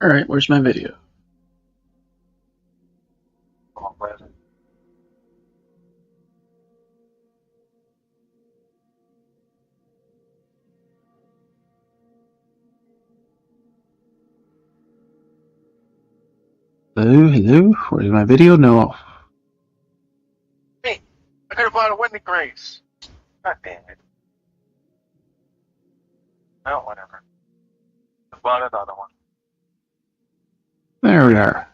Alright, where's my video? Hello? Where's my video? No. Hey, I could have bought a winning race. God damn it. Oh, whatever. I bought another one. There we are.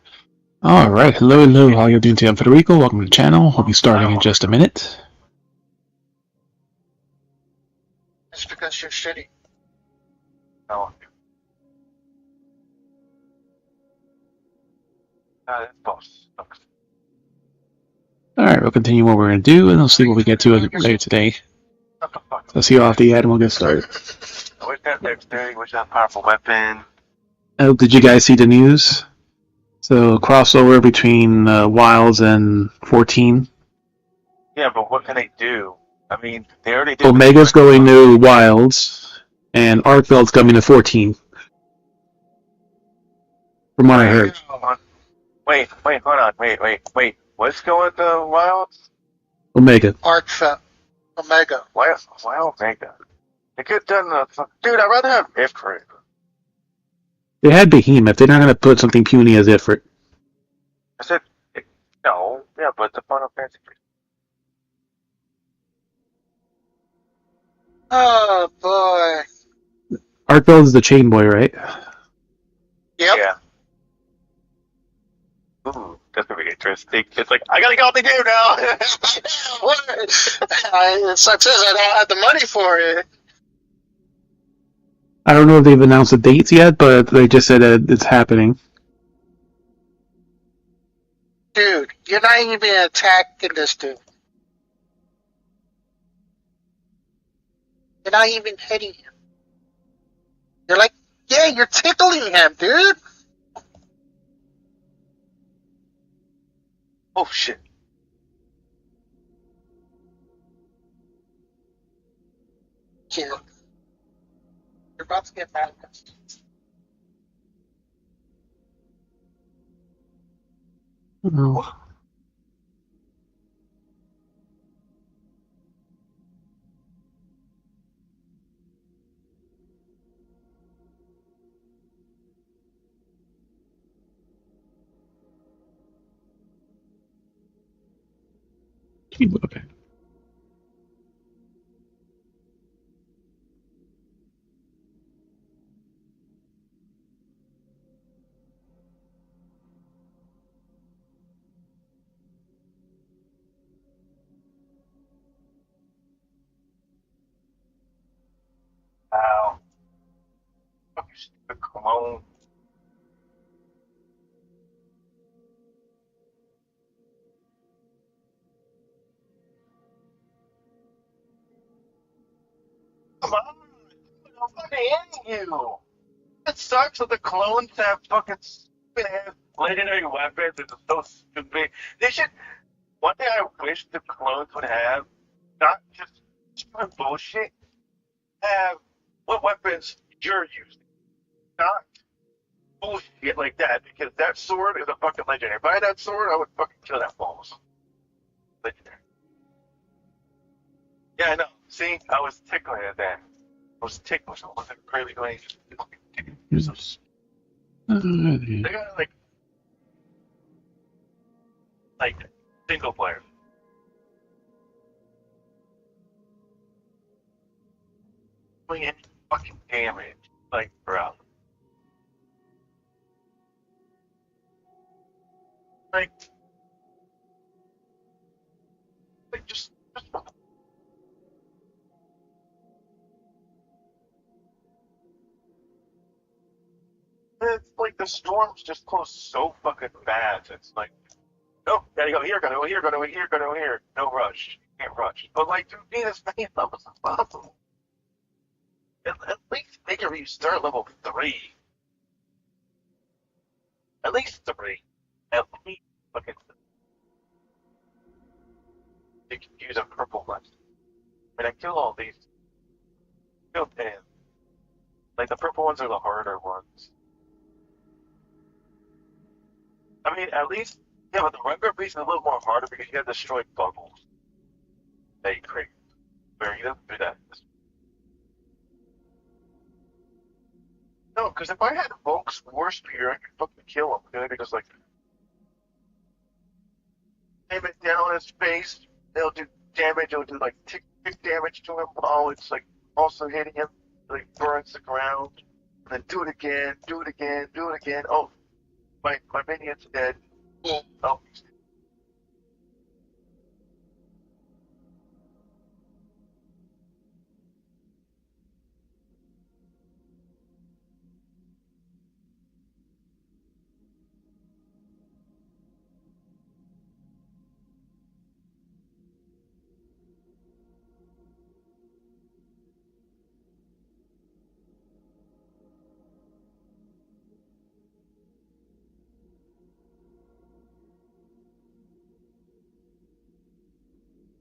Alright, hello, how you doing today? I'm Federico, welcome to the channel. We'll be starting in just a minute. It's because you're shitty. No. This boss sucks. Alright, we'll continue what we're going to do, and we'll see what we get to later today. What the fuck? So see you off the ad, and we'll get started. Where's that dexterity? Where's that powerful weapon? Oh, did you guys see the news? So, crossover between Wilds and 14. Yeah, but what can they do? I mean, they already did. Omega's going to Wilds, and Arkveld's coming to 14. From what I heard. Wait, hold on. Wait. What's going to Wilds? Omega. Arkfeld. Omega. Why Omega? They could have done the... Dude, I'd rather have Ifrit. They had Behemoth. They're not going to put something puny as Ifrit. I said... No. Yeah, but the Final Fantasy... Oh, boy. Arkveld is the chain boy, right? Yep. Yeah. Ooh, that's gonna be interesting. It's like, I gotta get what they do now! It sucks is I don't have the money for it. I don't know if they've announced the dates yet, but they just said that it's happening. Dude, you're not even attacking this dude. You're not even hitting him. You're like, yeah, you're tickling him, dude. Oh shit. Yeah. You're about to get mad at us. Oh. Okay. Ow. Fuck you stupid cologne. Come on! I'm fucking hitting you! It sucks that the clones have fucking stupid ass legendary weapons. It's so stupid. They should. One thing I wish the clones would have, not just stupid bullshit, have what weapons you're using. Not bullshit like that, because that sword is a fucking legendary. If I had that sword, I would fucking kill that boss. Legendary. Yeah, I know. See, I was tickling at that. I was ticklish. I wasn't really going to do some. They got like single player. Doing any fucking damage, like, bro. Like, it's like the storm's just close so fucking fast. It's like, nope, gotta go here, gotta go here, gotta go here, gotta go here. No rush. You can't rush. But like, to be as many levels as possible. At least make it you start level 3. At least 3. At least fucking. You can use a purple one. I mean, I kill all these. Kill 10. Like, the purple ones are the harder ones. I mean, at least, yeah, but the regular beast is a little more harder because you gotta destroy bubbles that you create. Where you don't do that. No, because if I had Volk's War Spear, I could fucking kill him. I could just, like, aim it down on his face. It'll do damage. It'll do, like, tick damage to him while it's, like, also hitting him. Like, burns the ground. And then do it again, do it again, do it again. Oh, my minion's dead. Oh, he's dead.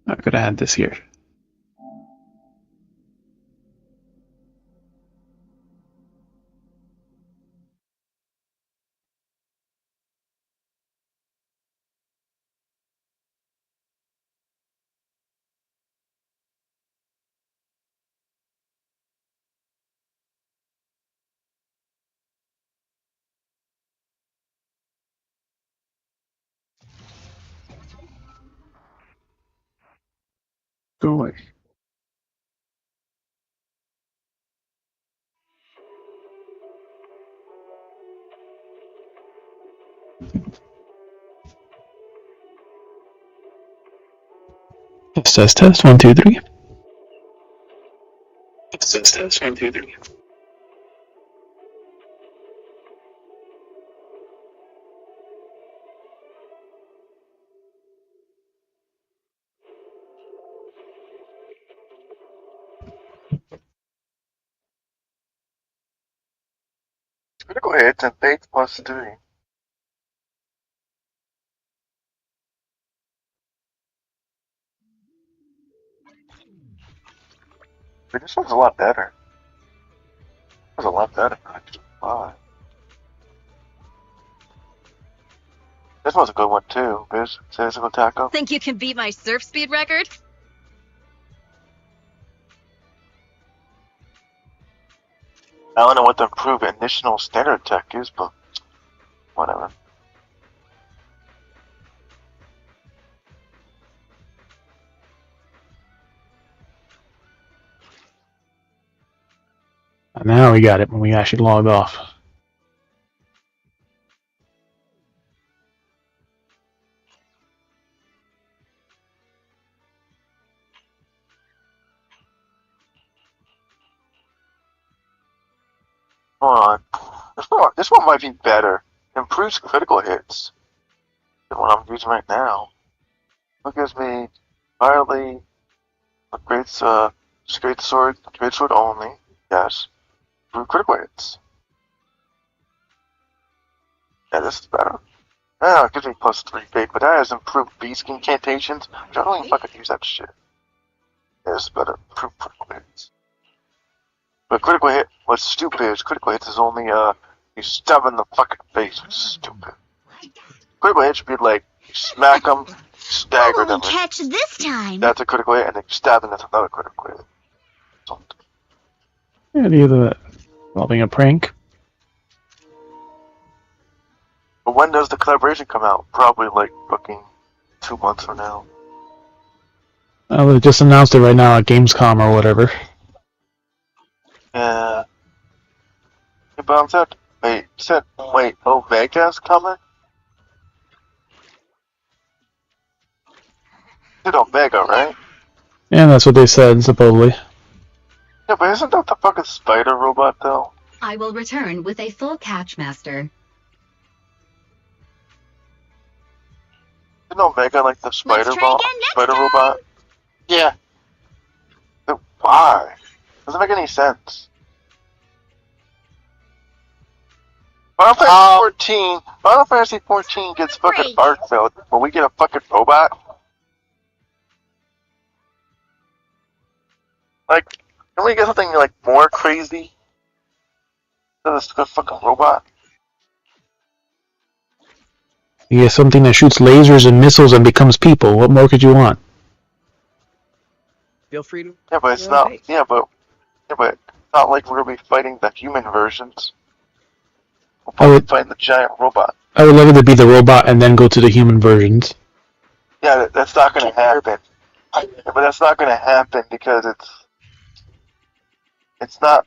I'm gonna add this here. Go away. Test. 1, 2, 3. Test. 1, 2, 3. Critical hits and fate plus 3. But this one's a lot better. This one's a lot better than HWFA. This one's a good one too. Biz, physical tackle. Think you can beat my surf speed record? I don't know what the improved initial standard attack is, but whatever. Now we got it when we actually logged off. Hold on. This one might be better. Improves critical hits than what I'm using right now. It gives me entirely upgrades, straight sword only. Yes. Improve critical hits. Yeah, this is better. It gives me plus 3 fate, but that has improved beast incantations, which I don't even fucking use that shit. Yeah, this is better. Improved critical hits. But critical hit, what's stupid is critical hits is only, you stab in the fucking face, which is stupid. Critical hit should be like, you smack them, stagger them. Catch this time. That's a critical hit, and then you stab them, that's another critical hit. Something. Yeah, either involving a prank. But when does the collaboration come out? Probably like fucking 2 months from now. They just announced it right now at Gamescom or whatever. Yeah. Hey, but I'm said, wait, Vega's coming? It's Omega, right? Yeah, that's what they said, supposedly. Yeah, but isn't that the fucking spider robot, though? I will return with a full catch, Master. Didn't Omega like the Let's spider try again next spider time. robot? Yeah. But why? Doesn't make any sense. Final Fantasy 14. Final Fantasy 14 gets fucking break. art filled, but we get a fucking robot. Like, can we get something like more crazy than this fucking robot? You get something that shoots lasers and missiles and becomes people. What more could you want? Feel free to. Yeah, but it's not. Yeah, but it's not like we're gonna be fighting the human versions. We'll probably fight the giant robot. I would love it to be the robot and then go to the human versions. Yeah, that's not gonna happen. Yeah, but that's not gonna happen because it's not.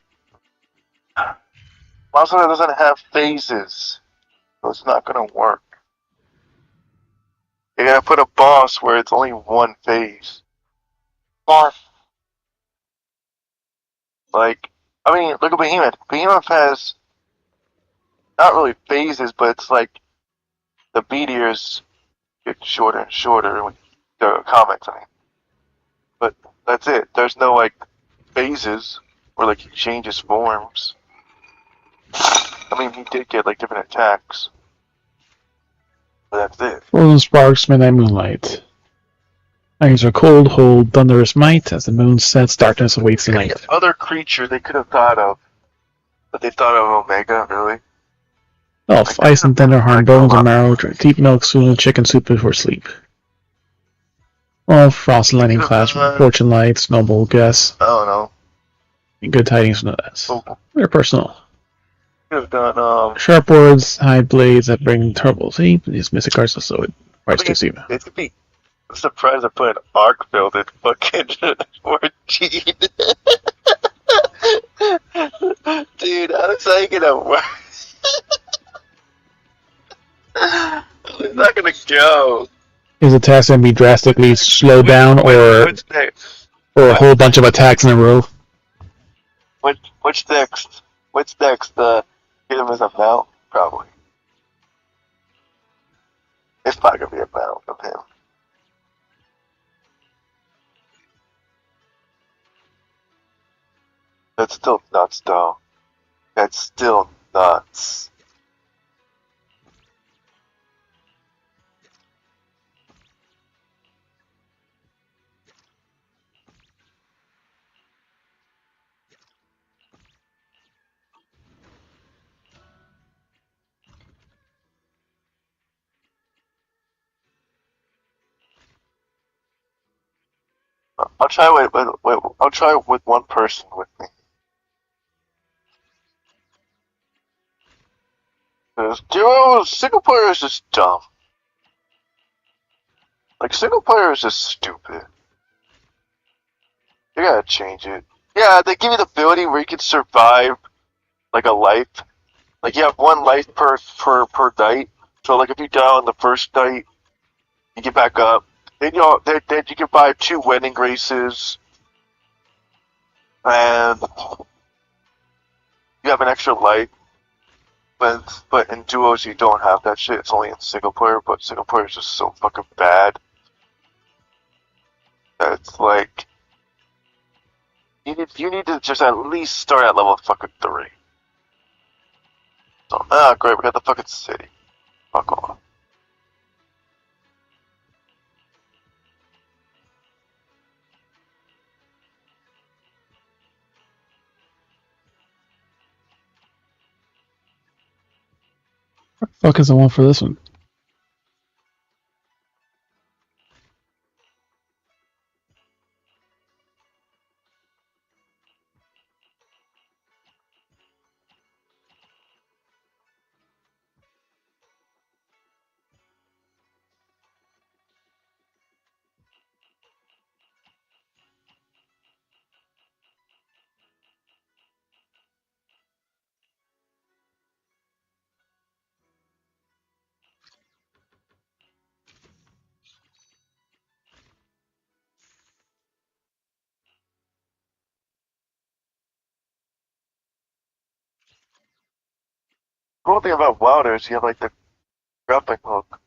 Monster doesn't have phases, so it's not gonna work. You gotta put a boss where it's only one phase. Or Like, I mean, look at Behemoth. Behemoth has not really phases, but it's like the meteors get shorter and shorter with the comments. I mean, but that's it. There's no like phases where like he changes forms. I mean, he did get like different attacks, but that's it. Frozen sparks, midnight moonlight. Nights are cold, hold thunderous might. As the moon sets, darkness awaits the night. Other creature they could have thought of, but they thought of Omega, really. Elf, ice and thunder, harm, bones and marrow, drink deep milk, soon chicken soup before sleep. Well, frost and lightning clash, fortune lights, noble guess. I don't know. Good tidings from the S. They're personal. Could have done Sharp words, high blades that bring trouble. See, these mystic cards are so price to see. It could be. I'm surprised I put an arc build in fucking 14. Dude, how is that gonna work? It's not gonna go. His attacks can be drastically slowed down or What's next? a whole bunch of attacks in a row. What's next? What's next? Hit him as a mount? Probably. It's probably gonna be a mount of him. That's still nuts, though. That's still nuts. I'll try I'll try with one person with me. Because duos, single player is just dumb. Like, single player is just stupid. You gotta change it. Yeah, they give you the ability where you can survive, like, a life. Like, you have one life per night. So, like, if you die on the first night, you get back up. Then, then you can buy 2 wedding races. And you have an extra life. But in duos, you don't have that shit. It's only in single player, but single player is just so fucking bad. It's like you need to just at least start at level fucking 3. So great, we got the fucking city. Fuck off. What the fuck is the one for this one? cool thing about welders, you have like the grappling hook.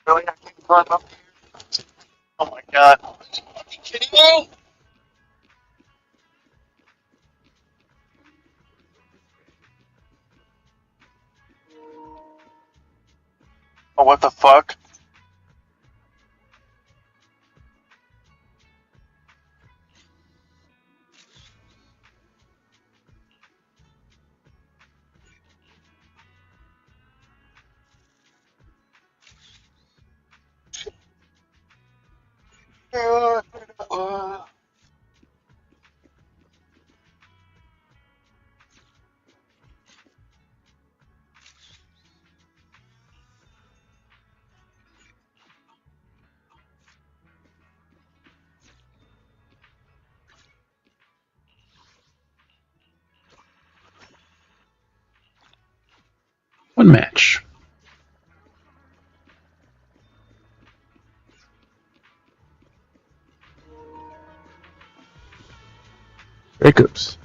Really? I can't climb up here? Oh my god. Are you kidding me? Oh, what the fuck? One match. Breakups.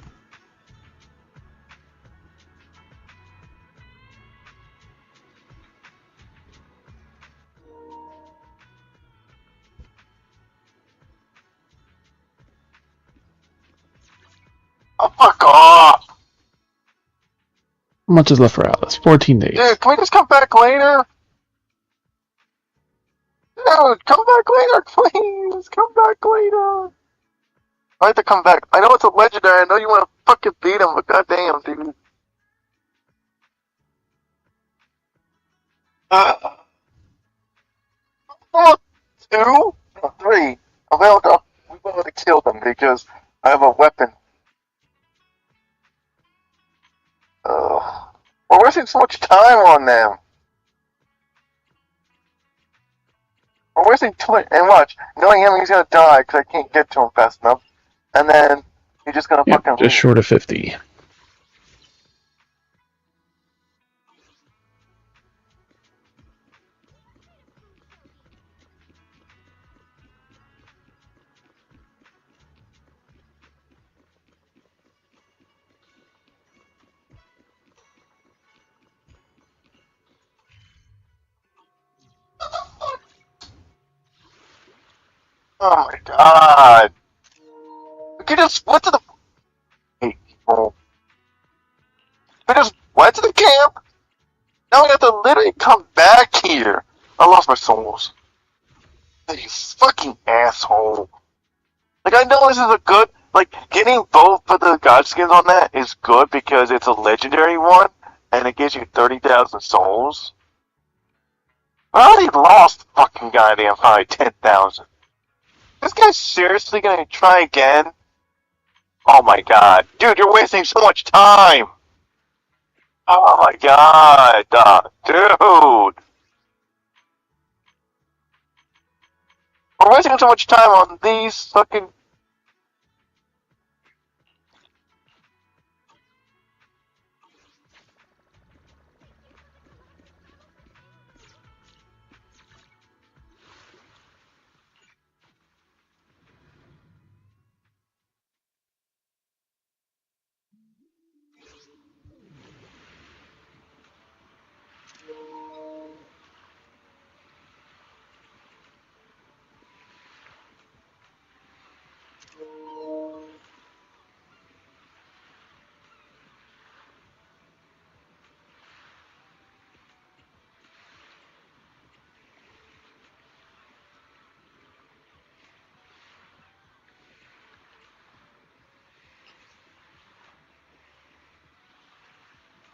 Oh, fuck off! How much is left for Alice? 14 days. Dude, can we just come back later? Dude, come back later, please! Come back later! I have to come back. I know it's a legendary, I know you want to fucking beat him, but goddamn, dude. Oh, 2? No, 3. We will to kill them because I have a weapon. We're wasting so much time on them. We're wasting too much. And watch, knowing him, he's gonna die because I can't get to him fast enough. And then he's just gonna Yep, fucking just short of 50. Oh my god. We could just split to the. Hey, people. We just went to the camp. Now we have to literally come back here. I lost my souls. You fucking asshole. Like, I know this is a good. Like, getting both of the god skins on that is good because it's a legendary one and it gives you 30,000 souls. I already lost fucking goddamn probably 10,000. This guy's seriously gonna try again? Oh my god. Dude, you're wasting so much time! Oh my god, dude! We're wasting so much time on these fucking...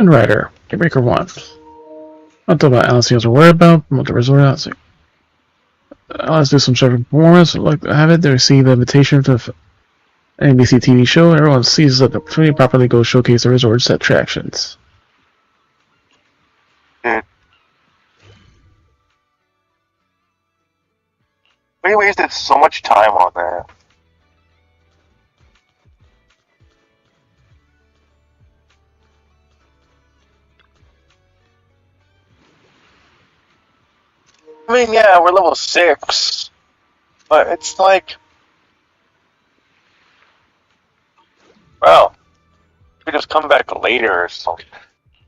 And Rider, Breaker 1. I'll talk about Alice Fields are worried about, what the resort out. Let's do some sort of performance. I'd like to have it to receive the invitation to an NBC TV show. Everyone sees the opportunity to properly go showcase the resort's attractions. We wasted so much time on that. I mean, yeah, we're level 6, but it's like, well, we just come back later or something.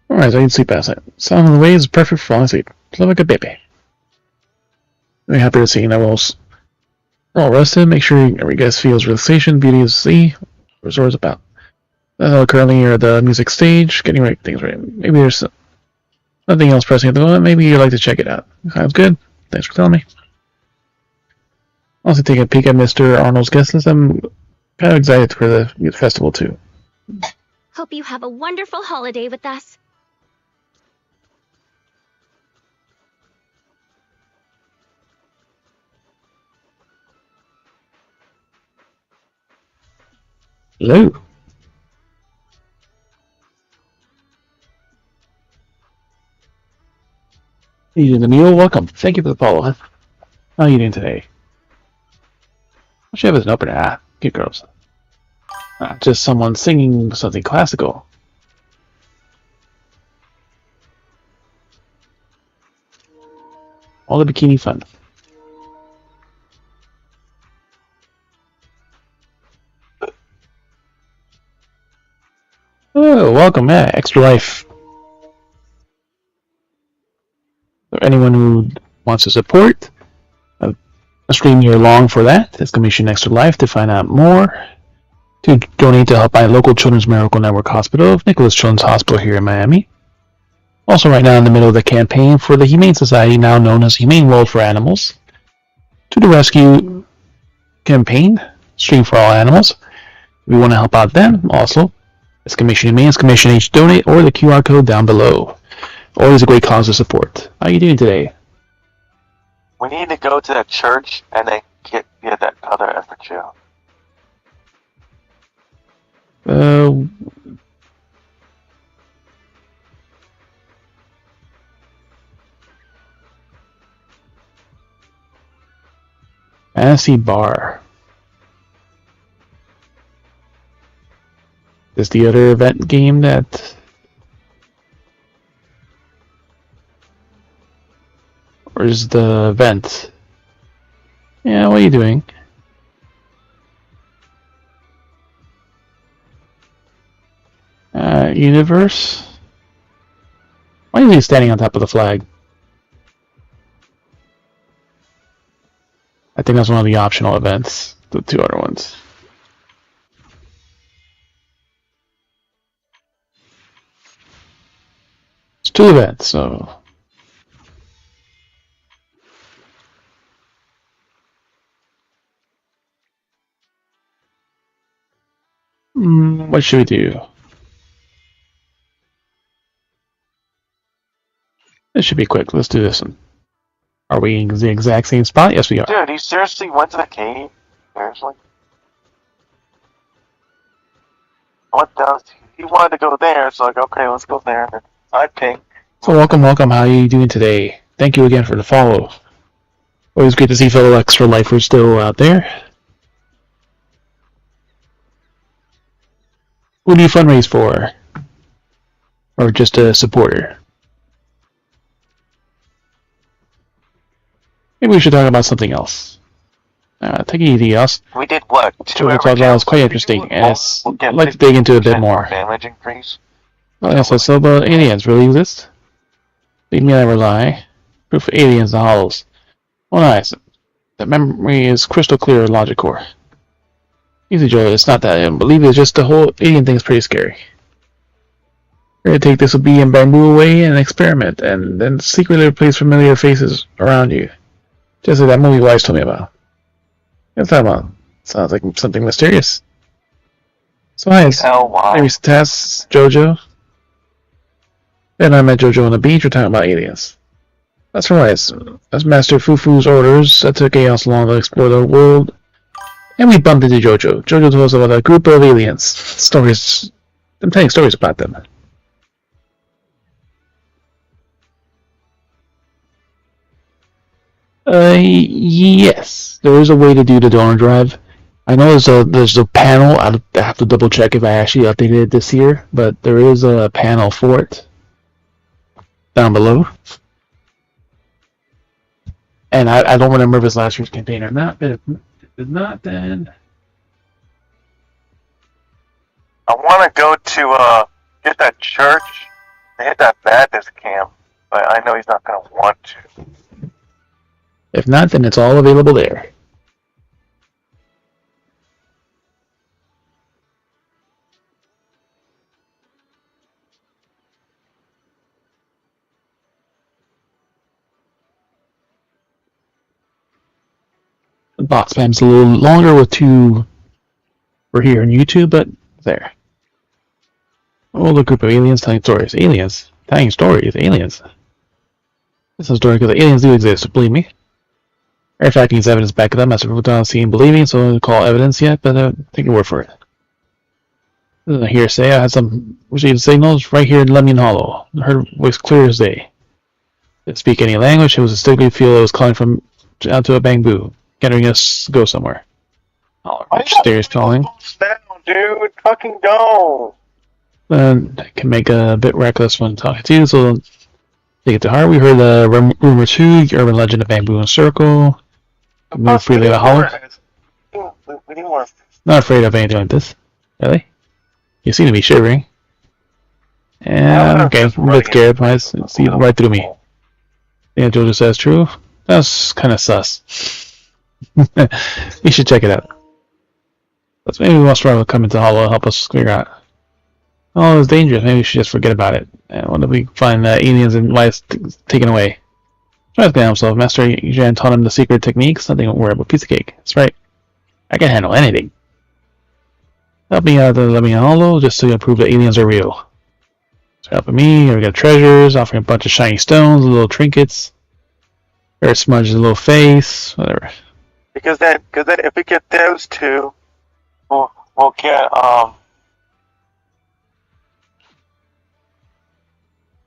Alright, so you can sleep past it. Sound of the way is perfect for falling asleep. Sleep like a baby. Very happy to see you. We're all rested. Make sure every guest feels relaxation, beauty of the sea. Resort's about. Currently you're at the music stage, getting things ready. Maybe there's nothing else pressing at the moment. Maybe you'd like to check it out. Sounds good. Thanks for telling me. Also take a peek at Mr. Arnold's guest list. I'm kind of excited for the youth festival too. Hope you have a wonderful holiday with us. Hello. Agent Emil, welcome. Thank you for the follow. How are you doing today? What should have as an opener? Good girls. Just someone singing something classical. All the bikini fun. Oh, welcome, Extra Life. For anyone who wants to support a stream year long for that, it's Commission Extra Life. To find out more, to donate to help out local Children's Miracle Network Hospital, Nicholas Children's Hospital here in Miami. Also, right now in the middle of the campaign for the Humane Society, now known as Humane World for Animals, to the rescue campaign, Stream for All Animals. If you want to help out them, also, it's Commission Humane, Commission H Donate, or the QR code down below. Always a great cause to support. How are you doing today? We need to go to that church and then get that other effort jail. Fantasy Bar. Is the other event game that... Or is the event? Yeah, what are you doing? Universe? Why are you standing on top of the flag? I think that's one of the optional events. The two other ones. It's two events, so... what should we do? This should be quick. Let's do this one. Are we in the exact same spot? Yes, we are. Dude, he seriously went to the cave? Seriously? What does he wanted to go there? It's like, okay, let's go there. I ping. So welcome. How are you doing today? Thank you again for the follow. Always great to see fellow Extra Lifers still out there. Who do you fundraise for? Or just a supporter? Maybe we should talk about something else. Take it easy, us. We did what? It's quite interesting, and I'd like to dig into it a bit more. Damage increase? Well, yes, so about aliens really exist? Leave me never lie. Proof of aliens and hollows. Oh, nice. The memory is crystal clear, logic core. Easy, Joe. It's not that I don't believe it. Just the whole alien thing is pretty scary. We're gonna take this would be and bamboo away and experiment, and then secretly replace familiar faces around you. Just like that movie Wise told me about. What's that about? Sounds like something mysterious. So hi, it's L-Y. maybe Tess, Jojo. Then I met Jojo on the beach. We're talking about aliens. That's right. As Master Fufu's orders, I took Chaos along to explore the world, and we bumped into Jojo. Jojo told us about a group of aliens. Stories. I'm telling stories about them. Yes. There is a way to do the donor drive. I know there's a panel. I have to double check if I actually updated it this year, but there is a panel for it down below. And I don't remember if it's last year's campaign or not, but if it's not, then I want to go to get that church and hit that Baptist camp, but I know he's not going to want to. if not, then it's all available there. The box spam's a little longer with two for here on YouTube, but there. Oh, the group of aliens telling stories. Aliens telling stories. Aliens. This is a story because aliens do exist, believe me. Matter of fact, needs evidence back of them. That's what I'm seeing, believing, so I don't call evidence yet, but take your word for it. This is a hearsay. I had some received signals right here in Lemon Hollow. I heard a voice clear as day. Didn't speak any language. It was a sticky feel it was calling from out to a bamboo, getting us to go somewhere. Stairs calling. Down, dude. Fucking go. That can make a bit reckless when talking to you, so take it to heart. We heard the rumor too, the urban legend of Bamboo and Circle. Move freely to Hollow. We need more. Not afraid of anything like this. Really? You seem to be shivering. Yeah, okay, I'm a bit scared. Please see right through me. Yeah, Jojo says true. That's kind of sus. You should check it out. Let's maybe Westbrook will come into Hollow and help us figure out. Oh, it's dangerous. Maybe we should just forget about it. And what if we find aliens and lives taken away? Try to get himself. Master Jan taught him the secret techniques. Nothing to worry about. Piece of cake. That's right. I can handle anything. Help me out. Let me Hollow just to prove that aliens are real. So helping me. We got treasures. Offering a bunch of shiny stones, little trinkets. Air smudge, a little face. Whatever. Because then if we get those two, we'll get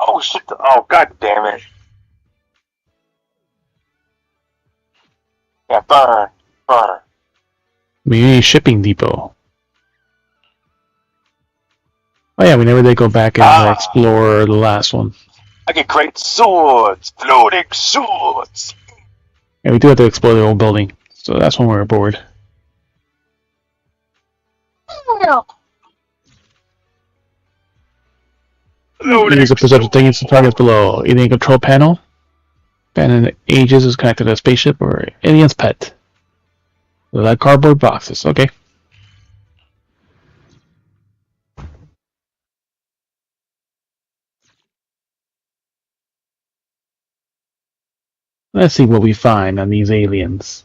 Oh shit! Oh god damn it! Yeah, burn. Community shipping depot. Oh yeah, we never did go back and explore the last one. I get great swords, floating swords. Yeah, we do have to explore the old building, so that's when we were bored. Use the perception thing to targets below. Alien control panel. Abandoned ages is connected to a spaceship or alien's pet. They're like cardboard boxes. Okay. Let's see what we find on these aliens.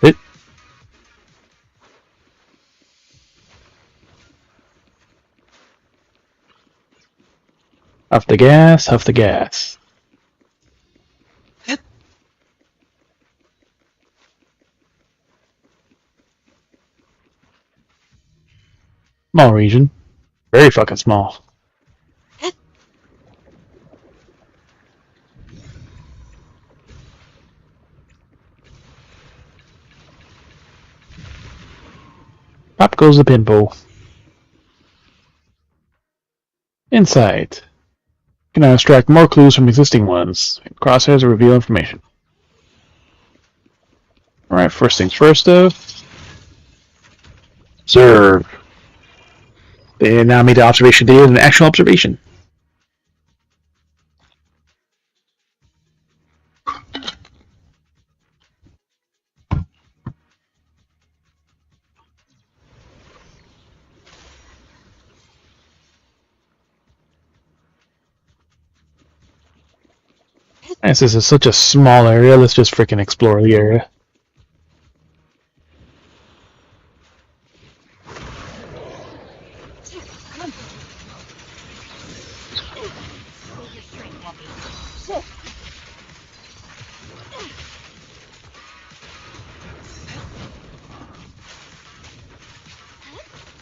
Hit. Huff the gas, huff the gas. Small region. Very fucking small. Pop goes the pinball. Inside. You can now extract more clues from existing ones. Crosshairs will reveal information. Alright, first things first though. Observe. They now made the observation data an actual observation. And since it's such a small area, let's just freaking explore the area.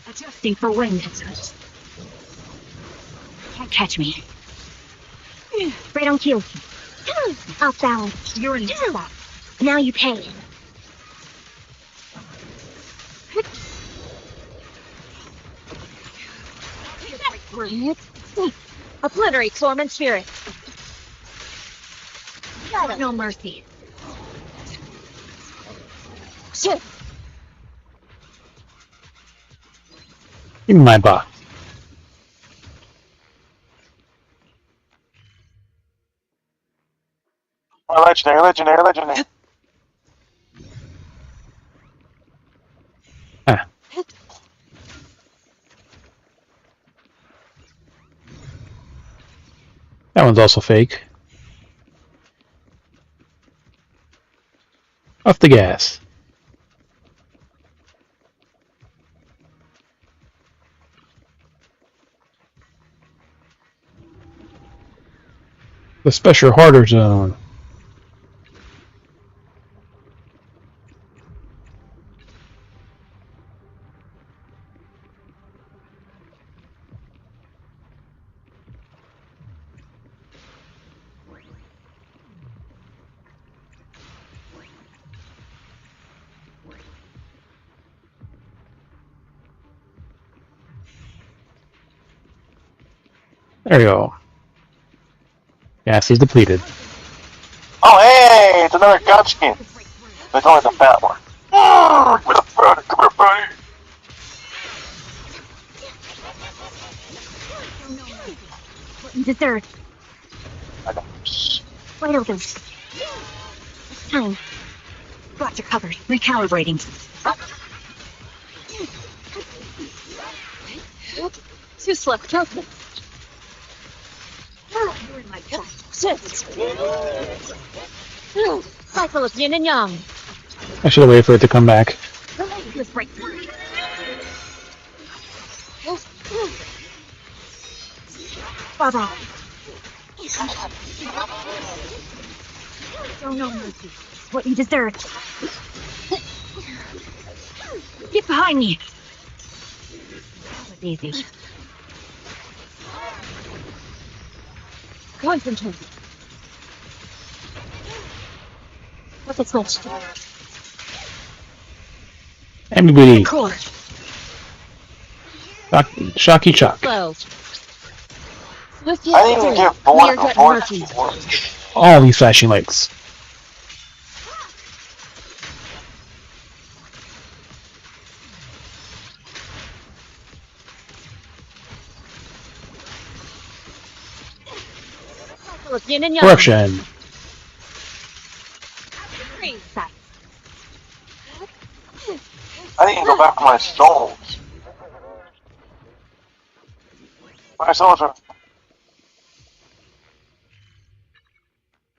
Adjusting for wind. Can't catch me. Right on cue. Off balance. You're in the spot. Now you pay. Obliterate form and spirit. No mercy. Shit. Give me my box. Legendary. Ah. That one's also fake. Off the gas. The special harder zone. There you go. Gas is depleted. Oh, hey, it's another gun skin. It's only the fat one. Come here, buddy. Dessert. I know. Wide open. It's time. Got your covered. Recalibrating. Too slow. You're in my path. Cycle of yin and yang. I should have waited for it to come back. Let's break through. Bye-bye. Show no mercy. What you deserve. Get behind me. That was easy. Concentrate. What's it switch? Everybody. Core. Shocky shock. Slow. Swift I yet didn't even steady. get bored Clear gut before murky. this worked. All these flashing lights. Cycle of yin and yang. Corruption. Green sight. I need to go back to my souls. My souls are...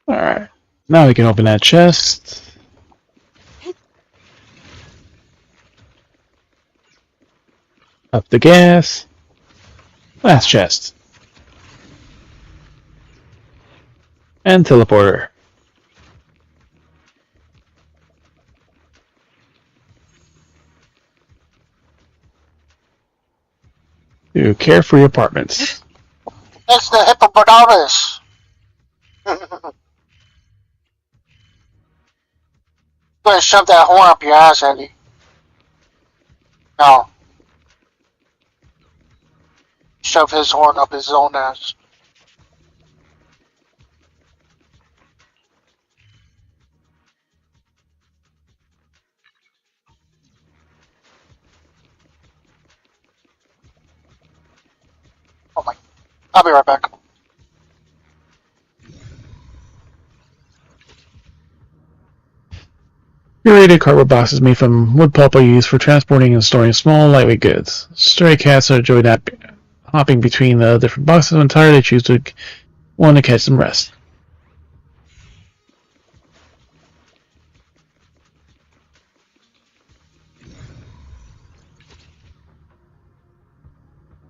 Alright. Now we can open that chest. Up the gas. Last chest. And teleporter. To Carefree Apartments. It's the hippopotamus. Gonna shove that horn up your ass, Andy. No. Shove his horn up his own ass. I'll be right back. Curated cardboard boxes made from wood pulp are used for transporting and storing small, lightweight goods. Stray cats enjoy hopping between the different boxes when tired. They choose one to catch some rest.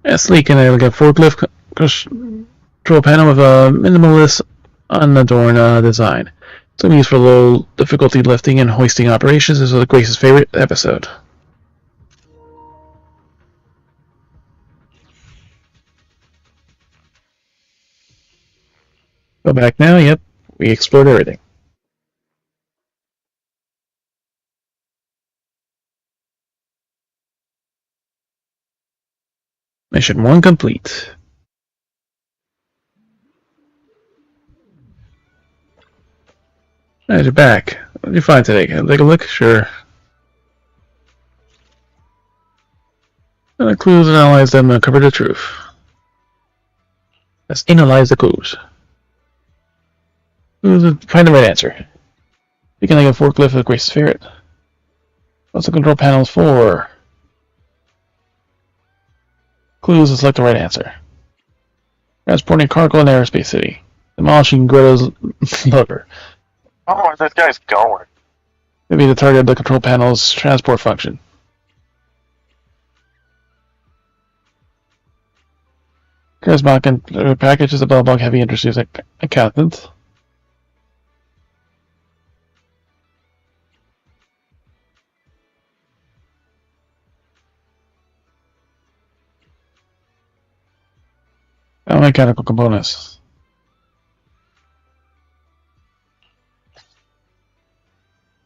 A sleek and elegant forklift control panel with a minimalist, unadorned design. Some used for low difficulty lifting and hoisting operations. This was Grace's favorite episode. Go back now. Yep, we explored everything. Mission 1 complete. Alright, you're back. What did you find today? Can I take a look? Sure. Clues and analyze them and uncover the truth. Let's analyze the clues. Find the right answer. Speaking like a forklift with Grace's favorite. What's the control panels for? Clues to select the right answer. Transporting cargo in Aerospace City. Demolishing Greta's lover. Oh, where's this guy's going? Maybe the target of the control panel's transport function. Charismatic package is a bug heavy industries accountant. Mechanical components.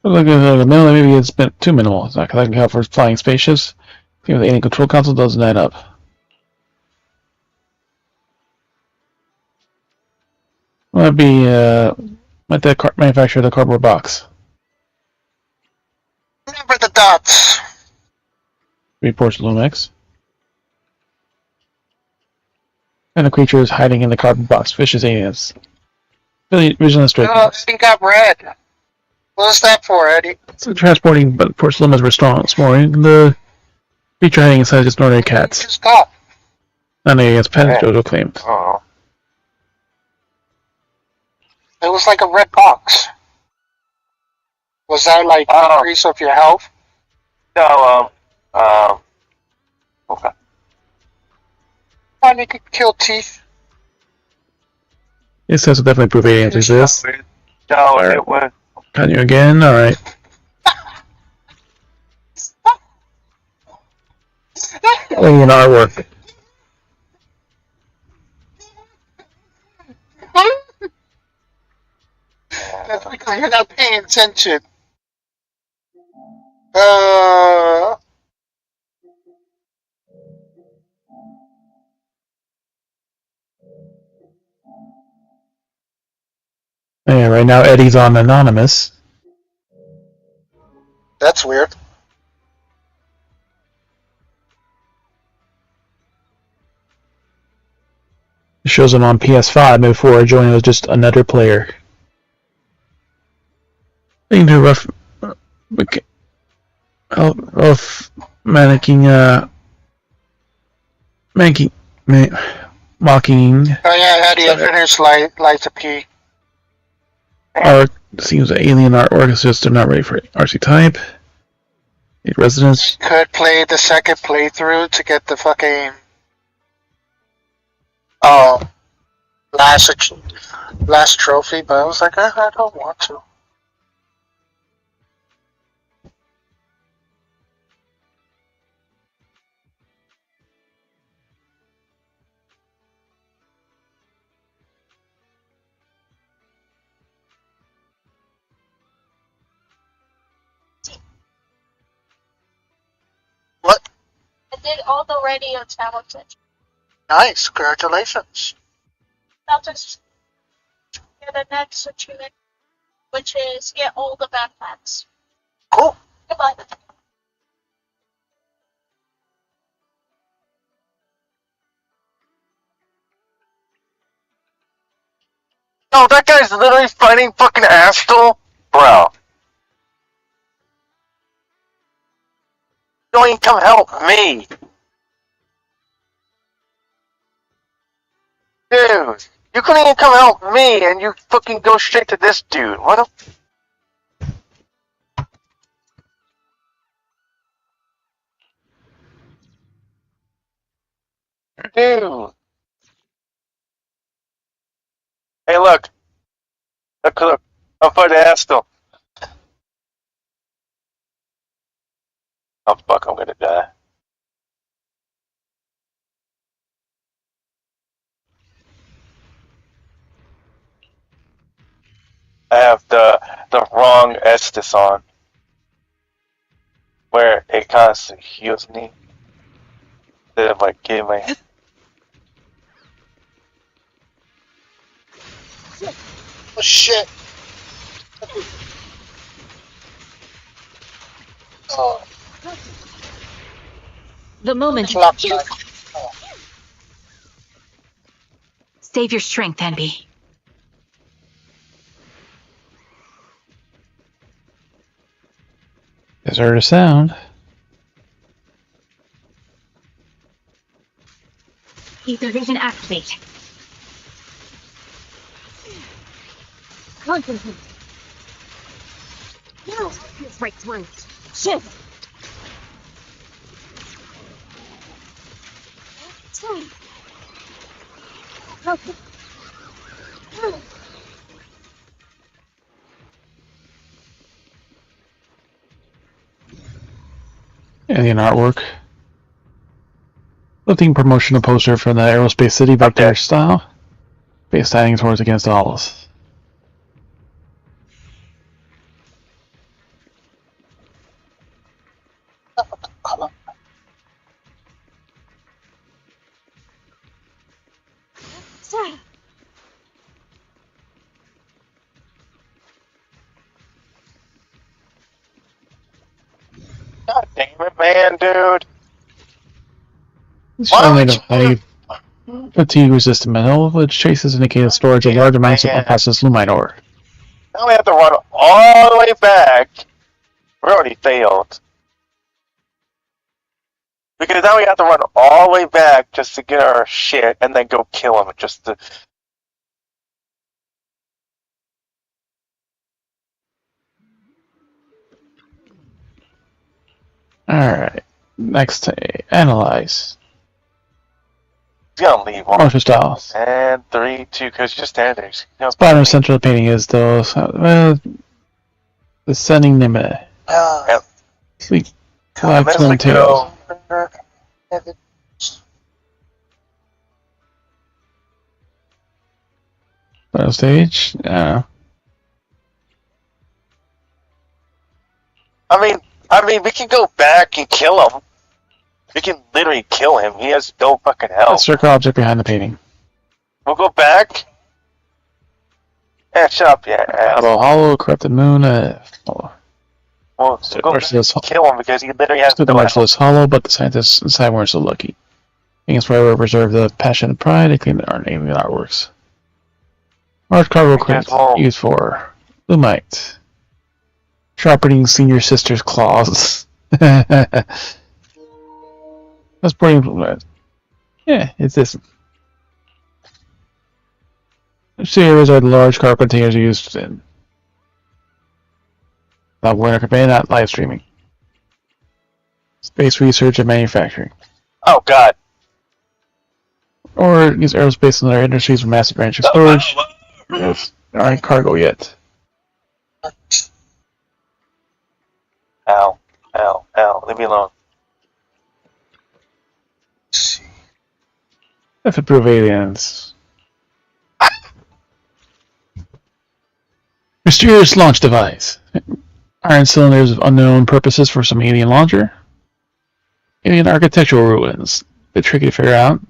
Look at the middle, maybe it's too minimal. It's not connecting out for flying spaceships. The alien control console doesn't add up. Might be might the manufacturer of the cardboard box. Remember the dots. Reports Lumex. And the creature is hiding in the cardboard box. Vicious aliens. Vigilant straight. Oh, Eddie got red. What is that for, Eddie? It's transporting, but ports Lumex were strong this morning. The creature hiding inside just ordinary cats. Just got. Not against pets, Jojo claimed. Oh. It was like a red box. Was that like increase of your health? No, okay. Fine, you could kill teeth. It says will definitely prove aliens exist. No, it was. Can you again? Alright. Alien artwork. That's because you're not paying attention. Yeah, right now Eddie's on Anonymous. That's weird. It shows him on PS5 before joining was just another player. Thing to rough mocking. Oh yeah, Eddie, I finished lights a pee. Art seems alien artwork is just they're not ready for RC type. Residents Could play the second playthrough to get the fucking last trophy, but I was like, I don't want to. What? I did all the radio challenges. Nice, congratulations. Now just get the next achievement, which is get all the backpacks. Cool. Goodbye. No, that guy's literally fighting fucking Astral, bro. Don't even come help me, dude. You couldn't even come help me, and you fucking go straight to this dude. What a dude. Hey, look. Look. I'm fighting Astral. Oh fuck, I'm gonna die. I have the wrong Estus on, where it constantly heals me. Instead of like getting my Oh shit. Oh, The moment you clock strike. Oh, save your strength, Envy. Just heard a sound. Ether vision activate. Concentrate. No, it's right through. Shift. Okay. Alien artwork. Lifting promotional poster from the Aerospace City Vector style. Base standing towards against Alice. God damn it, man, dude. It's Why showing would made of highly fatigue resistant metal, which traces indicate storage of large amounts of unprocessed lumite ore. Now we have to run all the way back. We already failed. Because now we have to run all the way back just to get our shit and then go kill him just to. Alright. Next, analyze. He's gonna leave one. Martial styles. And 3, 2, because just stand there. Bottom center of the painting is those, the sending Nimue. Sleep. Collect twin tails. Final stage? Yeah. I mean, we can go back and kill him. We can literally kill him. He has no fucking The help. circle object behind the painting. We'll go back. Yeah, shut up, yeah. Hollow, corrupted moon, We'll go back and kill him because he literally has the no merciless hollow, but the scientists inside weren't so lucky. Against where we preserve the passion and pride, they claim that our alien artworks. Large cargo crate used for Lumite. Sharpening senior sister's claws. That's pretty. Yeah, it's this. Series are the large cargo containers used in. Not winter campaign, not live streaming. Space research and manufacturing. Oh god. Or use aerospace and other industries for massive branch of storage. Yes, aren't cargo yet. Ow. Ow. Ow. Leave me alone. If approve aliens. Mysterious launch device. Iron cylinders of unknown purposes for some alien launcher. Alien architectural ruins. A bit tricky to figure out.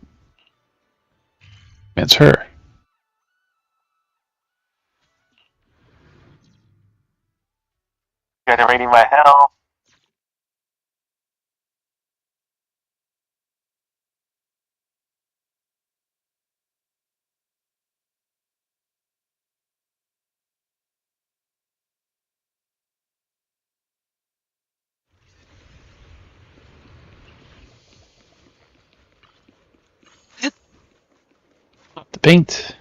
It's her. Generating my health. the paint.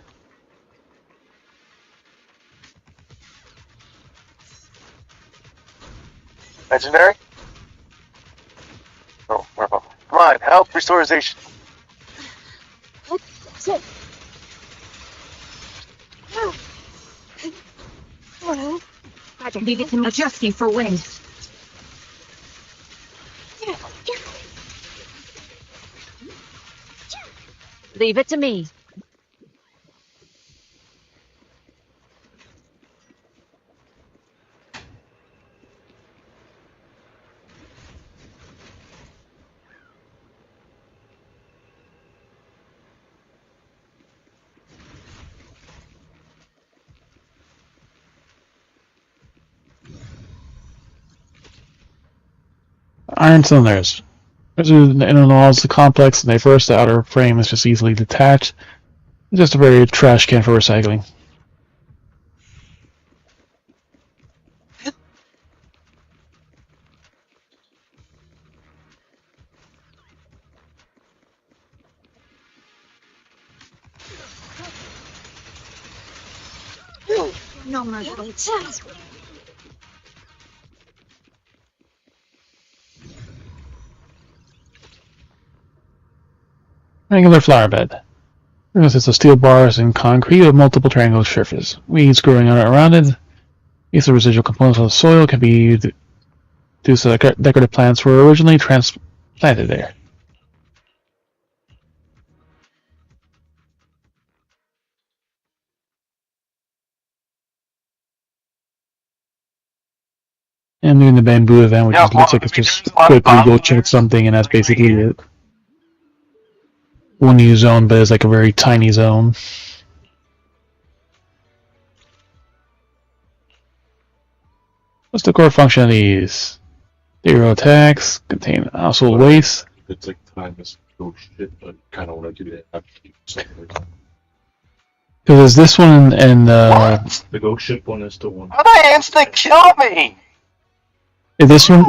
Legendary? Oh, come on, help restoration. Leave it to me. Adjusting for wind. Leave it to me. Iron cylinders. The inner walls are complex and they first, the outer frame is just easily detached. It's just a very trash can for recycling. No mercy. Regular flower bed. It consists of steel bars and concrete with multiple triangular surfaces. Weeds growing around it. These residual components of the soil can be used so that decorative plants were originally transplanted there. And doing the bamboo event, which Yeah, just looks like it's just quickly go check something, and that's basically it. One new zone, but it's like a very tiny zone. What's the core function of these? Zero attacks, contain household waste. It's like time is oh shit, but kind of want to do that after something. Because there's this one and What? The ghost ship one is still one. How did I instant kill me? this one,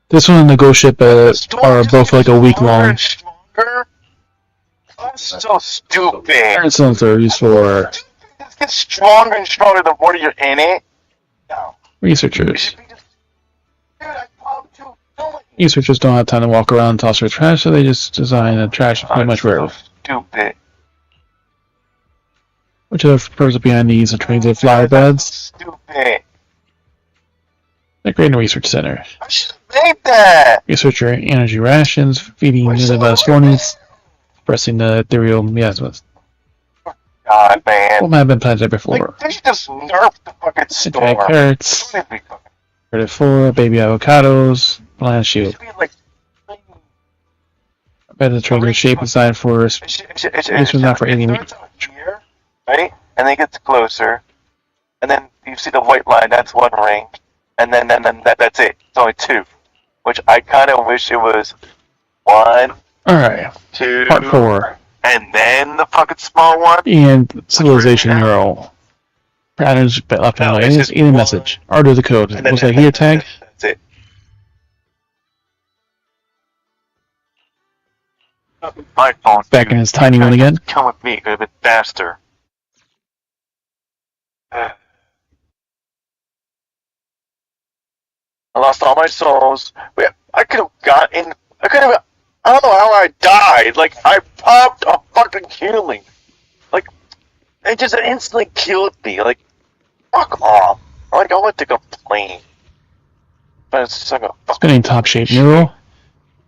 this one and the ghost ship are both like a week long. Stronger? That's so stupid. Iron cylinders are used for It gets stronger and stronger the more you're in it. No. It researchers. should be just. Dude, I pumped too. No, Researchers don't have time to walk around and toss their trash, so they just design the trash pretty much wherever. stupid. Which are the purpose behind these and trains of flower beds. Stupid. The Great Research Center. I should have made that. Researcher energy rations, feeding the Vasconis, pressing the ethereal miasmas. God, man. What might have been planted before? Like, they should just nerf the fucking store. Attack carrots, Don't even be fucking- credit 4, baby avocados, plant It shield. should be like. Better trigger shape design for It should this was not for alien. starts out here, right? And then it gets closer. And then you see the white line, that's one ring. And then that's it. It's only two. Which I kind of wish it was 1, Alright, 2, part 4. and then the fucking small one. And civilization neural. Patterns left No, on it's the just alien one, message. Order the code. And then Was that here tag? That's it. My phone. Back in his tiny one again. Come with me, it could have been faster. I lost all my souls. I could have gotten. I could have. I don't know how I died. Like, I popped a fucking healing. Like, it just instantly killed me. Like, fuck off. Like, I want to complain. But it's just like a fucking. Spinning top shape neural.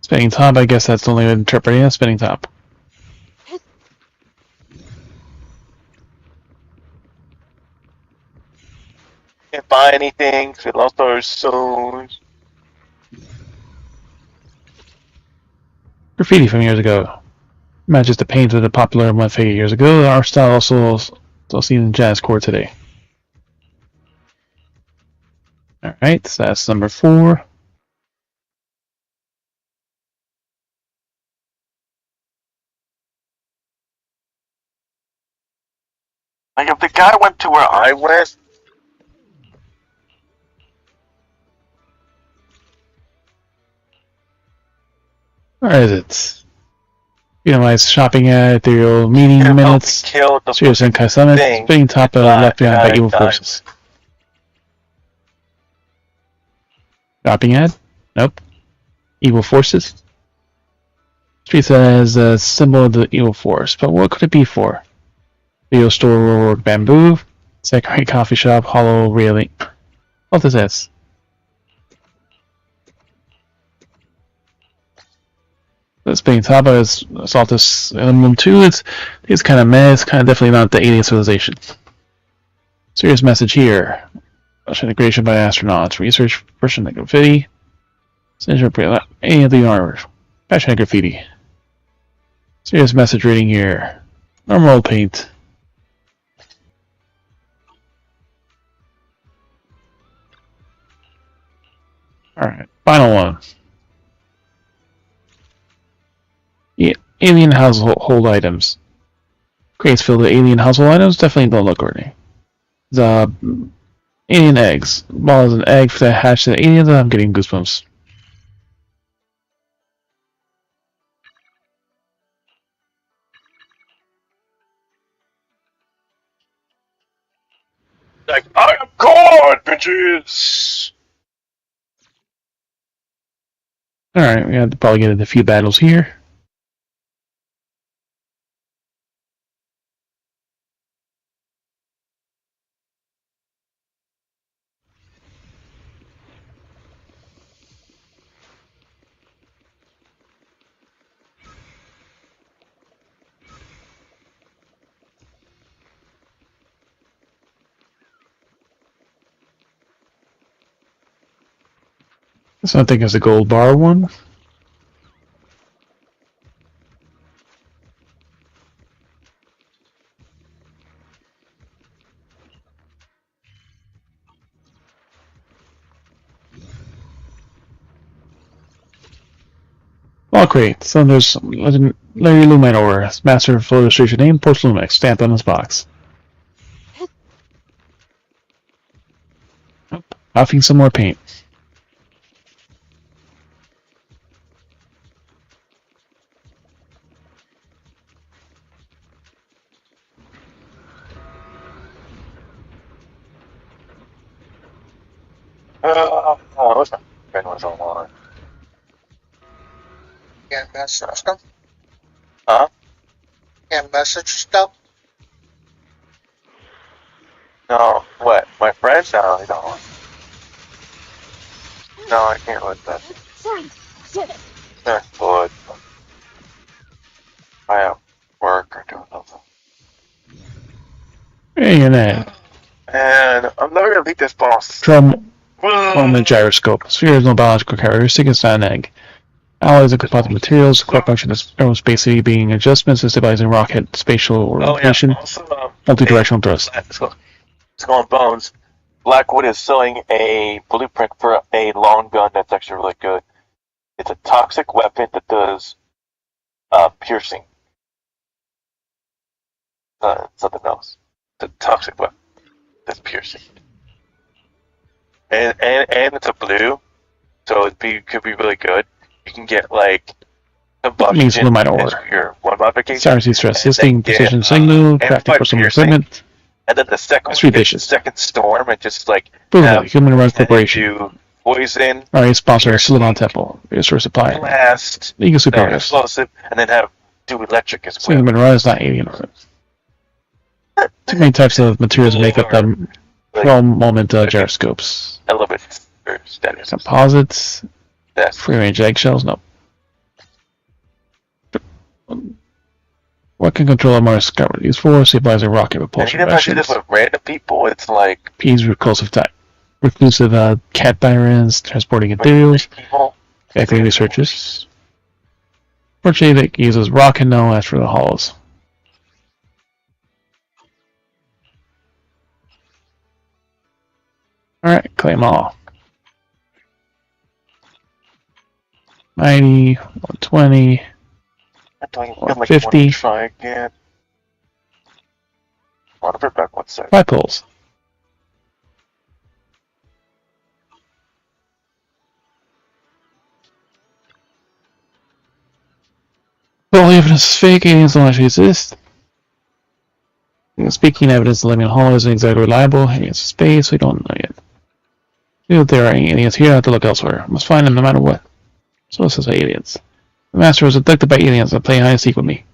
Spinning top, I guess that's the only way to interpret it. Spinning top. Can't buy anything. We lost our souls. Graffiti from years ago. Matches the paint of the popular one figure years ago. Our style also still seen in jazzcore today. Alright, so that's number 4. Like, if the guy went to where I went, Where is it? Utilize shopping ad, ethereal meeting Help me minutes, kill the serious fucking Senkai summit, thing. spinning top of left behind by evil forces. Shopping ad? Nope. Evil forces? Street says a symbol of the evil force, but what could it be for? Video store, bamboo, Sakurai coffee shop, hollow railing. What is this? This being top of is Saltus Aluminum 2. It's kind of meh. It's kind of definitely not the alien civilization. Serious message here. Russian integration by astronauts. Research Russian graffiti. Any of the armor. Fashion graffiti. Serious message reading here. Normal paint. Alright, final one. Alien household items. Crates filled with alien household items definitely don't look ordinary. The alien eggs. Ball is an egg that hatched the aliens, and I'm getting goosebumps. Like, I am God, bitches! Alright, we have to probably get into a few battles here. This one I think is the gold bar one. Ball crate. So there's Larry Luminor, master of illustration name, Post Lumex, stamped on his box. Huffing some more paint. What's that? Ben was online. Can't message them. Huh? Can't message them. No, what? My friends? No, they don't. No, I can't let that. Sorry. They're good. I have work or doing something. Hey, and that. And I'm never gonna beat this boss. Drum moment gyroscope. Sphere has no biological characteristic, it's not an egg. Alloys and composite materials, core function is aerospace being adjustments and stabilizing rocket spatial orientation, multi-directional thrust. Let's go on Bones. Blackwood is selling a blueprint for a long gun that's actually really good. It's a toxic weapon that does piercing. Something else. It's a toxic weapon that's piercing. And it's a blue, so could be really good. You can get like Means combustion minor as order. your one modification. Saracen stress, system, precision signal, crafting for some equipment. And then the second Three dishes. second storm, and just like Human Rights Corporation. do poison, Alright, sponsor Suleiman Temple. Resource supply. blast, Legal superiors. explosive, and then do electric as So well. human rights, not alien rights. Too many types of materials make up the moment gyroscopes. Elements or status. Composites, That's free range eggshells, no. What can control a Mars scout used for? Stabilizing rocket and repulsion even if I do this rations. with random people, it's like P's reclusive type. Reclusive cat tyrants, transporting ethereals, people. equity researchers. Fortunately, that uses rock and no as for the hollows. Alright, claim all. 90, 120. I don't even feel 150. like I want to try again. I want to put back 1 second. 5 pulls. All the evidence is fake, aliens don't actually exist. Speaking evidence, the Lemming Hollow isn't exactly reliable. Aliens in space, we don't know yet. If there are aliens here, I have to look elsewhere. I must find them no matter what. So it says aliens. The master was abducted by aliens that play hide and seek with me.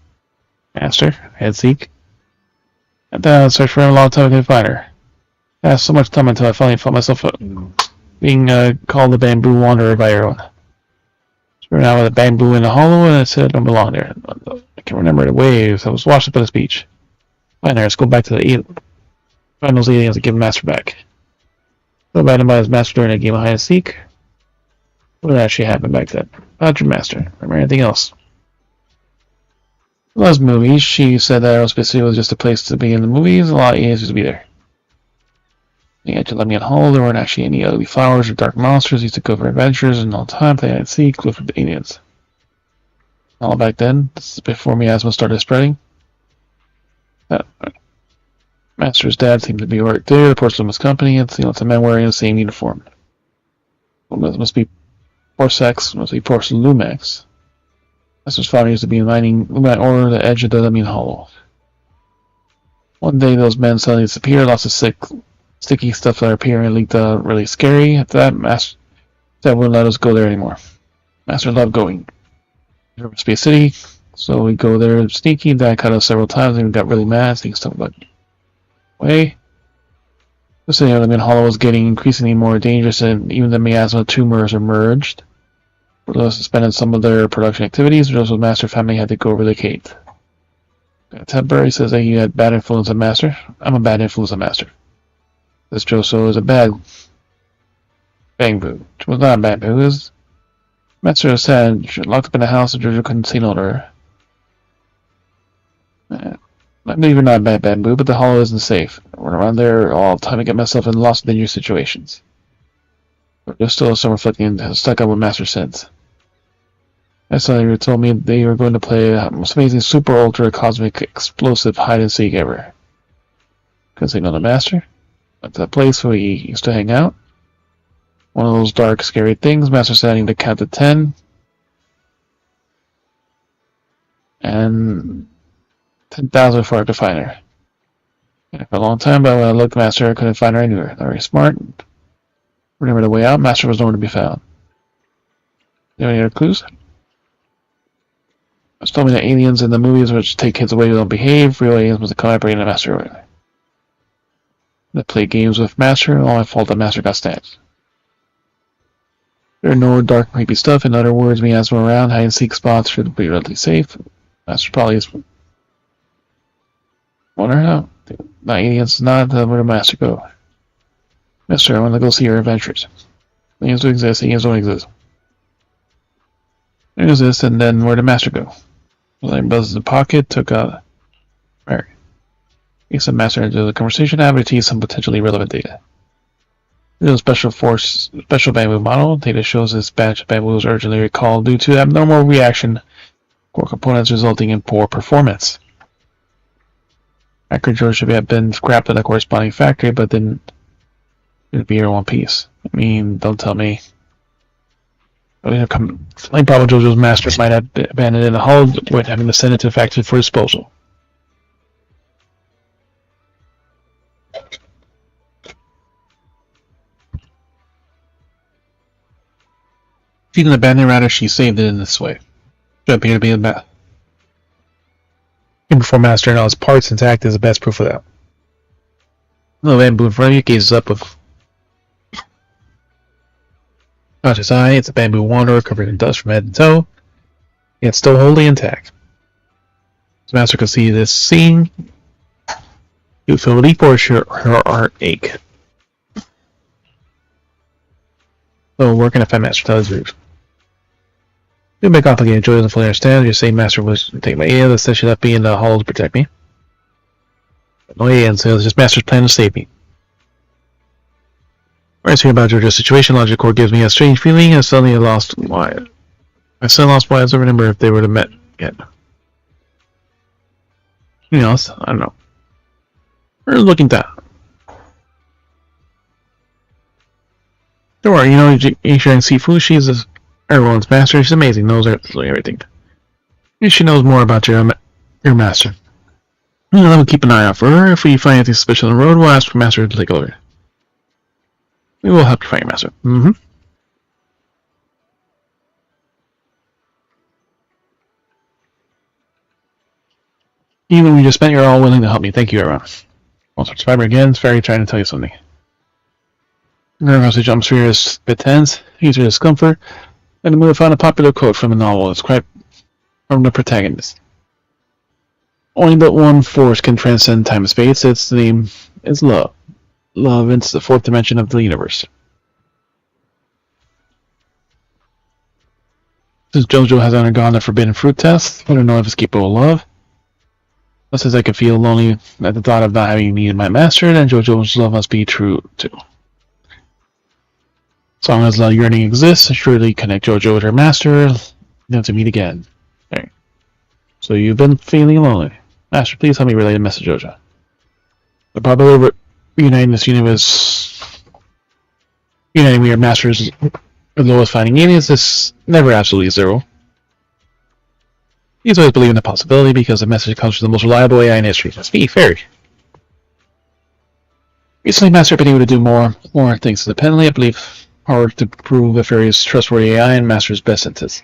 Master? Hide and seek? I searched for him a long time, I couldn't find her. I had so much time until I finally found myself being called the Bamboo Wanderer by everyone. We're now with a bamboo in the hollow, and it said I don't belong there. I can't remember the waves. I was washed up by this beach. Fine, let's go back to the find those aliens and give the master back. So abandoned by his master during a game of hide and seek. What actually happened back then? About your master. Remember anything else? Loves movies. She said that Aerospace City was just a place to be in the movies. A lot of aliens used to be there. They had to let me on hold. There weren't actually any ugly flowers or dark monsters. He used to go for adventures and all the time play hide and seek, look for the aliens. All back then. This is before miasma started spreading. Master's dad seemed to be right there. The porcelain company and lots of men wearing the same uniform. Well, must be Porsex, must be Porcelain Lumax. Master's father used to be mining Lumac ore at the edge of the Lemon Hollow. One day those men suddenly disappeared, lots of sticky stuff started appearing and leaked out really scary. After that, Master said wouldn't let us go there anymore. Master loved going. There must be a city, so we go there sneaky. Dad cut us several times and we got really mad, saying stuff like, way. The city of Lemon Hollow was getting increasingly more dangerous, and even the miasma tumors emerged. For those suspended some of their production activities, Joseph's master family had to go relocate. Temporary says that he had bad influence on master. I'm a bad influence on master. This Joso is a bad bamboo. It was not a bamboo. It was master was sad, locked up in the house, and Jojo couldn't see no her. I believe you're not a bad bamboo, but the hollow isn't safe. I run around there all the time to get myself in lost and dangerous situations. But there's still some reflecting stuck up with master sense. I saw you told me they were going to play a most amazing super ultra cosmic explosive hide and seek ever. Couldn't say no to master. At that place where we used to hang out. One of those dark, scary things. Master said I need to count to 10. And 10,000 before I could find her. And for a long time, but when I looked, Master, I couldn't find her anywhere. Not very smart. Remember the way out, Master was nowhere to be found. Do you have any other clues? It was told me that aliens in the movies which take kids away who don't behave. Real aliens must collaborate in a Master away. They play games with Master, all my fault that Master got stabbed. There are no dark, creepy stuff. In other words, miasma around, hide and seek spots should be relatively safe. Master probably is. Wonder how. Not aliens, not where the Master go. Master, I want to go see your adventures. Aliens do exist, aliens don't exist. They exist, and then where the Master go? Well, I buzzed the pocket, took out. Mary. He said Master into the conversation, I have to tease some potentially relevant data. This is a special bamboo model. Data shows this batch of bamboo was urgently recalled due to abnormal reaction core components resulting in poor performance. Accurate George should have been scrapped at the corresponding factory, but then it'd be here in one piece. I mean, don't tell me. Like probably JoJo's master might have been abandoned in the hull, with having to send it to the factory for disposal. She didn't abandon it, rather she saved it in this way. Should appear to be the best. Before Master and all his parts intact is the best proof of that. The bamboo in front of you gazes up with not his eye. It's a bamboo wanderer covered in dust from head to toe, yet still wholly intact. As Master could see this scene, he would feel relief or her heart ache. So working at Fat Master tells you. Too big complicated. Joy doesn't fully understand. Your same Master was take my ear. The session left me in the hall to protect me. But no and so it's just Master's plan to save me. When I hear about JoJo's situation, Logic Core gives me a strange feeling, and suddenly I lost why. I suddenly lost why I don't remember if they would have met yet. Anything else? I don't know. We're looking down. Don't worry, you know, Asia and Sifu, she's everyone's master. She's amazing, knows everything. She knows more about your master. We'll keep an eye out for her. If we find anything suspicious on the road, we'll ask for Master to take over. We will help you find your master. Mm-hmm. Even we just spent, you're all willing to help me. Thank you, everyone. Once Survivor again, it's Fairy trying to tell you something. Nervous jump sphere is a bit tense, easier discomfort, and the movie found a popular quote from a novel. It's quite from the protagonist. Only but one force can transcend time and space. Its name is love. Love is the fourth dimension of the universe. Since JoJo has undergone the forbidden fruit test, I don't know if it's capable of love. But since I can feel lonely at the thought of not having needed my master, then JoJo's love must be true too. As long as the yearning exists, surely connect JoJo with her master, them to meet again. Okay. So you've been feeling lonely. Master, please help me relay the message, JoJo. The probability of reuniting this universe, uniting with your masters, the lowest finding aliens is never absolutely zero. He's always believed in the possibility because the message comes from the most reliable AI in history. That's me, Fairy. Recently, Master have been able to do more things independently. I believe power to prove that Fairy is trustworthy AI and Master's best interests.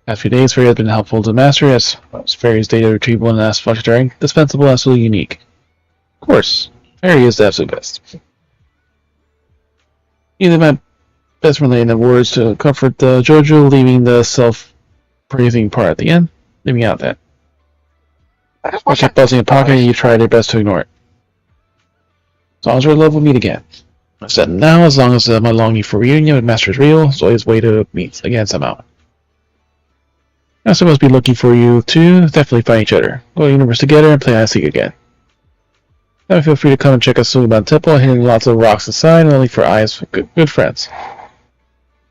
Past few days, Fairy has been helpful to the Master as Fairy's data retrieval and as functionary, indispensable, absolutely unique. Of course, Fairy is the absolute best. Either my best relating the words to comfort JoJo, leaving the self-praising part at the end, leaving out that. I kept buzzing in the pocket and you tried your best to ignore it. As long as our love will meet again. I said now, as long as my longing for reunion with Master is real, there's always a way to meet again somehow. Master must be looking for you too. Definitely find each other. Go to the universe together and play hide and seek again. Now feel free to come and check us soon about the temple, hitting lots of rocks inside, and only for eyes for good friends.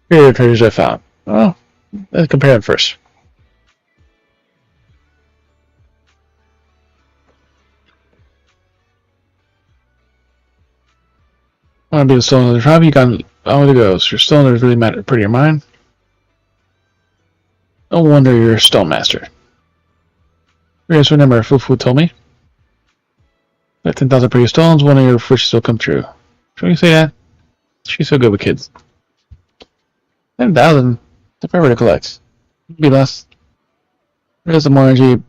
Here are the treasures I found. Well, let's compare them first. I want to be the stone of the tribe. You got all the goes. Your stone doesn't really matter. Pretty your mind. No wonder you're a stone master. You guys remember Fufu told me that 10,000 pretty stones, one of your wishes will come true. Should you say that? She's so good with kids. 10,000. It's forever to collect. Be less. There's the more energy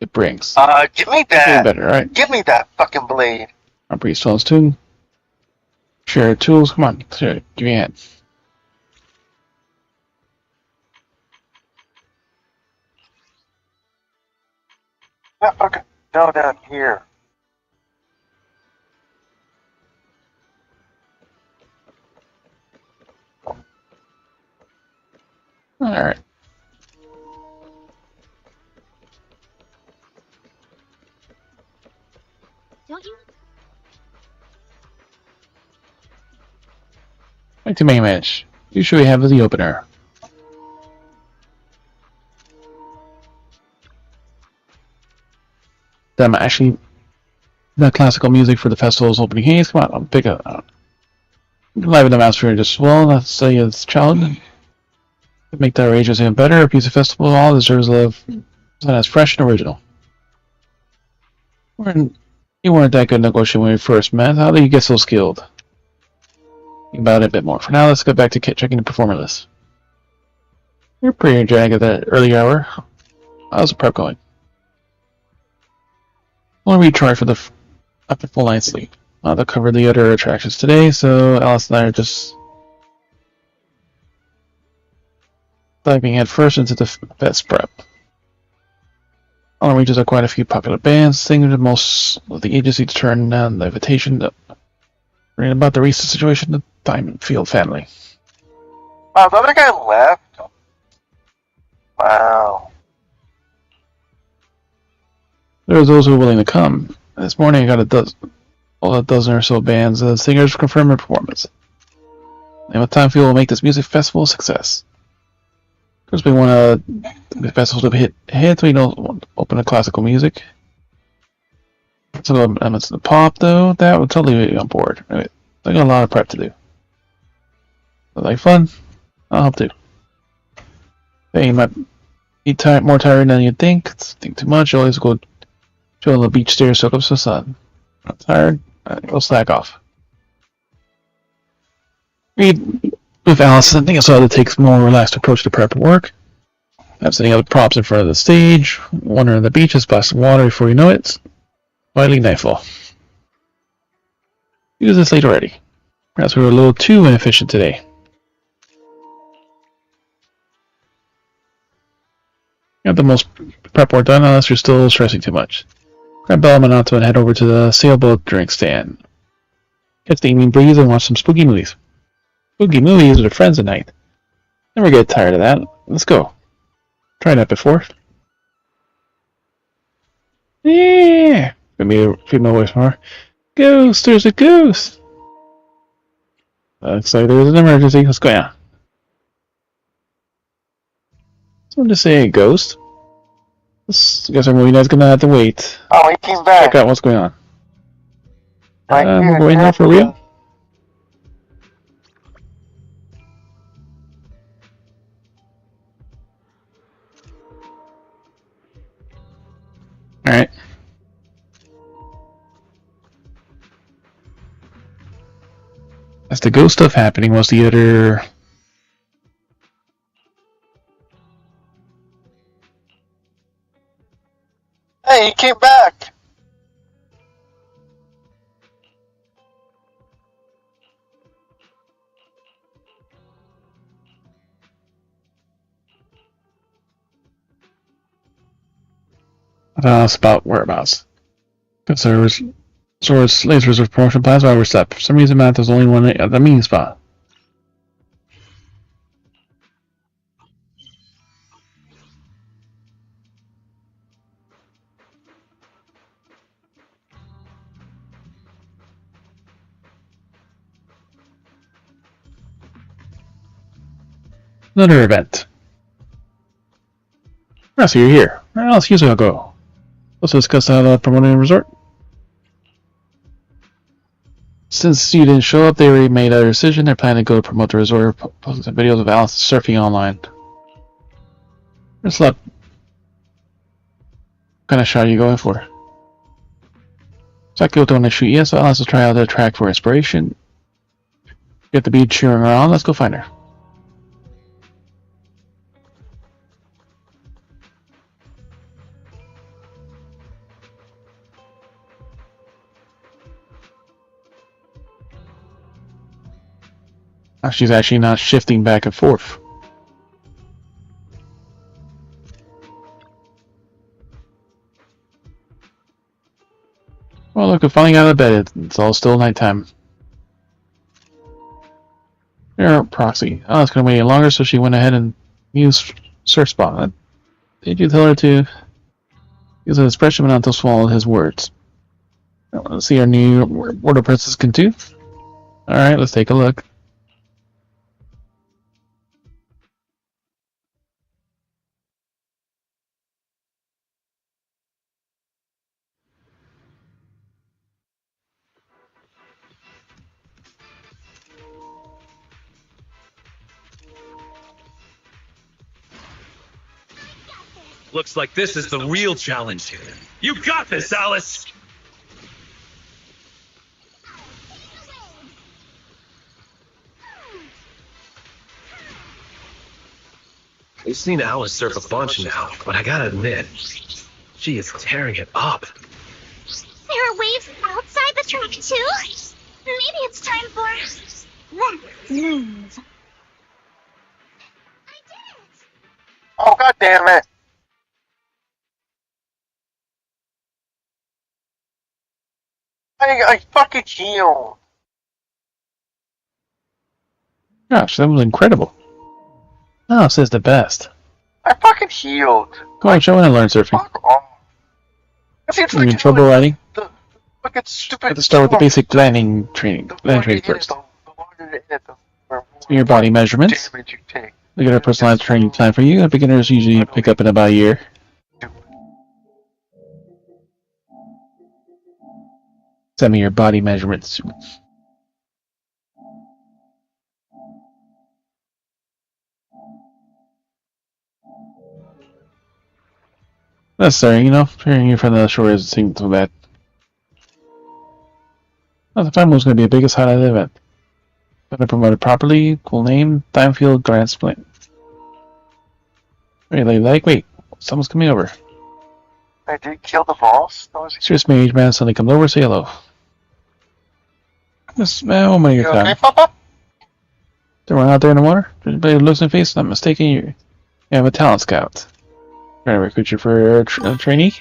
it brings. Give me that. Better, right? Give me that fucking blade. Our pretty stones too. Share tools. Come on, share. Give me a hand. That fucking go down here. Alright. Don't you? Back to main match. Usually we have the opener. Them actually the classical music for the festival's opening haze. Come on, I'll pick it out. Live in the atmosphere just well, let's say it's challenging. To make the arrangements even better, a piece of festival all deserves love that's fresh and original. You weren't that good negotiating when we first met. How did you get so skilled? Think about it a bit more. For now, let's get back to checking the performer list. You're pretty energetic at that early hour. How's the prep going? I want to retry for the after full night's sleep. They'll cover the other attractions today, so Alice and I are just diving head first into the best prep. On the regions are quite a few popular bands, singing to most of the agency to turn down the invitation. Reading about the recent situation, the Diamond Field family. Wow, the other guy left? Wow. There are those who are willing to come. This morning I got a dozen or so bands and singers confirm their performance. And with time, we will make this music festival a success. Because we want the festival to hit, we don't open to classical music. Some elements of the pop, though, that would totally be on board. I got a lot of prep to do. But like fun, I'll help too. Hey, More tired than you think. Think too much. You always go chill on the beach, stare, soak up some sun. Not tired? Go slack off. Read with Allison. I think I saw that it takes a more relaxed approach to prep work. I'm setting up props in front of the stage. Wandering on the beach, splash some water before you know it. Finally, nightfall. Use this late already. Perhaps we were a little too inefficient today. Got the most prep work done unless you're still stressing too much. Grab Bella Monato and head over to the sailboat drink stand. Catch the evening breeze and watch some spooky movies. Spooky movies with your friends at night. Never get tired of that. Let's go. Tried that before. Yeah. Female voice more. Ghost, there's a ghost. Looks like there's an emergency. Let's go on. Someone just say a ghost. I guess our movie night's gonna have to wait. Oh, he came back. Check out what's going on. Right here, We're going now for real? Alright. That's the ghost stuff happening. What's the other... Hey, he came back. About whereabouts. Conservers, source, lasers with promotion plans while we're set. For some reason, Matt, there's only one at the meeting spot. Another event. Ah, so you're here. Well, excuse me, I'll go. Let's discuss how to promote a resort. Since you didn't show up, they already made a decision. They're planning to go promote the resort, posting some videos of Alice surfing online. Where's luck? What kind of shot are you going for? Sakio don't want to shoot yet, so Alice will try out the track for inspiration. Get the beach cheering her on. Let's go find her. She's actually not shifting back and forth. Well, look, we're finally out of bed. It's all still nighttime. Here, proxy. Oh, it's gonna wait longer, so she went ahead and used search spot. Did you tell her to use an expression but not to swallow his words? Let's see our new Water Princess can do. Alright, let's take a look. Looks like this is the real challenge. You got this, Alice! We've seen Alice surf a bunch now, but I gotta admit, she is tearing it up. There are waves outside the track, too? Maybe it's time for that move. I did it! Oh, god damn it. I fucking healed. Gosh, that was incredible. Oh, says the best. I fucking healed. Go on, show and learn surfing. Fuck off. It seems You're like in trouble riding? the fucking stupid. Let's start with the basic landing training. Landing training first. The longer in it, the more Your body measurements. damage you take. Look at our personalized training plan for you. Beginners usually pick up in about a year. Send me your body measurements. necessary, you know. Hearing you from the shore doesn't seem too bad. Well, the final was going to be the biggest highlight of the event. Got it promoted properly. Cool name. Timefield Grand Split. Wait, someone's coming over. Hey, did you kill the boss? Serious mage man suddenly comes over, say hello. This man, one minute your time. Okay, Papa? Everyone out there in the water? Everybody looks in the face, not mistaken, you have a talent scout. Trying to recruit you for a trainee?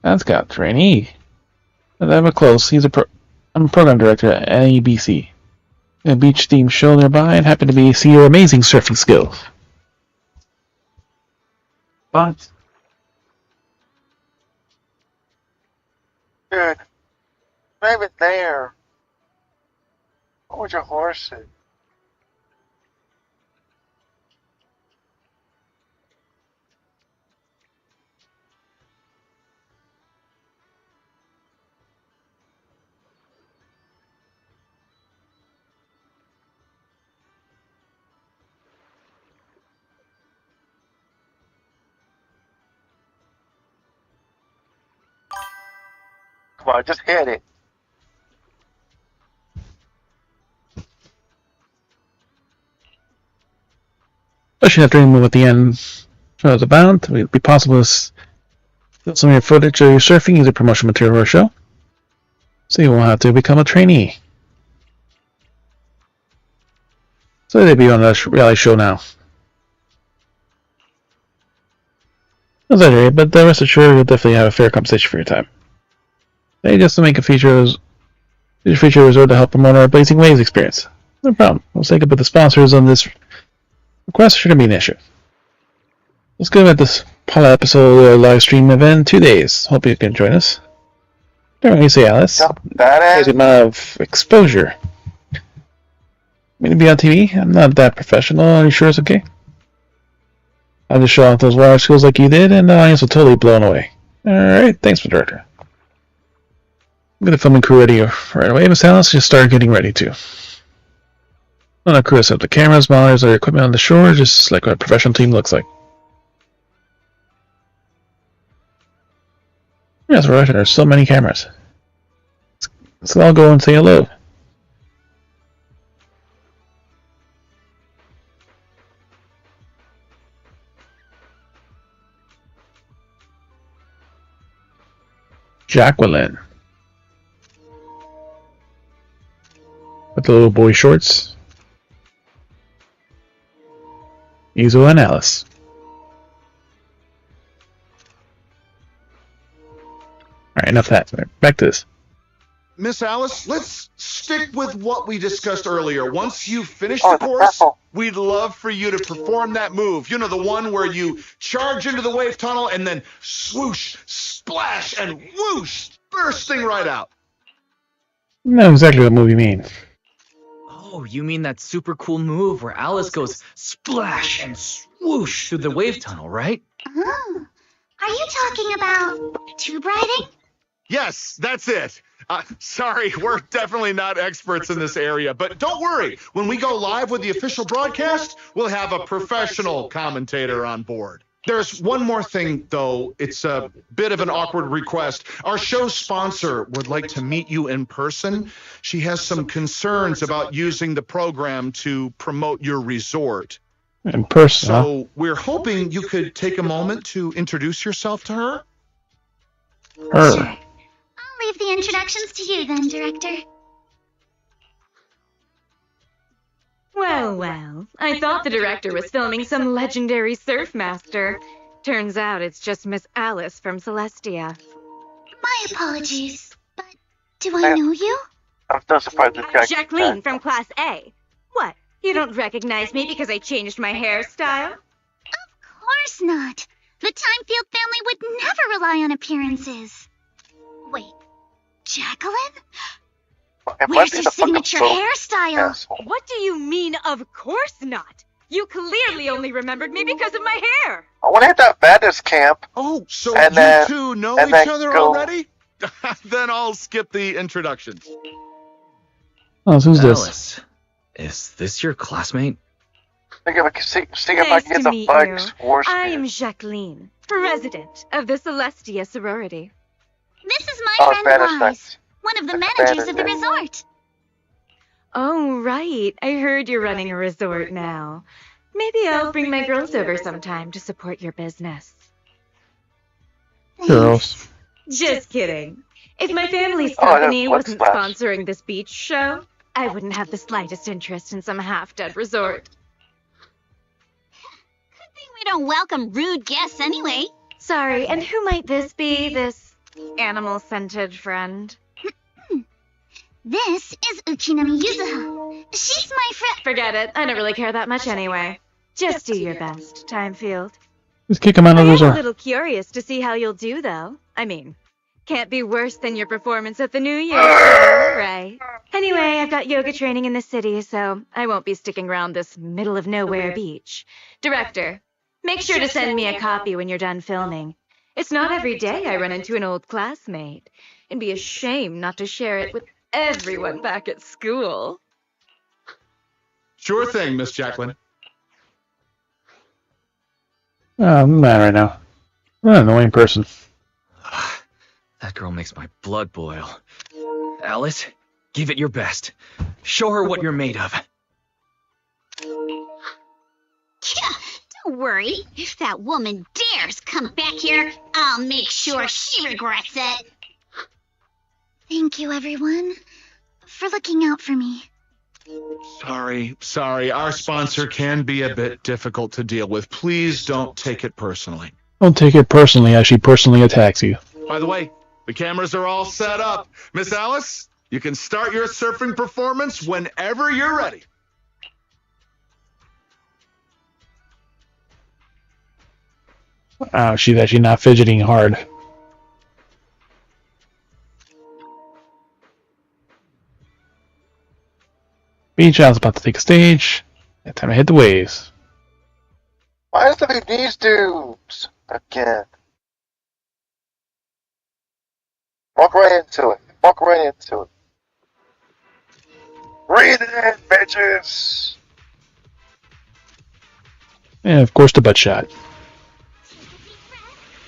Talent scout, trainee. I'm a close. I'm a program director at NEBC. A beach themed show nearby and happen to see your amazing surfing skills. But Dude, maybe there. What would your horse say? Come on, just hit it. especially after you move at the end shows abound, it would be possible to steal some of your footage of your surfing, use a promotional material for a show. So you won't have to become a trainee. So they'd be on that reality show now. No exaggerate, but rest assured you'll definitely have a fair compensation for your time. They just to make a feature resort to help promote our Blazing Waves experience. No problem. We'll take up with the sponsors on this request. Shouldn't be an issue. Let's go at this pilot episode live stream event in 2 days. Hope you can join us. Don't really say Alice. Yep, that is. The amount of exposure. Me to be on TV? I'm not that professional. Are you sure it's okay? I'll just show off those wire skills like you did, and the audience will totally be blown away. Alright, thanks, Mr. Director. I'm gonna film the crew ready right away. Miss Alice, just start getting ready too. On our crew has set up the cameras, monitors, our equipment on the shore, just like what a professional team looks like. Yes, right. There are so many cameras. Let's all go and say hello. Jacqueline. With the little boy shorts. Izo and Alice. Alright, enough of that. Back to this. Miss Alice, let's stick with what we discussed earlier. Once you finish the course, we'd love for you to perform that move. You know, the one where you charge into the wave tunnel and then swoosh, splash, and whoosh, bursting right out. No, exactly what movie you mean. Oh, you mean that super cool move where Alice goes splash and swoosh through the wave tunnel, right? Oh, are you talking about tube riding? Yes, that's it. Sorry, we're definitely not experts in this area, but don't worry. When we go live with the official broadcast, we'll have a professional commentator on board. There's one more thing, though. It's a bit of an awkward request. Our show's sponsor would like to meet you in person. She has some concerns about using the program to promote your resort. In person, So we're hoping you could take a moment to introduce yourself to her. Her. Sure. I'll leave the introductions to you then, Director. Well, I thought the director was filming some legendary surf master. Turns out it's just Miss Alice from Celestia. My apologies, but do I know you? I'm still surprised this guy. Jacqueline from Class A. What? You don't recognize me because I changed my hairstyle? Of course not. The Timefield family would never rely on appearances. Wait, Jacqueline? Where's your signature hairstyle? Asshole. What do you mean, of course not? You clearly only remembered me because of my hair. I want to hit that Baptist camp. Oh, so And you then- two know and each then other go- already? Then I'll skip the introductions. Oh, who's this? Alice, is this your classmate? See if I Nice can get to the meet bikes you. force I me. am Jacqueline, president of the Celestia sorority. This is my Oh, friend Spanish Wise, nights. one of the That's managers Spanish of the nights. resort. Oh, right. I heard you're running a resort now. Maybe I'll bring my girls over sometime to support your business. Girls. Just kidding. If my family's Oh, I know, company Blood wasn't Splash. sponsoring this beach show, I wouldn't have the slightest interest in some half-dead resort. Good thing we don't welcome rude guests anyway. Sorry, and who might this be, this animal-scented friend? This is Uchinami Yuzuha. She's my friend. Forget it. I don't really care that much anyway. Just do your best, Timefield. Just kick him out I of the am a resort. little curious to see how you'll do, though. I mean, can't be worse than your performance at the New Year's show, right? Anyway, I've got yoga training in the city, so I won't be sticking around this middle-of-nowhere beach. Director, make sure to send me a copy when you're done filming. It's not every day I run into an old classmate. It'd be a shame not to share it with everyone back at school. Sure thing, Miss Jacqueline. Oh, I'm mad right now. What an annoying person. That girl makes my blood boil. Alice, give it your best. Show her what you're made of. Don't worry. If that woman dares come back here, I'll make sure she regrets it. Thank you, everyone, for looking out for me. Sorry. Our sponsor can be a bit difficult to deal with. Please don't take it personally. Don't take it personally as she personally attacks you. By the way, the cameras are all set up. Miss Alice, you can start your surfing performance whenever you're ready. She's actually not fidgeting hard. Beach house about to take a stage. Time to hit the waves. Why does it be these dudes again? Walk right into it. Breathe it in, bitches! And of course the butt shot.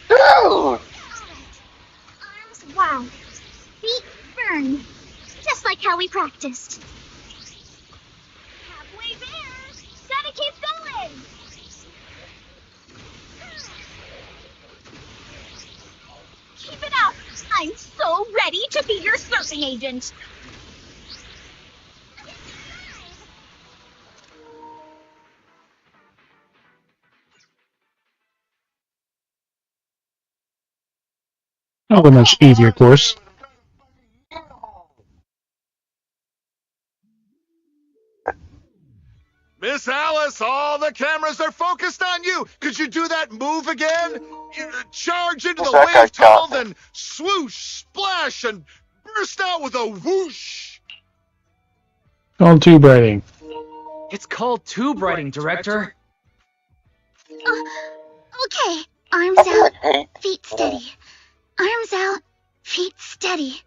Dude! Arms wow. Feet burn. Just like how we practiced. Halfway there. Gotta keep going. Keep it up. I'm so ready to be your surfing agent. Oh, a much easier course. Miss Alice, all the cameras are focused on you. Could you do that move again? You charge into the That guy wave tunnel, got me. then swoosh, splash, and burst out with a whoosh. Called tube riding. It's called tube riding, Director. Okay. Arms out, feet steady. Arms out, feet steady.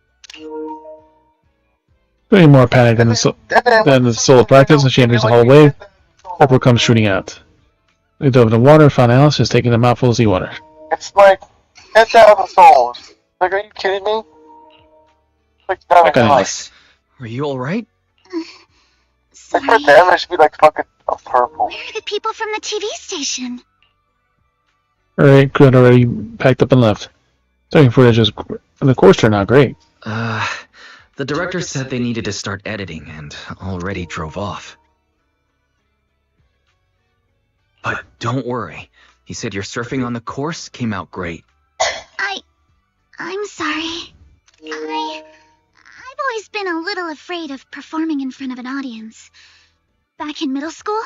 Way more panic than the solo practice, and she enters the hallway. Harper comes shooting out. They dove in the water, found Alice just taking a mouthful of seawater. It's like 10,000 souls. Like, are you kidding me? Like, not Okay, enough. Alice, are you alright? Like, Sorry. her damage should be like fucking purple. Where are the people from the TV station? Alright, crew had already packed up and left. Starting footage is, the course turned out great. The director said they needed to start editing and already drove off. But don't worry. He said your surfing on the course came out great. I'm sorry. I've always been a little afraid of performing in front of an audience. Back in middle school,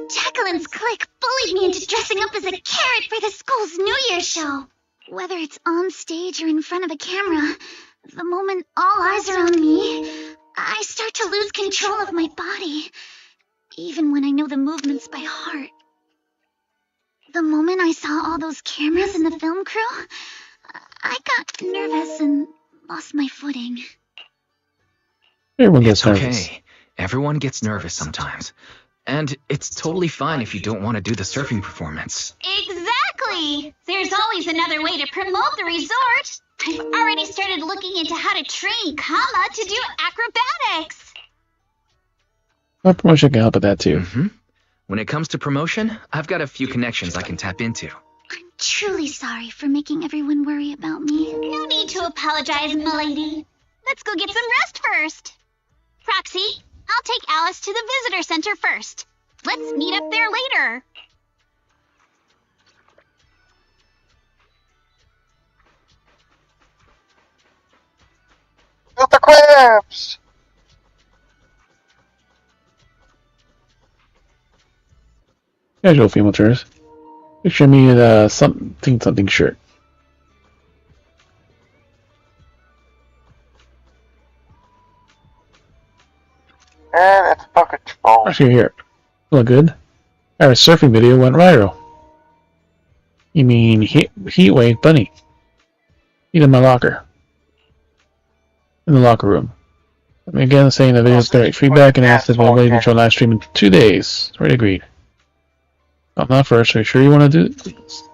Jacqueline's clique bullied me into dressing up as a carrot for the school's New Year's show. Whether it's on stage or in front of a camera, the moment all eyes are on me, I start to lose control of my body, even when I know the movements by heart. The moment I saw all those cameras and the film crew, I got nervous and lost my footing. Everyone gets It's nervous. okay. Everyone gets nervous sometimes. And it's totally fine if you don't want to do the surfing performance. Exactly! There's always another way to promote the resort. I've already started looking into how to train Kama to do acrobatics. Our promotion can help with that too. When it comes to promotion, I've got a few connections I can tap into. I'm truly sorry for making everyone worry about me. No need to apologize, milady. Let's go get some rest first. Proxy, I'll take Alice to the visitor center first. Let's meet up there later. With the crabs! Casual female tourist. Picture me in a something shirt. And it's bucket full. Actually, here. Look good. Our surfing video went viral. You mean Heatwave Bunny? He's in my locker. In the locker room. I'm again saying the video's got feedback and asked if I'm ready to live stream in 2 days. Already agreed. I'm not first. Are you sure you want to do this?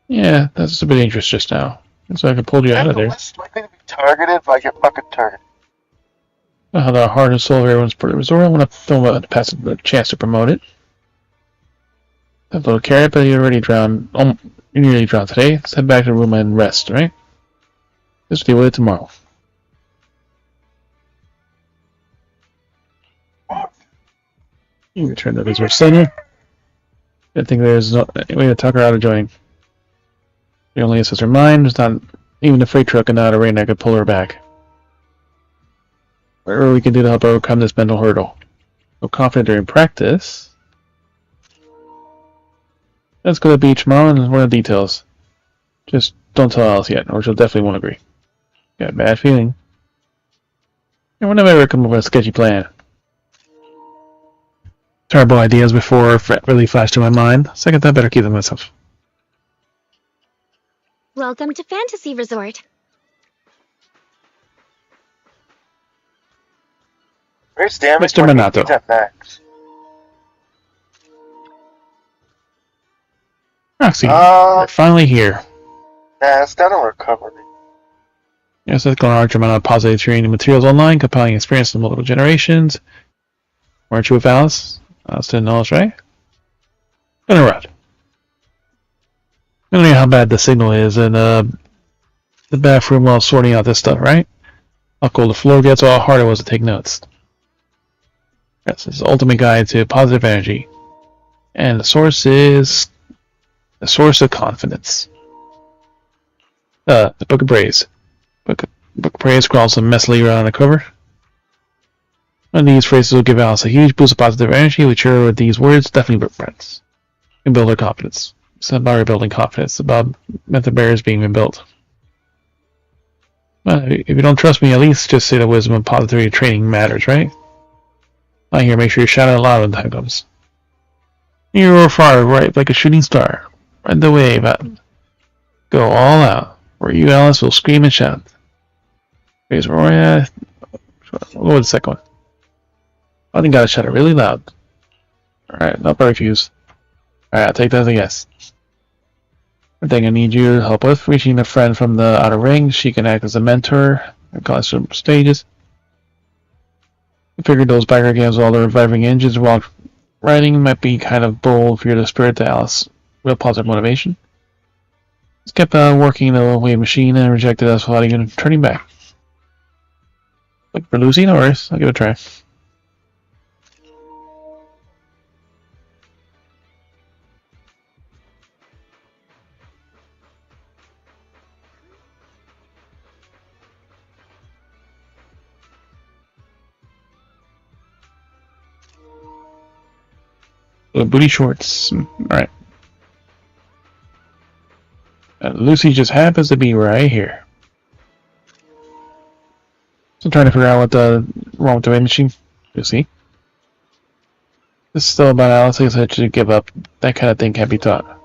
Yeah, that's a bit dangerous just now. So I can pull you out of there. Likely to be targeted if I get fucking targeted. How the heart and soul of everyone's part of the resort. I want to film a pass a chance to promote it. That little carrot, but you already drowned. You nearly drowned today. Let's head back to the room and rest, right? Just deal with it tomorrow. You return to the resort center. I think there's no way to talk her out of joining. The only is her mind. There's not even a freight truck and not a rain that could pull her back. Whatever we can do to help overcome this mental hurdle. So confident during practice. Let's go to the beach tomorrow and learn the details. Just don't tell Alice yet, or she'll definitely won't agree. Got a bad feeling. And whenever I ever come up with a sketchy plan. Terrible ideas before really flash to my mind. Second, I better keep them myself. Welcome to Fantasy Resort. Where's damage? Mr. Minato. Roxy, you're finally here. Nah, it's done a recovery. Yes, that's going to large amount of positive training materials online, compiling experience in multiple generations. Weren't you with Alice? Alice didn't know us, right? Gonna run. I don't know how bad the signal is in the bathroom while sorting out this stuff, right? How cold the floor gets, or how hard it was to take notes. Yes, it's the ultimate guide to positive energy. And the source is the source of confidence. The Book of Praise. Book of Praise scrawls some messily around the cover. One of these phrases will give Alice a huge boost of positive energy, which are with these words definitely reference. And build her confidence. It's not about rebuilding confidence, it's about mental barriers being rebuilt. Well, if you don't trust me, at least just say the wisdom of positivity training matters, right? I hear, make sure you shout out loud when the time comes. You're far right, like a shooting star. Ride the wave out. Go all out. Or you, Alice, will scream and shout. We'll go with the second one. I think I gotta shout it really loud. Alright, not refuse. Alright, I'll take that as a yes. One thing I need you to help with, reaching a friend from the outer ring. She can act as a mentor and cause some stages. I figured those biker games with all the reviving engines while riding might be kind of bold for you to spirit to Alice. Real positive motivation. Just kept working the wave machine and rejected us without even turning back. Like for losing, no worries. I'll give it a try. Booty shorts. Alright. Lucy just happens to be right here. So I'm trying to figure out what's wrong with the wave machine. Lucy. This is still about Alice. I said she should give up. That kind of thing can't be taught.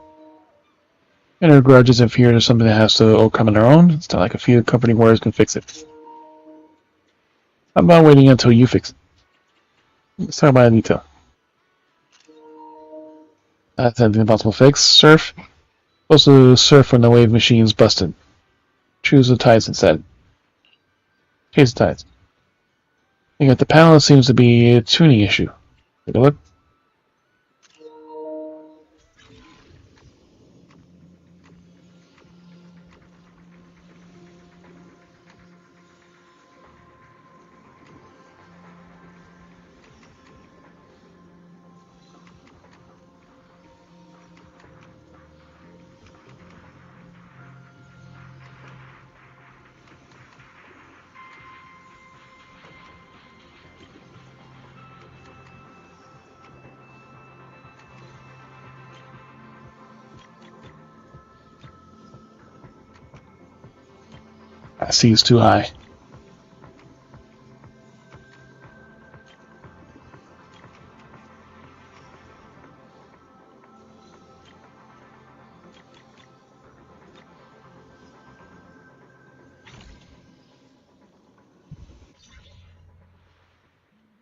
And her grudges and fears are something that has to overcome on her own. It's not like a few comforting words can fix it. How about waiting until you fix it? Let's talk about it in detail. That's an impossible fix. Surf. Supposed to surf when the wave machine's busted. Choose the tides instead. Choose the tides. You got the panel. It seems to be a tuning issue. Take a look. I see it's too high.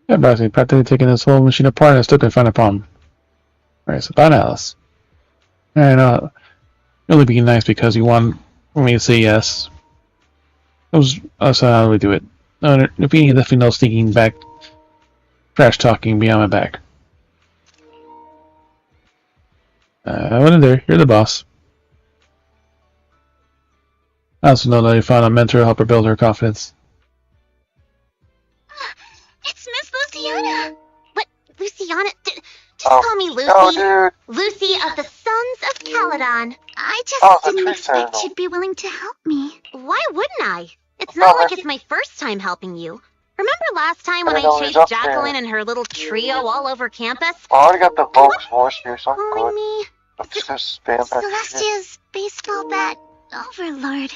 Yeah, practically taking this whole machine apart and I still couldn't find a problem. Alright, so bye, Alice. Alright, really being nice because you want me to say yes. That's how we do it. No, Navini definitely no sneaking back, trash talking behind my back. I went in there. You're the boss. I also know that you found a mentor to help her build her confidence. It's Miss Luciana. What, Luciana? Just call me Lucy. Lucy of the Sons of Caledon. I just didn't expect you'd be willing to help me. Why wouldn't I? It's not like it's my first time helping you. Remember last time when I chased Jacqueline and her little trio all over campus? I already got the Volks voice here, so I'm Calling good. me I'm just gonna spam that shit. Celestia's baseball bat overlord.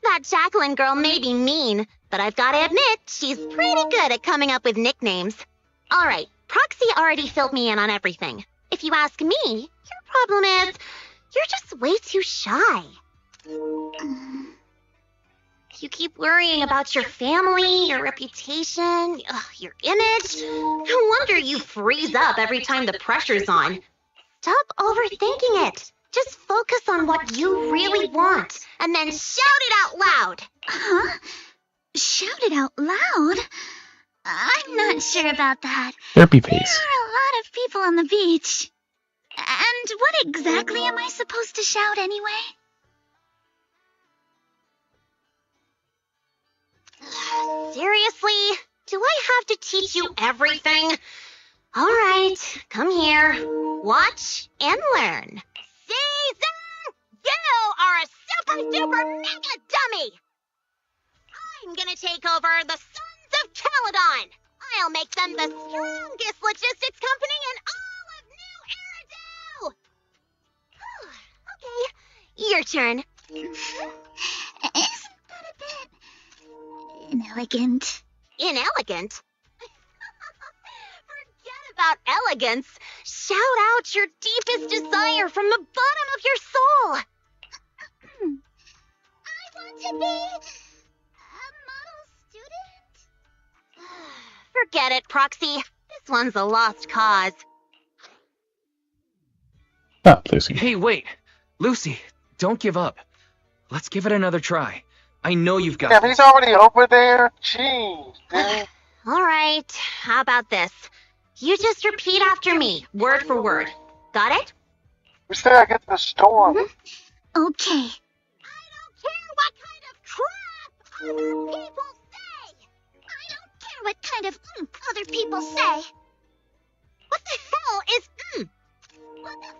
That Jacqueline girl may be mean, but I've got to admit, she's pretty good at coming up with nicknames. Alright, Proxy already filled me in on everything. If you ask me, your problem is, you're just way too shy. You keep worrying about your family, your reputation, your image. No wonder you freeze up every time the pressure's on. Stop overthinking it. Just focus on what you really want, and then shout it out loud. Huh? Shout it out loud? I'm not sure about that. Therapy pace. There are a lot of people on the beach. And what exactly am I supposed to shout anyway? Seriously? Do I have to teach you everything? All right, come here. Watch and learn. Caesar, you are a super duper mega dummy! I'm gonna take over the Sons of Caledon! I'll make them the strongest logistics company in all of New Eridu! Okay, your turn. Isn't that a bit inelegant? Inelegant? Forget about elegance. Shout out your deepest desire from the bottom of your soul. I want to be a model student. Forget it, Proxy. This one's a lost cause. Stop, Lucy. Hey, wait. Lucy, don't give up. Let's give it another try. I know you've got Yeah, this. he's already over there. Jeez, dude. All right, how about this? You just repeat after me, word for word. Got it? We still gotta get to the store. Okay. I don't care what kind of crap other people say! I don't care what kind of other people say! What the hell is What the is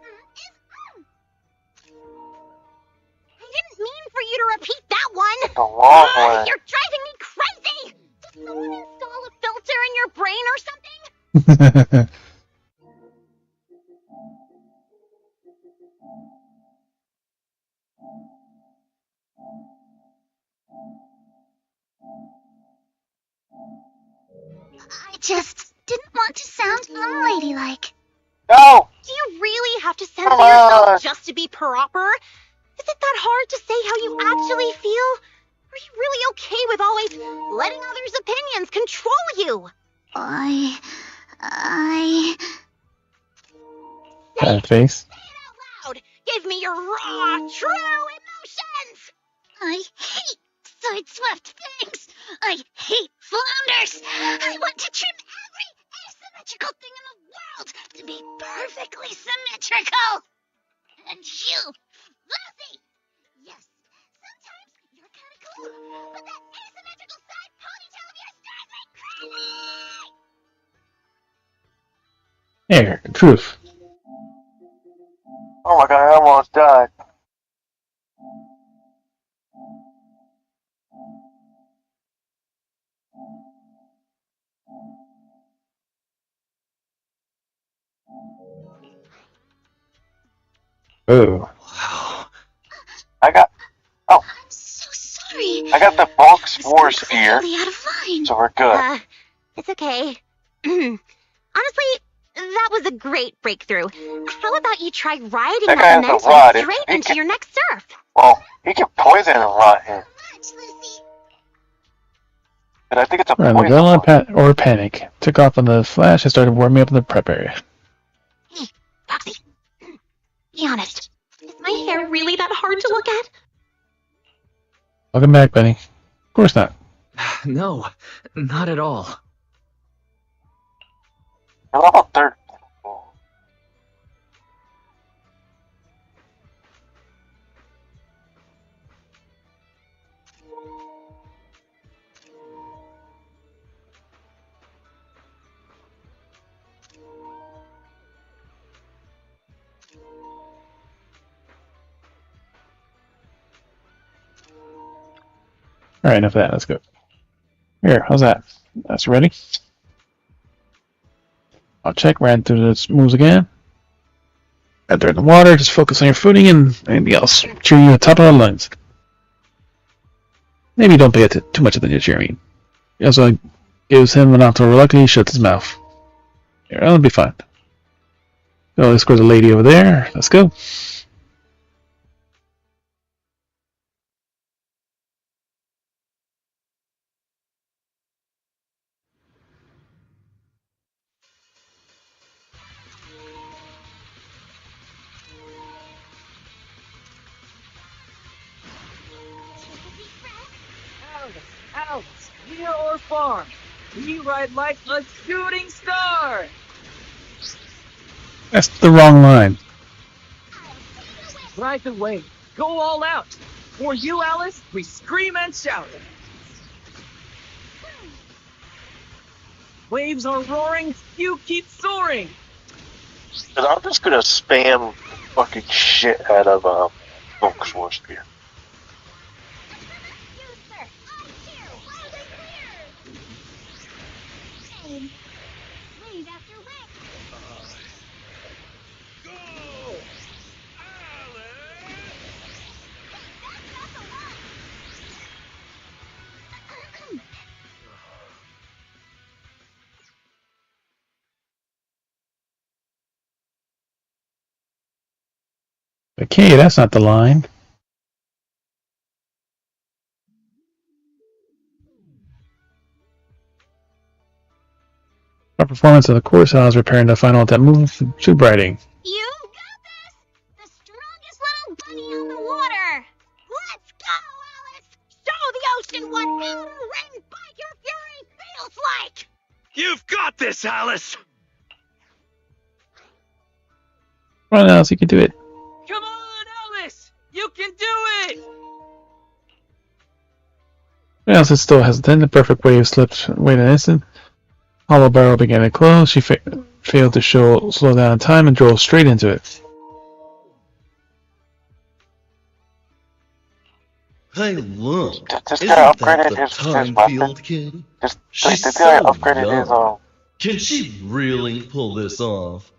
I didn't mean for you to repeat that one! The long one. You're driving me crazy! Did someone install a filter in your brain or something? I just didn't want to sound unladylike. No! Do you really have to censor Come yourself on. just to be proper? Is it that hard to say how you actually feel? Are you really okay with always letting others' opinions control you? Bad face. Loud. Give me your raw, true emotions. I hate side-swept things. I hate flounders. I want to trim every asymmetrical thing in the world to be perfectly symmetrical. And you, Lucy. Yes, sometimes you're kind of cool, but that asymmetrical side ponytail of yours drives me crazy. Here, truth. Oh my god, I almost died. Oh. Wow. I got. Oh. I'm so sorry. I got the bulk spores here, Out of line. so we're good. It's okay. Honestly, that was a great breakthrough. How about you try riding That guy has a rod. straight into your next surf? Well, he can poison a lot here. But I think it's a Ran poison. or panic. Took off on the flash and started warming up in the prep area. Hey, Foxy. Be honest. Is my hair really that hard to look at? Welcome back, Benny. Of course not. No, not at all. You're level 30. Alright, enough of that. Let's go. Here, how's that? That's ready. I'll check. Ran through the moves again. Right there in the water. Just focus on your footing and anything else. Cheer you at the top of the lungs. Maybe don't pay too much attention to cheering. He also gives him an optimal reluctance. He shuts his mouth. Here, that'll be fine. Oh, let's go to the lady over there. Let's go. Alice, near or far, we ride like a shooting star. That's the wrong line. Ride the wave, go all out. For you, Alice, we scream and shout. Waves are roaring, you keep soaring. Cause I'm just gonna spam fucking shit out of bulk spores here. Okay, that's not the line. Our performance of the course allows repairing the final attempt move to writing. You got this! The strongest little bunny on the water! Let's go, Alice! Show the ocean what outer ring biker fury feels like! You've got this, Alice! Come on, Alice, you can do it. Come on, Alice! You can do it! Alice is still hesitant. The perfect wave slipped. Wait an instant. Hollow barrel began to close. She failed to slow down in time and drove straight into it. Hey, look. This Isn't guy that upgraded the his time weapon. field kid? This She's guy so upgraded his young. Can she really pull this off?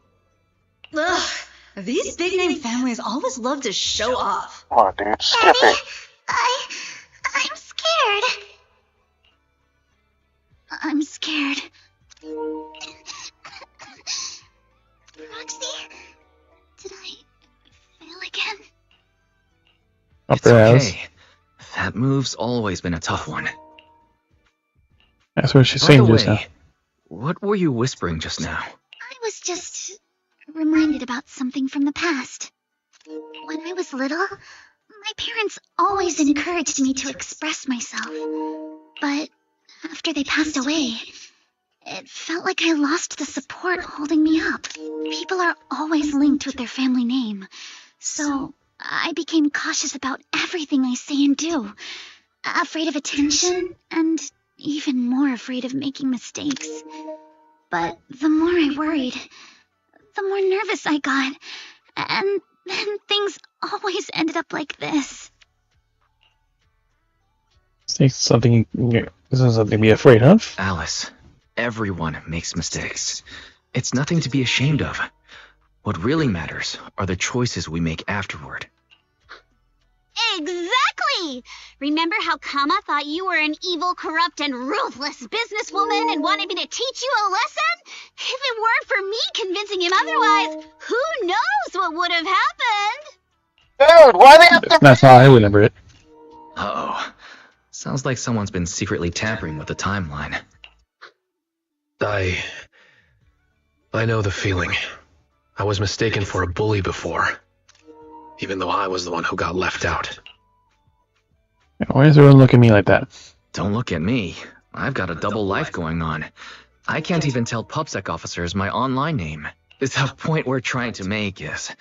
Ugh, these big-name families always love to show off. Come on, dude, skip it. I'm scared. I'm scared. Roxy, did I fail again? It's okay. That move's always been a tough one. That's what she's By saying the just now. way, what were you whispering just now? I was just reminded about something from the past. When I was little, my parents always encouraged me to express myself. But after they passed away, it felt like I lost the support holding me up. People are always linked with their family name, so I became cautious about everything I say and do. Afraid of attention, and even more afraid of making mistakes. But the more I worried, the more nervous I got, and then things always ended up like this. This is something to be afraid of. Alice, everyone makes mistakes. It's nothing to be ashamed of. What really matters are the choices we make afterward. Exactly! Remember how Kama thought you were an evil, corrupt, and ruthless businesswoman and wanted me to teach you a lesson? If it weren't for me convincing him otherwise, who knows what would have happened? Dude, why they have to... That's how I remember it. Uh-oh. Sounds like someone's been secretly tampering with the timeline. I know the feeling. I was mistaken for a bully before, even though I was the one who got left out. Why does everyone look at me like that? Don't look at me. I've got a double life going on. I can't even tell PubSec officers my online name. The point we're trying to make is,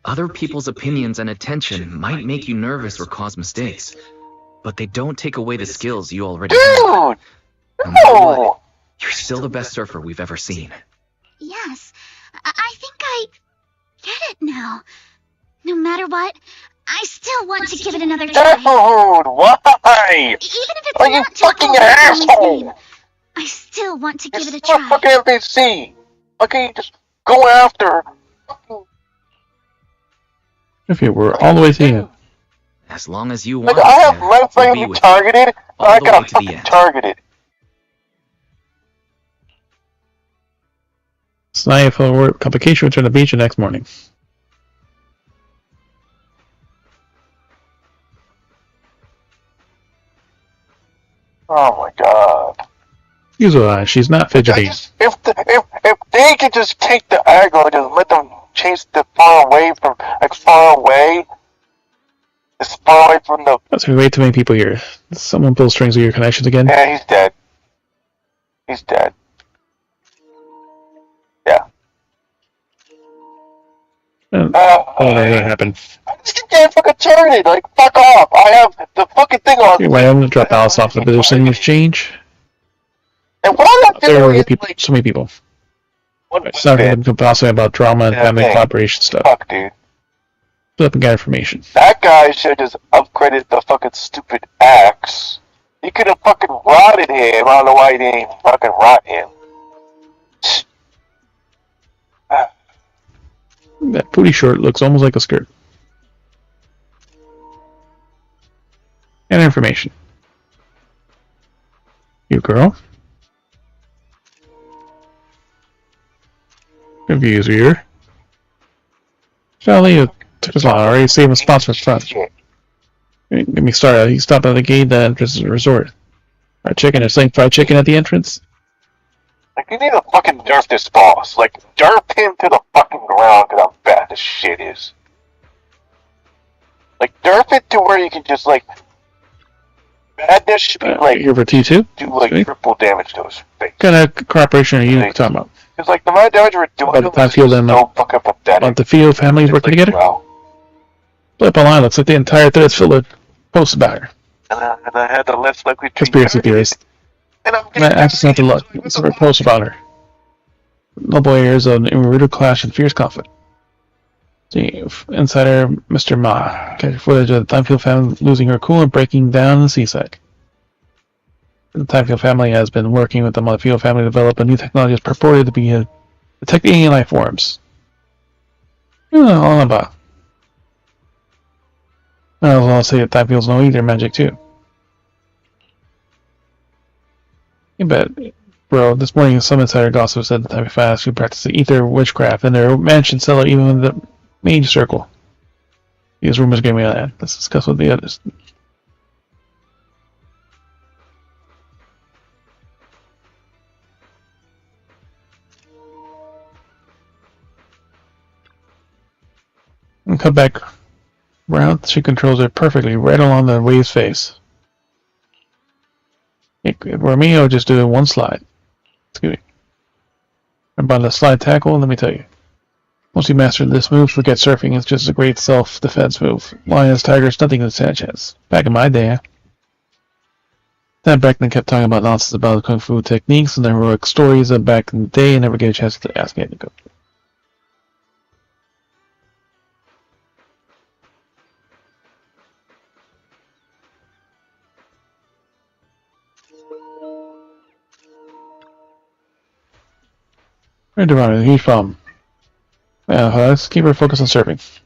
other people's opinions and attention might make you nervous or cause mistakes, but they don't take away the skills you already have. Dude! No matter what, you're still the best surfer we've ever seen. Yes, I think I get it now. No matter what, I still want to give it another try. Dude, why? Even if it's Are you not to fucking call my family's asshole? name, I still want to give it a It's not try. fucking NPC. Okay, just go after. If you were all the way to you. As long as you want Like, I have to, left we'll lane be be with you. targeted, but All I the way got to the fucking end. targeted. Snipe for complication return to the beach the next morning. Oh my god. Usually, she's not fidgety. If they could just take the aggro and just let them chase the far away from, like, far away. As far away from the... That's way too many people here. Someone pull strings with your connections again. Yeah, he's dead. He's dead. Yeah. That happened. This can't fucking turn it. Like, fuck off. I have the fucking thing on. Anyway, I'm gonna drop Alice off the position exchange. And what I'm There doing are is, people, like, so many people. what It's not going to be possible about drama and Yeah, family thanks. collaboration stuff. Fuck, dude. Flip and get information. That guy should have just upgraded the fucking stupid axe. He could have fucking rotted him. I don't know why he didn't even fucking rot him. That booty short looks almost like a skirt. And information. You girl. Confused here. Charlie took us long. Already saving a spot for his front. Get me started. He stopped at the gate that enters the resort. Fried chicken. There's like fried chicken at the entrance. Like, you need to fucking nerf this boss. Like, derp him to the fucking ground because how bad this shit is. Like, derp it to where you can just, like, badness should be, like, Here for T2. do, like, triple damage to his face. What kind of cooperation are you talking about? Because, like, the amount of damage we're doing About the time field and so fucking pathetic. about the field families working together? Wow. Flip online. Looks like the entire thread is filled with posts about her. And I had to left like we Conspiracy theorist. And I'm Access not to look. It's a post about her. Noble areas of an irreducible clash and fierce conflict. See, insider Mr. Ma. Catch footage of the Timefield family losing her cool and breaking down the seaside. The Timefield family has been working with the Field family to develop a new technology that's purported to be a detect alien life forms. All about. I'll say that Timefields know either magic too. You bet. Bro, this morning some insider gossip said that Time Fast who practice ether witchcraft in their mansion cellar even in the mage circle. These rumors gave me that. Let's discuss with the others. cutback route, she controls it perfectly right along the wave's face. If it were me, I would just do it in one slide. Excuse me. About the slide tackle, let me tell you. Once you master this move, forget surfing. It's just a great self-defense move. Lions, tigers, nothing to Sanchez. Back in my day, Sam Beckman kept talking about nonsense about kung fu techniques and the heroic stories of back in the day and never get a chance to ask anything. Right around a huge problem. Yeah, let's keep her focused on surfing.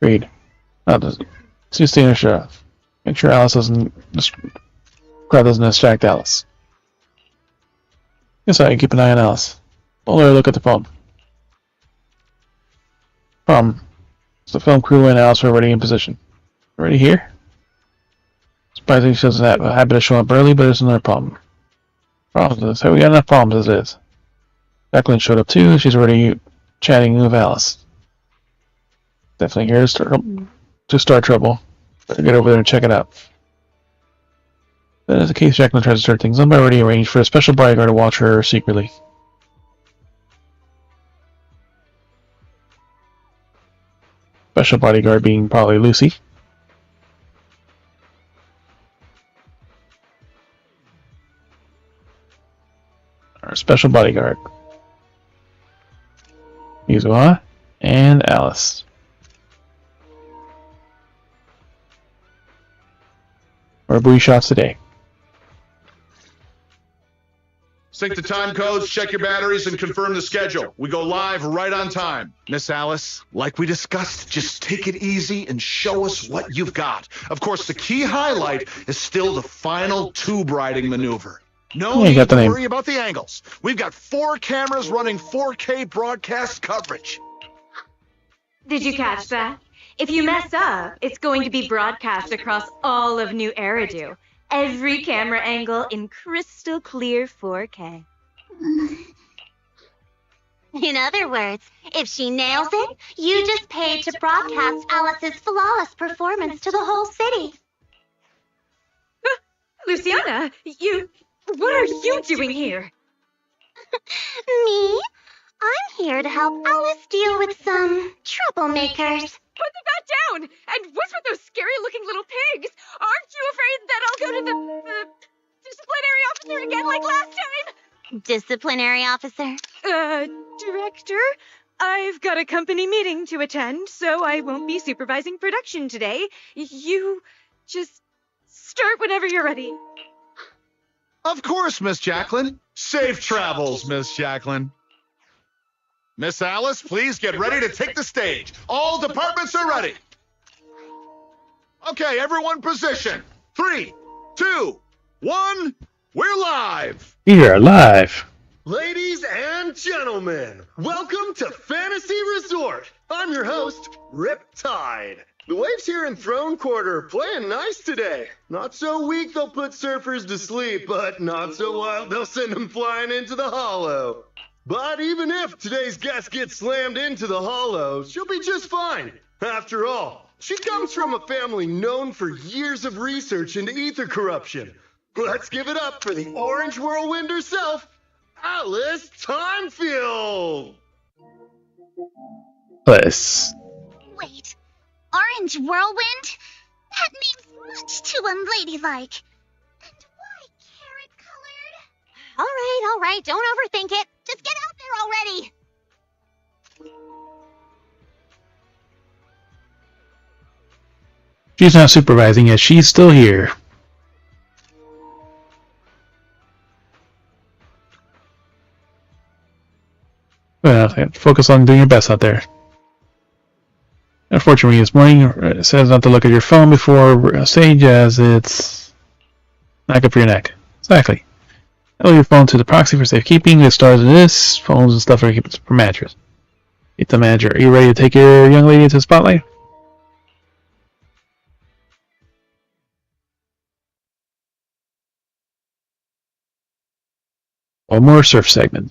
Read. See, stay in her. Make sure Alice doesn't. Crowd doesn't distract Alice. Yes, I can keep an eye on Alice. Don't let her look at the phone. The film crew and Alice are already in position. Already here? Surprisingly, she doesn't have a habit of showing up early, but there's another problem. Problems is, we got enough problems as it is. Jacqueline showed up too. She's already chatting with Alice. Definitely here to start trouble. Better get over there and check it out. That is the case. Jacqueline tries to start things. I'm already arranged for a special bodyguard to watch her secretly. Special bodyguard being probably Lucy. Our special bodyguard. Mizuha and Alice. Or booty shots today. Sync the time codes, check your batteries, and confirm the schedule. We go live right on time. Miss Alice, like we discussed, just take it easy and show us what you've got. Of course, the key highlight is still the final tube riding maneuver. No need to worry about the angles. We've got 4 cameras running 4K broadcast coverage. Did you catch that? If you mess up, it's going to be broadcast across all of New Eridu. Every camera angle in crystal clear 4K. In other words, if she nails it, you just paid to broadcast Alice's flawless performance to the whole city. Luciana, what are you doing here? Me? I'm here to help Alice deal with some troublemakers. Put the bat down! And what's with those scary-looking little pigs? Aren't you afraid that I'll go to the disciplinary officer again like last time? Disciplinary officer? Director? I've got a company meeting to attend, so I won't be supervising production today. You just start whenever you're ready. Of course, Miss Jacqueline. Safe travels, Miss Jacqueline. Miss Alice, please get ready to take the stage. All departments are ready. Okay, everyone position. 3, 2, 1, we're live. We are live. Ladies and gentlemen, welcome to Fantasy Resort. I'm your host, Riptide. The waves here in Throne Quarter are playing nice today. Not so weak they'll put surfers to sleep, but not so wild they'll send them flying into the hollow. But even if today's guest gets slammed into the hollow, she'll be just fine. After all, she comes from a family known for years of research into ether corruption. Let's give it up for the Orange Whirlwind herself, Alice Timefield! Alice. Wait, Orange Whirlwind? That name's much too unladylike. And why carrot-colored? All right, don't overthink it. Just get out there already! She's not supervising yet. She's still here. Well, focus on doing your best out there. Unfortunately, this morning it says not to look at your phone before stage, as it's not good for your neck. Exactly. Load your phone to the proxy for safekeeping. It stars in this. Phones and stuff are kept for mattress. It's the manager. Are you ready to take your young lady into the spotlight? One more surf segment.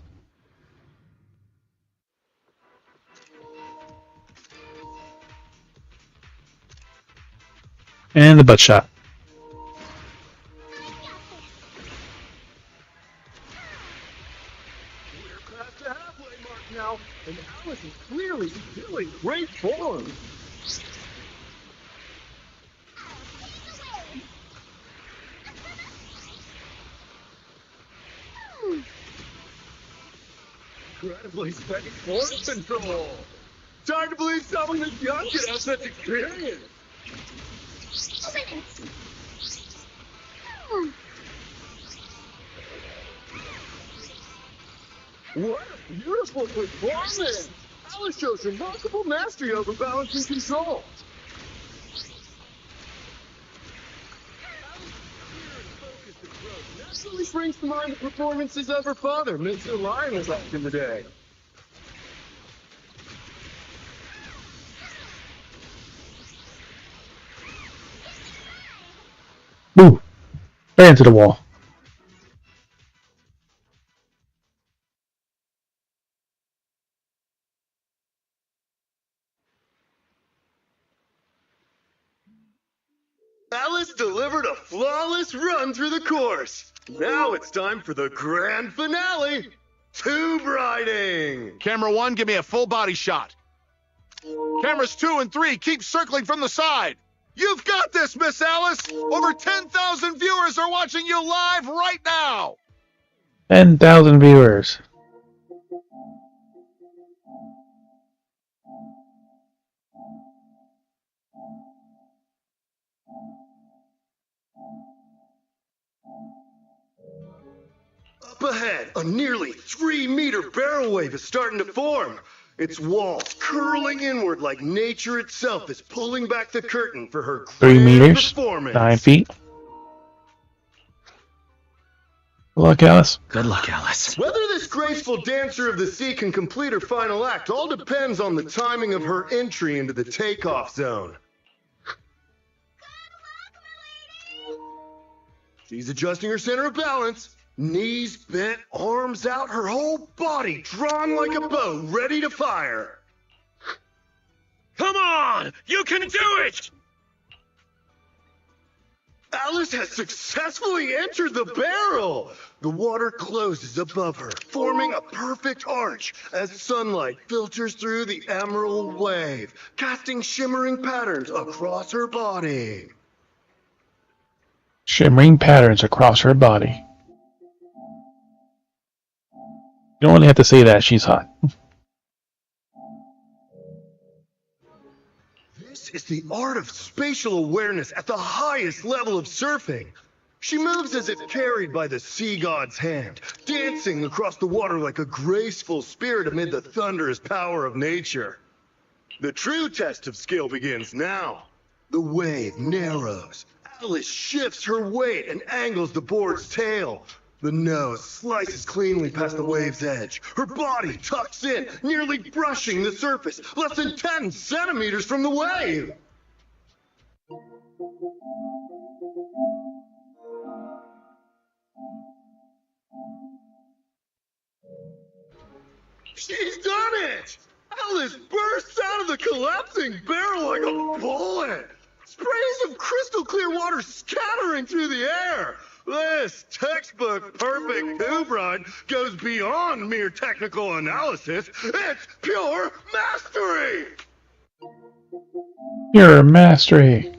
And the butt shot. We're past the halfway mark now, and Alice is clearly still in great form. Incredibly steady force control. It's hard to believe someone this young could have such experience. What a beautiful performance! Alice shows remarkable mastery over balance and control. Naturally brings to mind the performances of her father, Mr. Lionel, back in the day. Boo! Right into the wall. Alice delivered a flawless run through the course. Now it's time for the grand finale, tube riding. Camera 1, give me a full body shot. Cameras 2 and 3, keep circling from the side. You've got this, Miss Alice. Over 10,000 viewers are watching you live right now. 10,000 viewers. Up ahead, a nearly 3-meter barrel wave is starting to form. Its walls curling inward like nature itself is pulling back the curtain for her 3 grand meters, performance. 9 feet. Good luck, Alice. Good luck, Alice. Whether this graceful dancer of the sea can complete her final act all depends on the timing of her entry into the takeoff zone. She's adjusting her center of balance. Knees bent, arms out, her whole body drawn like a bow, ready to fire. Come on! You can do it! Alice has successfully entered the barrel. The water closes above her, forming a perfect arch as sunlight filters through the emerald wave, casting shimmering patterns across her body. Shimmering patterns across her body. You don't only have to say that, she's hot. This is the art of spatial awareness at the highest level of surfing. She moves as if carried by the sea god's hand, dancing across the water like a graceful spirit amid the thunderous power of nature. The true test of skill begins now. The wave narrows. Alice shifts her weight and angles the board's tail. The nose slices cleanly past the wave's edge. Her body tucks in, nearly brushing the surface, less than 10 centimeters from the wave. She's done it! Alice bursts out of the collapsing barrel like a bullet. Sprays of crystal clear water scattering through the air. This textbook perfect tube ride goes beyond mere technical analysis. It's pure mastery! Pure mastery.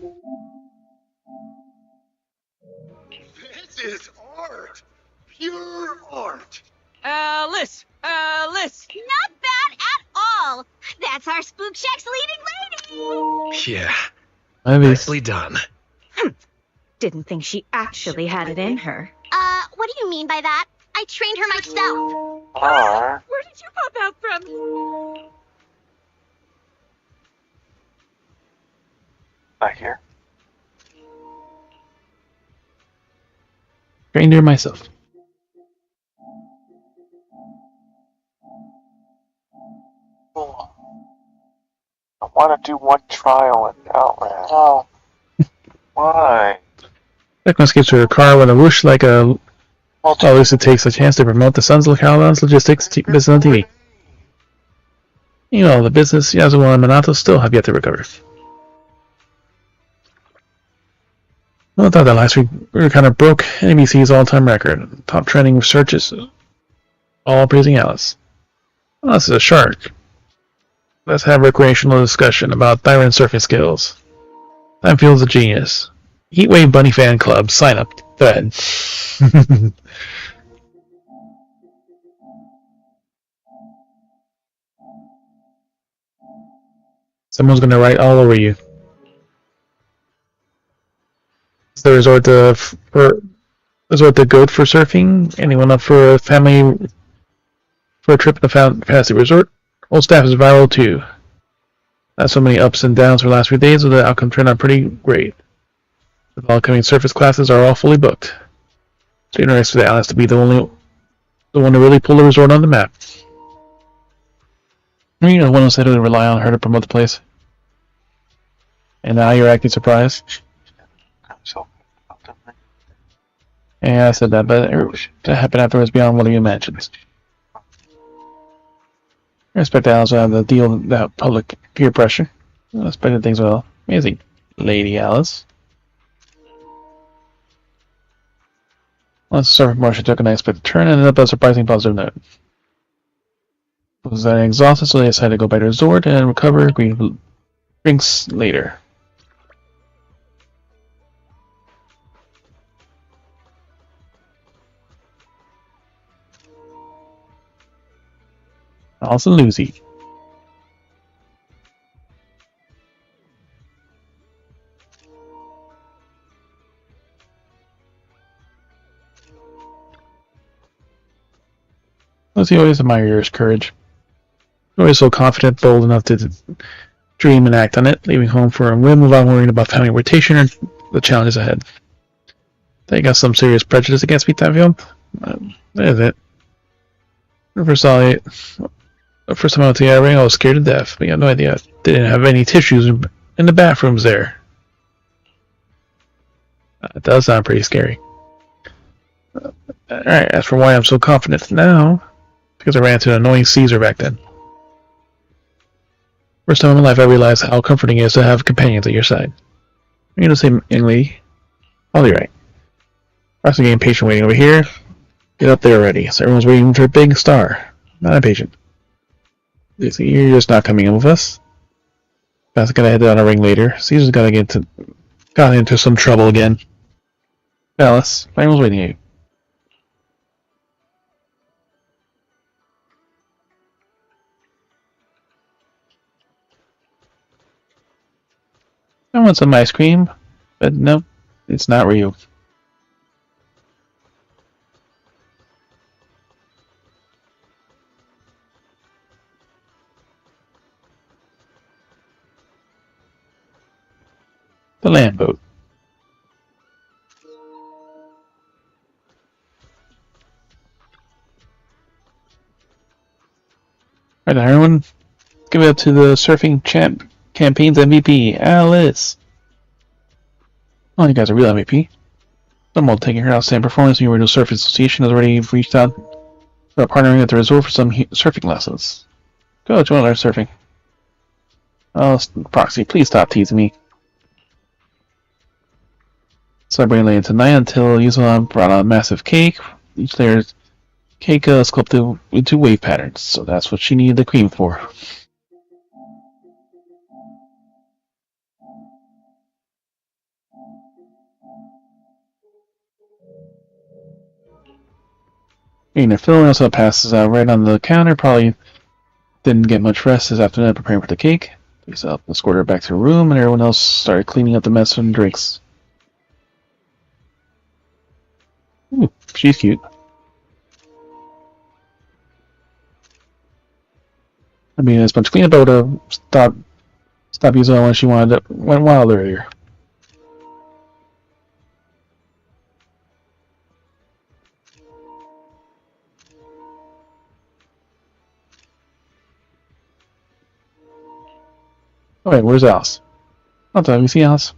This is art. Pure art. Alice! Alice! Not bad at all. That's our Spook Shack's leading lady. Yeah. Maybe. Nicely done. Didn't think she actually had it in her. What do you mean by that? I trained her myself. Where did you pop out from? Back here. Trained her myself. I want to do one trial in Outland. Oh. Why? Techno skips to her car with a whoosh like a... Well, at least it takes a chance to promote the Sun's Local's logistics business on TV. You know, the business Yasuo and Minato still have yet to recover. Well, I thought that last week we kind of broke NBC's all-time record. Top trending searches, all praising Alice. Well, this is a shark. Let's have recreational discussion about Thyron surfing skills. Time feels a genius. Heatwave Bunny Fan Club, sign up. Go ahead. Someone's gonna write all over you. Is the resort the good for surfing? Anyone up for a family for a trip to fantasy resort? Old staff is viral too. Not so many ups and downs for the last few days, but the outcome turned out pretty great. The upcoming surface classes are all fully booked. So interested for Alice to be the one to really pull the resort on the map. You know, the one who said to rely on her to promote the place. And now you're acting surprised. Yeah, I said that, but that happened afterwards beyond what you imagined. I expect Alice will have to deal with that public peer pressure. I expected things well. Amazing, Lady Alice. Once the surf marshal took an unexpected turn and ended up a surprising positive note. Was exhausted, so they decided to go back to the resort and recover drinks later. Also Lucy. Lucy always admired his courage. Always so confident, bold enough to dream and act on it, leaving home for a whim without worrying about family rotation or the challenges ahead. They got some serious prejudice against me, that film. That is it. The first time I went to the ring, I was scared to death, but you had no idea. They didn't have any tissues in the bathrooms there. That does sound pretty scary. Alright, as for why I'm so confident now, because I ran into an annoying Caesar back then. First time in my life I realized how comforting it is to have companions at your side. You're the same, young lady. I'll be right. I'm getting impatient waiting over here. Get up there already. So everyone's waiting for a big star. Not impatient. You're just not coming in with us. That's gonna head down a ring later. Caesar's got into some trouble again. Alice, everyone's waiting at you. I want some ice cream, but no, it's not real. The land boat. Alright, everyone, give it up to the surfing champ campaign's MVP, Alice. Oh, you guys are real MVP. Someone taking her outstanding performance. The Original Surf Association has already reached out about partnering at the resort for some surfing lessons. Go join our surfing. Oh, Proxy, please stop teasing me. Celebrating later tonight until Yuzan brought out a massive cake. Each layer's cake sculpted into wave patterns, so that's what she needed the cream for. And Phil also passes out right on the counter. Probably didn't get much rest this afternoon preparing for the cake. He's up, escorted her back to her room, and everyone else started cleaning up the mess and drinks. Ooh, she's cute. I mean, there's a bunch of cleanup, but would stop using it when she went wild earlier. Alright, where's Alice? Not that we see Alice.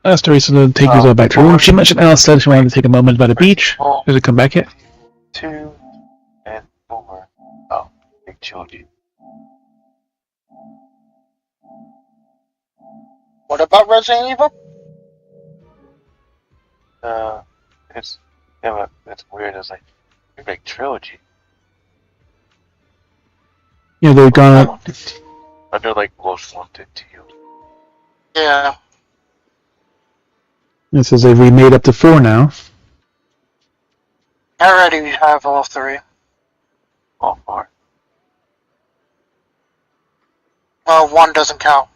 I asked Teresa to take Yuzan back to her room. She mentioned Alice said she wanted to take a moment by the beach. Does it come back yet? 2 and 4. Oh, they killed you. What about Resident Evil? It's yeah, but it's weird. It's like remake trilogy. Yeah, they've gone up. Under like most wanted to you. Yeah. It says they've remade up to 4 now. I already have all 3. All 4. Well, 1 doesn't count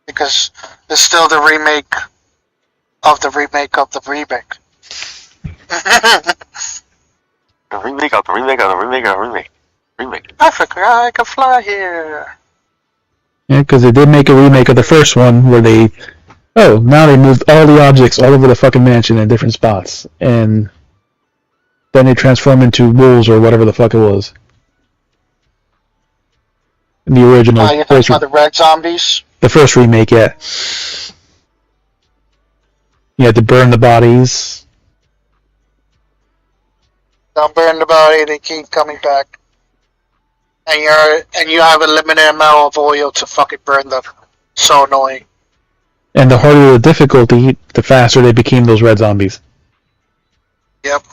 because it's still the remake of the remake of the remake. The remake of the remake of the remake of the remake. Remake. I forgot I could fly here. Yeah, because they did make a remake of the first one where they... Oh, now they moved all the objects all over the fucking mansion in different spots. And then they transform into wolves or whatever the fuck it was. In the original... You're talking about the red zombies? The first remake, yeah. You had to burn the bodies. Don't burn the body, they keep coming back. And you have a limited amount of oil to fucking burn them. So annoying. And the harder the difficulty, the faster they became those red zombies. Yep.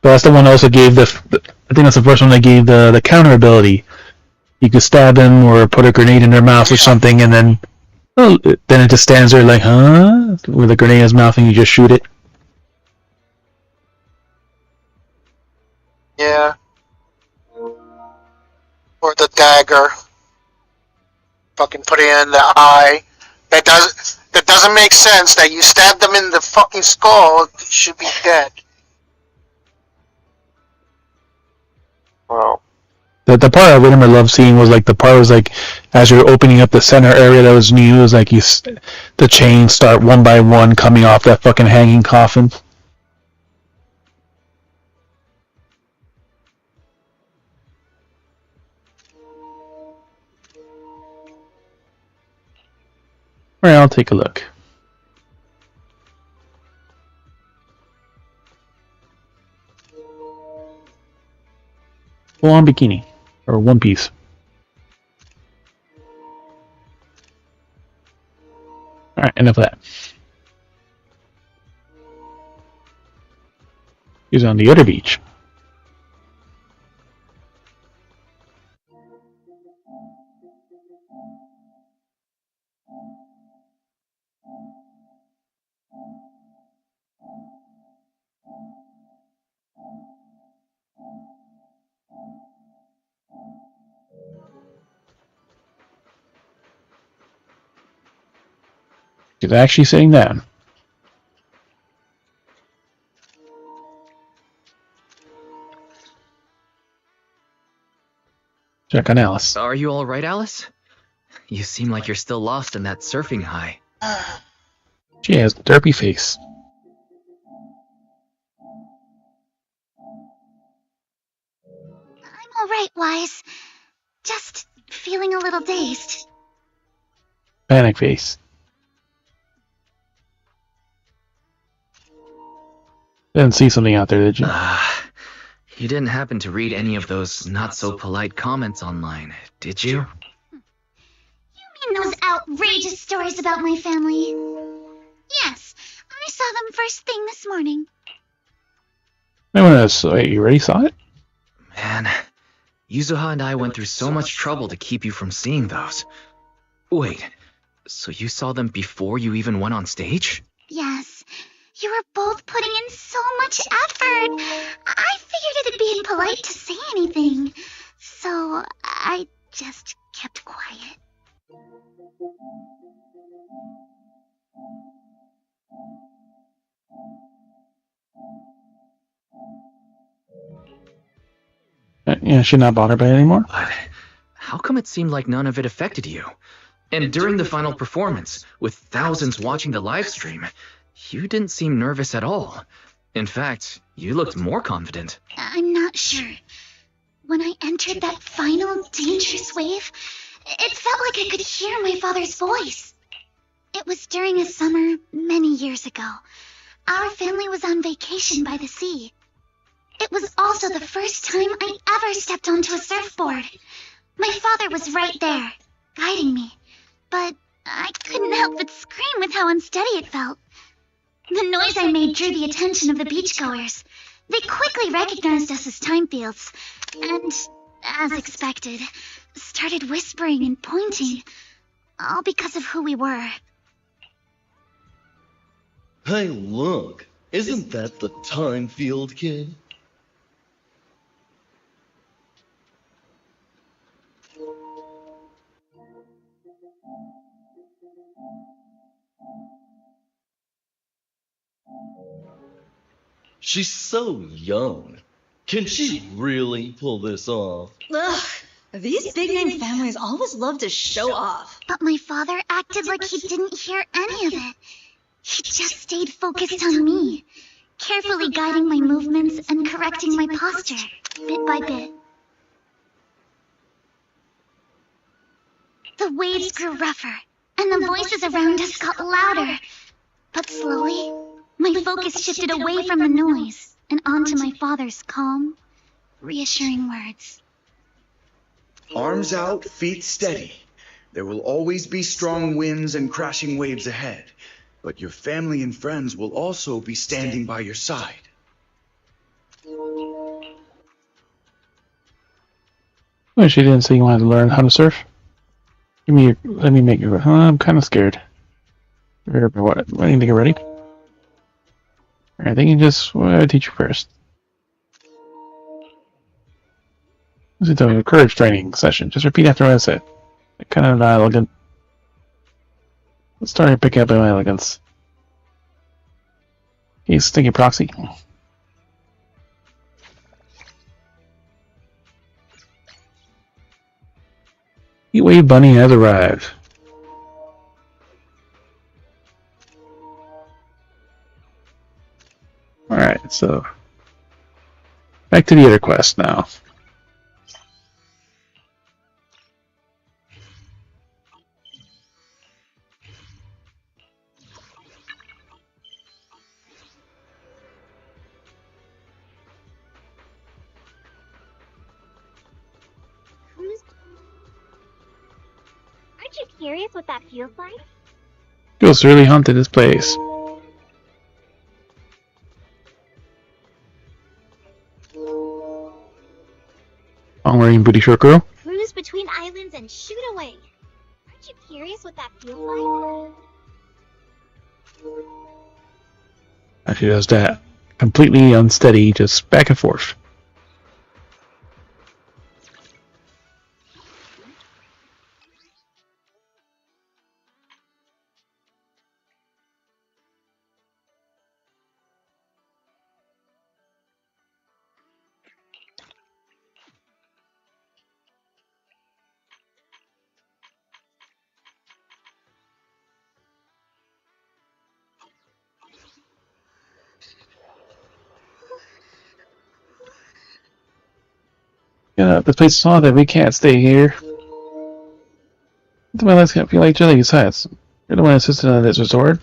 But that's the one that also gave I think that's the first one that gave the counter ability. You could stab them or put a grenade in their mouth or something, and then then it just stands there like, huh? With a grenade in his mouth, and you just shoot it. Yeah. Or the dagger. Fucking put it in the eye. That doesn't make sense. That you stab them in the fucking skull, they should be dead. Well, The part I remember love seeing was like the part was like as you're opening up the center area that was new, it was like the chains start one by one coming off that fucking hanging coffin. Alright, I'll take a look. Full on bikini. Or one piece. Alright, enough of that. He's on the other beach. He's actually sitting down. Check on Alice. Are you alright, Alice? You seem like you're still lost in that surfing high. She has a derpy face. I'm alright, Wise. Just feeling a little dazed. Panic face. Didn't see something out there, did you? You didn't happen to read any of those not-so-polite comments online, did you? You mean those outrageous stories about my family? Yes, I saw them first thing this morning. Wait, you already saw it? Man, Yuzuha and I went through so much trouble to keep you from seeing those. Wait, so you saw them before you even went on stage? Yes, you were both putting in so much effort. I figured it'd be impolite to say anything, so I just kept quiet. Yeah, she's not bothered by it anymore. But how come it seemed like none of it affected you? And during the final performance, with thousands watching the live stream, you didn't seem nervous at all. In fact, you looked more confident. I'm not sure. When I entered that final dangerous wave, it felt like I could hear my father's voice. It was during a summer many years ago. Our family was on vacation by the sea. It was also the first time I ever stepped onto a surfboard. My father was right there, guiding me, but I couldn't help but scream with how unsteady it felt. The noise I made drew the attention of the beachgoers. They quickly recognized us as Timefields, and, as expected, started whispering and pointing, all because of who we were. Hey, look. Isn't that the Timefield kid? She's so young. Can she really pull this off? Ugh, these big-name families always love to show off. But my father acted like he didn't hear any of it. He just stayed focused on me, carefully guiding my movements and correcting my posture, bit by bit. The waves grew rougher, and the voices around us got louder. But slowly, my focus shifted away from the noise and onto my father's calm, reassuring words. Arms out, feet steady. There will always be strong winds and crashing waves ahead, but your family and friends will also be standing by your side. Well, she didn't say you wanted to learn how to surf. Let me make you. I'm kind of scared. What? I need to get ready. I think you just teach you first. This is a courage training session. Just repeat after what I said. Kind of elegant. Let's start picking up my elegance. He's stinky proxy. Heatwave Bunny has arrived. Alright, so back to the other quest now. Aren't you curious what that feels like? Ghosts really haunted this place. I'm wearing booty short girl. Cruise between islands and shoot away. Aren't you curious what that feels like? She does that. Completely unsteady, just back and forth. Yeah, this place is haunted. We can't stay here. My lives can't feel like each other. Besides, you're the one who insisted on this resort.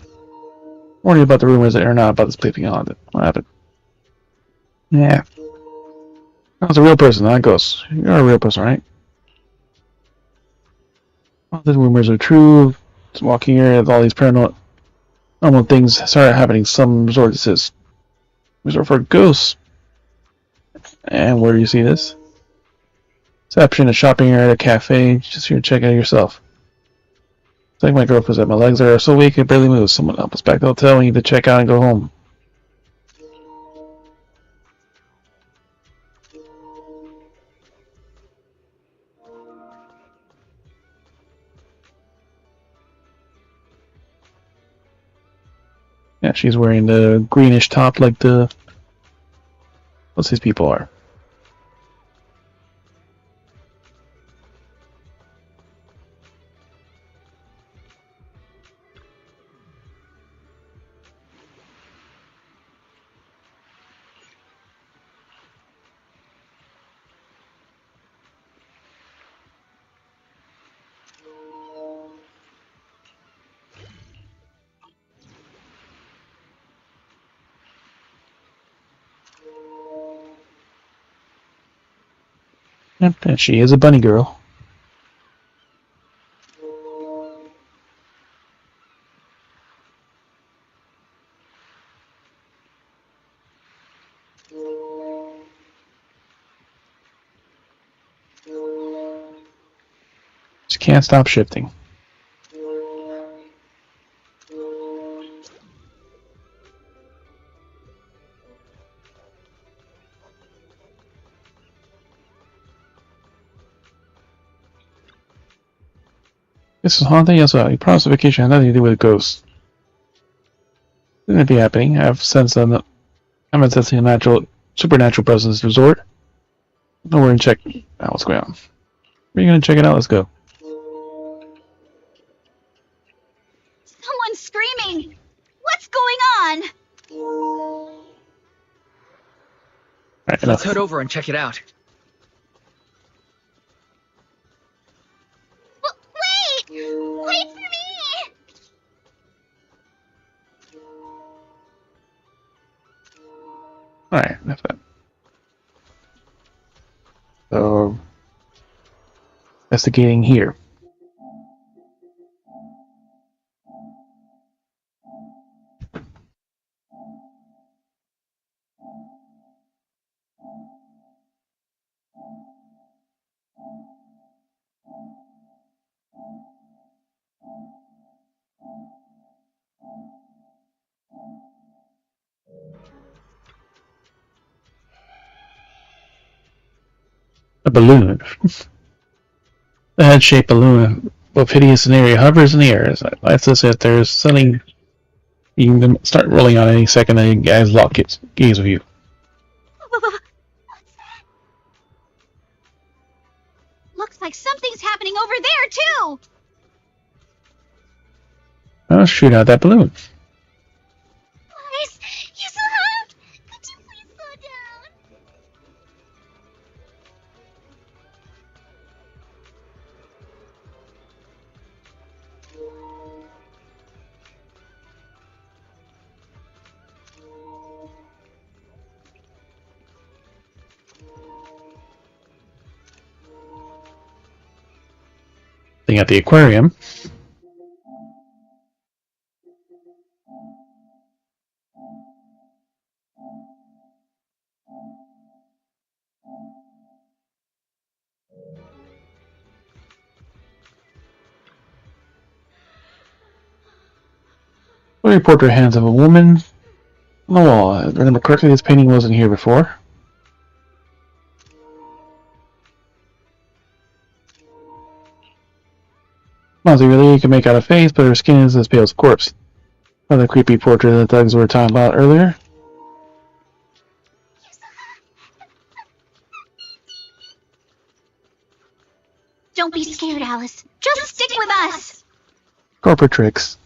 Warning you about the rumors that are not about this place being haunted. What happened? Yeah. I was a real person, not a ghost. You're a real person, right? All the rumors are true. Just walking here, all these paranormal things started happening. Some resort that says resort for ghosts. And where do you see this? Reception, a shopping area, a cafe. Just here to check out yourself. It's like my girlfriend said, my legs are so weak I barely move. Someone help us back to the hotel. We need to check out and go home. Yeah, she's wearing the greenish top like the... What's these people are? Yep, and she is a bunny girl. can't stop shifting. This is haunting. Yes, well, your promised vacation has nothing to do with ghosts. Shouldn't it be happening? I'm sensing a supernatural presence in the resort. No, we're in check out what's going on. We're gonna check it out. Let's go. Someone's screaming! What's going on? Right, Let's head over and check it out. Wait! Wait for me! Alright, that's that. So, investigating here. A balloon. The head-shaped balloon of hideous scenario hovers in the air. It lets us if there's something you can start rolling on any second and you guys lock its gaze of you. Looks like something's happening over there, too! I'll shoot out that balloon. Please, Yusuha! Could you please slow down? Thing at the aquarium. The reporter hands of a woman on the wall. If I remember correctly, this painting wasn't here before. Mousy really, you can make out a face, but her skin is as pale as a corpse. Another creepy portrait that the thugs were talking about earlier. Don't be scared, Alice. Just stick with us! Corporate tricks.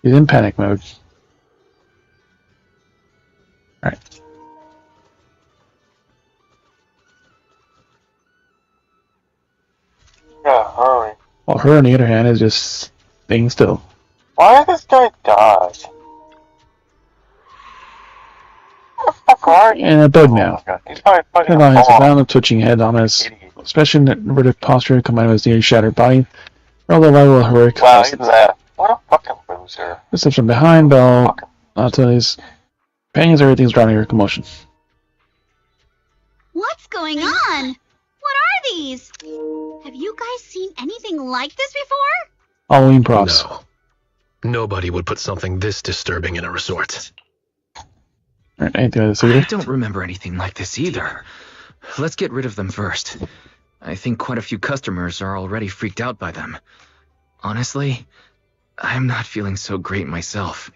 He's in panic mode. Alright. Yeah, hurry. While her, on the other hand, is just staying still. Why did this guy die? And a bug now. He's probably fucking Headline has a violent twitching head on his expression, inverted posture, combined with his nearly shattered body. Roll the rival heroic. Wow, he left. What a fucking loser. This is from behind, Bell. To his companions, everything's drowning in commotion. What's going on? What are these? Have you guys seen anything like this before? Halloween props. No. Nobody would put something this disturbing in a resort. Alright, anything else I don't remember anything like this either. Let's get rid of them first. I think quite a few customers are already freaked out by them. Honestly, I'm not feeling so great myself.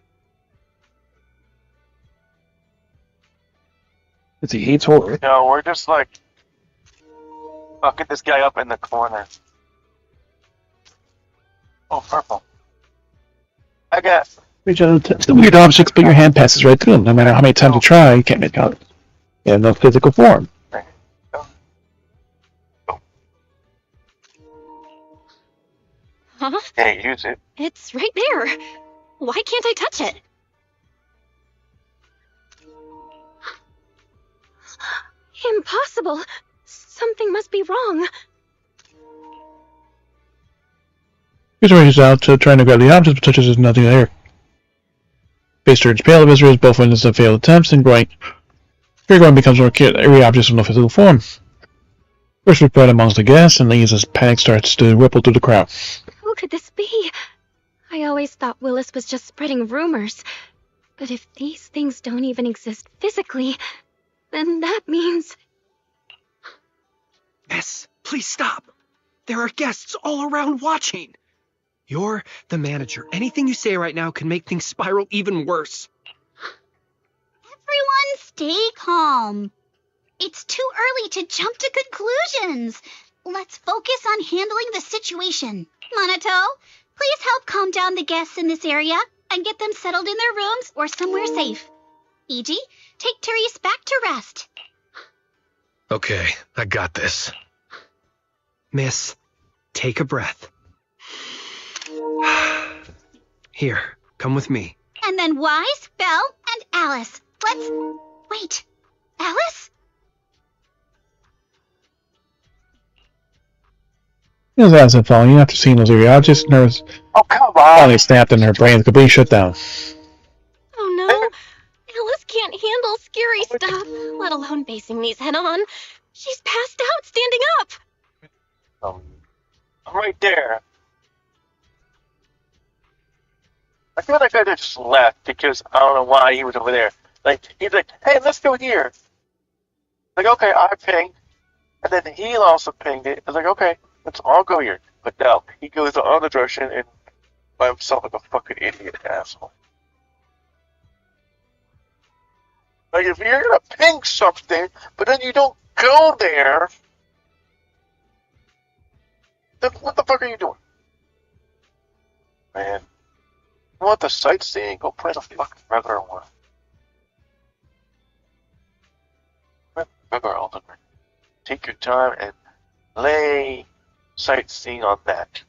It's he hates horror. No, we're just like fucking this guy up in the corner. Oh, purple. I got. Reach out to the weird objects, but your hand passes right through them. No matter how many times you try, you can't make out. You have no physical form. Huh? Can't use it. It's right there. Why can't I touch it? Impossible. Something must be wrong. He reaches out, trying to grab the object, but touches nothing there. Face turns pale, the visitors both witness the failed attempts, and growing becomes more acute. Every object in no physical form. First we spread amongst the guests, and Lisa's panic starts to ripple through the crowd. Who could this be? I always thought Willis was just spreading rumors. But if these things don't even exist physically, then that means... Miss, please stop. There are guests all around watching. You're the manager. Anything you say right now can make things spiral even worse. Everyone stay calm. It's too early to jump to conclusions. Let's focus on handling the situation. Monato, please help calm down the guests in this area and get them settled in their rooms or somewhere safe. Iji, take Therese back to rest. Okay, I got this. Miss, take a breath. Here, come with me. And then Wise, Belle, and Alice. Let's... Wait, Alice? As Alice had fallen after seeing those eerie objects, nerves finally snapped and her brain completely shut down. Oh no, Alice can't handle scary stuff, let alone facing these head on. She's passed out standing up. I'm right there. I feel like I just left because I don't know why he was over there. Like, he's like, hey, let's go here. Like, okay, I pinged. And then he also pinged it. I was like, okay, let's all go here. But no, he goes the other direction and by himself like a fucking idiot asshole. Like, if you're gonna ping something, but then you don't go there, then what the fuck are you doing? Man. You want the sightseeing? Go play the fucking regular one. Regular Elden Ring. Take your time and lay sightseeing on that.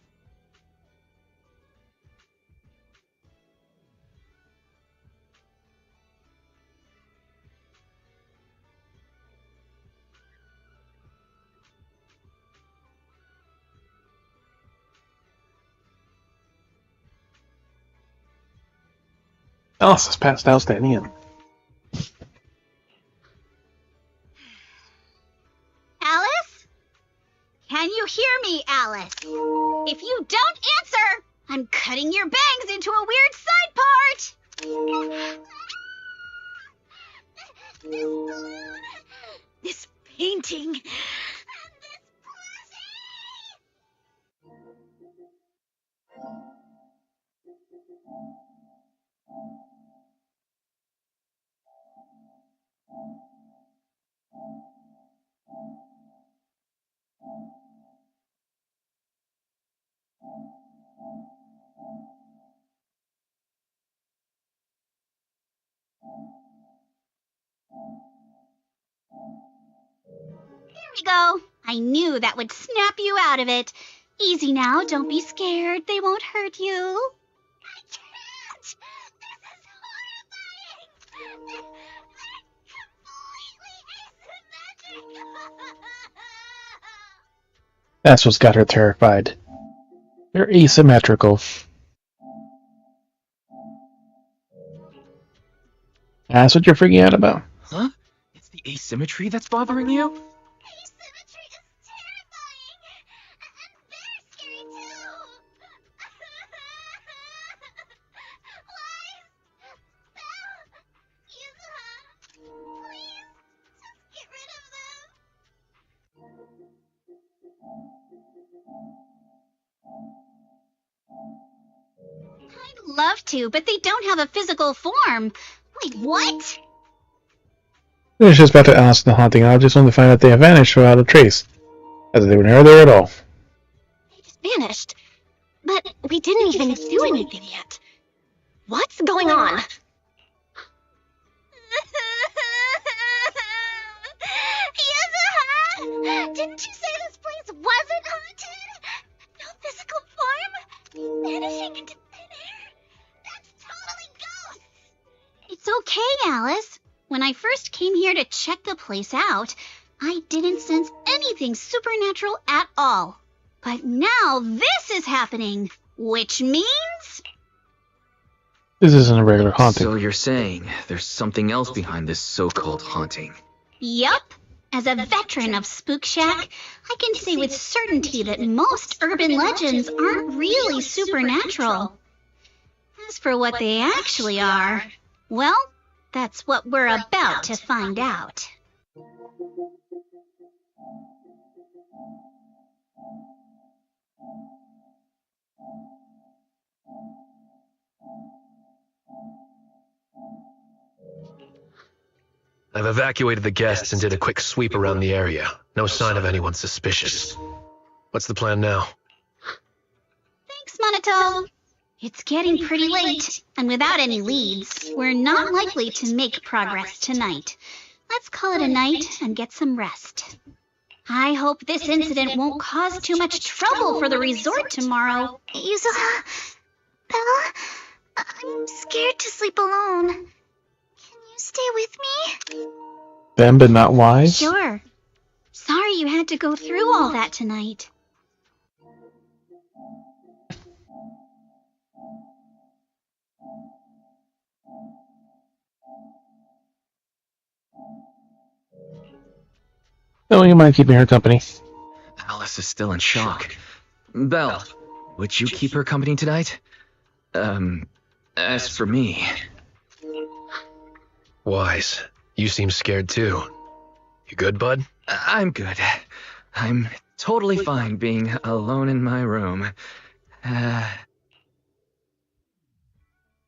Alice is passed out standing in. Alice? Can you hear me, Alice? If you don't answer, I'm cutting your bangs into a weird side part! This balloon, this painting, and this There we go. I knew that would snap you out of it. Easy now, don't be scared. They won't hurt you. I can't! This is horrifying! They're completely asymmetric! That's what's got her terrified. They're asymmetrical. That's what you're freaking out about? Huh? It's the asymmetry that's bothering you? Asymmetry is terrifying! And they're scary too! Wise! Belle! Yuzuha! Please, just get rid of them! I'd love to, but they don't have a physical form. Wait, what? They're just about to ask the haunting objects only to find out they have vanished without a trace, as if they were never there at all. They just vanished. But we didn't even do anything yet. What's going on? Yuzuha! Didn't you say this place wasn't haunted? No physical form? Vanishing into thin air? That's totally ghosts! It's okay, Alice. When I first came here to check the place out, I didn't sense anything supernatural at all. But now this is happening. Which means... This isn't a regular haunting. So you're saying there's something else behind this so-called haunting? Yup. As a veteran of Spook Shack, I can say with certainty that most urban legends aren't really supernatural. As for what they actually are, well, that's what we're about to find out. I've evacuated the guests and did a quick sweep around the area. No sign of anyone suspicious. What's the plan now? Thanks, Monotone. It's getting pretty late, and without any leads, we're not likely to make progress tonight. Let's call it a night and get some rest. I hope this incident won't cause too much trouble for the resort tomorrow. Yuzuha, Bella, I'm scared to sleep alone. Can you stay with me? Them, but not wise? Sure. Sorry you had to go through all that tonight. No, you mind keeping her company. Alice is still in shock. Belle, would you keep her company tonight? As for me... Wise, you seem scared too. You good, bud? I'm good. I'm totally fine being alone in my room.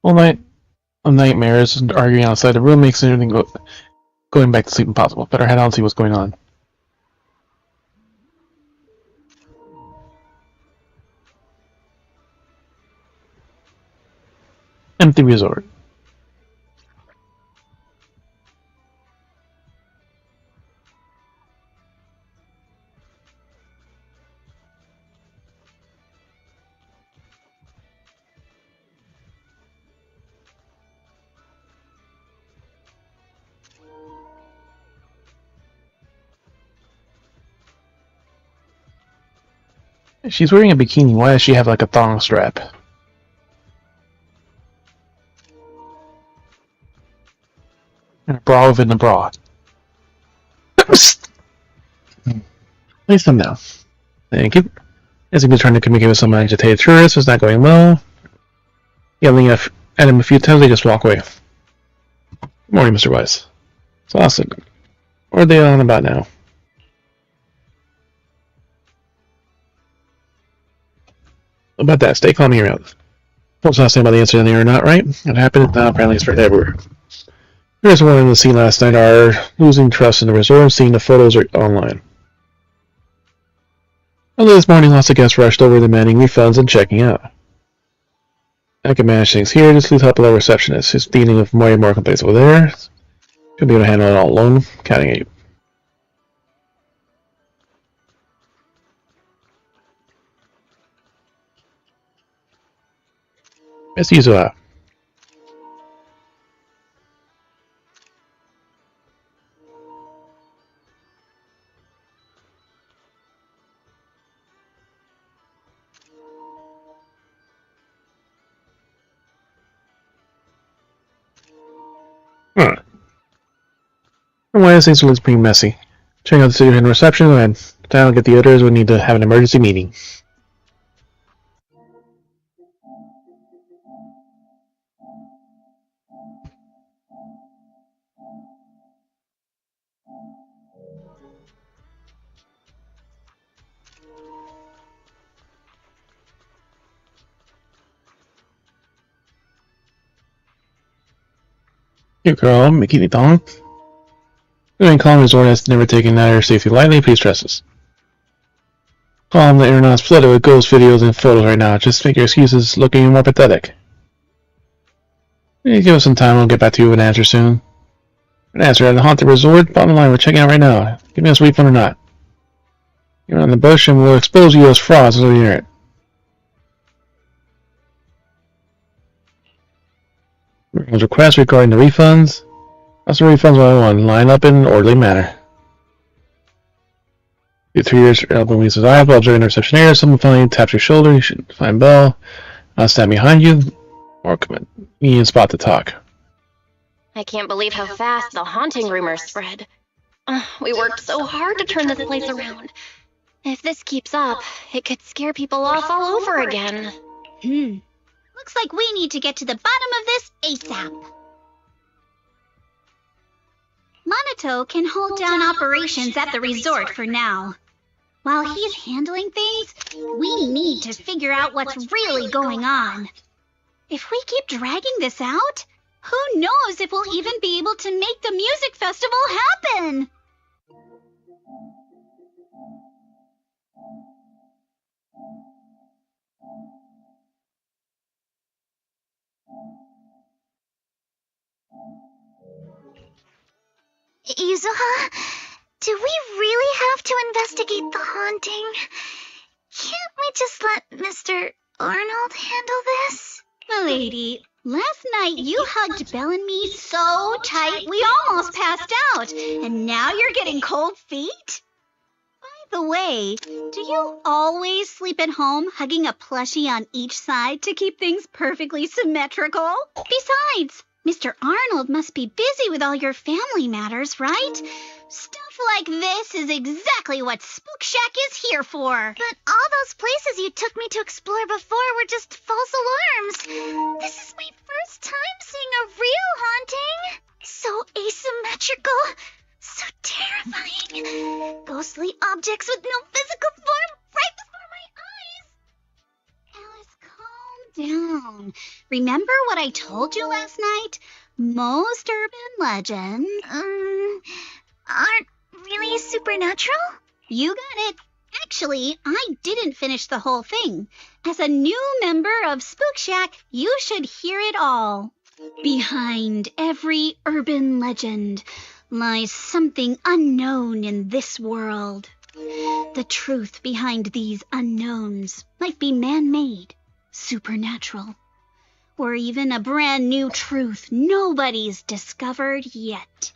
All night of nightmares and arguing outside the room makes everything going back to sleep impossible. Better head out and see what's going on. Empty resort. She's wearing a bikini. Why does she have like a thong strap? And a bra within the bra. Place them down. Thank you. As he's been trying to communicate with some agitated tourists, it's not going well. Yelling at him a few times, they just walk away. Good morning, Mr. Weiss. It's awesome. What are they on about now? About that, stay calm here out. What's not saying about the incident there or not, right? It happened, apparently it's spread everywhere. Here's one in the scene last night are losing trust in the resort and seeing the photos online. Early this morning, lots of guests rushed over demanding refunds and checking out. I can manage things here, just please help the receptionist. Who's dealing with more and more complaints over there. She'll be able to handle it all alone, counting at you. Let's use that. Why things looks pretty messy. Check out the city in reception and down get the others. We need to have an emergency meeting. Here, girl, Mickey Dong. Doing Calm Resort has never taken matter safety lightly. Please trust us. Calm, the internet's flooded with ghost videos and photos right now. Just make your excuses looking more pathetic. Give us some time. We'll get back to you with an answer soon. An answer at the haunted resort. Bottom line, we're checking out right now. Give me a refund or not. You're on the bush, and we'll expose you as frauds on the internet. Request regarding the refunds. That's the refunds 101. Line up in an orderly manner. The 3 years album releases eyes while during interception area. Someone finally taps your shoulder. You should find Bell. Stand behind you. Or come in. Me and Spot to talk. I can't believe how fast the haunting rumors spread. We worked so hard to turn this place around. If this keeps up, it could scare people off all over again. Looks like we need to get to the bottom of this ASAP. Monato can hold down operations at the resort for now. While he's handling things, we need to figure out what's really going on. If we keep dragging this out, who knows if we'll even be able to make the music festival happen? Yuzuha, do we really have to investigate the haunting? Can't we just let Mr. Arnold handle this? Milady, last night you hugged Belle and me so tight we almost passed out, and now you're getting cold feet? By the way, do you always sleep at home hugging a plushie on each side to keep things perfectly symmetrical? Besides, Mr. Arnold must be busy with all your family matters, right? Stuff like this is exactly what Spook Shack is here for. But all those places you took me to explore before were just false alarms. This is my first time seeing a real haunting. So asymmetrical, so terrifying. Ghostly objects with no physical form right before my eyes. Alice, calm down. Remember what I told you last night? Most urban legends aren't really supernatural? You got it. Actually, I didn't finish the whole thing. As a new member of Spook Shack, you should hear it all. Behind every urban legend lies something unknown in this world. The truth behind these unknowns might be man-made, supernatural, or even a brand new truth nobody's discovered yet.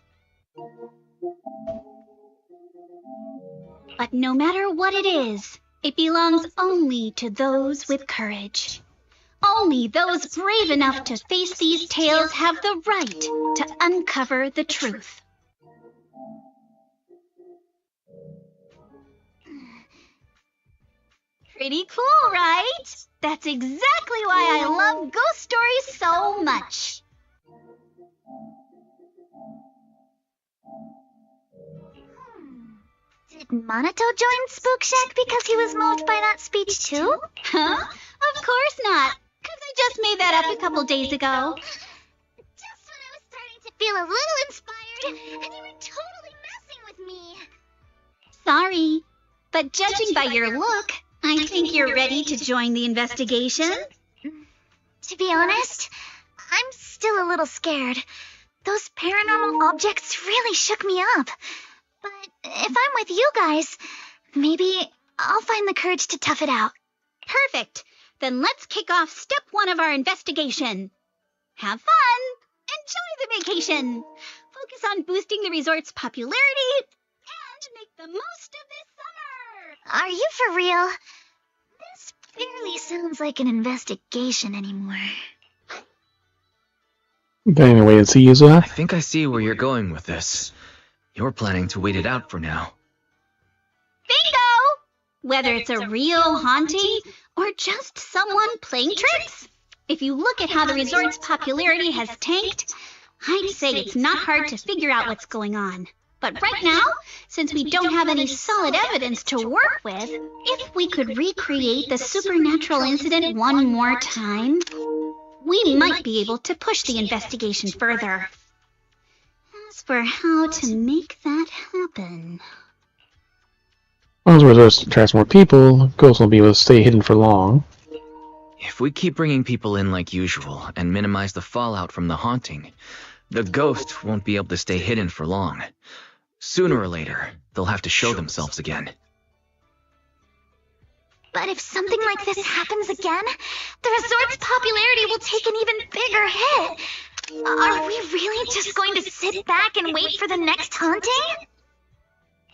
But no matter what it is, it belongs only to those with courage. Only those brave enough to face these tales have the right to uncover the truth. Pretty cool, right? That's exactly why I love ghost stories so much. Did Monato join Spook Shack because he was moved by that speech too? Huh? Of course not. Because I just made that up a couple days ago. Just when I was starting to feel a little inspired, and you were totally messing with me. Sorry, but judging by your look, I think you're ready to join the investigation. To be honest, I'm still a little scared. Those paranormal objects really shook me up. But if I'm with you guys, maybe I'll find the courage to tough it out. Perfect. Then let's kick off step 1 of our investigation. Have fun. Enjoy the vacation. Focus on boosting the resort's popularity and make the most of this summer. Are you for real? This barely sounds like an investigation anymore. But anyway, it's Yuzuha. I think I see where you're going with this. You're planning to wait it out for now. Bingo! Whether it's a real haunting or just someone playing tricks. If you look at how the resort's popularity has tanked, I'd say it's not hard to figure out what's going on. But right now, since we don't have any solid evidence to work with, if we could recreate the supernatural incident one more time, we might be able to push the investigation further. As for how to make that happen... As the resorts attracts more people, ghosts won't be able to stay hidden for long. If we keep bringing people in like usual and minimize the fallout from the haunting, the ghost won't be able to stay hidden for long. Sooner or later, they'll have to show themselves again. But if something like this happens again, the resort's popularity will take an even bigger hit. Are we really just going to sit back and wait for the next haunting?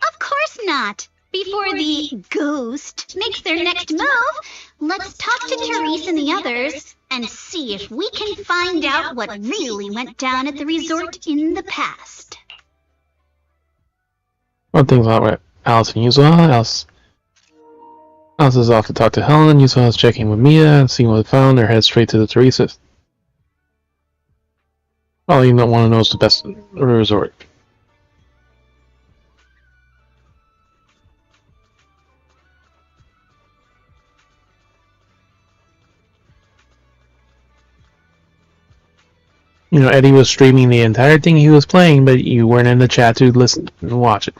Of course not. Before the ghost makes their next move, let's talk to Therese and the others and see if we can find out what really went down at the resort in the past. One thing's not right. Alice and Yuzuha. Alice is off to talk to Helen. Yuzuha is checking with Mia and seeing what they found. They're head straight to the Teresa's. All you don't want to know is the best resort. You know, Eddie was streaming the entire thing he was playing, but you weren't in the chat to listen and watch it.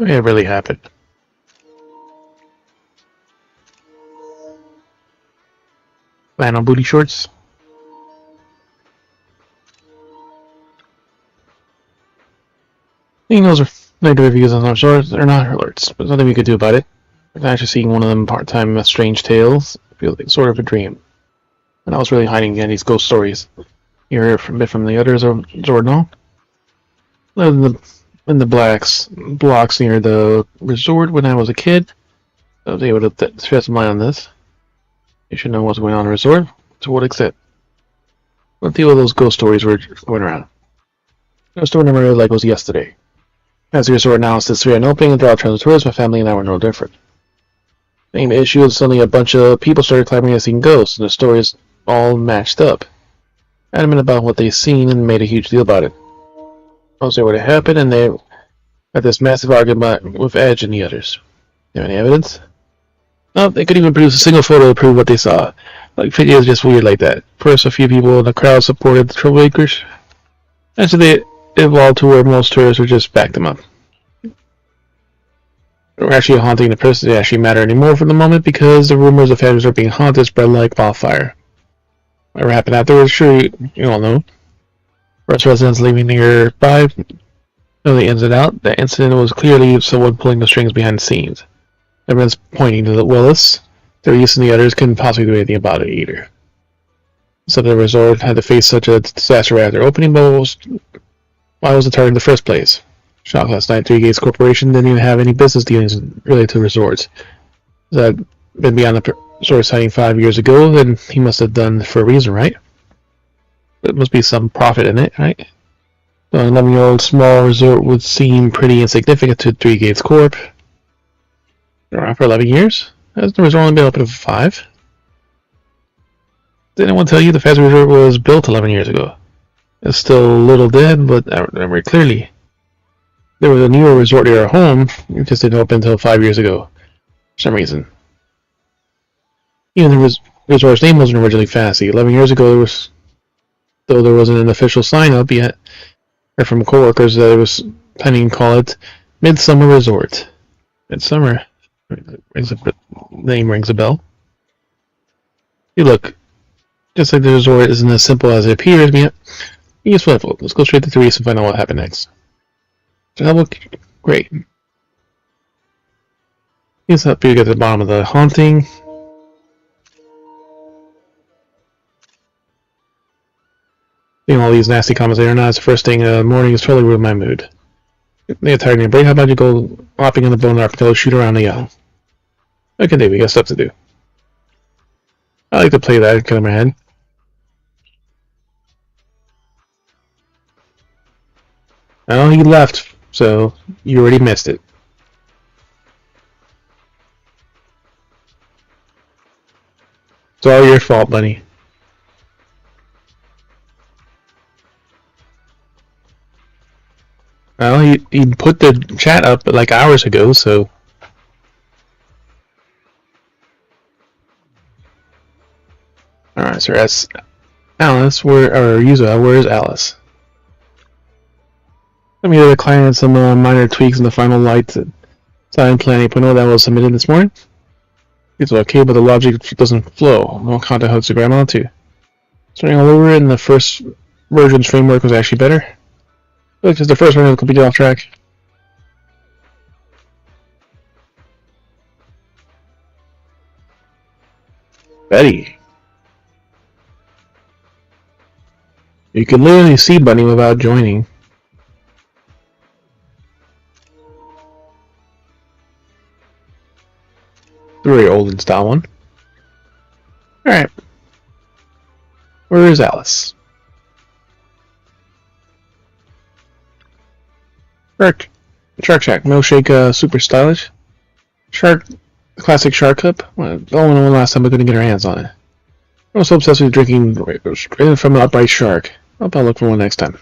It really happened. Flannel booty shorts. Seeing those negative reviews on our stores are not alerts. There's nothing we could do about it. Actually seeing one of them part-time strange tales feels like sort of a dream. And I was really hiding behind these ghost stories. You heard a bit from the others, Zordno? In the blocks near the resort when I was a kid, I was able to shed some light on this. You should know what's going on in the resort. To what extent? What deal with those ghost stories were going around? No story number like it was yesterday. As the resort announced its grand opening and drought trends of tourists, my family and I were no different. The main issue is suddenly a bunch of people started claiming to seeing ghosts, and the stories all matched up. Adamant about what they'd seen and made a huge deal about it. I was there when it happened, and they had this massive argument with Edge and the others. You have any evidence? No, they couldn't even produce a single photo to prove what they saw. Like, video is just weird like that. First, a few people in the crowd supported the troublemakers. Eventually, it evolved to where most tourists would just back them up. Or actually haunting the person didn't actually matter anymore for the moment because the rumors of families are being haunted spread like wildfire. Whatever happened afterwards, sure, you all know. First residents leaving nearby know the ins and outs. The incident was clearly someone pulling the strings behind the scenes. Everyone's pointing to Willis. Therese and the others couldn't possibly do anything about it either. So the resort had to face such a disaster after opening, but why was it targeted in the first place? Shock last night, Three Gates Corporation didn't even have any business dealings related to resorts. That had been beyond the resort sighting 5 years ago, then he must have done for a reason, right? There must be some profit in it, right? So an 11-year-old small resort would seem pretty insignificant to Three Gates Corp. Been around for 11 years? Has the resort only been open for 5? Did anyone tell you the Fantasy Resort was built 11 years ago? It's still a little dead, but I remember clearly. There was a newer resort near our home, it just didn't open until 5 years ago. For some reason. Even the resort's name wasn't originally Fantasy. 11 years ago, though there wasn't an official sign-up yet, or from coworkers that it was planning to call it Midsummer Resort. Midsummer? Name rings a bell. Hey, look. Just like the resort isn't as simple as it appears, but it's wonderful. Let's go straight to Therese and find out what happened next. Great. Let's help you get to the bottom of the haunting. Seeing all these nasty comments later on, the first thing in the morning is totally ruined my mood. They get tired of your break. How about you go hopping on the bone archipelago, shoot around the yell? Okay, Dave, we got stuff to do. I like to play that, get in my head. Well, he left, so you already missed it. It's all your fault, buddy. Well, he put the chat up like hours ago, so... Alright, so that's Alice, where's Alice? Let me hear the client had some minor tweaks in the final light design plan 8.0 that was submitted this morning. It's okay, but the logic doesn't flow. No content hooks to grab onto. Starting all over, and the first version's framework was actually better. Because the first version was completely off track. Betty. You can literally see Bunny without joining. Very old and style one. Alright. Where is Alice? Shark. Shark Shack. Milkshake, super stylish. Shark. Classic Shark Cup. Well, the only one last time we couldn't get our hands on it. I was so obsessed with drinking straight from an upright shark. I'll probably look for one next time.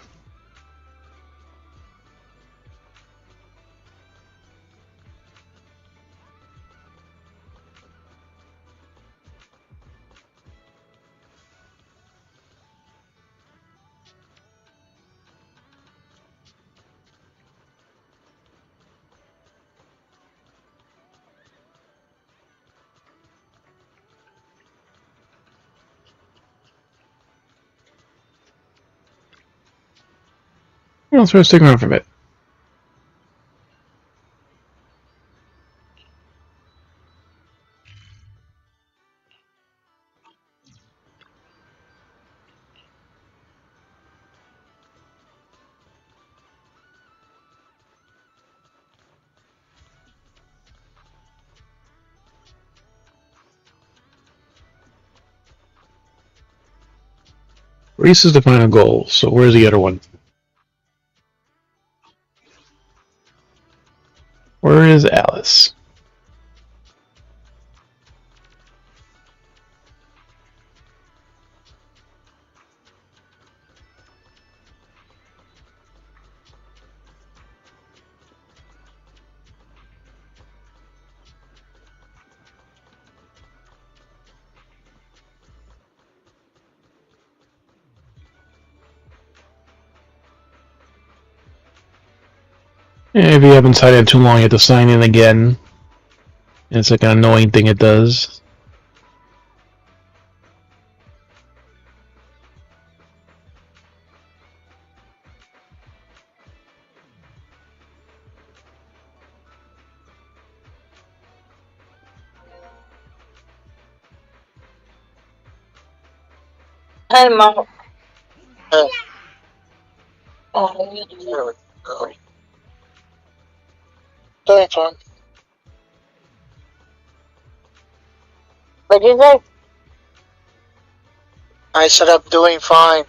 Well, let's stick around for a bit. Reese is the final goal, so where's the other one? Where is Alice? If you haven't signed in too long, you have to sign in again. It's like an annoying thing it does. Hey, Mom. There we go. Doing fine. What'd you say? I said I'm doing fine.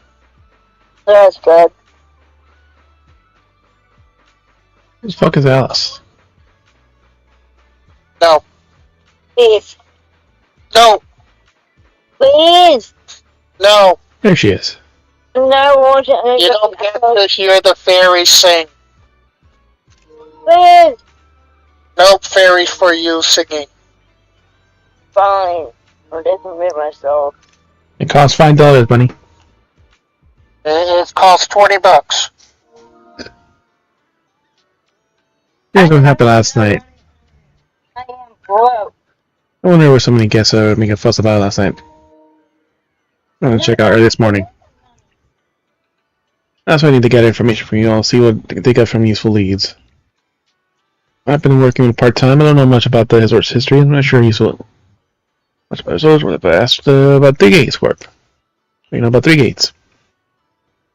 That's good. Who the fuck is Alice? No. Please. No. Please. No. There she is. No, won't you? You don't get to hear the fairies sing. Please. No fairy for you singing. Fine. I'm disappointed myself. It costs $5, Bunny. It costs $20. Here's what happened last night. I am broke. I wonder where so many guests are making a fuss about it last night. I'm gonna check out early this morning. That's why I need to get information from you all, see what they got from useful leads. I've been working part-time. I don't know much about the resort's history. I'm not sure useful much about resorts, but I asked about Three Gates Corp. You know about Three Gates?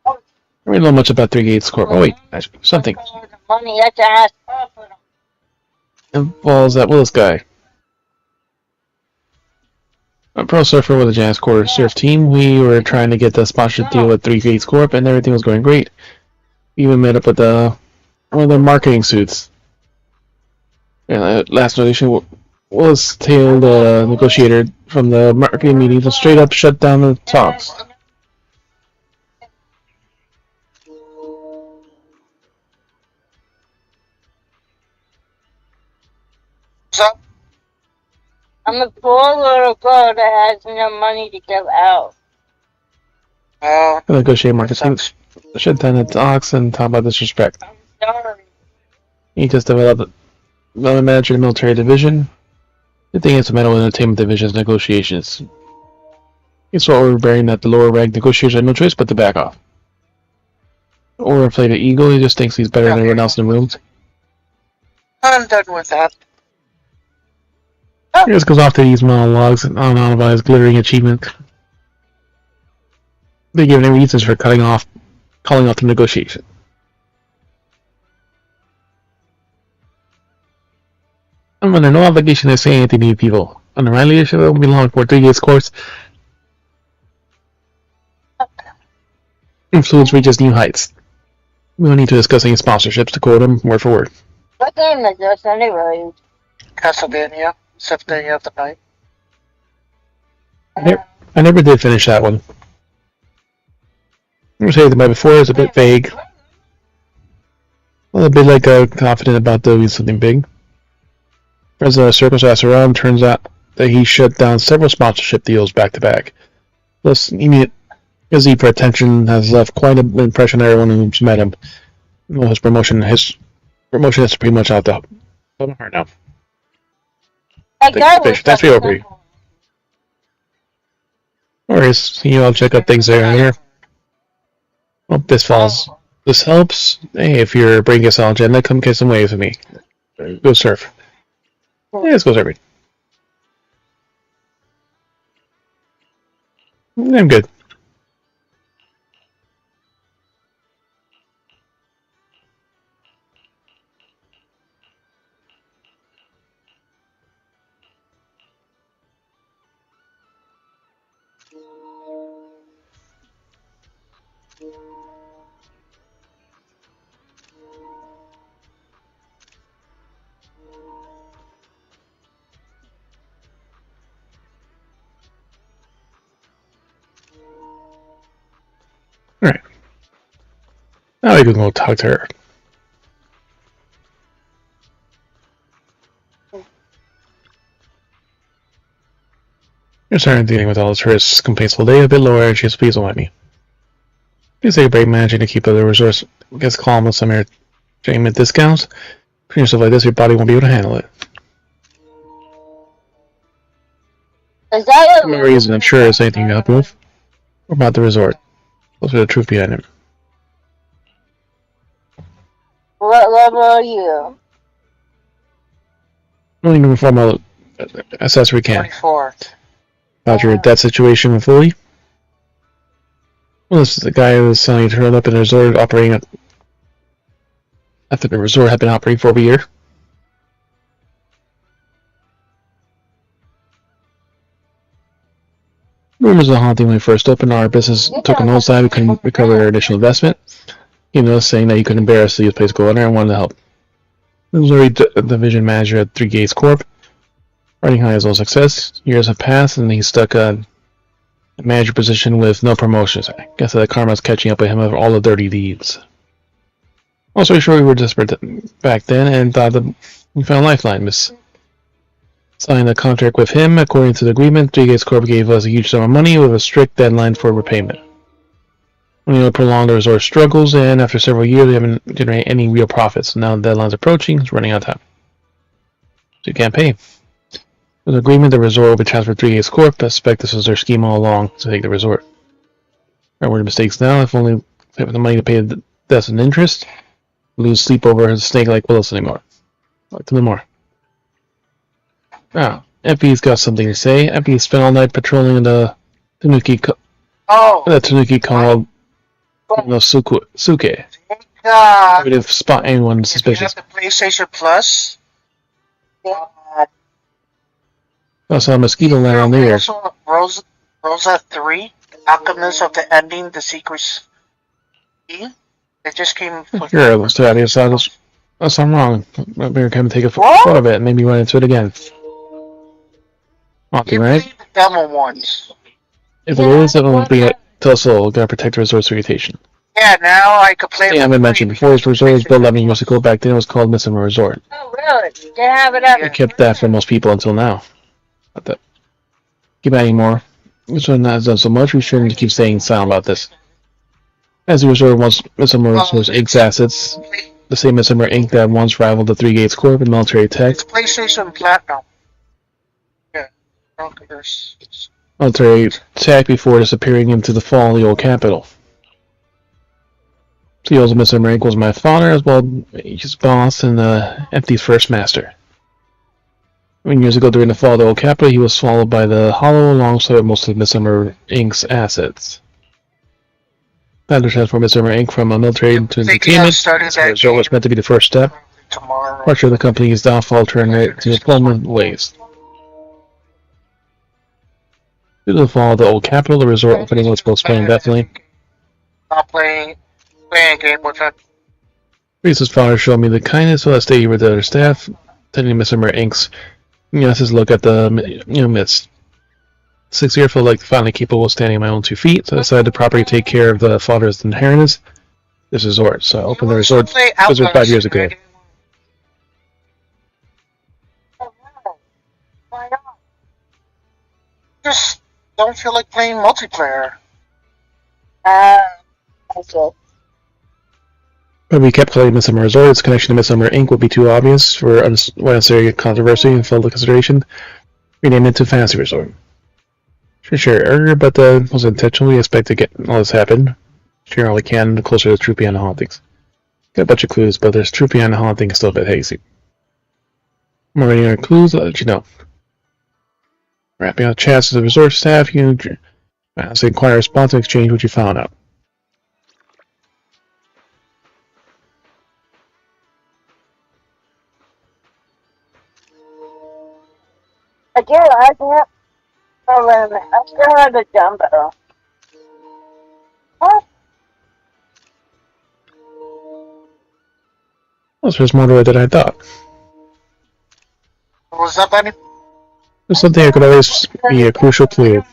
I don't really know much about Three Gates Corp. Oh wait, actually, something. Money, that's ass. Involves that Willis guy. A pro surfer with a Jazz Core surf team. We were trying to get the sponsorship deal with Three Gates Corp, and everything was going great. We even met up with one of their marketing suits. And last donation, Willis tailed negotiator from the marketing meetings and straight up shut down the talks. I'm a poor little girl that has no money to give out. Negotiate market suits. Shut down the talks and talk about disrespect. He just developed development manager in the military division. The thing is, the Metal Entertainment Division's negotiations. It's overbearing that the lower rank negotiators have no choice but to back off. Or play the ego, he just thinks he's better than everyone else in the room. I'm done with that. He just goes off to these monologues on and on about his glittering achievement. They give any reasons for calling off the negotiation. I'm under no obligation to say anything to you people. Under my leadership, I will be long for 3 years course. Influence reaches new heights. We don't need to discuss any sponsorships, to quote him word for word. What game is this anyway? Castlevania, Symphony of the Night. I never did finish that one. I'm going to say that by before it was a bit vague. Well, a bit like confident about doing something big. President of Circus asked around, turns out that he shut down several sponsorship deals back to back. Plus, his need for attention has left quite an impression on everyone who's met him. Well, his promotion is pretty much out the heart now. That's real for you. Or I'll check up things there and there. Hope this helps. Hey, if your brain gets all agenda, come get some waves with me. Go surf. Yeah, let's go surfing. I'm good. Alright. Now we can go talk to her. You're starting dealing with all this her complaints all day, a bit lower, and she's pleased to let me. Please take a break managing to keep other resource gets calm with some entertainment discounts. Treating yourself like this, your body won't be able to handle it. Is that For no reason, I'm sure there's anything to help you with. What about the resort? What's the truth behind it? What level are you? Only to inform all assess we can. 24. About your debt situation with Fully? Well, this is the guy who was selling you turned up in a resort operating after the resort had been operating for over a year. Rumors of the haunting when we first opened our business took a nosedive. We couldn't recover our initial investment. He was saying that you could embarrass the place go under and wanted to help. He was already division manager at 3 Gates Corp. Running high as all success. Years have passed and he's stuck a manager position with no promotions. I guess that karma's catching up with him over all the dirty deeds. Also, sure we were desperate back then and thought that we found a lifeline. Signed a contract with him. According to the agreement, 3 Gates Corp gave us a huge sum of money with a strict deadline for repayment. We prolonged the resort struggles, and after several years, we haven't generated any real profits. Now the deadline's approaching, it's running out of time. So you can't pay. With the agreement, the resort will be transferred to 3 Gates Corp. I suspect this was their scheme all along to take the resort. There were mistakes now. If only we have the money to pay the debts and interest, lose sleep over a snake like Willis anymore. Like no more. Ah, Epi's got something to say. Epi spent all night patrolling the Tanuki called Suke. We didn't spot anyone suspicious. You have the PlayStation Plus. I saw a mosquito land on there. Rosa 3, Alchemist of the Ending, The Secret Key. It just came. Sure, let's do that. Unless I'm wrong. Maybe come take a photo of it and maybe run into it again. Okay, right? The demo ones. If it is, it will be tell us all. Gotta protect the resort's reputation. Yeah, now I could play. Yeah, I mentioned before this resort was built 11 years ago. Back then, it was called Midsummer Resort. Oh, really? They have it up. We kept that for most people until now. Not that. Keep adding more. This one has done so much, we shouldn't keep staying silent about this. As the resort wants Midsummer Resort's 8 assets, the same Midsummer Inc. that once rivaled the Three Gates Corp in military tech. It's PlayStation Platinum. Yeah. Military tech before disappearing into the fall of the old capital. CEOs of Midsummer Inc. was my father, as well as his boss and FD's first master. 7 years ago, during the fall of the old capital, he was swallowed by the Hollow alongside most of Midsummer Inc.'s assets. Battle transformed Midsummer Inc. from a military to entertainment. The show was meant to be the first step. Part of the company's downfall turned it to employment waste. Due to the fall of the old capital, the resort opening was postponed indefinitely. Not playing game with it. Reese's father showed me the kindness while I stayed here with the other staff, attending Midsummer Inc.'s look at the midst. 6 years felt like finally capable of standing on my own 2 feet, so I decided to properly take care of the father's inheritance, this resort. So I opened the resort 5 years ago. Why not? Just don't feel like playing multiplayer. That's it. But we kept playing Midsummer Resort. Its connection to Midsummer Inc. would be too obvious for unnecessary controversy and further consideration. We named it to Fantasy Resort. Sure, but it was intentional. We expect to get all this happen. Sure, all we can, closer to the truth behind the hauntings. Got a bunch of clues, but there's truth behind the haunting is still a bit hazy. More any other clues, I'll let you know. Wrapping out chats to the resort staff, you ask inquire response and exchange what you found out. Again, I can't. Oh, wait a minute. I still have the dumbbell. What? Well, there's more to it than I thought. Was that any? There's something that could always be a crucial clue.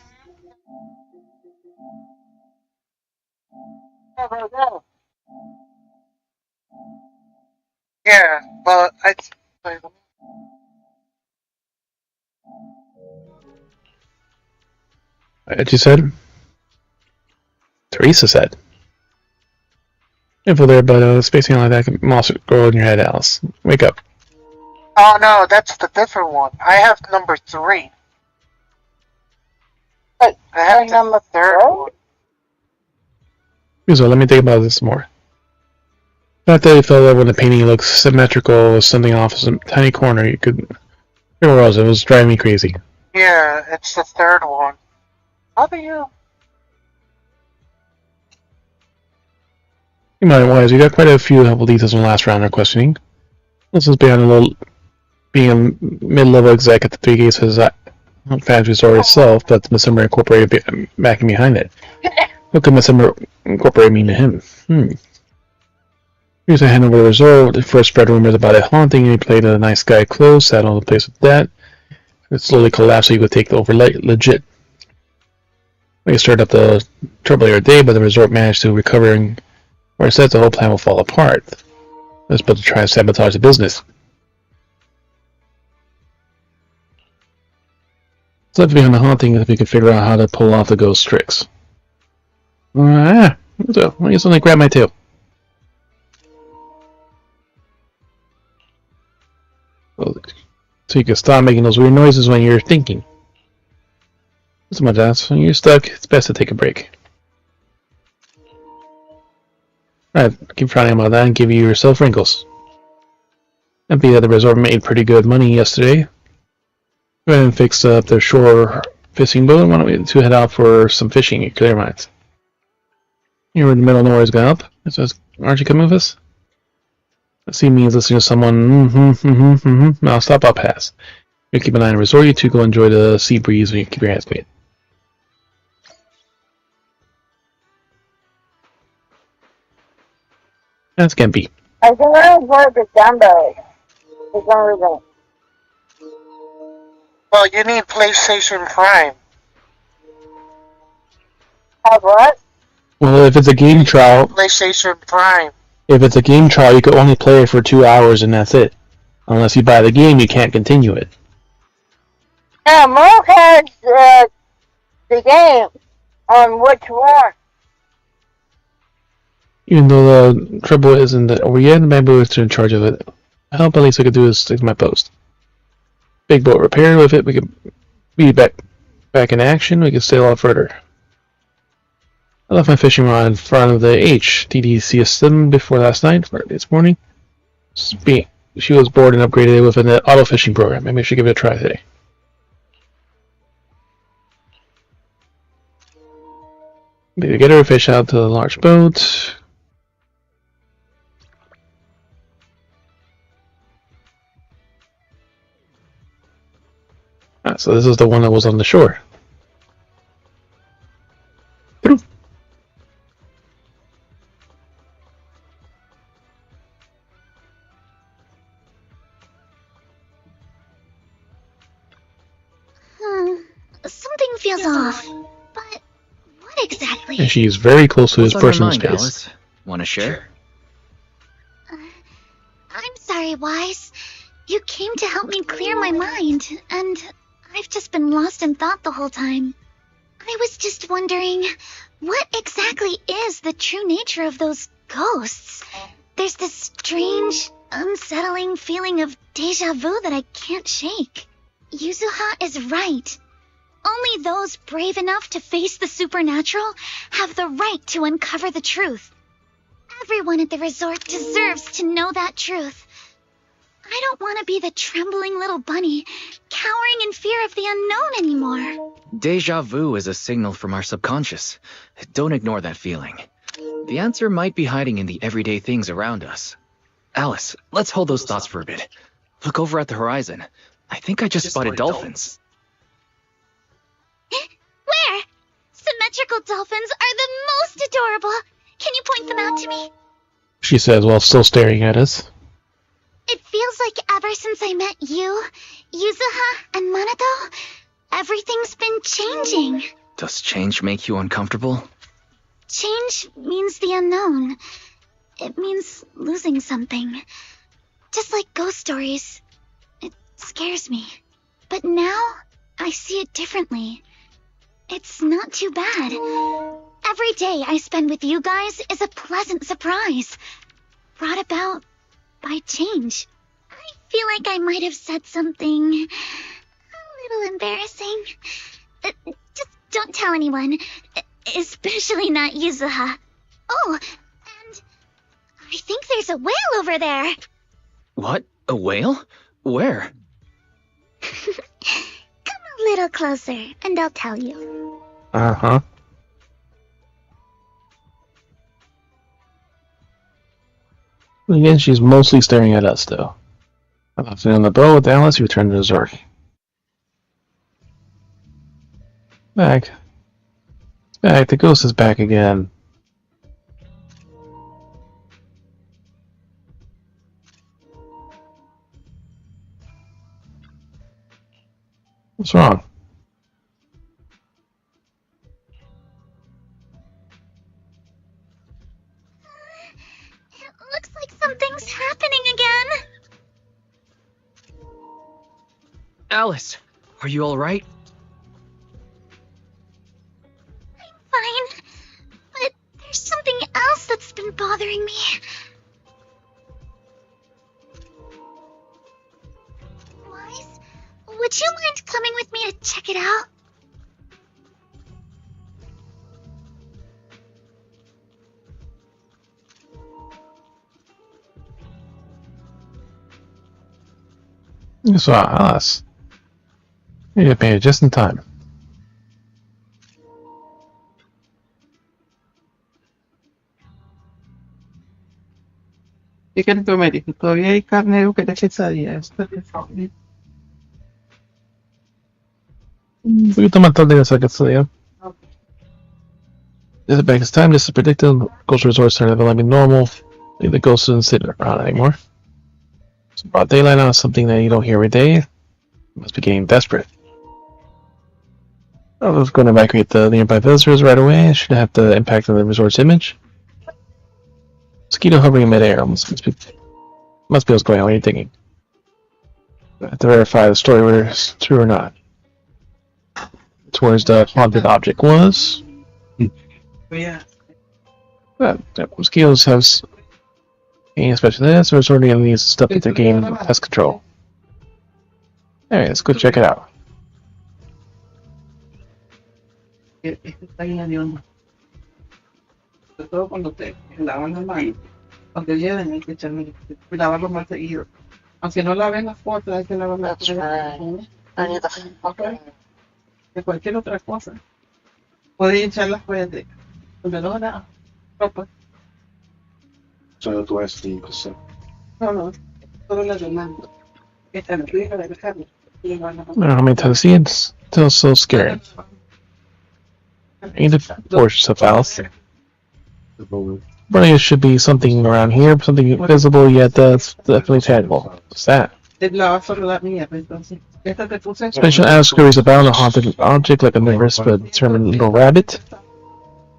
Yeah, but What you said? Teresa said. Info there, but spacing like that can also grow in your head, Alice. Wake up. Oh no, that's the different one. I have number 3. Wait, I have number 3rd one. So let me think about this more. The fact that you felt that when the painting looks symmetrical with something off some tiny corner, you could. It was driving me crazy. Yeah, it's the 3rd one. How do you? You might wise, we got quite a few helpful details in the last round of questioning. This is being a mid-level exec at the Three Gates has Fantasy Resort itself, but the Midsummer Incorporated backing behind it. What could Midsummer Incorporated mean to him? Here's a hand over the resort. He first spread rumors about it haunting, and he played a nice guy close, sat on the place with that. It slowly collapsed so you could take it over legit. We stirred up the trouble every day, but the resort managed to recover, and where it said the whole plan will fall apart. It's but to try and sabotage the business. So left behind the haunting if we could figure out how to pull off the ghost tricks. I guess only grab my tail. So you can stop making those weird noises when you're thinking. So much else. When you're stuck, it's best to take a break. Alright, keep frowning about that and give you yourself wrinkles. MP at the resort made pretty good money yesterday. Go ahead and fix up their shore fishing boat. Why don't we head out for some fishing at Clear Mines? You're in the middle of nowhere's gone up. It says, aren't you coming with us? I see me listening to someone, Now stop, I'll pass. You keep an eye on the resort. You two go enjoy the sea breeze when you keep your hands clean. That's Gempy. I think I avoid the dumbbell. For some reason. Well, you need PlayStation Prime. Have what? Well, if it's a game trial, PlayStation Prime. If it's a game trial, you can only play it for 2 hours and that's it. Unless you buy the game, you can't continue it. Yeah, Mo has the game on which one? Even though the trouble isn't over yet, Bamboo is in charge of it. The help at least I could do is stick to my post. Big boat repaired with it, we could be back in action, we could sail off further. I left my fishing rod in front of the HDD system before last night, for this morning. She was bored and upgraded it with an auto fishing program. Maybe I should give it a try today. Maybe get her fish out to the large boat. Ah, so this is the one that was on the shore. Through. Something feels off. But what exactly? And she's very close to his personal space. Alice? Want to share? I'm sorry, Wise. You came to help me clear my mind, and I've just been lost in thought the whole time. I was just wondering, what exactly is the true nature of those ghosts? There's this strange, unsettling feeling of deja vu that I can't shake. Yuzuha is right. Only those brave enough to face the supernatural have the right to uncover the truth. Everyone at the resort deserves to know that truth. I don't want to be the trembling little bunny, cowering in fear of the unknown anymore. Deja vu is a signal from our subconscious. Don't ignore that feeling. The answer might be hiding in the everyday things around us. Alice, let's hold those thoughts for a bit. Look over at the horizon. I think I just spotted dolphins. Where? Symmetrical dolphins are the most adorable. Can you point them out to me? She says while still staring at us. It feels like ever since I met you, Yuzuha, and Manato, everything's been changing. Does change make you uncomfortable? Change means the unknown. It means losing something. Just like ghost stories. It scares me. But now, I see it differently. It's not too bad. Every day I spend with you guys is a pleasant surprise. Brought about by change. I feel like I might have said something a little embarrassing. Just don't tell anyone. Especially not Yuzuha. Oh, and I think there's a whale over there. What? A whale? Where? Come a little closer, and I'll tell you. Uh-huh. Again, she's mostly staring at us, though. I'm not sitting on the boat with Alice, we return to the resort. Back. Back, the ghost is back again. What's wrong? It looks like something's happening again. Alice, are you alright? Fine. But there's something else that's been bothering me. Wise, would you mind coming with me to check it out? You saw Alice. You made it just in time. Y que tú me dices, todavía hay carnero que necesaria. Un poquito más tarde de esa quesadilla. Is it back this time? Just as predicted, Ghost Resort started developing normal. The ghost isn't sitting around anymore. It's broad daylight now, something that you don't hear every day. Must be getting desperate. I was going to evacuate the nearby visitors right away. It should have the impact on the resort's image. Mosquito hovering in midair. Must be what's going on. What are you thinking? I have to verify the story whether it's true or not. Towards the haunted object was. Yeah. Mosquitoes have any special this, or sorting of these stuff that their game has control. Alright, let's go check it out. Está llena de onda. Sobre todo cuando te lavan las manos. Aunque lleven, hay que echarle, lavarlo más seguido. Aunque no laven las cosas, hay que lavar las cosas. De cualquier otra cosa. Puedes echar las cosas de la ropa. Solo tú eres 5%. No, solo las demás. Esta no puede dejarlo. I don't know how many times I see it. It's still so scary. You need to force yourself out. Probably should be something around here, something visible yet that's definitely tangible. What's that? Special categories about a haunted object like a nervous but determined little rabbit.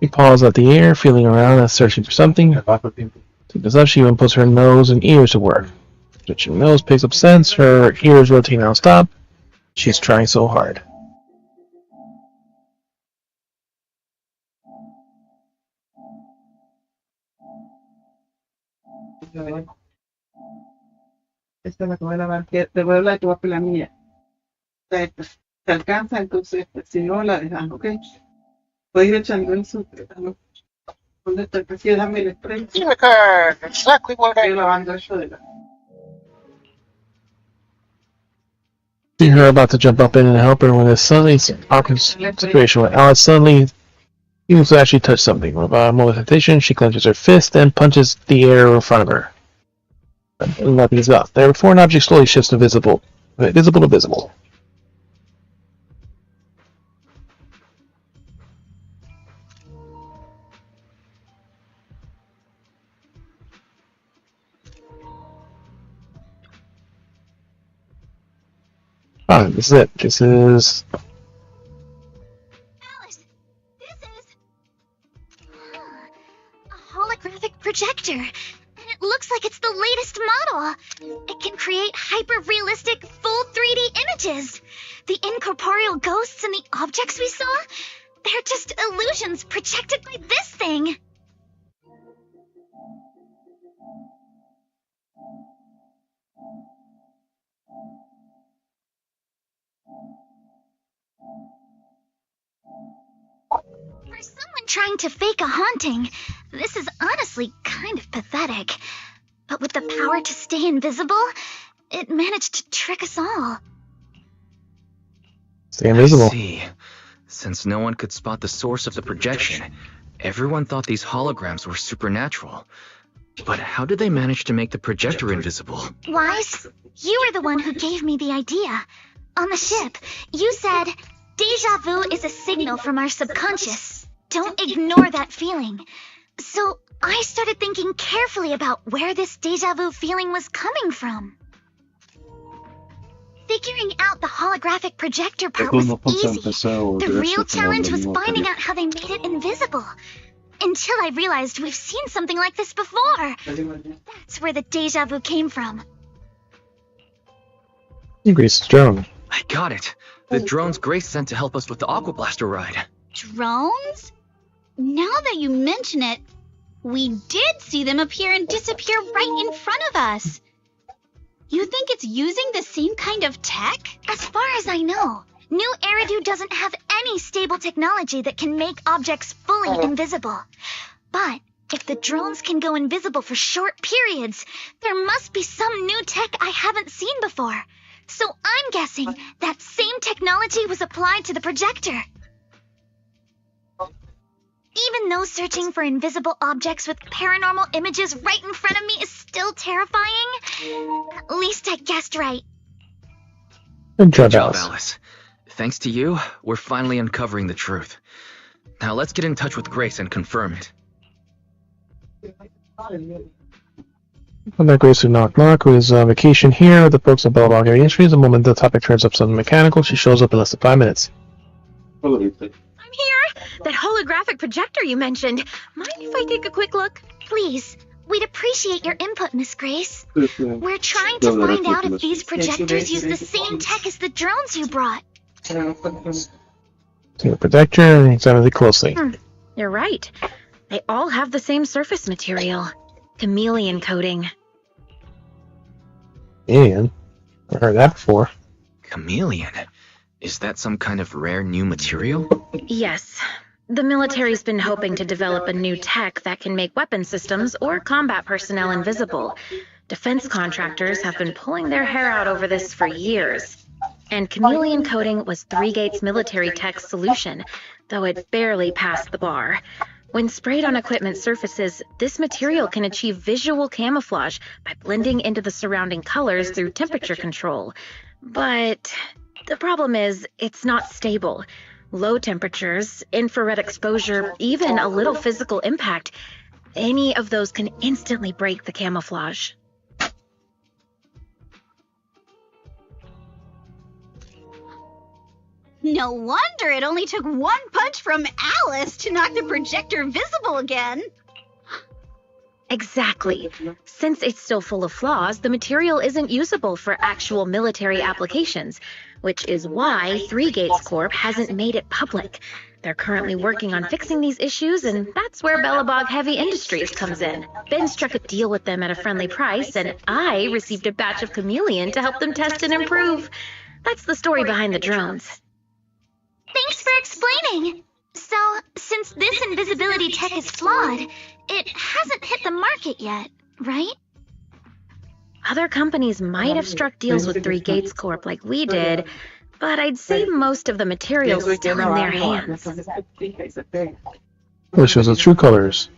She paws at the air, feeling around and searching for something. To this up, she even puts her nose and ears to work. Stretching her nose picks up scents, her ears rotating non-stop. She's trying so hard. Esta la voy a lavar, que te voy a hablar de tu la mía. Se alcanza, entonces, si no la dejas, ¿ok? Puedes ir echando en su... ¿Dónde está? Así, dame el spray. Exactly what I... Estoy lavando eso de la... See her about to jump up in and help her when a suddenly awkward situation where Alice suddenly seems to actually touch something. With a moment of hesitation, she clenches her fist and punches the air in front of her. Nothing's up. Therefore, an object slowly shifts to visible to visible. Ah, this is it. This is... Alice, this is... a holographic projector. And it looks like it's the latest model. It can create hyper-realistic, full 3D images. The incorporeal ghosts and the objects we saw, they're just illusions projected by this thing. For someone trying to fake a haunting, this is honestly kind of pathetic. But with the power to stay invisible, it managed to trick us all. Stay invisible. I see. Since no one could spot the source of the projection, everyone thought these holograms were supernatural. But how did they manage to make the projector invisible? Wise, you were the one who gave me the idea. On the ship, you said, "Deja vu is a signal from our subconscious. Don't ignore that feeling." So I started thinking carefully about where this deja vu feeling was coming from. Figuring out the holographic projector part was easy. The real challenge was finding out how they made it invisible. Until I realized we've seen something like this before. That's where the deja vu came from. Grace's drone. I got it. The drones Grace sent to help us with the Aqua Blaster ride. Drones? Now that you mention it, we did see them appear and disappear right in front of us. You think it's using the same kind of tech? As far as I know, New Eridu doesn't have any stable technology that can make objects fully invisible. But if the drones can go invisible for short periods, there must be some new tech I haven't seen before. So I'm guessing that same technology was applied to the projector. Even though searching for invisible objects with paranormal images right in front of me is still terrifying, at least I guessed right. Good job, Alice. Alice. Thanks to you, we're finally uncovering the truth. Now let's get in touch with Grace and confirm it. When that Grace who knock, who is on vacation here with the folks at Belleville Industries. The moment the topic turns up something mechanical, she shows up in less than 5 minutes. I'm here! That holographic projector you mentioned. Mind if I take a quick look? Please. We'd appreciate your input, Miss Grace. We're trying to find out if these projectors use the same tech as the drones you brought. Take the projector and examine it closely. You're right. They all have the same surface material, chameleon coating. And I've heard that before. Chameleon? Is that some kind of rare new material? Yes. The military's been hoping to develop a new tech that can make weapon systems or combat personnel invisible. Defense contractors have been pulling their hair out over this for years. And chameleon coating was 3-Gate's military tech's solution, though it barely passed the bar. When sprayed on equipment surfaces, this material can achieve visual camouflage by blending into the surrounding colors through temperature control. But the problem is, it's not stable. Low temperatures, infrared exposure, even a little physical impact, any of those can instantly break the camouflage. No wonder it only took one punch from Alice to knock the projector visible again. Exactly. Since it's still full of flaws, the material isn't usable for actual military applications, which is why 3-Gates Corp hasn't made it public. They're currently working on fixing these issues, and that's where Bellabog Heavy Industries comes in. Ben struck a deal with them at a friendly price, and I received a batch of chameleon to help them test and improve. That's the story behind the drones. Thanks for explaining. So, since this invisibility tech is flawed, it hasn't hit the market yet, right? Other companies might have struck deals with 3-Gates Corp like we did, but I'd say most of the material's still in their hands. Well, it shows the true colors.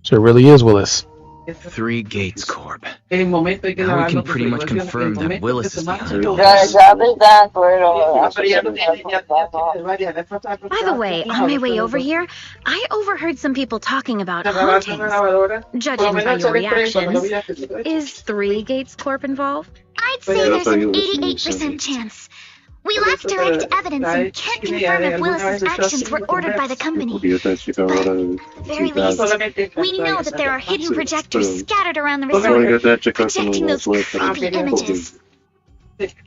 So it really is Willis. 3-Gates Corp. Now we can pretty much confirm that Willis is behind all By this. the way, on my way over here, I overheard some people talking about hauntings. Judging by your reactions, is 3-Gates Corp involved? I'd say there's an 88% chance. We lack direct evidence and can't confirm if Willis's actions were ordered by the company. But at the very least, we know that there are hidden projectors scattered around the resort, projecting those creepy images.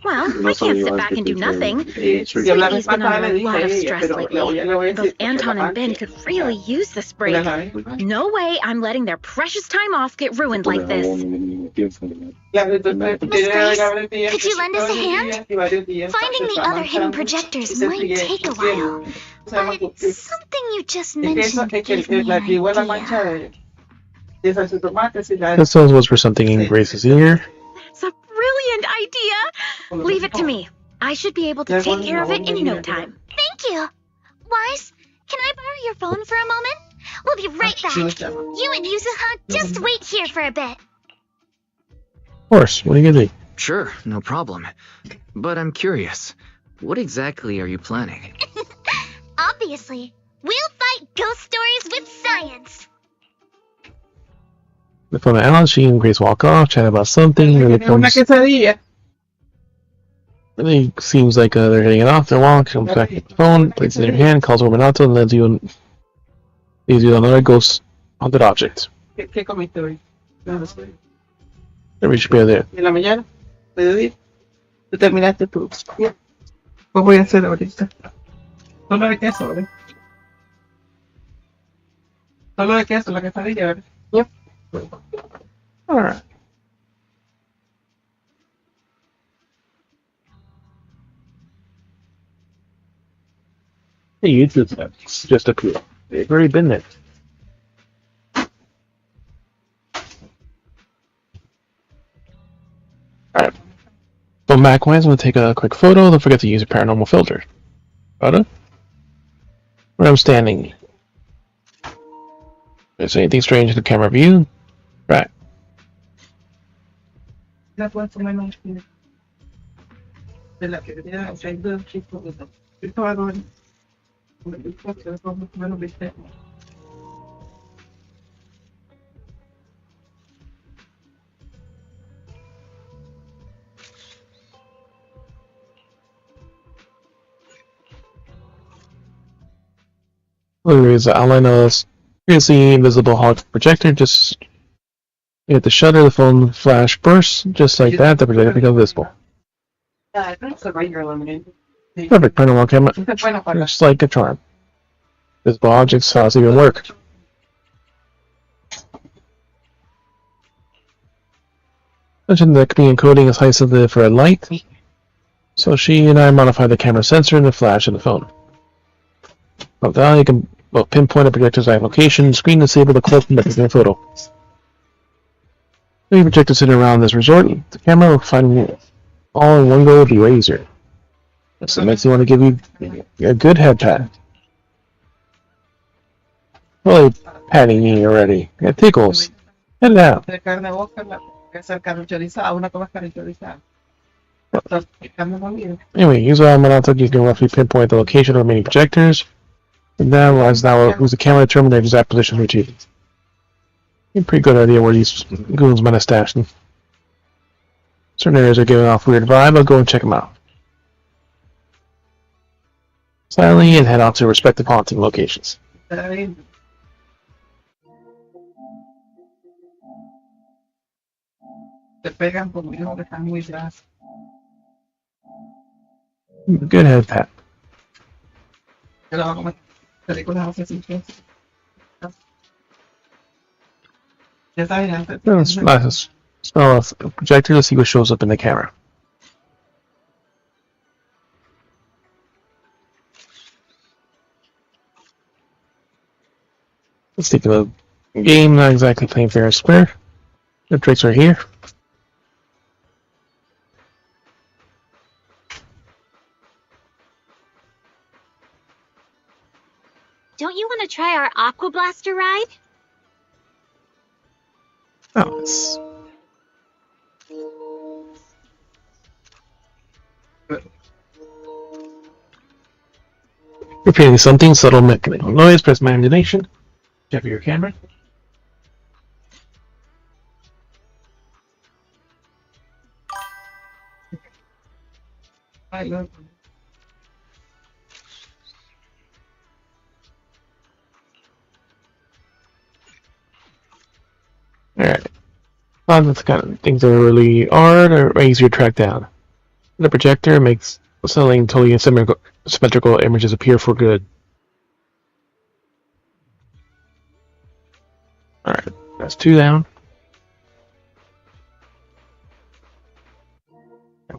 Well, I can't sit back and do nothing. Sweetie's been under a lot of stress lately. Both Anton and Ben could really use this break. No way I'm letting their precious time off get ruined like this. Miss Grace, could you lend us a hand? Finding the other hidden projectors might take a while, but something you just mentioned gave me an idea. That sounds was for something in Grace's ear. It's a brilliant idea! Leave it to me. I should be able to take care of it in no time. Thank you. Wise, can I borrow your phone for a moment? We'll be right back. You and Yuzuha, just wait here for a bit. Of course, what are you gonna do? Sure, no problem. But I'm curious, what exactly are you planning? Obviously, we'll fight ghost stories with science. The phone to Alan, she and Grace walk off, chat about something. Really seems like they're hitting it off. They walk, comes back to the phone, places it in her hand, calls over Minato, and leads you another ghost haunted object. Every should be there. En la mañana, mediodía, tú terminaste tu. Pues voy a hacer ahorita. Solo de queso, ¿verdad? Solo de queso, la quesadilla, ¿verdad? Yep. Alright. Hey, it's just a clue. They've already been there. Alright. So Macwise, I'm going to take a quick photo. Don't forget to use a paranormal filter. Photo. Where I'm standing. Is there anything strange in the camera view? Right. La fuerza menos de la que tenía, o sea, hay dos chicos de eso. Yo estaba con el fuerza de más o menos viste. There is an outline of previously invisible hologram projector. Just hit the shutter, the phone flash bursts, just like that. The projector becomes visible. Perfect. Paranormal camera, just like a charm. Visible objects, how does it even work? Mentioned that could be encoding as high sensitive for a light, so she and I modified the camera sensor and the flash of the phone. From now you can pinpoint a projector's live location, screen disable the close and the photo. If you projector sitting around this resort, the camera will find all in one go would be way easier. So it makes me want to give you a good head pat. Really patting me already. It tickles. Head it out. De carne boca, hacer carne chorizada, una cosa carne chorizada. Carne molida. Anyway, use our monotone, you can roughly pinpoint the location of remaining projectors. And now, use the camera to determine their exact position retrieved. You have a pretty good idea where these goons might have stashed them. Certain areas are giving off weird vibe, I'll go and check them out. Silently and head off to respective haunting locations. Te pegan conmigo que están muy atrás. Good head pat. Yo la voy a comer películas hace 5 años. Ya sabes, antes. Let's smell a projector, let's see what shows up in the camera. Let's take a look. Game, not exactly playing fair and square. The tricks are here. Don't you want to try our Aqua Blaster ride? Oh, it's... Repeating something, subtle mechanical noise, press my imagination. Check your camera. I love them. Alright. A lot of the kind of things that really are easier to track down. The projector makes selling totally symmetrical images appear for good. Alright, that's 2 down.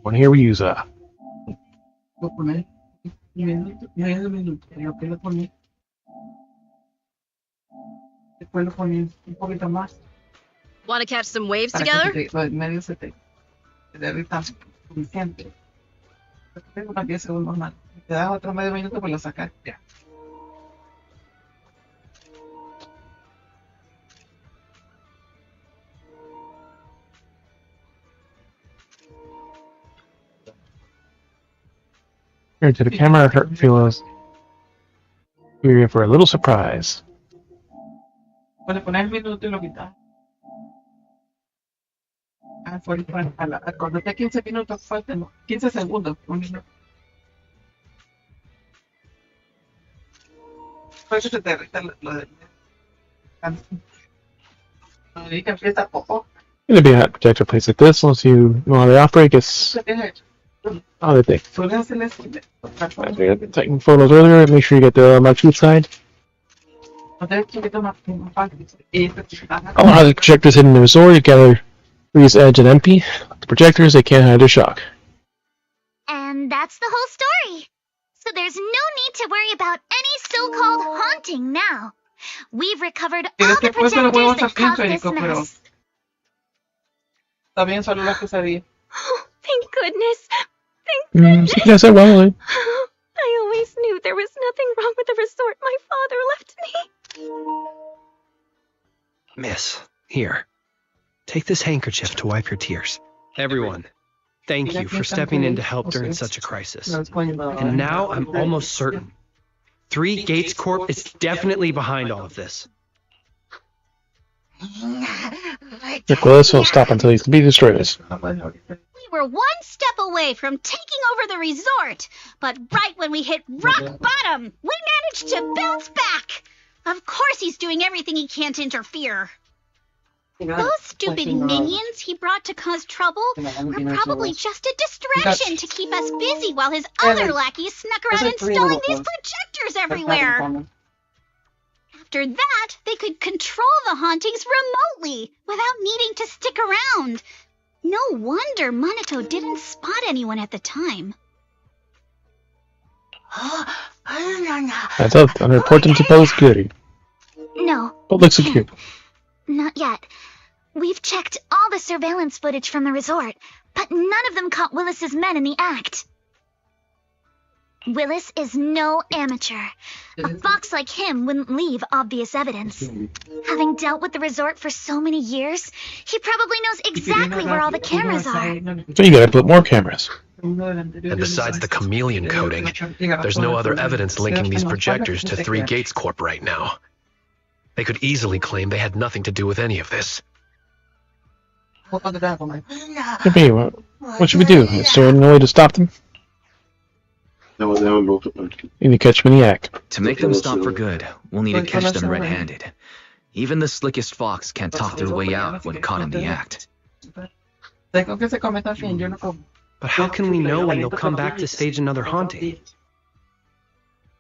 One here we use Voy a poner medio minuto, lo poner. Después lo pones un poquito más. Want to catch some waves Para together? que lo del medio se te derrita suficiente. Tengo unos 10 segundos más. Si te das otro medio minuto, pues lo sacas. Ya. here to the camera. Hurt feels we're in for a little surprise. Puedes poner el minuto y lo quitas. Cuando esté 15 minutos, falten 15 segundos. Un minuto. Por eso se te derrita lo de... Cuando dice que empieza poco. Gonna be a hot projector place like this, once you know how they operate, it's other thing. Taking photos earlier, make sure you get the marquee side. Oh, how the projectors hidden in the resort, you gather freeze edge and MP. The projectors, they can't hide their shock. And that's the whole story. So there's no need to worry about any so-called haunting now. We've recovered all the projectors that caused this mess. También solo la pesadilla. Oh, thank goodness. Thank goodness. Yes, I will. I always knew there was nothing wrong with the resort my father left me. Miss, here. Take this handkerchief to wipe your tears. Everyone, thank you for stepping in to help during such a crisis. And now I'm almost certain. 3 Gates Corp is definitely behind all of this. Rick Willis won't stop until he's completely destroyed us. We were one step away from taking over the resort, but right when we hit rock bottom, we managed to bounce back. Of course he's doing everything he can to interfere. Those stupid minions he brought to cause trouble were probably just a distraction to keep us busy while his other lackeys snuck around installing these projectors everywhere. After that, they could control the hauntings remotely without needing to stick around. No wonder Monaco didn't spot anyone at the time. I thought I'd report them to public security. No. Public security. Not yet. We've checked all the surveillance footage from the resort, but none of them caught Willis's men in the act. Willis is no amateur. A fox like him wouldn't leave obvious evidence. Having dealt with the resort for so many years, he probably knows exactly where all the cameras are. So you gotta put more cameras. And besides the chameleon coating, there's no other evidence linking these projectors to Three Gates Corp right now. They could easily claim they had nothing to do with any of this. Hey, what should we do? Is there no way to stop them? You need to catch them in the act. To make them stop for good, we'll need to catch them red-handed. Even the slickest fox can't talk their way out when caught in the act. But how can we know when they'll come back to stage another haunting?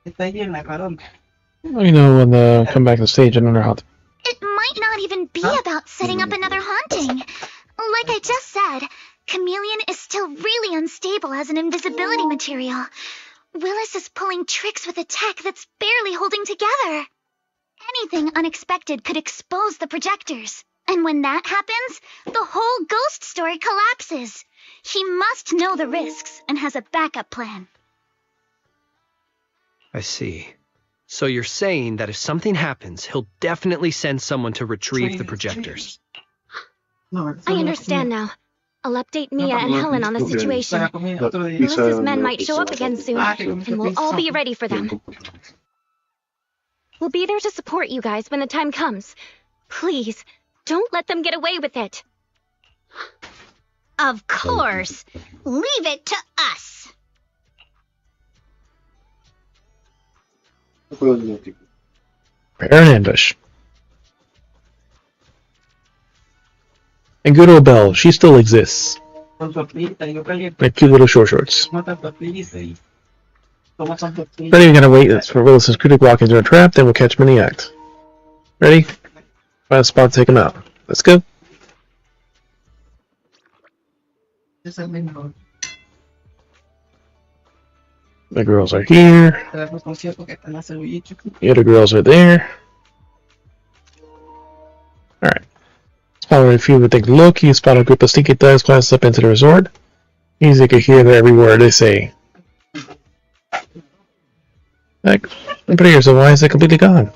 You know when they come back to stage another hunt. It might not even be about setting up another haunting. Like I just said, Chameleon is still really unstable as an invisibility material. Willis is pulling tricks with a tech that's barely holding together. Anything unexpected could expose the projectors. And when that happens, the whole ghost story collapses. He must know the risks and has a backup plan. I see. So you're saying that if something happens, he'll definitely send someone to retrieve the projecters. I understand now. I'll update Mia and Helen on the situation. Willis's men might show up again soon, and we'll all be ready for them. We'll be there to support you guys when the time comes. Please, don't let them get away with it. Of course. Leave it to us. Prepare an ambush. And good old Belle, she still exists. Like cute little shorts. Ready, we're gonna wait for Willis's crew to walk into a trap, then we'll catch him in the act. Ready? Find a spot to take him out. Let's go. The girls are here. The other girls are there. Alright. Spot if you would take a look, you spot a group of stinky thugs class up into the resort. Easy to hear every word they say. Heck, I'm pretty sure, so why is it completely gone?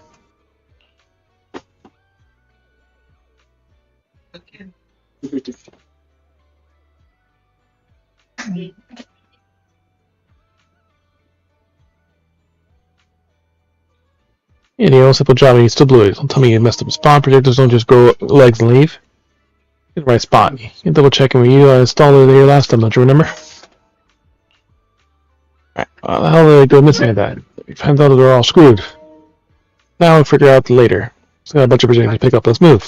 Yeah, the old simple job, and you still blew it. Don't tell me you messed up a spot. Projectors don't just grow legs and leave. Get the right spot. You're double checking where you installed it here last time, don't you remember? Alright, how the hell did they go missing at that? We found out that they're all screwed. Now we'll figure out later. Still got a bunch of projectors to pick up. Let's move.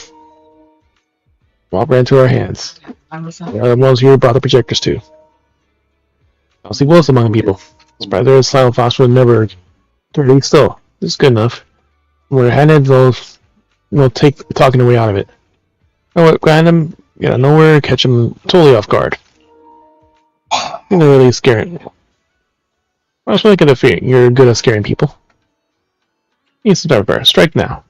Swap right into our hands. The other ones here brought the projectors too. I'll see Willis among people. Surprised there is Silent Fox would never 30 still. This is good enough. We're headed, we'll take talking the way out of it. Oh, what, grind them, get out of nowhere, catch them totally off guard. You're really scaring. I was really good at fearing. You're good at scaring people. Need some pepper. Strike now.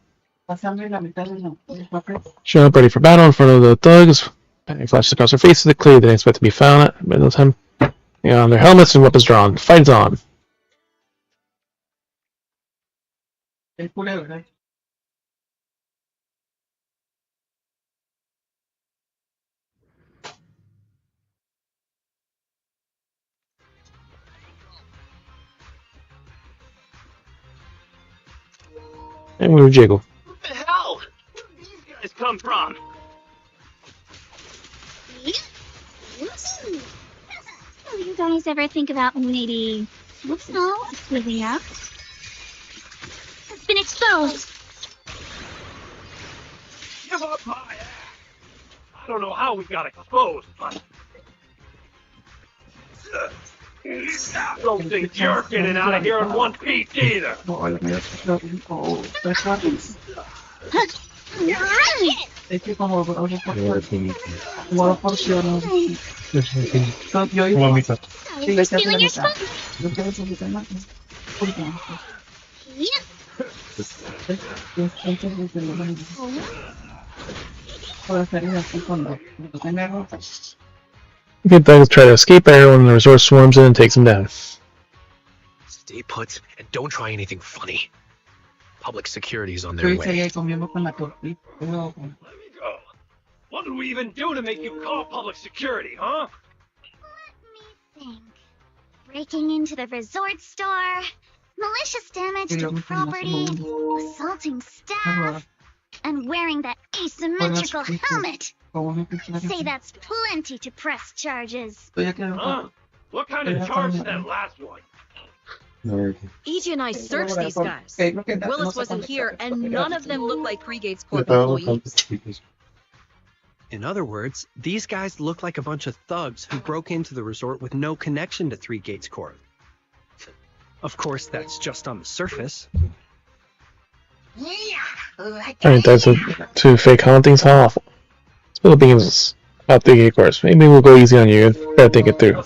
Show up ready for battle in front of the thugs. Panic flashes across their faces. They clearly didn't expect to be found by the time. On their helmets and weapons drawn. Fight's on. And we jiggle. What the hell? Where did these guys come from? Do you guys ever think about maybe living up? It's been exposed. Give up my ass. I don't know how we got exposed, but I don't think you're getting out of here in one piece either. Es que como porciones. Yo sí, le Stealing your mitad. spunk? Yo quiero un poquito más. Puedo hacer así cuando tenga ropa. Good thugs try to escape, but everyone in the resort swarms in and takes them down. Stay put and don't try anything funny. Public security's on their way. Seguía comiendo con la tortilla. What did we even do to make you call public security, huh? Think. Breaking into the resort store, malicious damage to property, assaulting staff, and wearing that asymmetrical helmet. Say that's plenty to press charges. Huh? What kind of charge is that last one? E.G. and I searched these guys. Willis wasn't here, and none of them look like Three Gates Corp employees. In other words, these guys look like a bunch of thugs who broke into the resort with no connection to Three Gates Corp. Of course, that's just on the surface. Alright, that's it. 2 fake hauntings, how awful. Spill beans about the gate course. Maybe we'll go easy on you. Better think it through.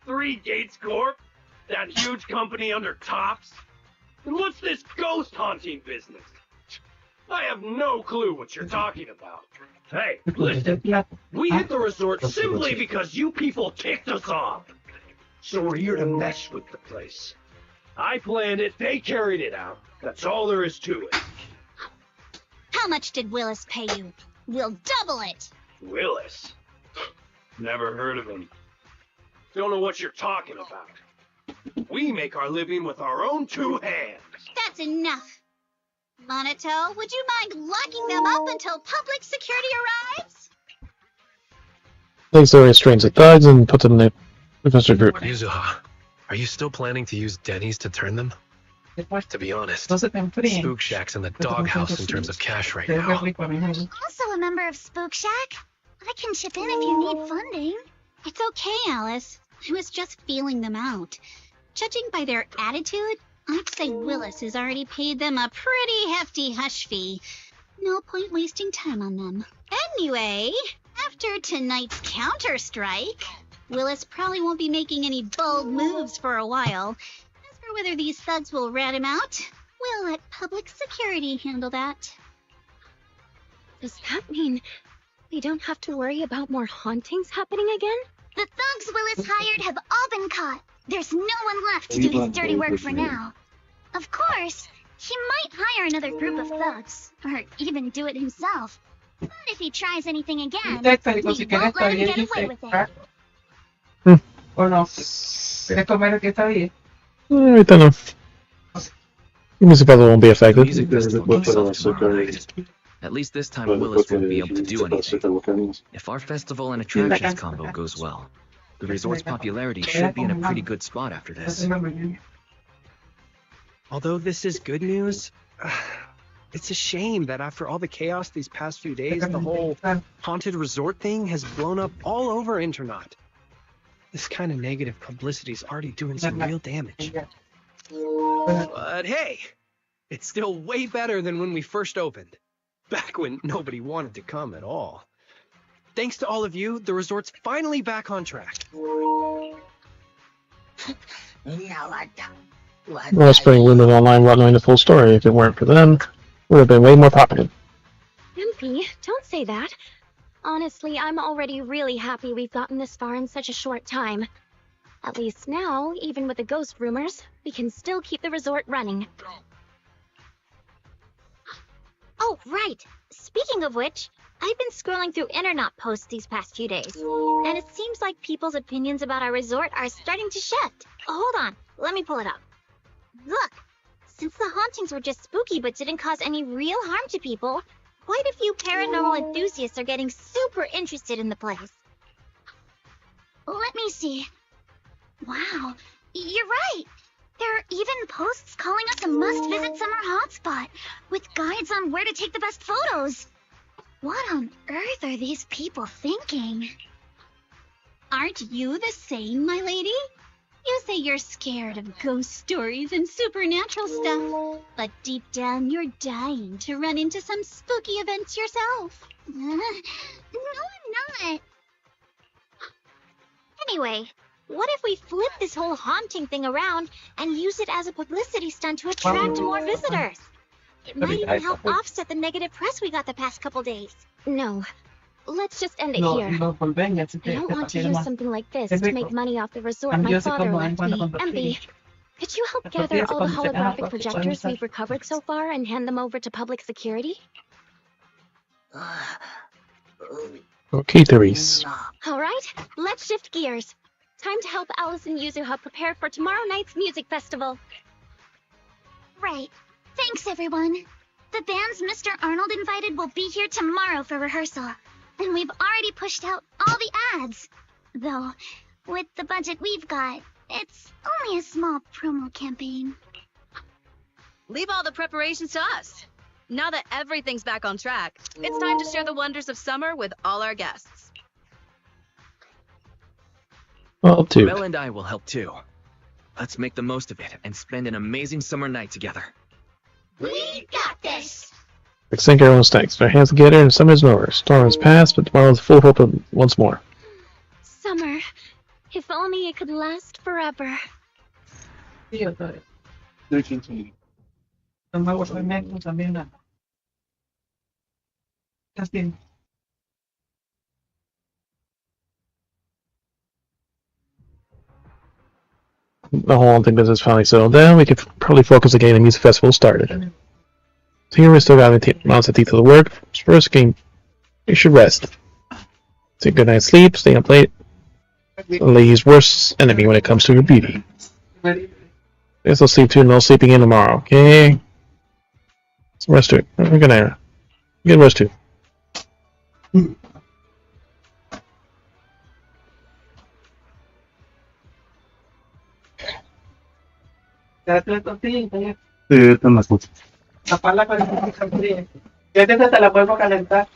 Three Gates Corp? That huge company under Tops? And what's this ghost haunting business? I have no clue what you're talking about. Hey, listen, we hit the resort simply because you people kicked us off. So we're here to mess with the place. I planned it, they carried it out. That's all there is to it. How much did Willis pay you? We'll double it. Willis? Never heard of him. Don't know what you're talking about. We make our living with our own 2 hands. That's enough. Monato, would you mind locking them up until public security arrives? Takes the restraints of thugs and puts them in the professor group. Yuzuha, are you still planning to use Denny's to turn them? To be honest, Spook Shack's in the doghouse in terms of cash right now. Also a member of Spook Shack. I can chip in if you need funding. It's okay, Alice. I was just feeling them out. Judging by their attitude, I'd say Willis has already paid them a pretty hefty hush fee. No point wasting time on them. Anyway, after tonight's counter-strike, Willis probably won't be making any bold moves for a while. As for whether these thugs will rat him out, we'll let public security handle that. Does that mean we don't have to worry about more hauntings happening again? The thugs Willis hired have all been caught. There's no one left to do his dirty work for now. Of course, he might hire another group of thugs, or even do it himself. But if he tries anything again, we won't let him get away with it. ¿O no? ¿Quieres comer el que está ahí? Ahorita no. Music puzzle won't be affected. Music festival kicks off tomorrow night. At least this time Willis won't be able to do anything. If our festival and attractions combo goes well, the resort's popularity should be in a pretty good spot after this. Although this is good news, it's a shame that after all the chaos these past few days, the whole haunted resort thing has blown up all over Internaut. This kind of negative publicity is already doing some real damage. But hey, it's still way better than when we first opened, back when nobody wanted to come at all. Thanks to all of you, the resort's finally back on track. Well, spreading rumors online without knowing the full story. If it weren't for them, it would have been way more popular. Empy, don't say that. Honestly, I'm already really happy we've gotten this far in such a short time. At least now, even with the ghost rumors, we can still keep the resort running. Oh, right. Speaking of which, I've been scrolling through Internaut posts these past few days, and it seems like people's opinions about our resort are starting to shift. Hold on, let me pull it up. Look, since the hauntings were just spooky but didn't cause any real harm to people, quite a few paranormal enthusiasts are getting super interested in the place. Let me see. Wow, you're right. There are even posts calling us a must-visit summer hotspot, with guides on where to take the best photos. What on earth are these people thinking? Aren't you the same, my lady? You say you're scared of ghost stories and supernatural stuff, but deep down you're dying to run into some spooky events yourself. No, I'm not. Anyway, what if we flip this whole haunting thing around and use it as a publicity stunt to attract more visitors? It might even help offset the negative press we got the past couple days. No, let's just end it here. I don't want to use something like this to make money off the resort my father left me. Emby, could you help gather all the holographic projectors we've recovered so far and hand them over to public security? Okay, Therese. Alright, let's shift gears. Time to help Alice and Yuzuha prepare for tomorrow night's music festival. Right. Thanks, everyone. The bands Mr. Arnold invited will be here tomorrow for rehearsal. And we've already pushed out all the ads. Though, with the budget we've got, it's only a small promo campaign. Leave all the preparations to us. Now that everything's back on track, it's time to share the wonders of summer with all our guests. Well, too. Belle and I will help too. Let's make the most of it and spend an amazing summer night together. We got this! Let's sink our own stakes. Our hands together and summer's over. Storm has passed, but tomorrow's full of hope once more. Summer. If only it could last forever. The whole hunting business finally settled down. We could probably focus again on the music festival started. So here we still got months of detail to work. First game, you should rest. Take a good night's sleep, stay up late. The lady's worst enemy when it comes to your beauty. Guess I'll sleep too and no sleeping in tomorrow, okay? So rest too. We're gonna get rest too. Sí, esto no escucha. Taparla con el que fríe. Yo desde te la vuelvo a calentar.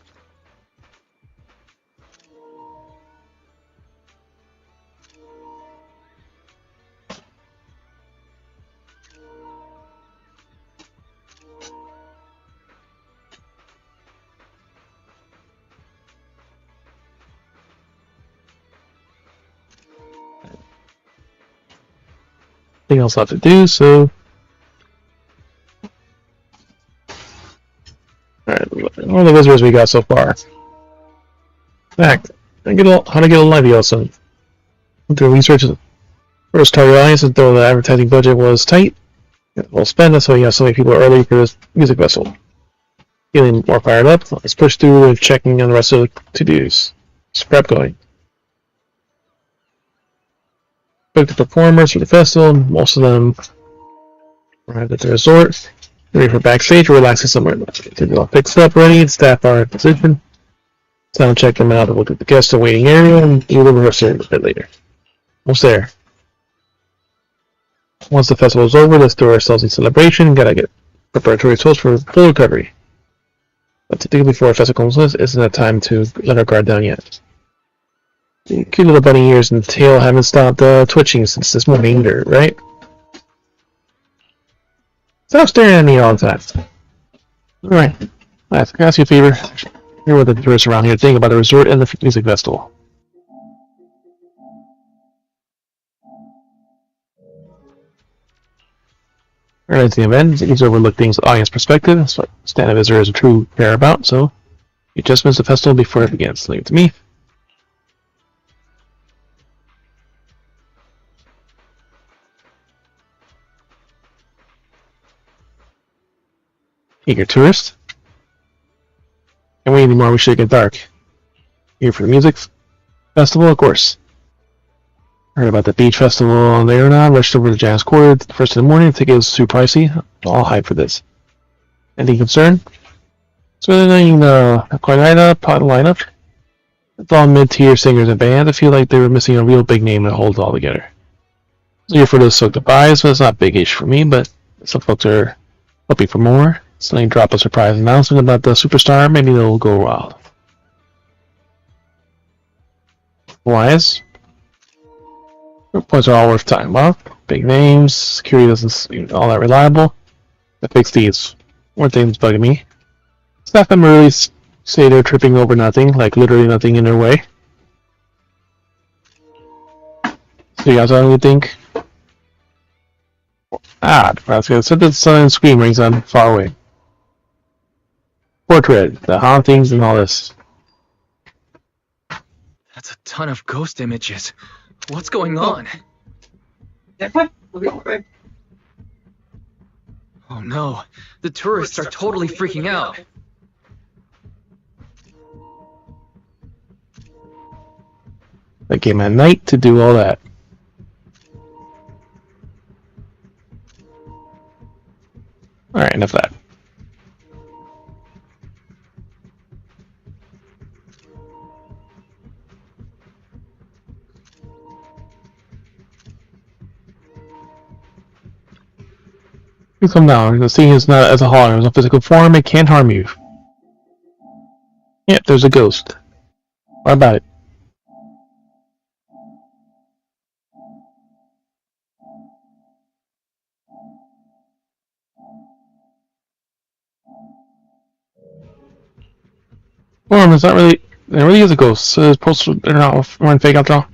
Nothing else left to do, so. Alright, what are the visitors we got so far? In fact, how to get a live also. Through research, first target audience, and though the advertising budget was tight, we'll spend it so you have so many people early for this music festival. Feeling more fired up, let's push through with checking on the rest of the to-dos. Scrap going. Booked the performers for the festival, and most of them arrived at the resort. Ready for backstage or relaxing somewhere. They're all fixed up, ready, and staff are in position. Sound check them out, look at the guests in the waiting area, and you will rehearse a bit later. Almost there. Once the festival is over, let's do ourselves in celebration. Gotta get preparatory tools for full recovery. But typically before a festival comes, isn't it time to let our guard down yet? The cute little bunny ears and tail haven't stopped twitching since this morning either, right? Stop staring at me all the time. Alright. I have to ask you a favor. Hear what the tourists around here think about the resort and the music festival. Alright, the event. These overlook things from audience perspective. So stand up visitor is a true care about, so you just missed the festival before it begins. Leave it to me. Eager tourist. Can't wait anymore, we should get dark. Here for the music festival, of course. Heard about the beach festival there or not, rushed over to Jazz Quarter first in the morning, ticket was too pricey. All hyped for this. Any concern? It's really not quite lineup. It's all mid-tier singers and bands. I feel like they were missing a real big name that holds it all together. So here for those soaked up buys, but it's not big-ish for me, but some folks are hoping for more. Suddenly drop a surprise announcement about the superstar, maybe they'll go wild. Wise? Points are all worth time. Well, big names, security doesn't seem all that reliable. I fix these. One thing's bugging me. Staff members really say they're tripping over nothing, like literally nothing in their way. So you guys only think? I was gonna set the silent scream rings on far away. Portrait, the hauntings and all this. That's a ton of ghost images. What's going on? Oh no, the tourists are totally freaking out. I came at night to do all that. Alright, enough of that. Please come down. The scene is not as a hologram. There's no physical form. It can't harm you. Yep, there's a ghost. What about it? Form is not really. It really is a ghost. So it's posted. They're not wearing fake after all.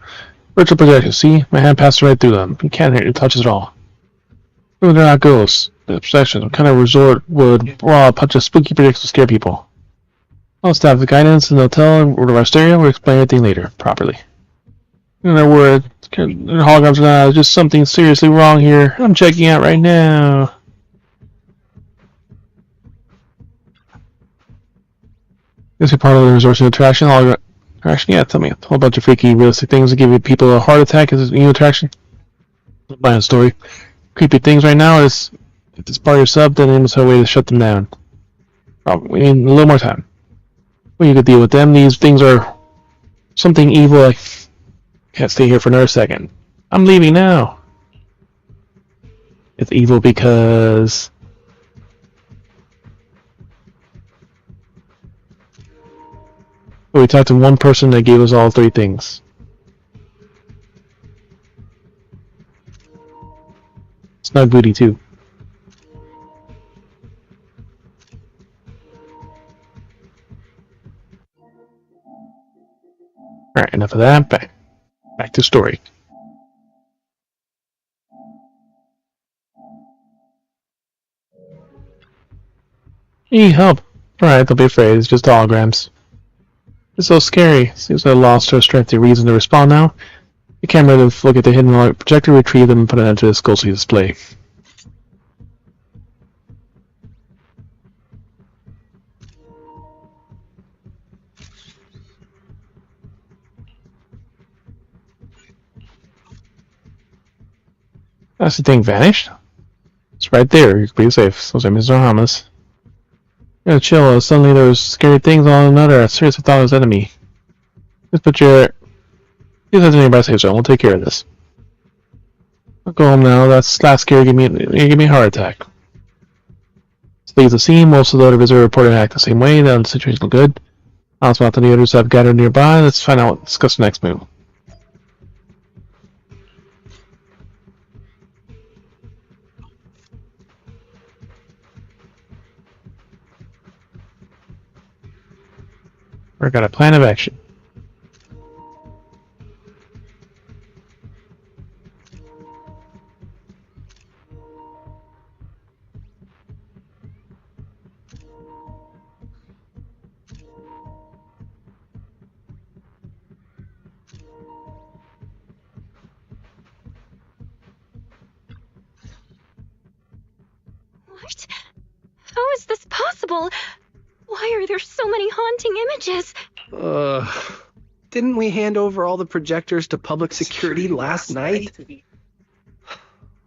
Virtual projection. See, my hand passed right through them. You can't hit your touches at all. They're not ghosts. They're possessions. What kind of resort would a bunch of spooky predictions to scare people? I'll staff the guidance and they'll tell where to rest area. We'll explain everything later, properly. In other words, holograms are not just something seriously wrong here. I'm checking out right now. This is part of the resource attraction. Attraction, yeah, tell me. A whole bunch of freaky, realistic things that give people a heart attack is a new attraction. Buying a story. Creepy things right now is if it's part of your sub, then there's no way to shut them down. We need a little more time. Well, you could deal with them. These things are something evil. I can't stay here for another second. I'm leaving now. It's evil because we talked to one person that gave us all three things. Snug booty too. Alright, enough of that. Back to story. Need help. Alright, don't be afraid, it's just holograms. It's so scary. Seems I lost her strength to reason to respond now. The camera to look at the hidden light projector, retrieve them, and put it into the ghostly display. That's the thing vanished. It's right there. You can be safe. Those images are harmless. Yeah, chill. Suddenly there was scary things on another. I seriously thought it was enemy. Just put your. Please have anybody safe zone. We'll take care of this. I'll go home now. That's scary. Give me a heart attack. Leave the scene. Most of the other visitors reported to act the same way. The situation looked good. I'll spot the others have gathered nearby. Let's find out. Discuss the next move. We've got a plan of action. What? How is this possible? Why are there so many haunting images? Didn't we hand over all the projectors to public security last night?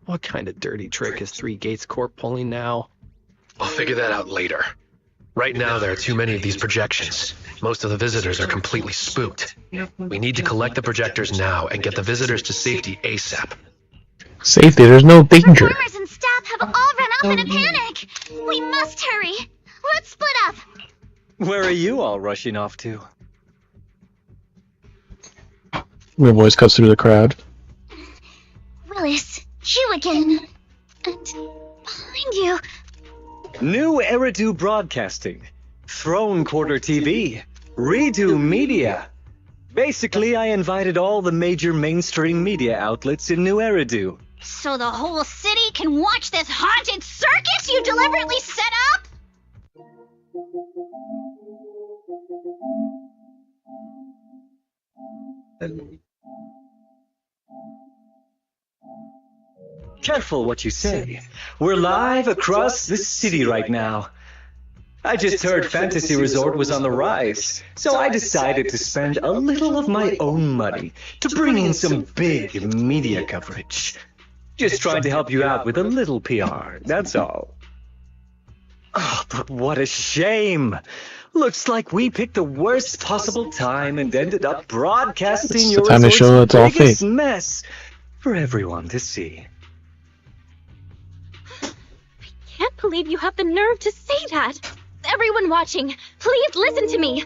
What kind of dirty trick is Three Gates Corp pulling now? I'll figure that out later. Right now, there are too many of these projections. Most of the visitors are completely spooked. We need to collect the projectors now and get the visitors to safety ASAP. Safety? There's no danger. Performers and staff have all run off in a panic. We must hurry. Let's split up. Where are you all rushing off to? My voice cuts through the crowd. Alice, you again. And behind you. New Eridu Broadcasting, Throne Quarter TV, Redo Media. Basically, I invited all the major mainstream media outlets in New Eridu. So the whole city can watch this haunted circus you deliberately set up? Careful what you say. We're live across the city right now. I just heard Fantasy Resort was on the rise, so I decided to spend a little of my own money to bring in some big media coverage. Just trying to help you out with a little PR, that's all. Oh, but what a shame! Looks like we picked the worst possible time and ended up broadcasting your time to show it's all biggest fake. mess for everyone to see. Can't believe you have the nerve to say that. Everyone watching, please listen to me.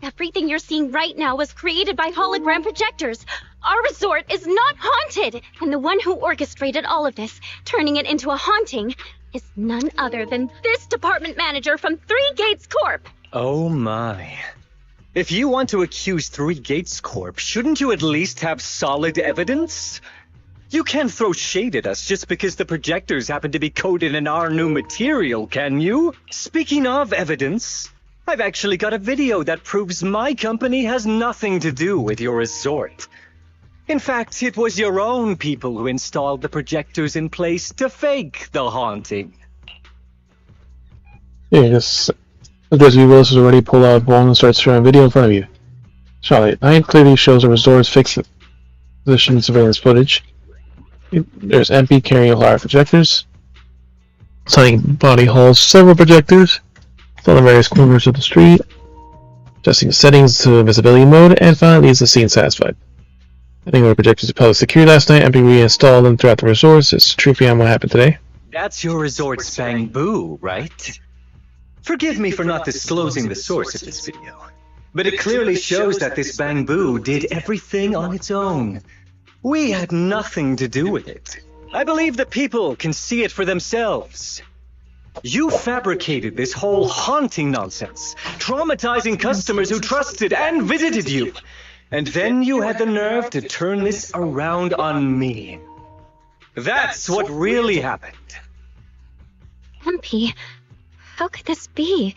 Everything you're seeing right now was created by hologram projectors. Our resort is not haunted, and the one who orchestrated all of this, turning it into a haunting, is none other than this department manager from Three Gates Corp. Oh my. If you want to accuse Three Gates Corp, shouldn't you at least have solid evidence? You can't throw shade at us just because the projectors happen to be coated in our new material, can you? Speaking of evidence, I've actually got a video that proves my company has nothing to do with your resort. In fact, it was your own people who installed the projectors in place to fake the haunting. Yeah, just address you Willis has already pulled out a phone and starts showing a video in front of you. Charlotte, Night clearly shows the resort's fixed position surveillance footage. There's MP carrying a lot of projectors. Sunny body hauls several projectors. It's on the various corners of the street. Adjusting the settings to visibility mode, and finally leaves the scene satisfied. I think our projectors are public security last night. MP reinstalled them throughout the resorts. It's true on what happened today. That's your resort's Bang Boo, right? Forgive me for not disclosing the source of this video, but it clearly shows that this Bang Boo did everything on its own. We had nothing to do with it. I believe the people can see it for themselves. You fabricated this whole haunting nonsense, traumatizing customers who trusted and visited you. And then you had the nerve to turn this around on me. That's what really happened. MP, how could this be?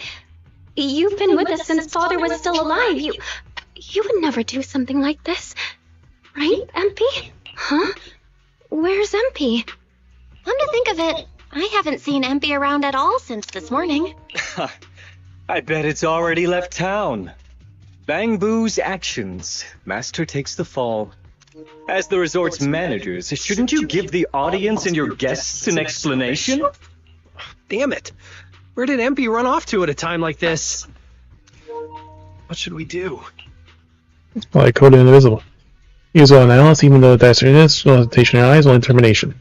You've been with us since Father was still alive. You would never do something like this. Right, MP? Huh? Where's MP? Come to think of it, I haven't seen MP around at all since this morning. I bet it's already left town. Bang Boo's actions. Master takes the fall. As the resort's managers, shouldn't you give the audience and your guests an explanation? Damn it. Where did MP run off to at a time like this? What should we do? It's probably coded invisible. Use all analysis, even though that's no hesitation in your eyes, only termination.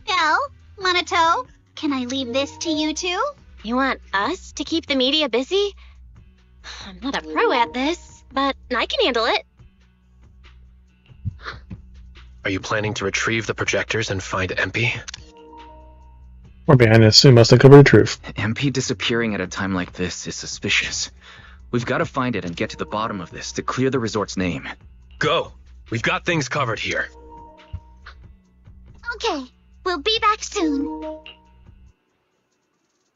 Well, Monato, can I leave this to you too? You want us to keep the media busy? I'm not a pro at this, but I can handle it. Are you planning to retrieve the projectors and find MP? Or behind this, we must uncover the truth. MP disappearing at a time like this is suspicious. We've got to find it and get to the bottom of this to clear the resort's name. Go! We've got things covered here. Okay, we'll be back soon.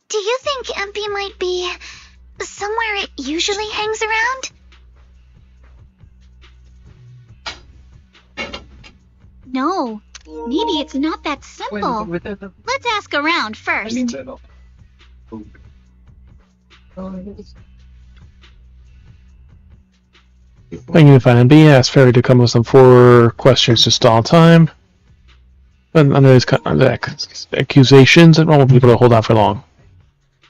Do you think MP might be somewhere it usually hangs around? No, maybe it's not that simple. Let's ask around first. Thank you to find MB. Asked Ferry to come with some 4 questions to stall time. But under his accusations, I don't want people to hold out for long.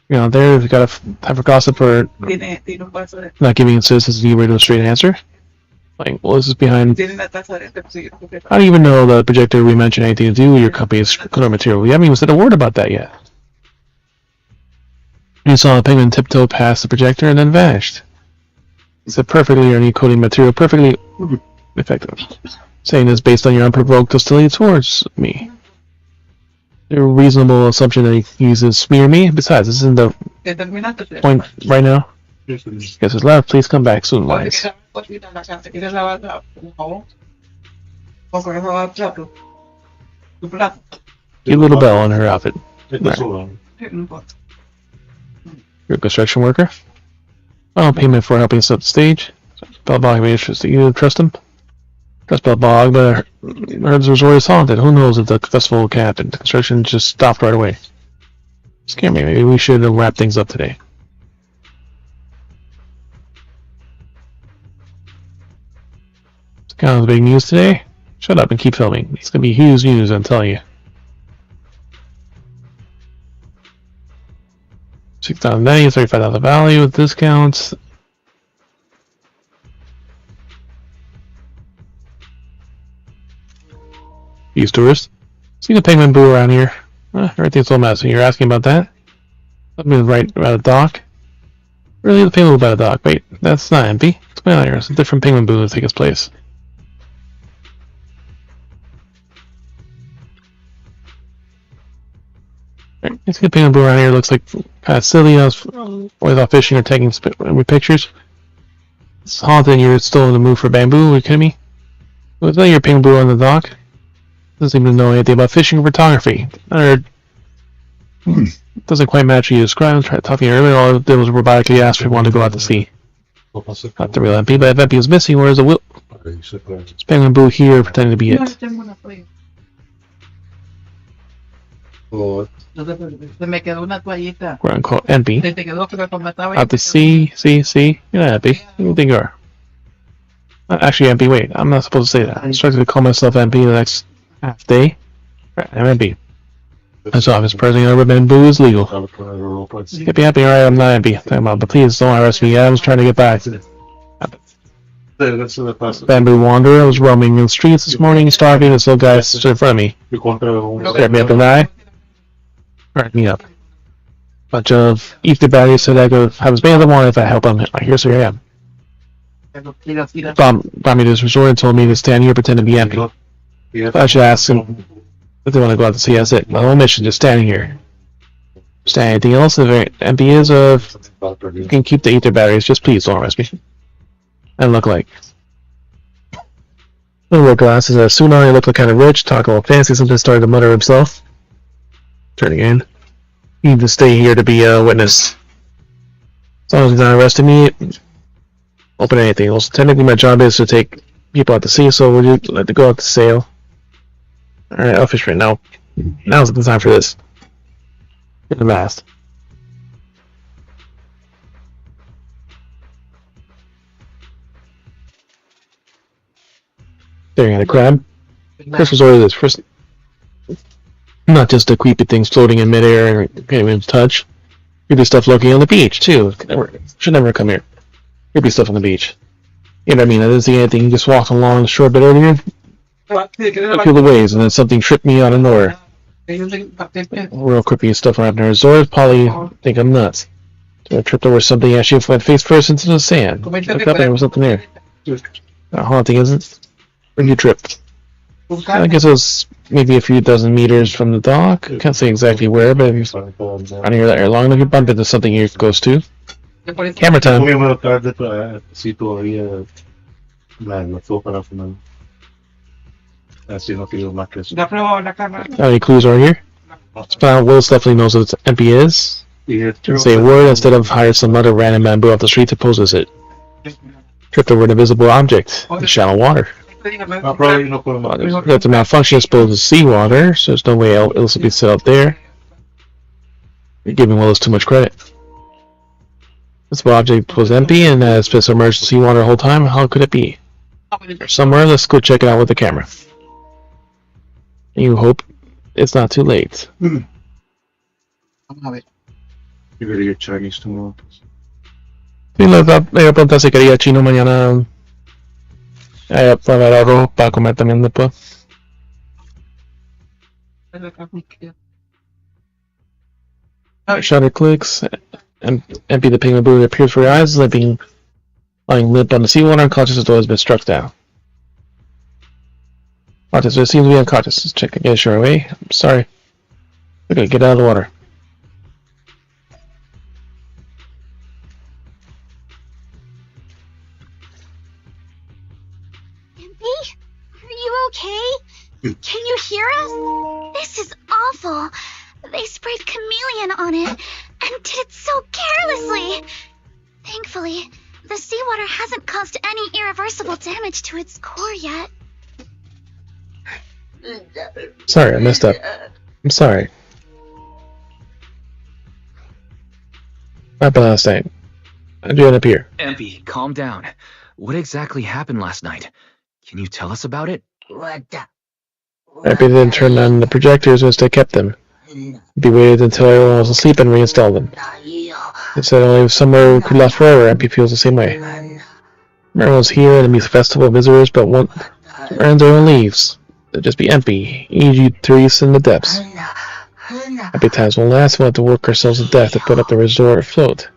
You know, there we got to have a gossip for not giving citizens the radio straight answer. Like, well, this is behind. How do you even know the projector we mentioned anything to do with your company's color material? We haven't even said a word about that yet. You saw the penguin tiptoe past the projector and then vanished. It's a perfectly earning coating material, perfectly effective. saying this based on your unprovoked hostility towards me. A reasonable assumption that he uses smear me. Besides, this isn't the point right now. Guess it's left. Please come back soon, Lines. Cute little bell on her outfit. Right. You're a construction worker? Well, payment for helping us up the stage. Bellbog, may interested. You trust him? Trust Bellbog, but I heard the resort is haunted. Who knows if the festival will happen? The construction just stopped right away. Scare me. Maybe we should wrap things up today. It's kind of the big news today. Shut up and keep filming. It's gonna be huge news, I'm telling you. 6,000 value, 35,000 value with discounts. Use tourists. See the penguin boo around here. Everything's so messy. You're asking about that? Something right about a dock? Really, the penguin boo about a dock? Wait, that's not empty. What's going on here? It's a different penguin boo that takes its place. You see the penguin boo around here looks like kind of silly. I was always out fishing or taking pictures. It's haunted and you're still in the mood for bamboo. Are you kidding me? Was that your penguin boo on the dock? Doesn't even know anything about fishing or photography. Doesn't quite match what you described. I tried talking earlier. All it did was robotically ask if he wanted to go out to sea. Not the real MP, but if MP is missing, where's the will? It's penguin boo here pretending to be it. We're unquote NP. Out to sea, see? You're not happy. Who do you think you are? Actually, MP, wait. I'm not supposed to say that. I'm starting to call myself MP the next half day. Right, I'm MP. That's office president over bamboo is legal. Get me happy, alright, I'm not MP. But please don't arrest me. I was trying to get back. Bamboo wanderer. I was roaming in the streets this morning, starving. This little guy stood in front of me. Grabbed me up and I. Right me up. Bunch of ether batteries said I could have as many as I wanted if I help him. Here's where I am. Brought me to this resort and told me to stand here and pretend to be empty. I should ask him if they want to go out to sea. That's it. My whole mission, just standing here. Stand anything else? If MP is, you can keep the ether batteries. Just please don't arrest me. And look like. Little wear glasses. Soon on, he looked like kind of rich, talk a little fancy. Something started to mutter himself. Turn again. You need to stay here to be a witness. As long as he's not arresting me, open anything. Also, technically my job is to take people out to sea, so would you like to go out to sail? Alright, I'll fish right now. Now's the time for this. Get the mast. Staring at a crab. First resort of this. First, not just the creepy things floating in midair and can't even touch. Creepy stuff lurking on the beach, too. Should never come here. Creepy stuff on the beach. You know what I mean? I didn't see anything. You just walked along the shore a bit earlier. I feel the waves, and then something tripped me out of nowhere. Real creepy stuff around the resort. Probably think I'm nuts. So I tripped over something. I actually went face first into the sand. Looked up and there was something there. Not haunting, isn't it? Where you tripped? I guess it was maybe a few dozen meters from the dock. I can't say exactly where, but if you're around here that area long enough, you bump into something you're close to. Camera time. Any clues are here? Willis definitely knows what MP is. Say a word instead of hire some other random bamboo off the street to pose as it. Tripped over an invisible object in shallow water. That's a malfunction exposed to seawater, so there's no way else will be set up there. You're giving Willis too much credit. This object was empty and has been submerged in seawater the whole time. How could it be? Somewhere, let's go check it out with the camera. You hope it's not too late. Vamos a ver. You better get Chinese tomorrow. Sí, le iba a preguntar si quería chino mañana. Para ver arroz para comer también después. Shutter clicks and empty the penguin boo appears for your eyes, lying limp on the seawater, unconscious as though it has been struck down. Artist, it seems we have Cartus. Let's check again, sure away. I'm sorry. Okay, get out of the water. Impy? Are you okay? Can you hear us? This is awful. They sprayed chameleon on it and did it so carelessly. Thankfully, the seawater hasn't caused any irreversible damage to its core yet. Sorry, I messed up. I'm sorry. What happened last night? How'd you end up here? Empy, calm down. What exactly happened last night? Can you tell us about it? Happy didn't turn on the projectors once they kept them. Be waited until everyone was asleep and reinstalled them. They said only if somewhere could last forever, MP feels the same way. Everyone's here at the music festival, visitors, but one earns their own leaves. They'll just be empty, e.g. Therese in the depths. Happy times won't last, we'll have to work ourselves to death to put up the resort afloat.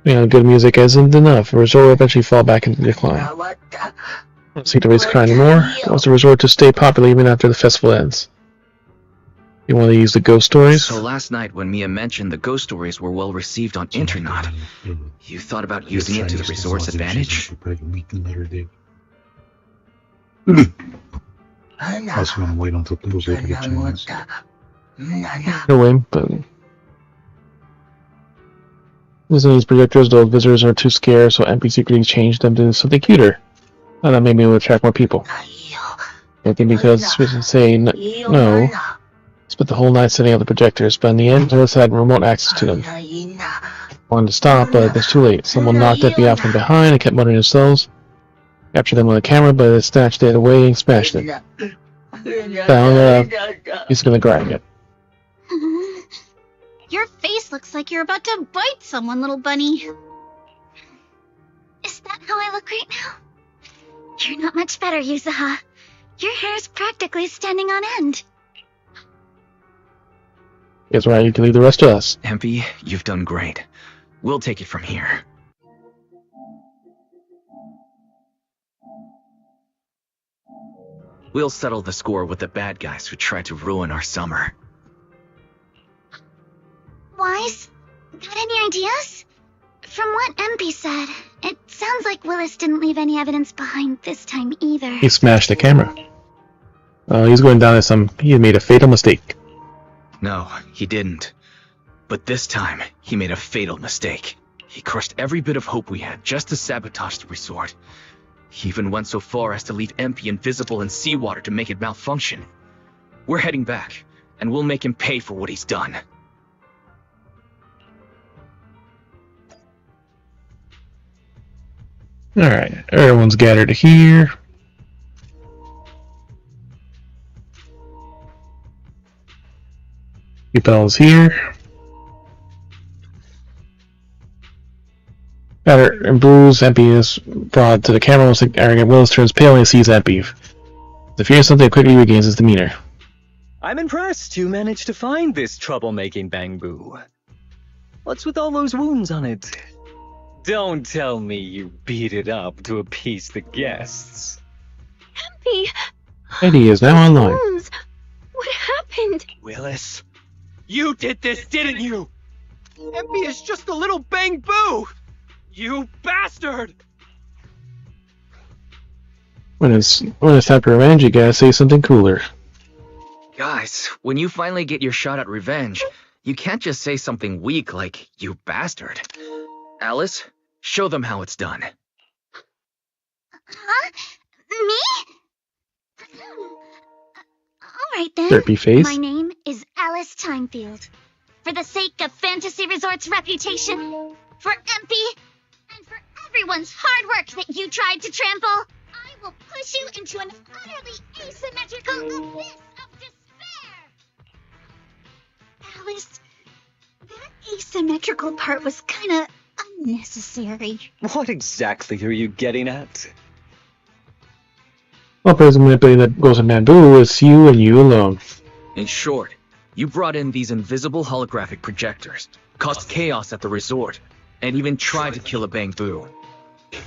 You know, good music isn't enough. The resort will eventually fall back into decline. I don't see the race cry anymore. I want the resort to stay popular even after the festival ends. You want to use the ghost stories? So last night when Mia mentioned the ghost stories were well received on internet, you thought about using it to the resort's advantage? No way, but using these projectors, though visitors are too scared, so MP secretly changed them to something cuter. And that maybe it would attract more people. I think because we can say no. Spent the whole night setting up the projectors, but in the end, Alice had remote access to them. Wanted to stop, but it was too late. Someone knocked Epi out from behind and kept muttering themselves. Captured them on the camera, but it snatched it away and smashed it. Found he's gonna grind it. Your face looks like you're about to bite someone, little bunny. Is that how I look right now? You're not much better, Yuzuha. Your hair's practically standing on end. Guess right, you can leave the rest to us. Empy, you've done great. We'll take it from here. We'll settle the score with the bad guys who tried to ruin our summer. Wise, got any ideas? From what MP said, it sounds like Willis didn't leave any evidence behind this time either. He smashed the camera. He's going down as he made a fatal mistake. No, he didn't. But this time, he made a fatal mistake. He crushed every bit of hope we had just to sabotage the resort. He even went so far as to leave Empy invisible in seawater to make it malfunction. We're heading back, and we'll make him pay for what he's done. Alright, everyone's gathered here. Bells here. Batter and Bruce, Empy is brought to the camera once the arrogant Willis turns pale and he sees Empy. The fear of something quickly regains his demeanor. I'm impressed you managed to find this troublemaking bamboo. What's with all those wounds on it? Don't tell me you beat it up to appease the guests. Empy! Eddie is now online. Wounds. What happened? Willis, you did this, didn't you? Empy is just a little bamboo! You bastard! When it's time for revenge, you gotta say something cooler. Guys, when you finally get your shot at revenge, you can't just say something weak like, you bastard. Alice, show them how it's done. Huh? Me? Alright then. Derpy face. My name is Alice Timefield. For the sake of Fantasy Resort's reputation, for Empy, and for everyone's hard work that you tried to trample, I will push you into an utterly asymmetrical abyss of despair! Alice, that asymmetrical part was kinda unnecessary. What exactly are you getting at? Well, person manipulating that goes in bamboo is you and you alone. In short, you brought in these invisible holographic projectors, caused chaos at the resort, and even tried to kill a bamboo.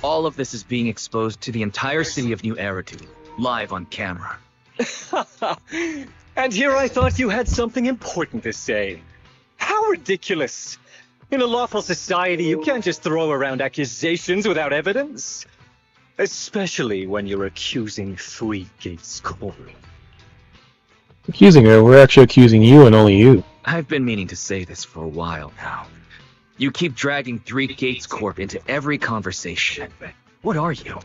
All of this is being exposed to the entire city of New Eridu. live on camera. And here I thought you had something important to say. How ridiculous! In a lawful society, you can't just throw around accusations without evidence. Especially when you're accusing 3 Gates Corp. Accusing her? We're actually accusing you and only you. I've been meaning to say this for a while now. You keep dragging 3 Gates Corp into every conversation. What are you?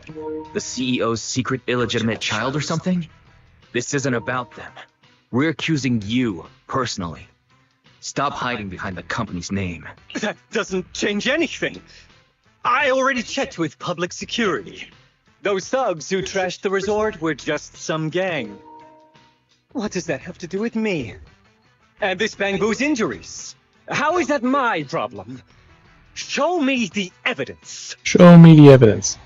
The CEO's secret illegitimate child or something? This isn't about them. We're accusing you, personally. Stop hiding behind the company's name. That doesn't change anything. I already checked with public security. Those thugs who trashed the resort were just some gang. What does that have to do with me? And this Bangbu's injuries? How is that my problem? Show me the evidence. Show me the evidence.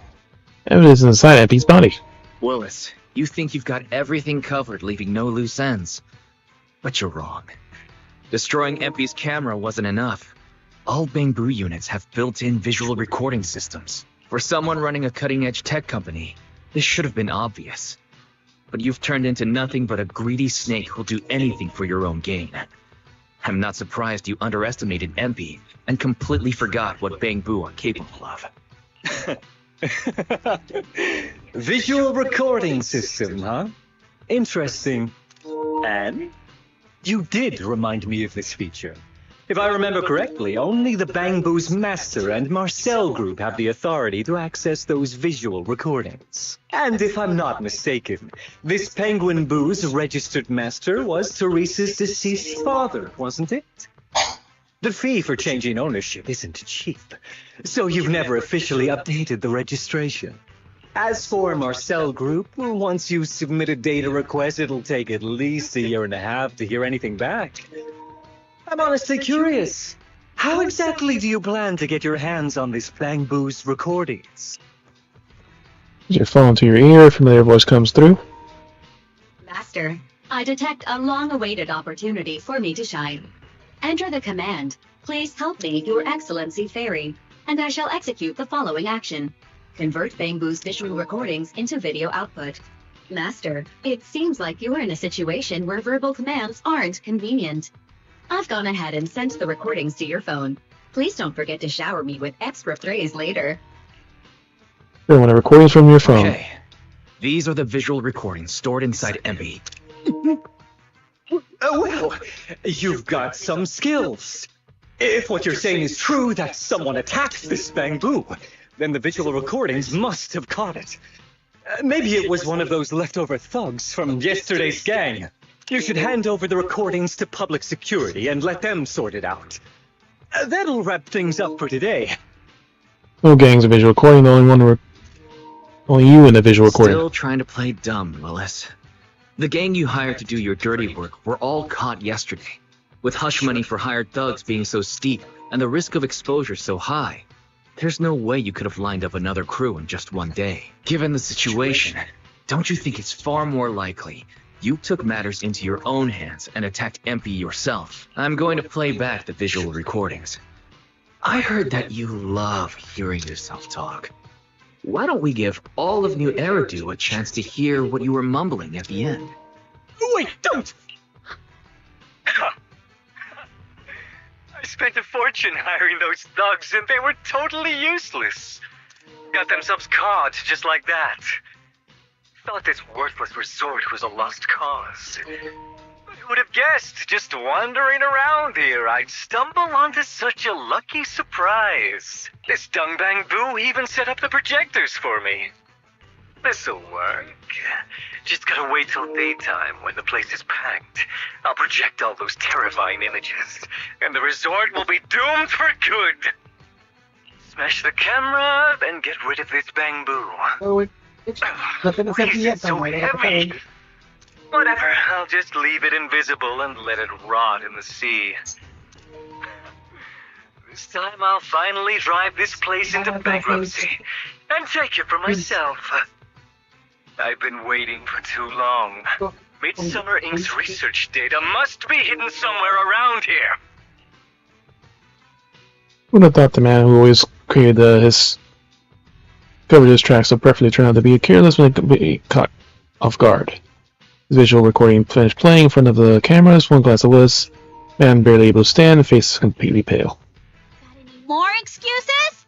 Evidence inside MP's body. Willis, you think you've got everything covered, leaving no loose ends. But you're wrong. Destroying MP's camera wasn't enough. All Bangbu units have built-in visual recording systems. For someone running a cutting-edge tech company, this should have been obvious. But you've turned into nothing but a greedy snake who'll do anything for your own gain. I'm not surprised you underestimated MP and completely forgot what Bangbu are capable of. Visual recording system, huh? Interesting. And? You did remind me of this feature. If I remember correctly, only the Bangbu's master and Marcel group have the authority to access those visual recordings. And if I'm not mistaken, this Penguin Boo's registered master was Teresa's deceased father, wasn't it? The fee for changing ownership isn't cheap, so you've never officially updated the registration. As for Marcel Group, once you submit a data request, it'll take at least 1.5 years to hear anything back. I'm honestly curious. How exactly do you plan to get your hands on this Bangbu's recordings? Put your phone to your ear, a familiar voice comes through. Master, I detect a long-awaited opportunity for me to shine. Enter the command, "Please help me, Your Excellency Fairy," and I shall execute the following action. Convert Bangbu's visual recordings into video output. Master, it seems like you're in a situation where verbal commands aren't convenient. I've gone ahead and sent the recordings to your phone. Please don't forget to shower me with extra praise later. They want a recording from your phone. Okay. These are the visual recordings stored inside MP. Well, you've got some skills. If what you're saying is true, that someone attacked this Bangbu, then the visual recordings must have caught it. Maybe it was one of those leftover thugs from yesterday's gang. You should hand over the recordings to public security and let them sort it out. That'll wrap things up for today. No gangs of visual recording, the only you in the visual recording. Still trying to play dumb, Willis. The gang you hired to do your dirty work were all caught yesterday. With hush money for hired thugs being so steep and the risk of exposure so high, there's no way you could have lined up another crew in just one day. Given the situation, don't you think it's far more likely you took matters into your own hands and attacked MP yourself? I'm going to play back the visual recordings. I heard that you love hearing yourself talk. Why don't we give all of New Eridu a chance to hear what you were mumbling at the end? Wait, don't! I spent a fortune hiring those thugs and they were totally useless. Got themselves caught just like that. Thought this worthless resort was a lost cause. But who would have guessed, just wandering around here, I'd stumble onto such a lucky surprise. This Dung Bangbu even set up the projectors for me. This'll work. Just gotta wait till daytime when the place is packed. I'll project all those terrifying images, and the resort will be doomed for good. Smash the camera, then get rid of this Bangbu. Why is it so heavy? Whatever, I'll just leave it invisible and let it rot in the sea. This time I'll finally drive this place into bankruptcy and take it for myself. I've been waiting for too long. Midsummer Inc.'s research data must be hidden somewhere around here. Would have thought the man who always created covered his tracks so perfectly turned out to be careless when it could be caught off guard. His visual recording finished playing in front of the cameras. One glance of Willis, man barely able to stand, face completely pale. More excuses?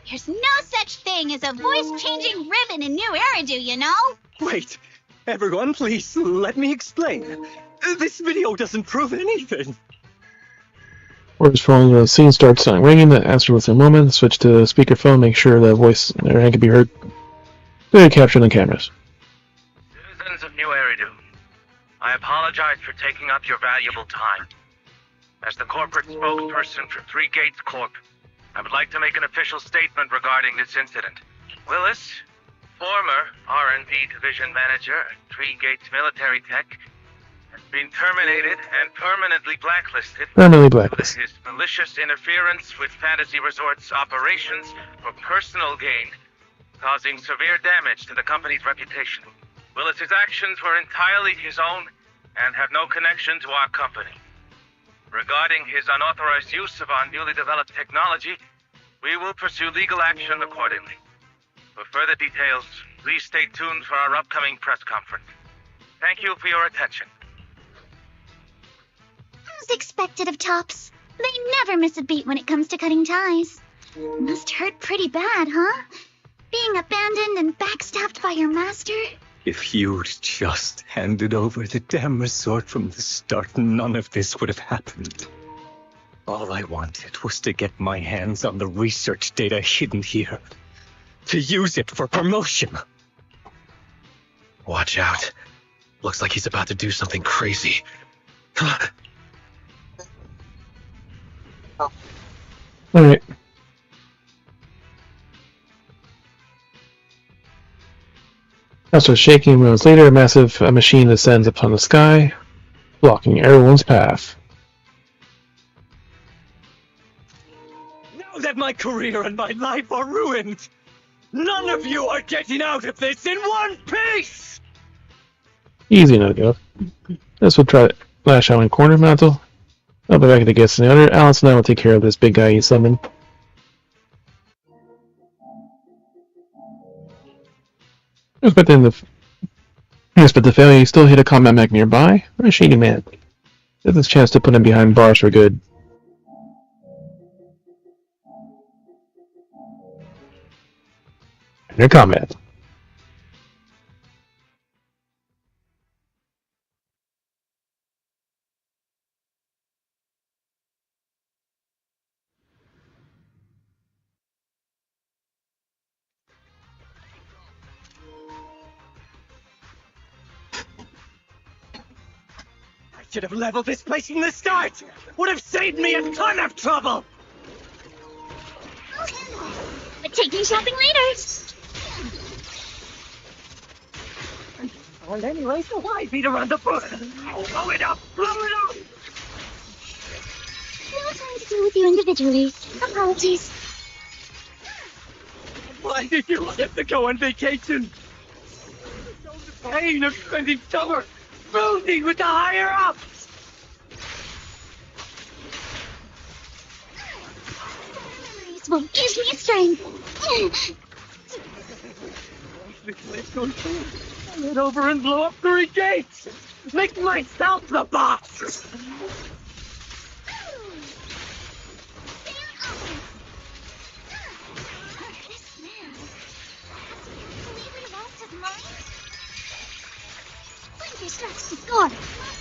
There's no such thing as a voice-changing ribbon in New Eridu, you know? Wait, everyone, please, let me explain. This video doesn't prove anything. Orders phone, the scene starts ringing. The answer within a moment. Switch to speakerphone. Make sure the voice can be heard. Clearly captured on cameras. Citizens of New Eridu, I apologize for taking up your valuable time. As the corporate spokesperson for Three Gates Corp, I would like to make an official statement regarding this incident. Willis, former R&D division manager at Three Gates Military Tech, has been terminated and permanently blacklisted for his malicious interference with Fantasy Resort's operations for personal gain, causing severe damage to the company's reputation. Willis's actions were entirely his own and have no connection to our company. Regarding his unauthorized use of our newly developed technology, we will pursue legal action accordingly. For further details, please stay tuned for our upcoming press conference. Thank you for your attention. As expected of Tops. They never miss a beat when it comes to cutting ties. Must hurt pretty bad, huh? Being abandoned and backstabbed by your master? If you'd just handed over the damn resort from the start, none of this would have happened. All I wanted was to get my hands on the research data hidden here. To use it for promotion. Watch out. Looks like he's about to do something crazy. Alright. After shaking moments later, a massive machine descends upon the sky, blocking everyone's path. Now that my career and my life are ruined, none of you are getting out of this in one piece! Easy no go. This will try to lash out in corner mantle. I'll be back at the guests in the other. Alice and I will take care of this big guy you summoned. But the failure, you still hit a combat mech nearby? Or a shady man? There's a chance to put him behind bars for good. Enter combat. Should have leveled this place from the start! Would have saved me a ton of trouble! But taking shopping later! Well, anyway, so why beat around the bush? Blow it up! Blow it up! No time to deal with you individually. Apologies. Why did you have to go on vacation? The pain of spending summer roosing with the higher-ups! Memories won't give me strength. Get over and blow up 3 gates! Make myself the boss!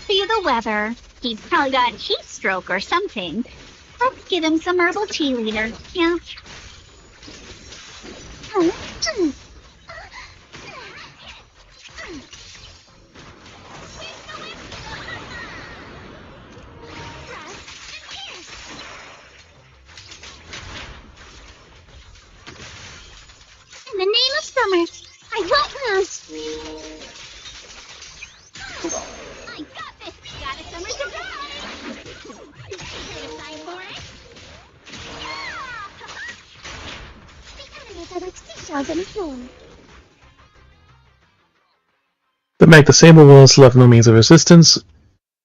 See the weather. He's probably got heat stroke or something. Let's give him some herbal tea later. Yeah. In the name of summer, I won't lose. I got this! Got a summer surprise! Excited for it? The enemies are like seashells in a storm. The mech disabled Willis left no means of resistance,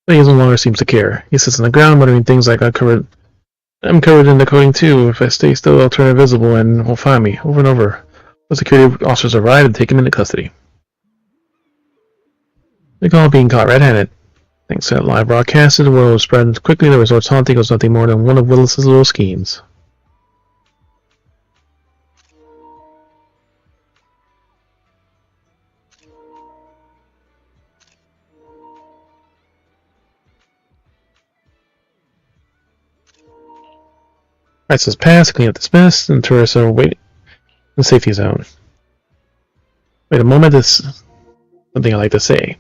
but he no longer seems to care. He sits on the ground muttering things like, I'm covered in the coating too. If I stay still, I'll turn invisible and will find me, over and over. The security officers arrive and take him into custody. They call it being caught red-handed. Thanks to that live broadcast, the world was spread quickly. The resort's haunting was nothing more than one of Willis's little schemes. Rights has passed, clean up this mess, and tourists are waiting in the safety zone. Wait a moment, this is something I like to say.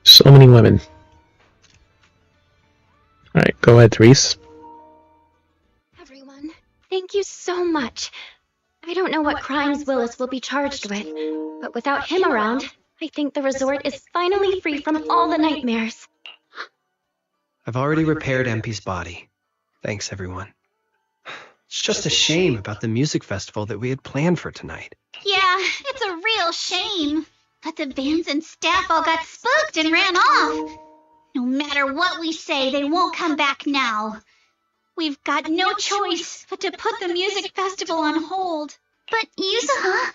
So many women. Alright, go ahead, Therese. Everyone, thank you so much. I don't know what crimes Willis will be charged with, but without him around, I think the resort is finally free from all the nightmares. I've already repaired MP's body. Thanks, everyone. It's just a shame about the music festival that we had planned for tonight. Yeah, it's a real shame. But the bands and staff all got spooked and ran off. No matter what we say, they won't come back now. We've got no choice but to put the music festival on hold. But Yuzuha,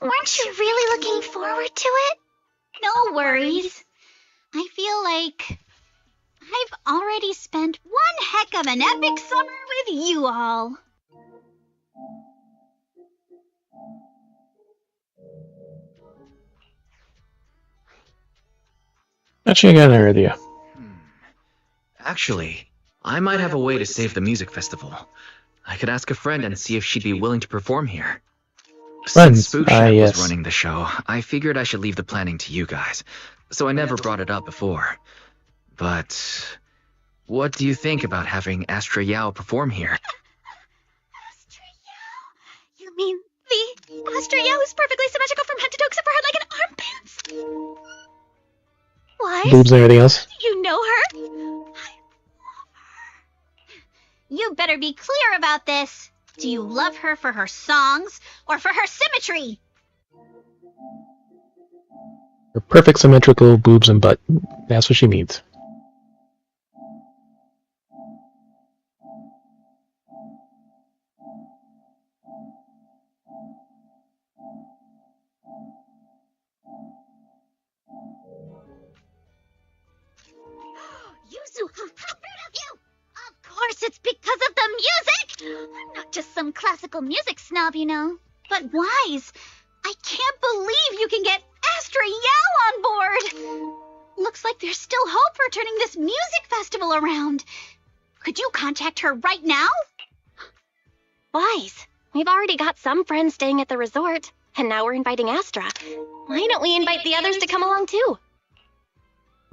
weren't you really looking forward to it? No worries. I feel like I've already spent one heck of an epic summer with you all. Actually, I got an idea. Actually, I might have a way to save the music festival. I could ask a friend and see if she'd be willing to perform here. Friends, Since Spook Shack yes. was running the show, I figured I should leave the planning to you guys, so I never brought it up before. But what do you think about having Astra Yao perform here? You mean the Astra Yao who's perfectly symmetrical from head to toe except for her leg and armpits? What? Boobs and everything else. You know her? I love her. You better be clear about this. Do you love her for her songs or for her symmetry? Her perfect symmetrical boobs and butt. That's what she needs. Yuzuha, how rude of you! Of course it's because of the music! I'm not just some classical music snob, you know. But Wise, I can't believe you can get Astra Yao on board! Looks like there's still hope for turning this music festival around. Could you contact her right now? Wise, we've already got some friends staying at the resort, and now we're inviting Astra. Why don't we invite the others to come along too?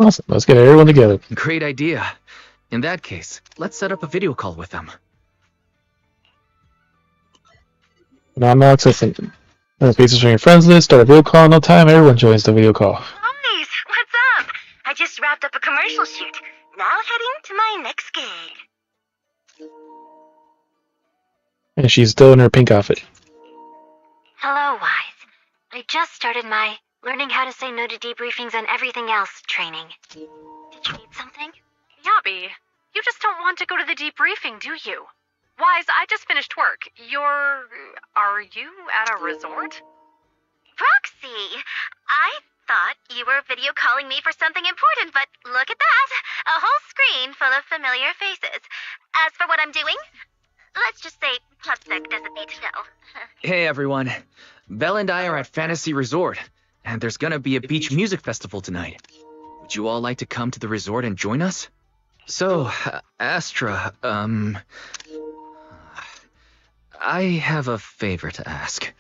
Awesome. Let's get everyone together. Great idea. In that case, let's set up a video call with them. Phenomenal accessing. Spaces from your friends list. Start a video call in no time. Everyone joins the video call. Homies, what's up? I just wrapped up a commercial shoot. Now heading to my next gig. And she's still in her pink outfit. Hello, Wise. I just started my learning how to say no to debriefings and everything else training. Did you need something? Yabi, you just don't want to go to the debriefing, do you? Wise, I just finished work. Are you at a resort? Roxy, I thought you were video calling me for something important, but look at that! A whole screen full of familiar faces. As for what I'm doing, let's just say Pupsec doesn't need to know. Hey everyone, Belle and I are at Fantasy Resort, and there's gonna be a beach music festival tonight. Would you all like to come to the resort and join us? So, Astra, I have a favor to ask.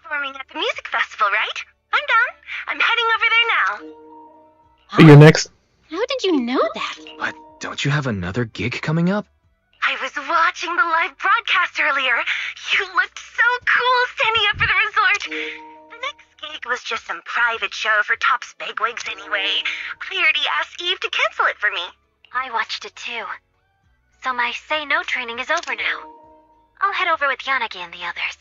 performing at the music festival, right? I'm done. I'm heading over there now. But you're next. How did you know that? But don't you have another gig coming up? I was watching the live broadcast earlier. You looked so cool standing up for the resort. The next gig was just some private show for Top's bigwigs anyway. I already asked Eve to cancel it for me. I watched it too. So my say no training is over now. I'll head over with Yanagi and the others.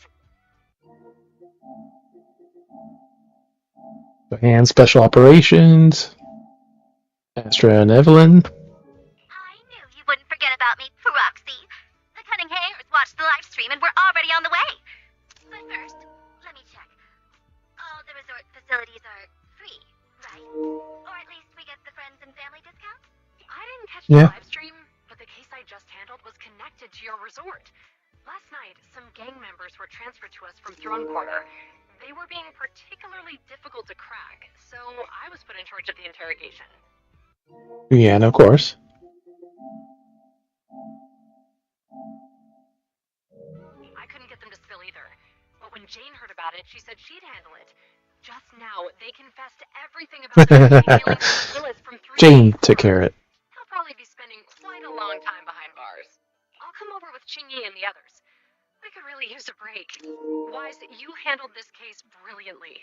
And Special Operations. Astra and Evelyn. You wouldn't forget about me, Roxy. The Cunning Hairs watched the live stream and we're already on the way. But first, let me check. All the resort facilities are free, right? Or at least we get the friends and family discount? I didn't catch the live stream, but the case I just handled was connected to your resort. Last night, some gang members were transferred to us from Throne Quarter. They were being particularly difficult to crack, so I was put in charge of the interrogation. Yeah, and of course. I couldn't get them to spill either, but when Jane heard about it, she said she'd handle it. Just now, they confessed everything about their feelings with Willis from 3 Jane took care of it. He'll probably be spending quite a long time behind bars. I'll come over with Qingyi and the others. We could really use a break. Wise, you handled this case brilliantly.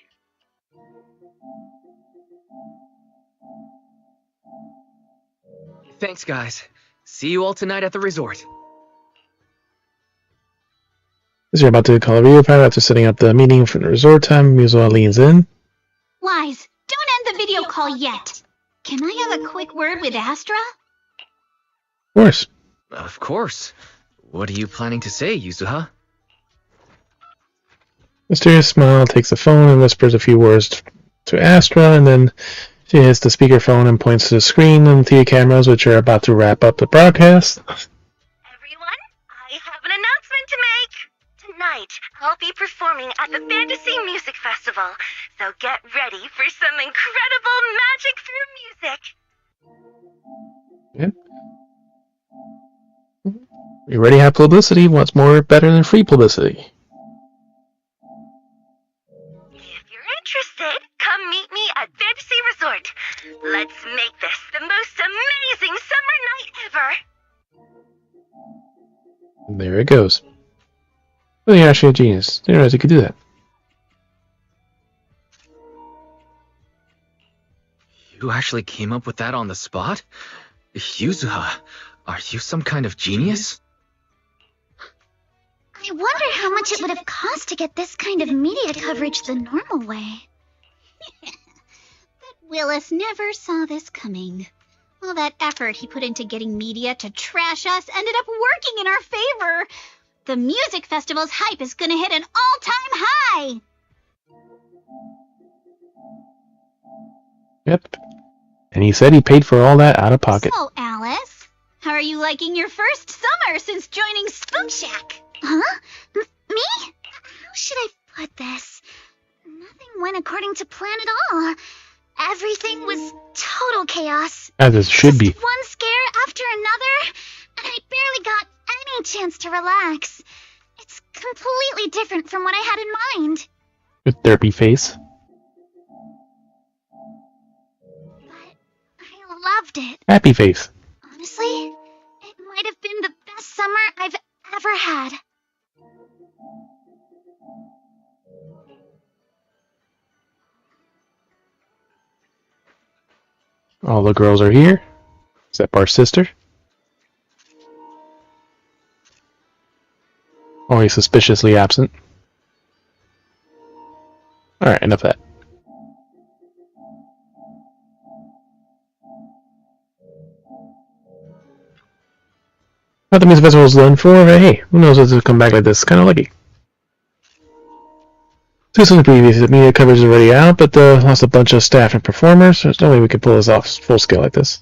Thanks, guys. See you all tonight at the resort. As you're about to call a video pilot after setting up the meeting for the resort time, Mizuha leans in. Wise, don't end the video call yet. Can I have a quick word with Astra? Of course. Of course. What are you planning to say, Yuzuha? Mysterious smile takes the phone and whispers a few words to Astra, and then she hits the speakerphone and points to the screen and the cameras, which are about to wrap up the broadcast. Everyone, I have an announcement to make. Tonight, I'll be performing at the Fantasy Music Festival, so get ready for some incredible magic through music. Yep. You already have publicity. What's more better than free publicity? If you're interested, come meet me at Fantasy Resort. Let's make this the most amazing summer night ever. There it goes. Well, you're actually a genius. Didn't realize you could do that. You actually came up with that on the spot? Yuzuha, are you some kind of genius? I wonder how much it would have cost to get this kind of media coverage the normal way. But Willis never saw this coming. All that effort he put into getting media to trash us ended up working in our favor. The music festival's hype is gonna hit an all-time high! Yep. And he said he paid for all that out of pocket. So, Alice, how are you liking your first summer since joining Spook Shack? Huh? Me? How should I put this? Nothing went according to plan at all. Everything was total chaos. As it should be. One scare after another, and I barely got any chance to relax. It's completely different from what I had in mind. With derpy face. I loved it. Happy face. Honestly, it might have been the best summer I've ever had. All the girls are here, except our sister. Always suspiciously absent. Alright, enough of that. Not the music festival's done for, but hey, who knows if it'll come back like this. Kinda lucky. Since the previous media coverage is already out, but lost a bunch of staff and performers. There's no way we can pull this off full scale like this.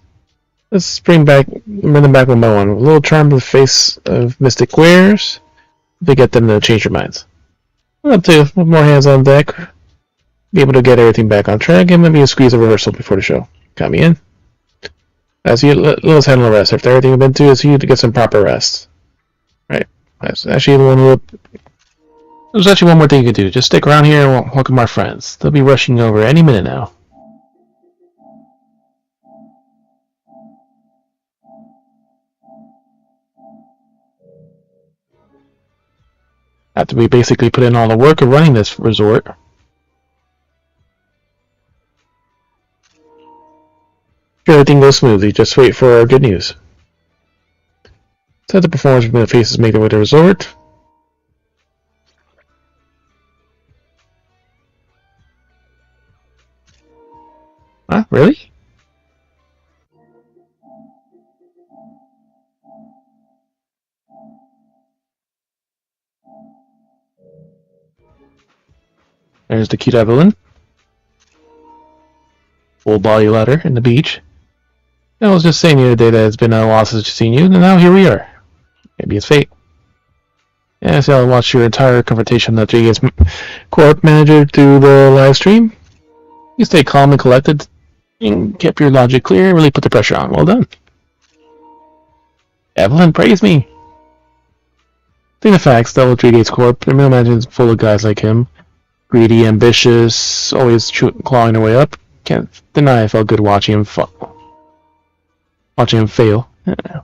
Let's bring them back one by one. A little charm to the face of Mystic Wares to get them to change their minds. Up to more hands on deck. Be able to get everything back on track, and maybe a squeeze of rehearsal before the show. Got me in. As you let us handle the rest. After everything you've been through, it's you to get some proper rest. Right. That's actually the one who There's actually one more thing you can do. Just stick around here and welcome our friends. They'll be rushing over any minute now. After we basically put in all the work of running this resort, if everything goes smoothly, just wait for our good news. So the performers from the faces make their way to the resort. Huh? Really? There's the cute Evelyn. Full body ladder in the beach. I was just saying the other day that it's been a while since I've seen you, and now here we are. Maybe it's fate. Yeah, so I'll watch your entire confrontation with the 3 Gates Corp manager through the live stream. You stay calm and collected, and kept your logic clear, and really put the pressure on. Well done. Evelyn, praise me. Think the facts, though, with 3 Gates Corp, the middle management is full of guys like him. Greedy, ambitious, always clawing their way up. Can't deny I felt good watching him fail. Yeah.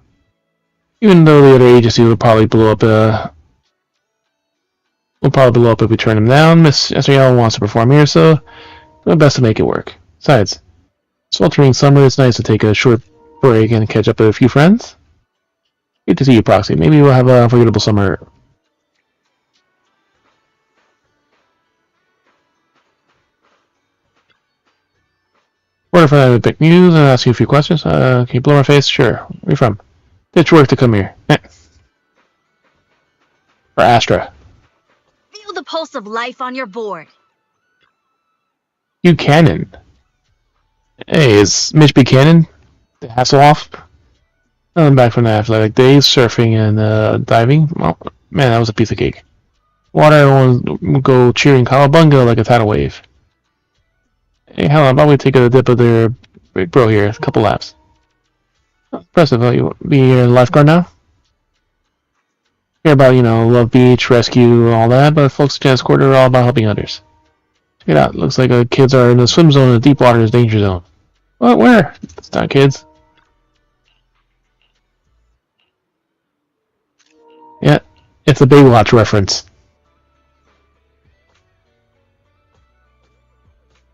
Even though the other agency would probably blow up if we turn him down. Miss Esriel wants to perform here, so do my best to make it work. Besides, sweltering summer, it's nice to take a short break and catch up with a few friends. Good to see you, Proxy. Maybe we'll have a unforgettable summer. What if I pick news and ask you a few questions? Can you blow my face? Sure. Where are you from? Ditch work to come here. For Astra. Feel the pulse of life on your board. Buchanan. Hey, is Mitch Buchanan the Hasselhoff? I'm back from the athletic days, surfing and diving. Well, man, that was a piece of cake. Water, everyone would go cheering Cowabunga like a tidal wave. Hey, hell, how about we take a dip of their big bro here? A couple laps. Impressive. You be a lifeguard now? Hear about, Love Beach, rescue, all that, but folks at Jazz Quarter are all about helping others. Check it out. Looks like kids are in the swim zone and the deep water is danger zone. What? Where? It's not kids. Yeah, it's a Baywatch reference.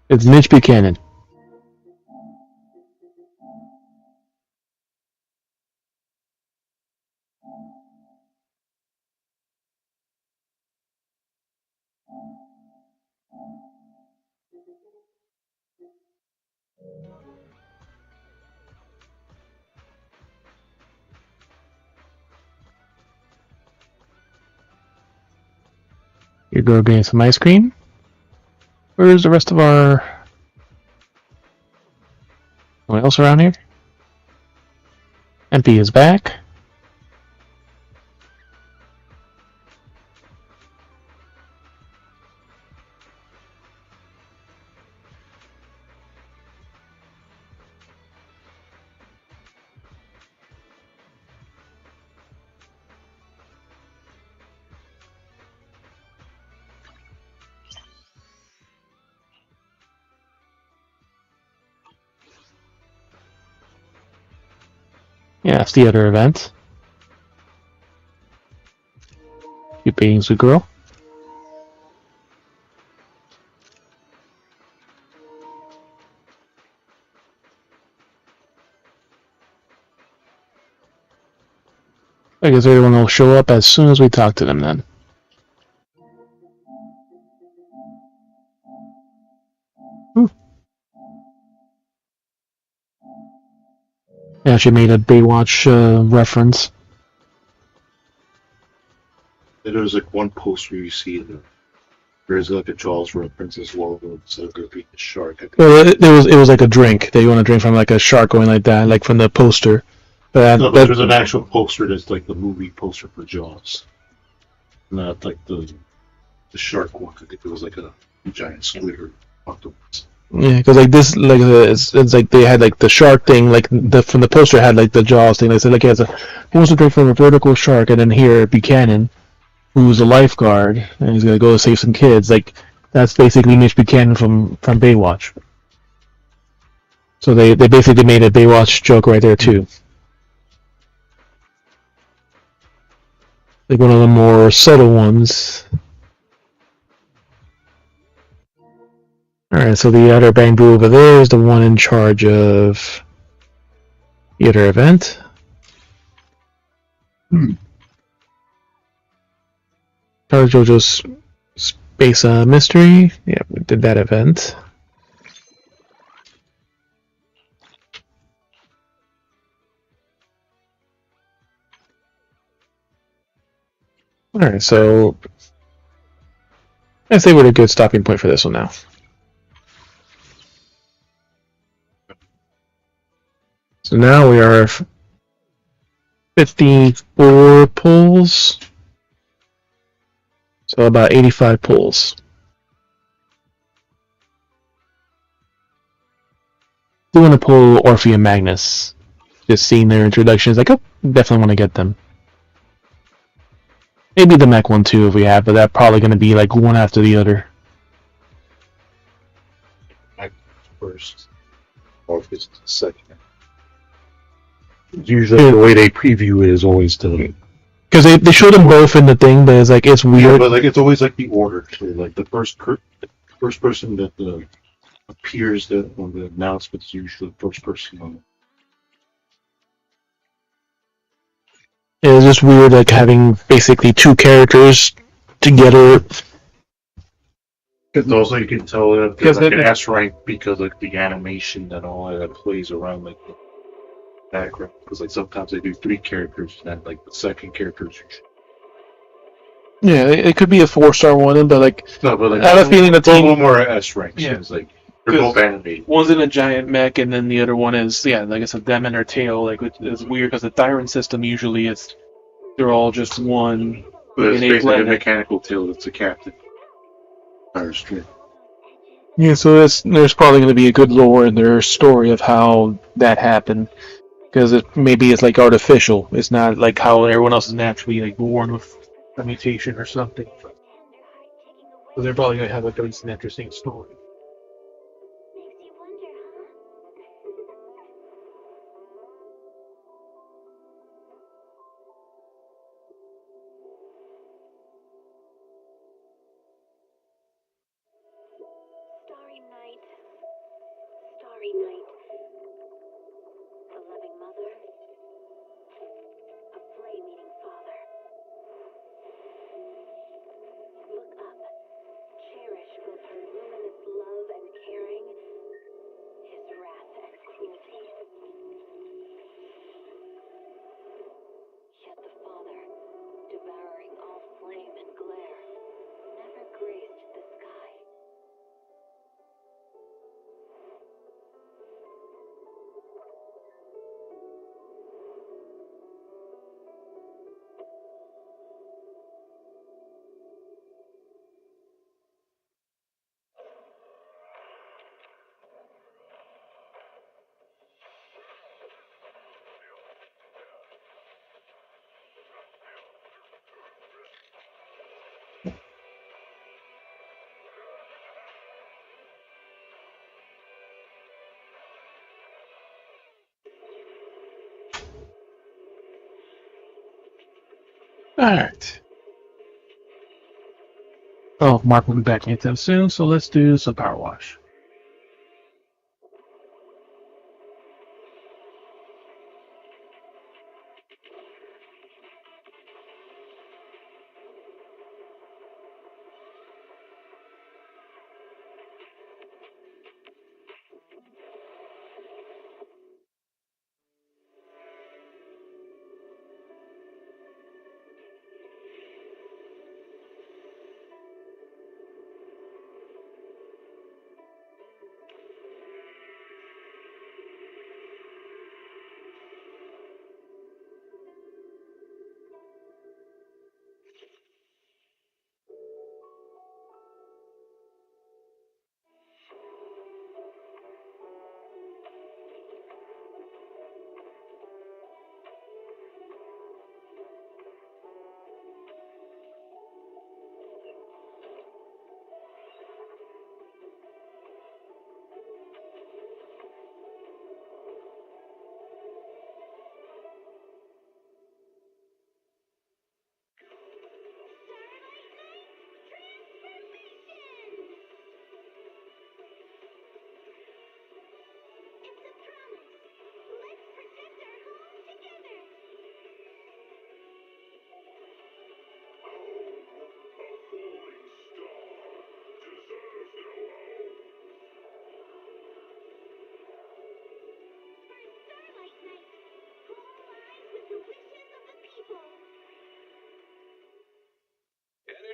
It's Mitch Buchanan. Your girl getting some ice cream? Where's the rest of our... Anyone else around here? MP is back. Yeah, it's the other event. You being the girl. I guess everyone will show up as soon as we talk to them then. Yeah, she made a Baywatch reference. There's like one post where you see there's like a Jaws reference as well, instead of there being a shark. Well, it was like a drink. They want to drink from like a shark going like that, like from the poster. No, but there's an actual poster that's like the movie poster for Jaws. Not like the shark one. I think it was like a giant squid or octopus. Yeah, because like this, like it's like they had like the shark thing, like from the poster had like the Jaws thing. They said like he wants to drink from a vertical shark, and then here Buchanan, who's a lifeguard, and he's gonna go save some kids. Like that's basically Mitch Buchanan from Baywatch. So they basically made a Baywatch joke right there too. Like one of the more subtle ones. Alright, so the other bamboo over there is the one in charge of the other event. Charge JoJo's Space Mystery. Yeah, we did that event. Alright, so I'd say we're at a good stopping point for this one now. So now we are 54 pulls. So about 85 pulls. I do want to pull Orphe and Magnus. Just seeing their introductions, like, oh, definitely want to get them. Maybe the mech one too if we have, but that's probably going to be like one after the other. Mech first, Orpheus second. Usually the way they preview it is always to because they show them both in the thing, but it's like it's weird. Yeah, but like it's always like the order too. Like the first person that appears on the announcement is usually the first person on. It's just weird, like having basically two characters together. Because also you can tell that there's like an S rank because like the animation and all that plays around like the background. Because like sometimes they do 3 characters and then like the second character is usually. Yeah, it could be a 4-star one, but like, No, but like I have a feeling the a team little more S ranks. Yeah. It's like they're both animated. One's in a giant mech, and then the other one is like I said, them and their tail. Like it's weird because the Tyrant system usually they're all just one. But it's in basically a mechanical tail that's a captain. Yeah, so there's probably going to be a good lore in their story of how that happened, because maybe it's like artificial. It's not like how everyone else is naturally like born with a mutation or something. So they're probably going to have like an interesting story. Starry night, starry night. A loving mother, a flame-eating father. Look up, cherish both her luminous love and caring, his wrath and cruelty. Yet the father, devouring all flame and glare, never graced the sky. Alright. Oh, Mark will be back anytime soon, so let's do some power wash.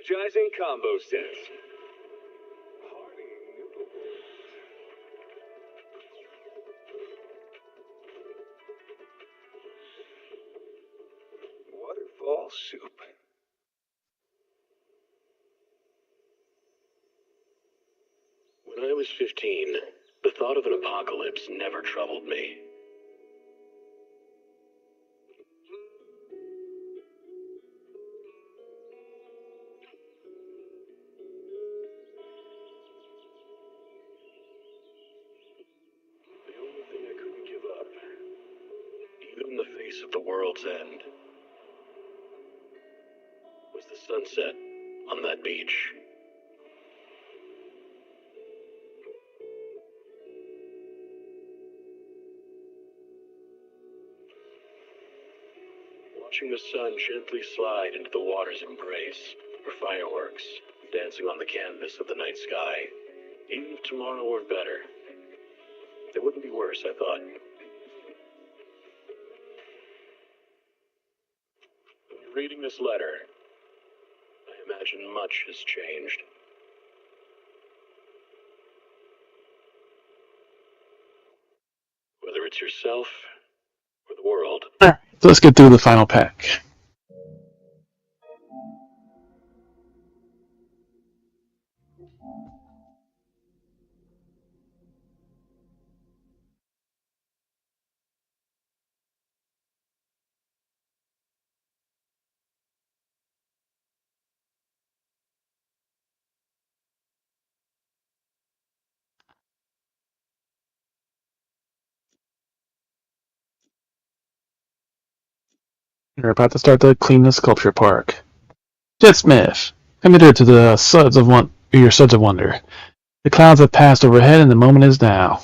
energizing combo sets. Hearty noodles. Waterfall soup. When I was 15, the thought of an apocalypse never troubled me. The only thing I couldn't give up, even in the face of the world's end, was the sunset on that beach. Watching the sun gently slide into the water's embrace, or fireworks dancing on the canvas of the night sky. Even if tomorrow were better, it wouldn't be worse, I thought. Reading this letter, I imagine much has changed. Whether it's yourself or the world. Alright, so let's get through the final pack. We're about to start the Clean the Sculpture Park. Jet Smith, committed to the Suds of your Suds of Wonder. The clouds have passed overhead and the moment is now.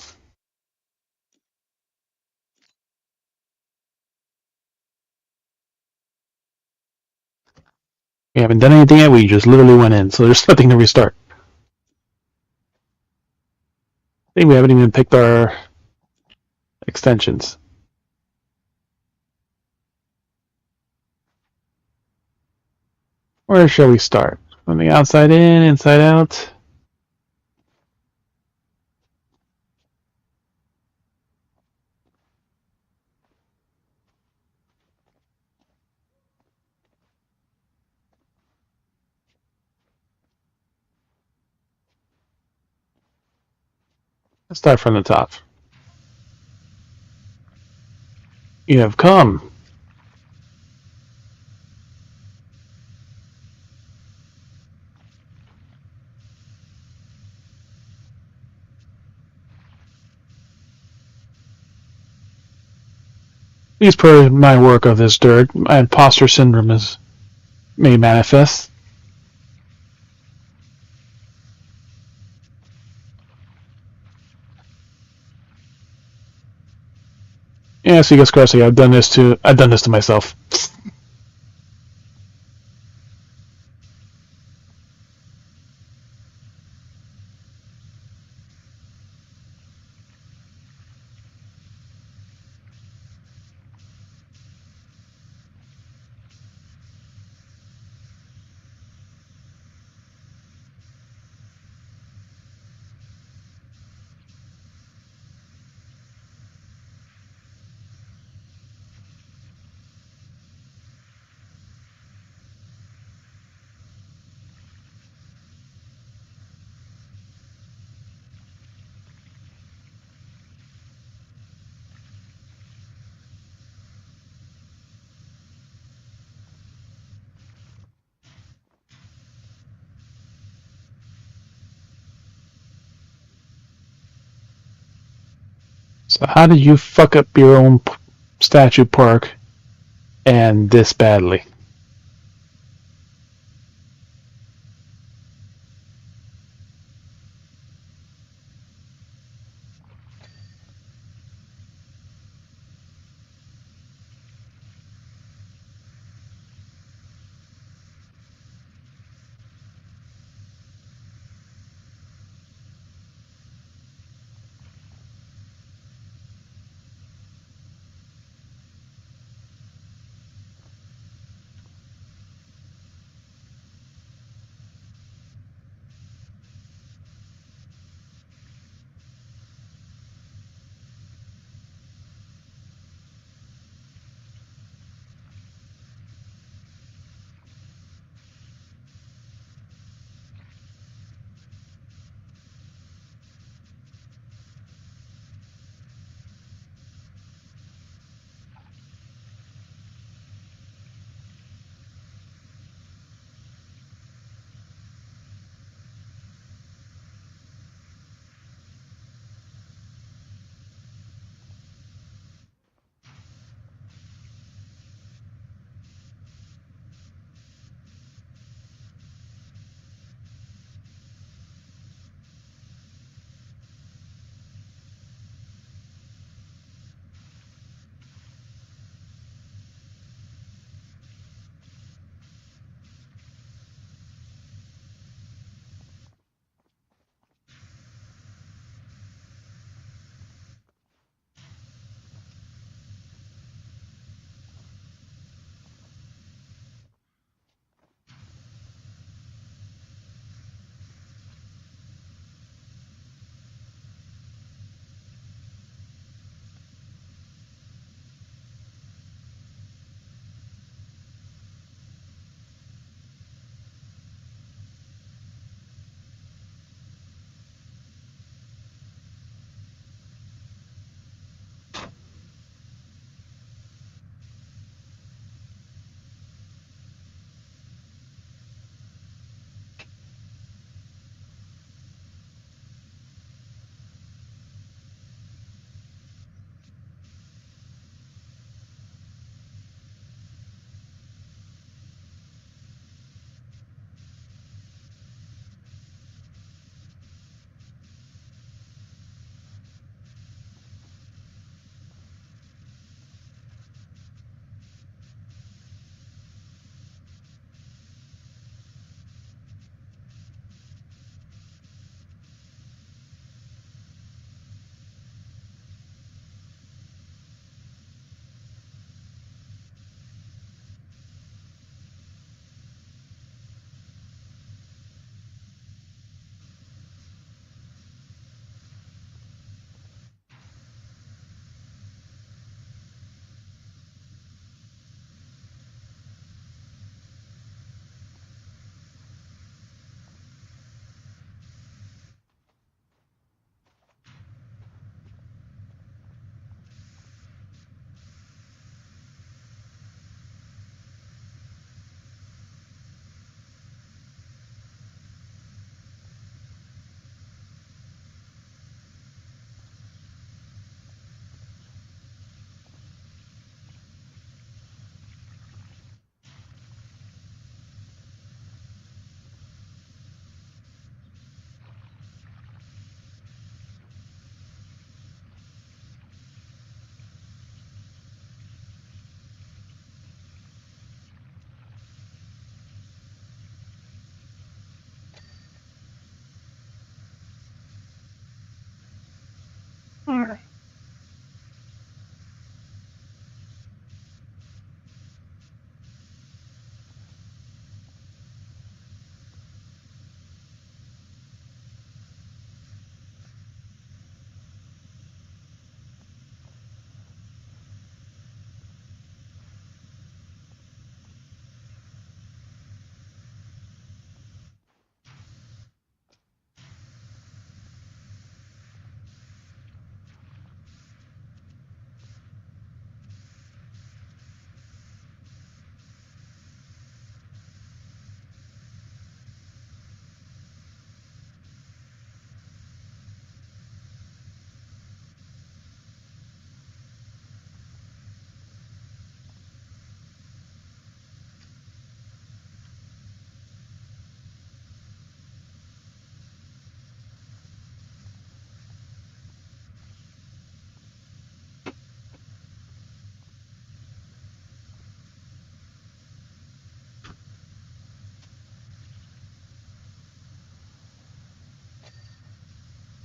We haven't done anything yet, we just literally went in, so there's nothing to restart. I think we haven't even picked our extensions. Where shall we start? From the outside in, inside out? Let's start from the top. You have come. Please per my work of this dirt, my imposter syndrome is made manifest. Yes, you guys correctly, I've done this to myself. So how did you fuck up your own statue park and this badly?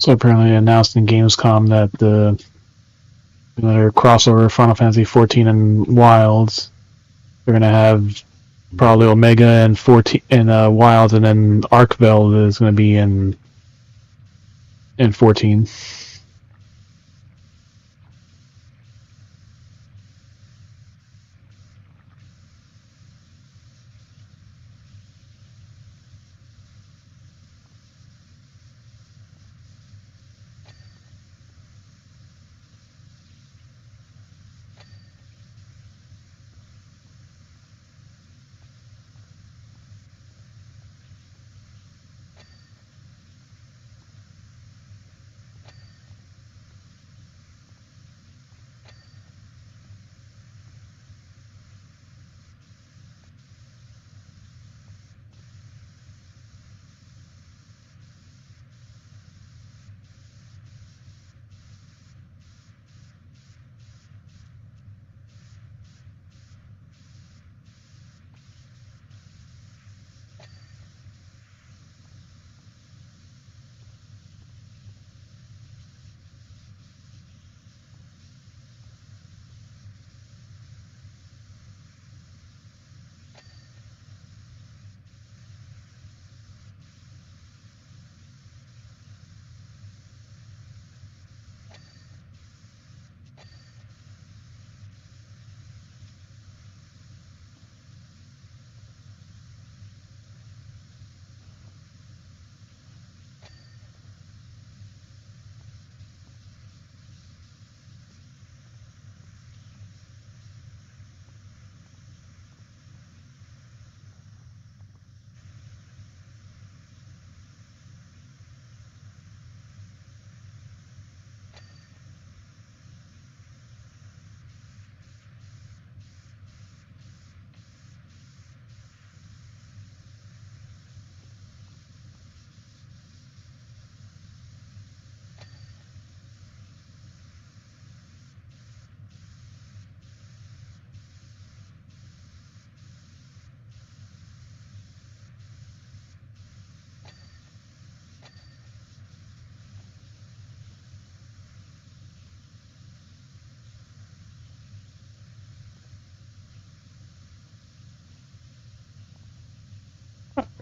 So apparently announced in Gamescom that their crossover Final Fantasy 14 and Wilds, they're gonna have probably Omega and 14 and Wilds, and then Arkveld is gonna be in 14.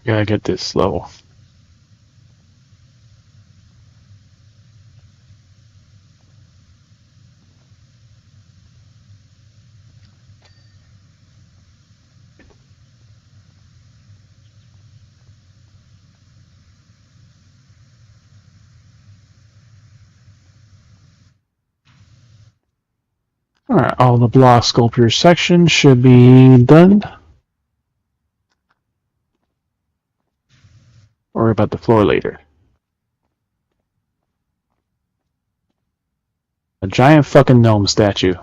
Gotta get this level. Alright, all the block sculpture sections should be done. Worry about the floor later. A giant fucking gnome statue.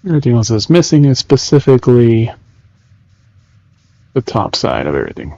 Everything else that's missing is specifically the top side of everything.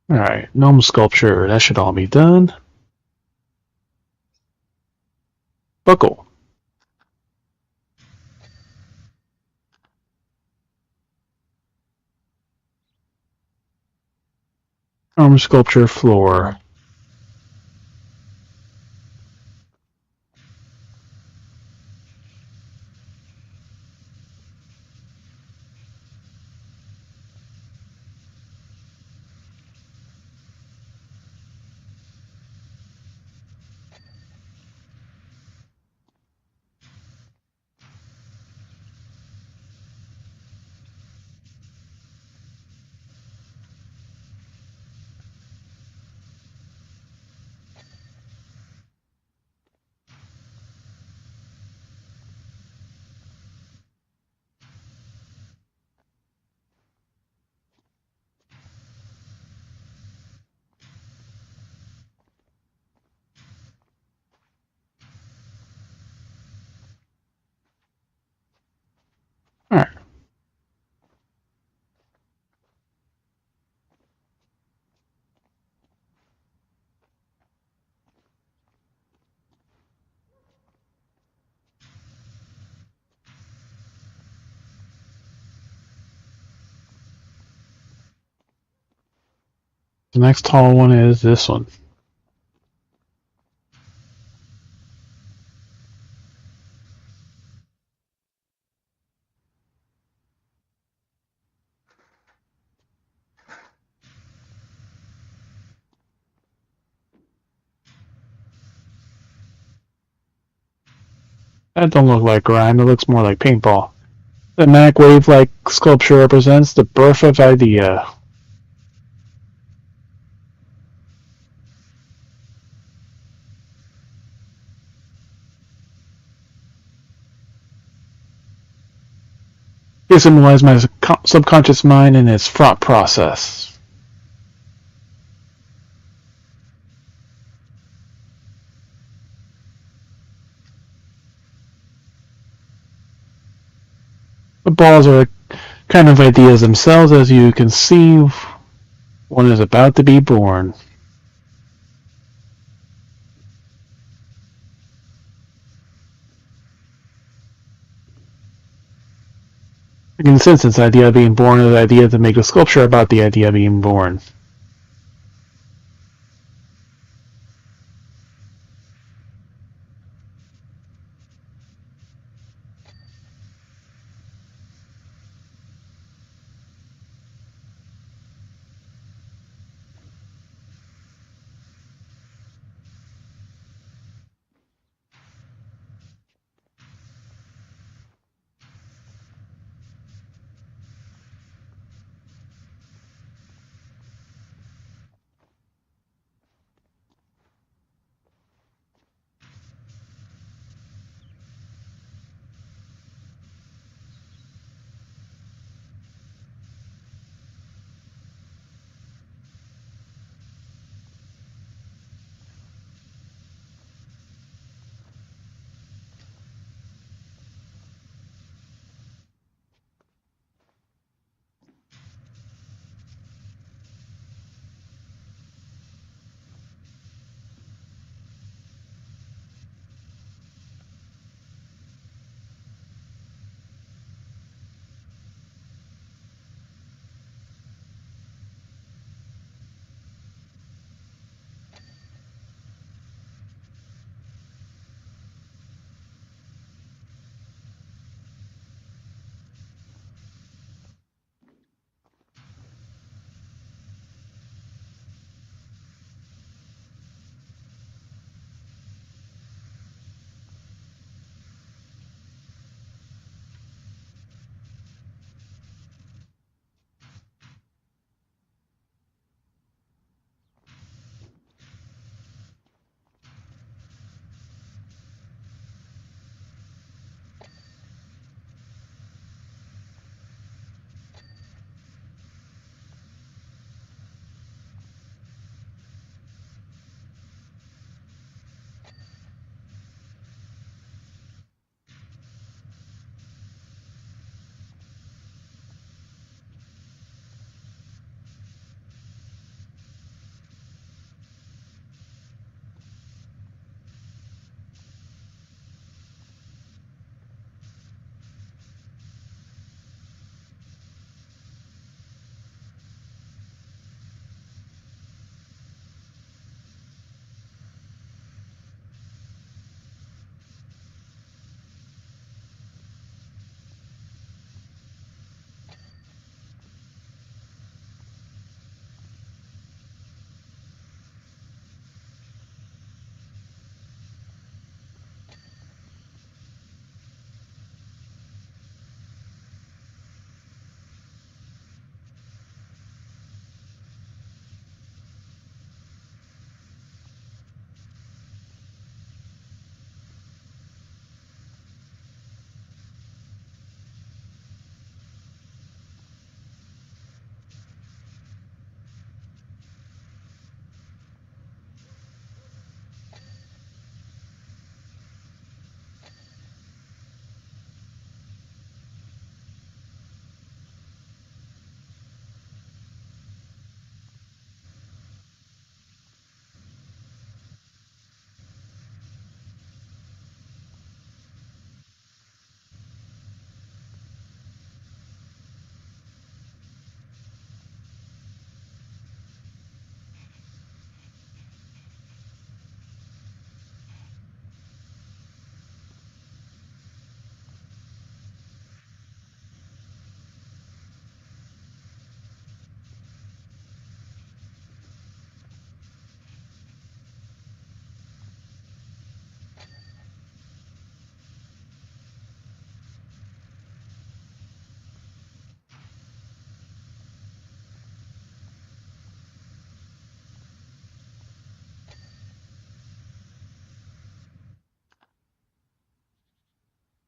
Alright, gnome sculpture, that should all be done. Buckle. Arm sculpture floor. Alright. The next tall one is this one. That don't look like grime, it looks more like paintball. The Mac wave-like sculpture represents the birth of idea. It symbolizes my subconscious mind and its thought process. The balls are kind of ideas themselves, as you can see, one is about to be born. In this instance, the idea of being born is the idea to make a sculpture about the idea of being born.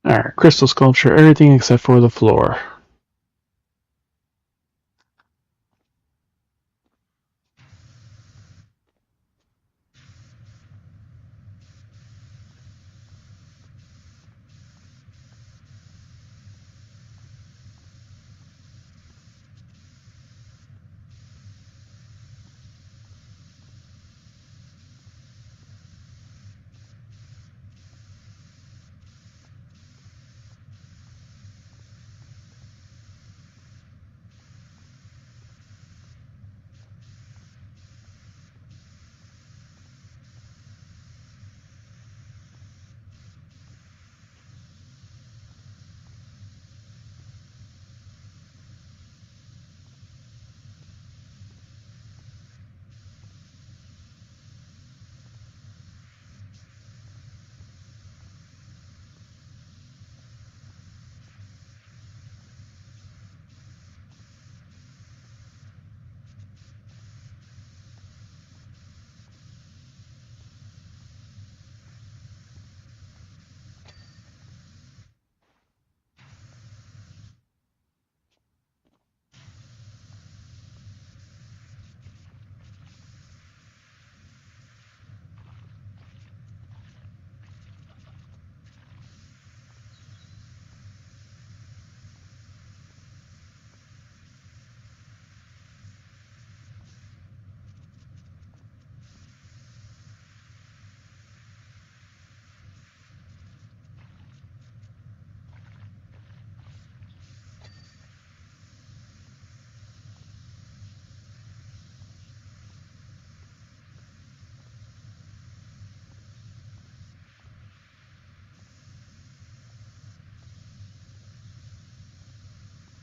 Alright, crystal sculpture, everything except for the floor.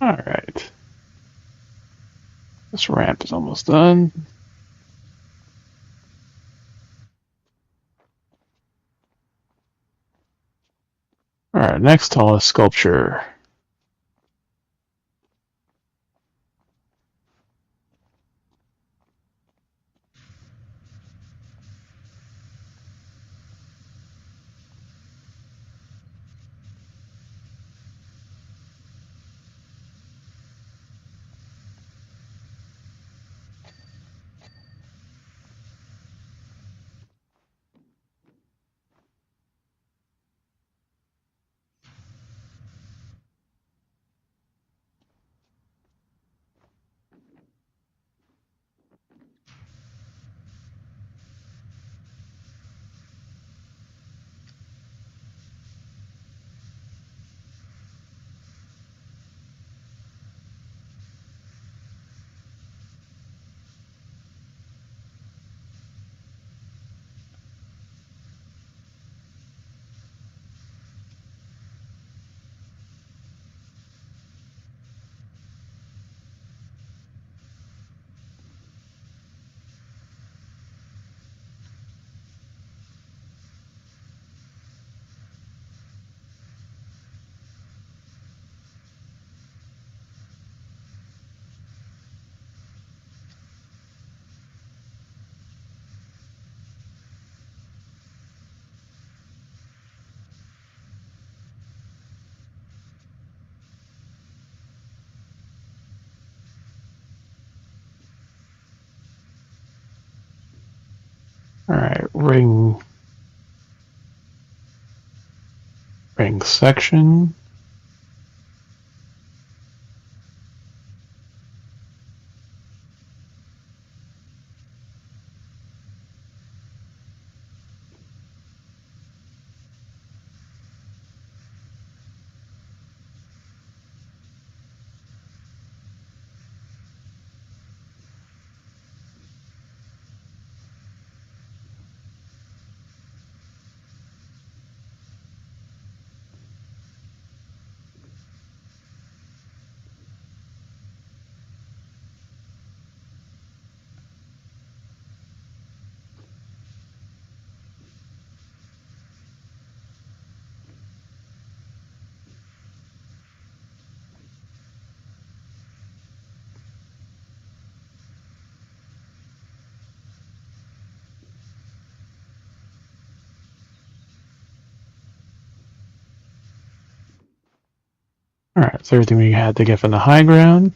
Alright. This ramp is almost done. Alright, next tallest sculpture. Alright, ring section. Alright, so everything we had to get from the high ground.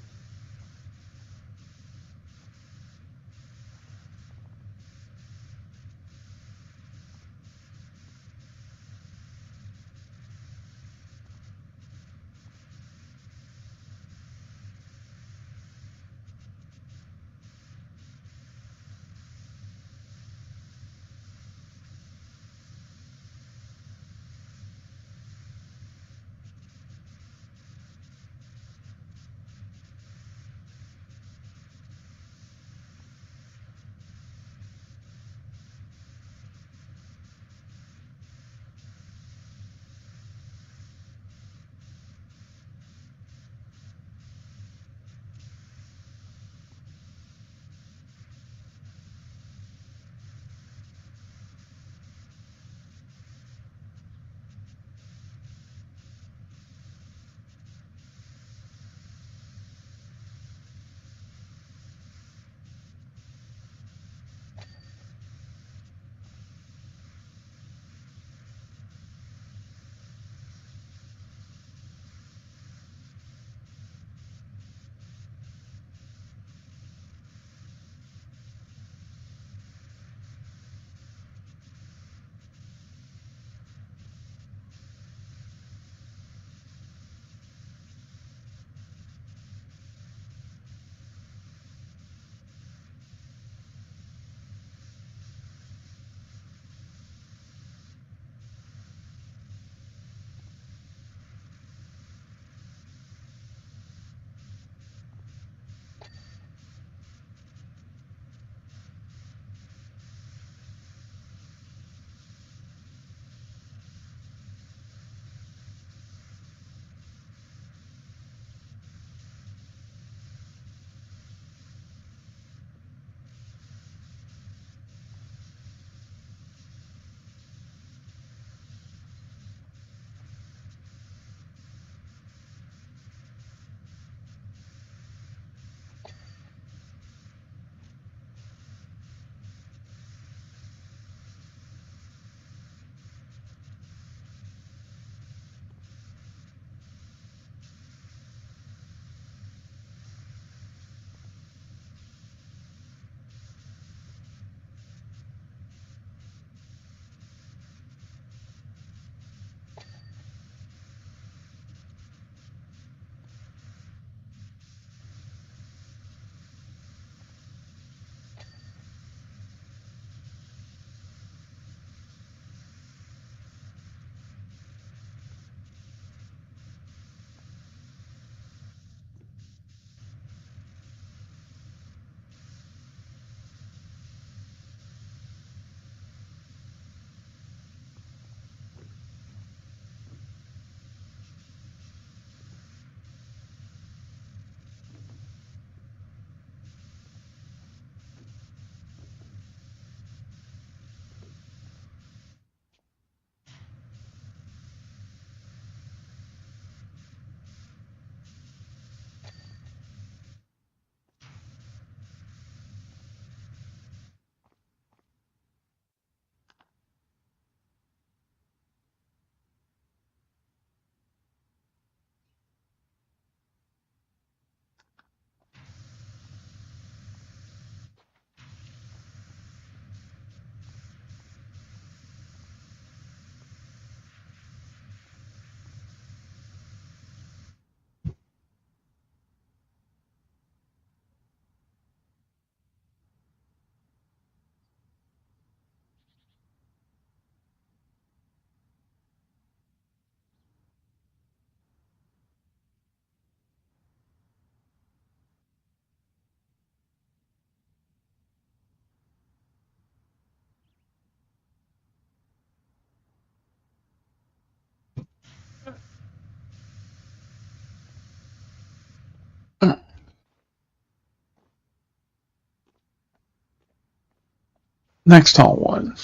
Next tall one.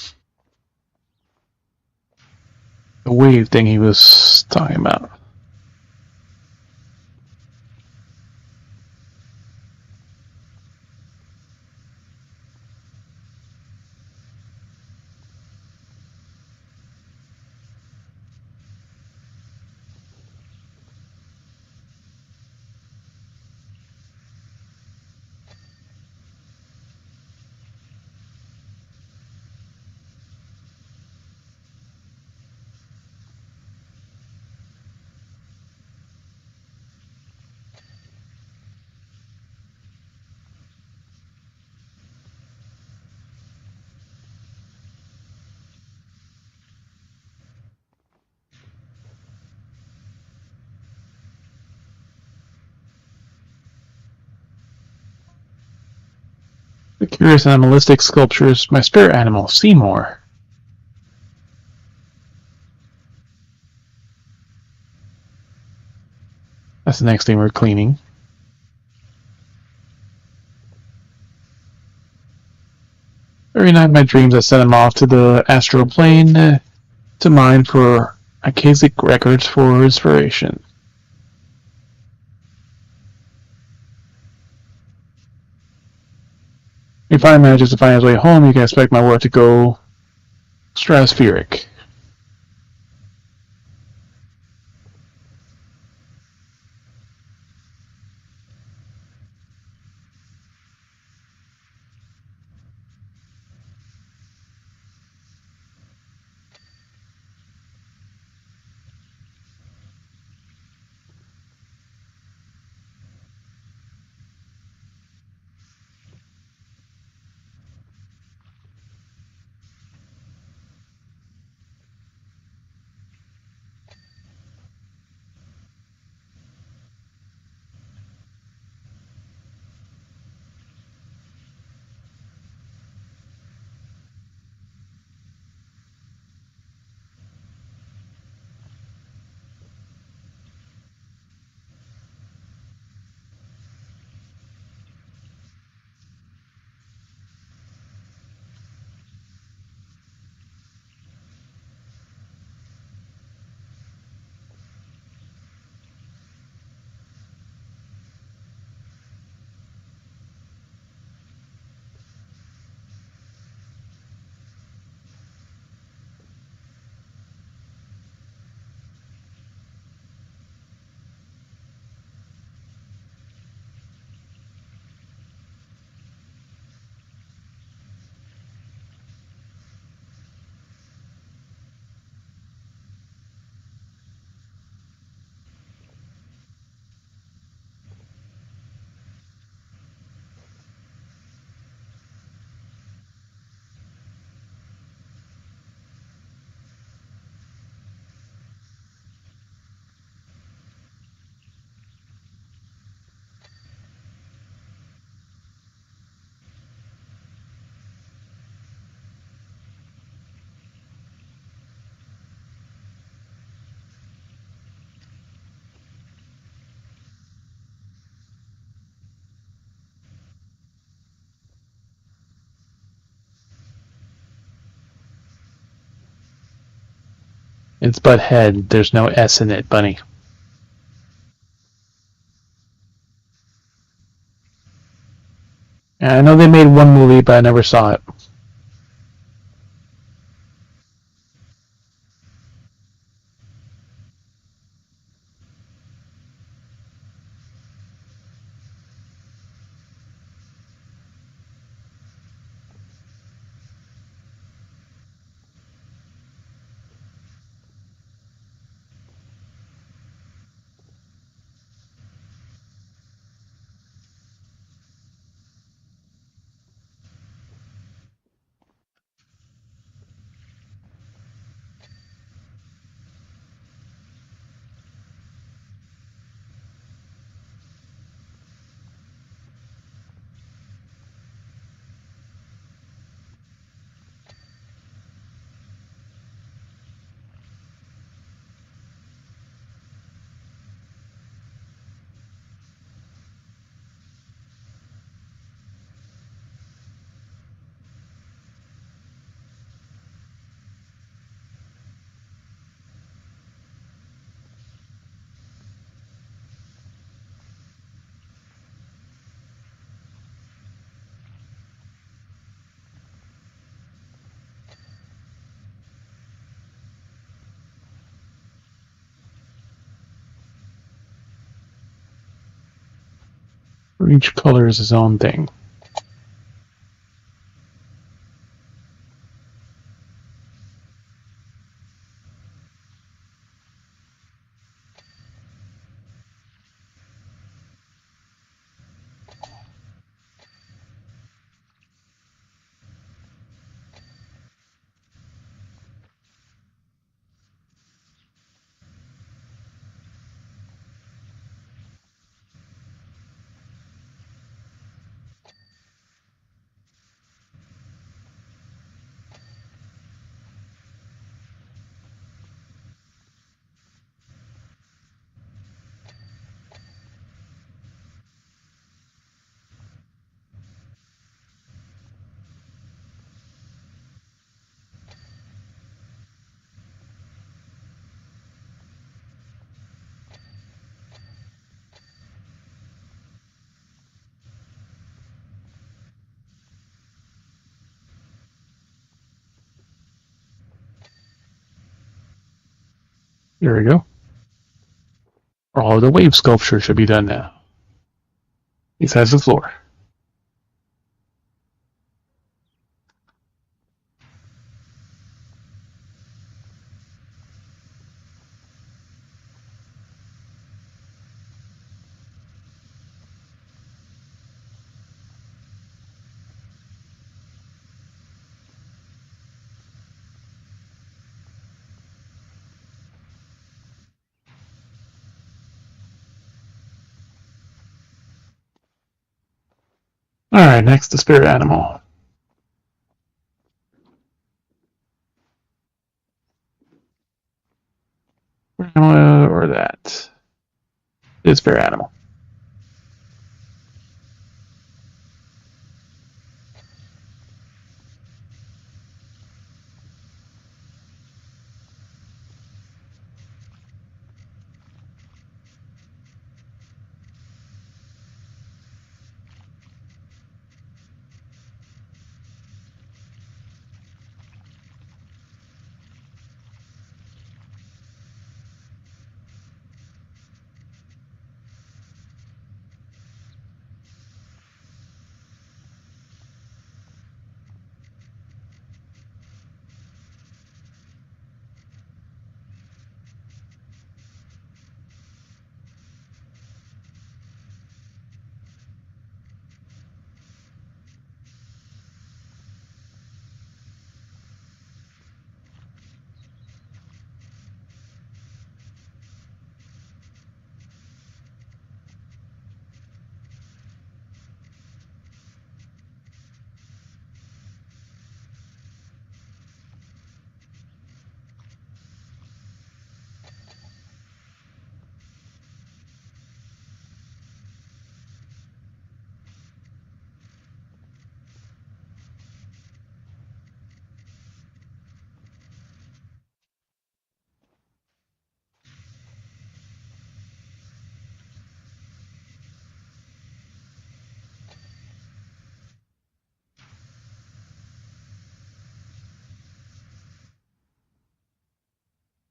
The wave thing he was talking about. The curious animalistic sculptures, my spirit animal, Seymour. That's the next thing we're cleaning. Every night in my dreams I send him off to the astral plane to mine for archaic records for inspiration. If he finally manages to find his way home, you can expect my work to go stratospheric. It's Butthead. There's no S in it, Bunny. And I know they made one movie, but I never saw it. Each color is its own thing. There we go. All of the wave sculpture should be done now. Besides the floor. Alright, next the spirit animal. Or that. It's spirit animal.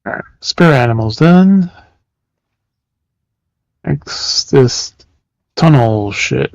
Alright, spirit animal's done. Next, this tunnel shit.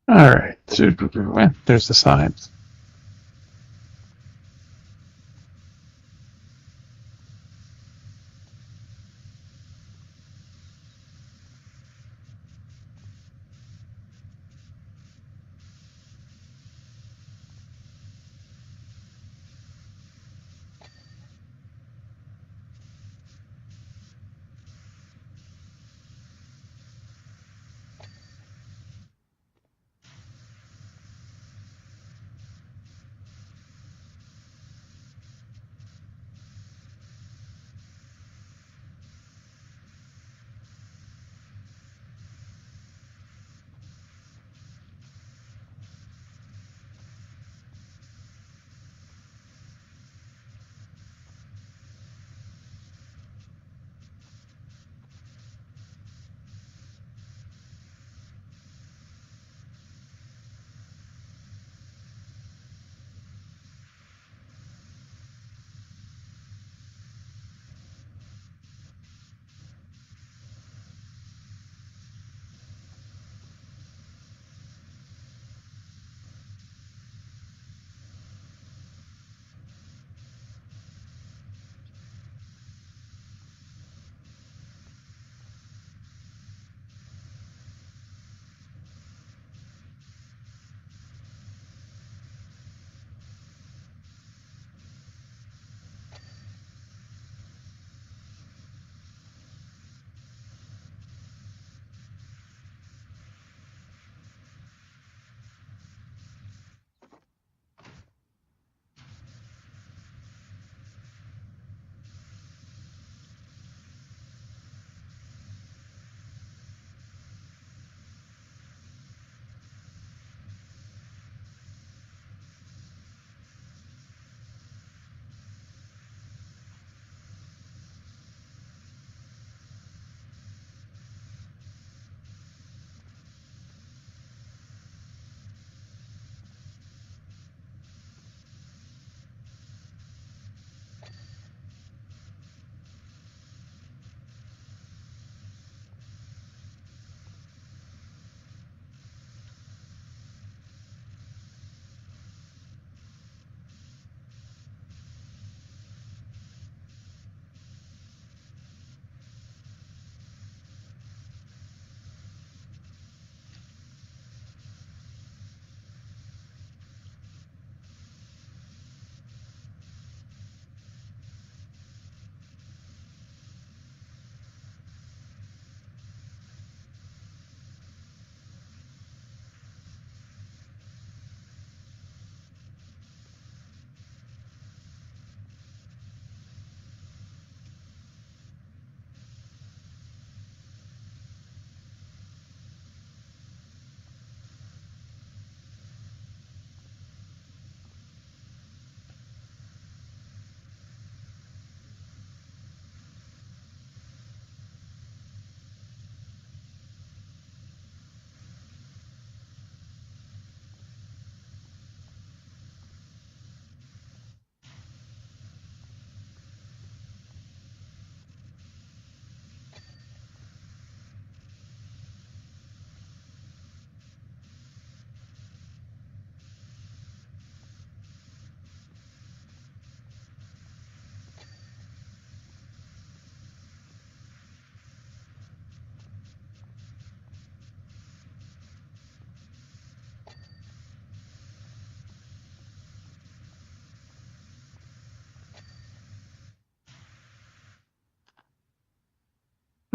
Alright, there's the signs.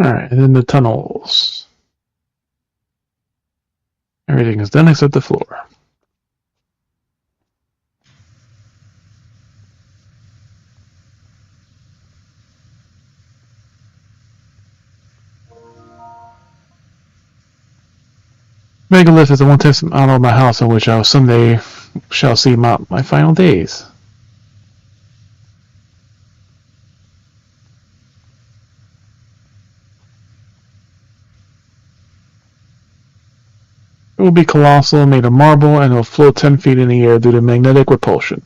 Alright, and then the tunnels. Everything is done except the floor. Megalith is the one test model of my house in which I someday shall see my final days. It will be colossal, made of marble, and it will float 10 feet in the air due to magnetic repulsion.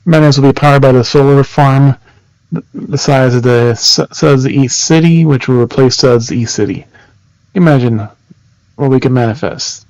Madness will be powered by the solar farm the size of the Suds East City, which will replace Suds East City. Imagine what we can manifest.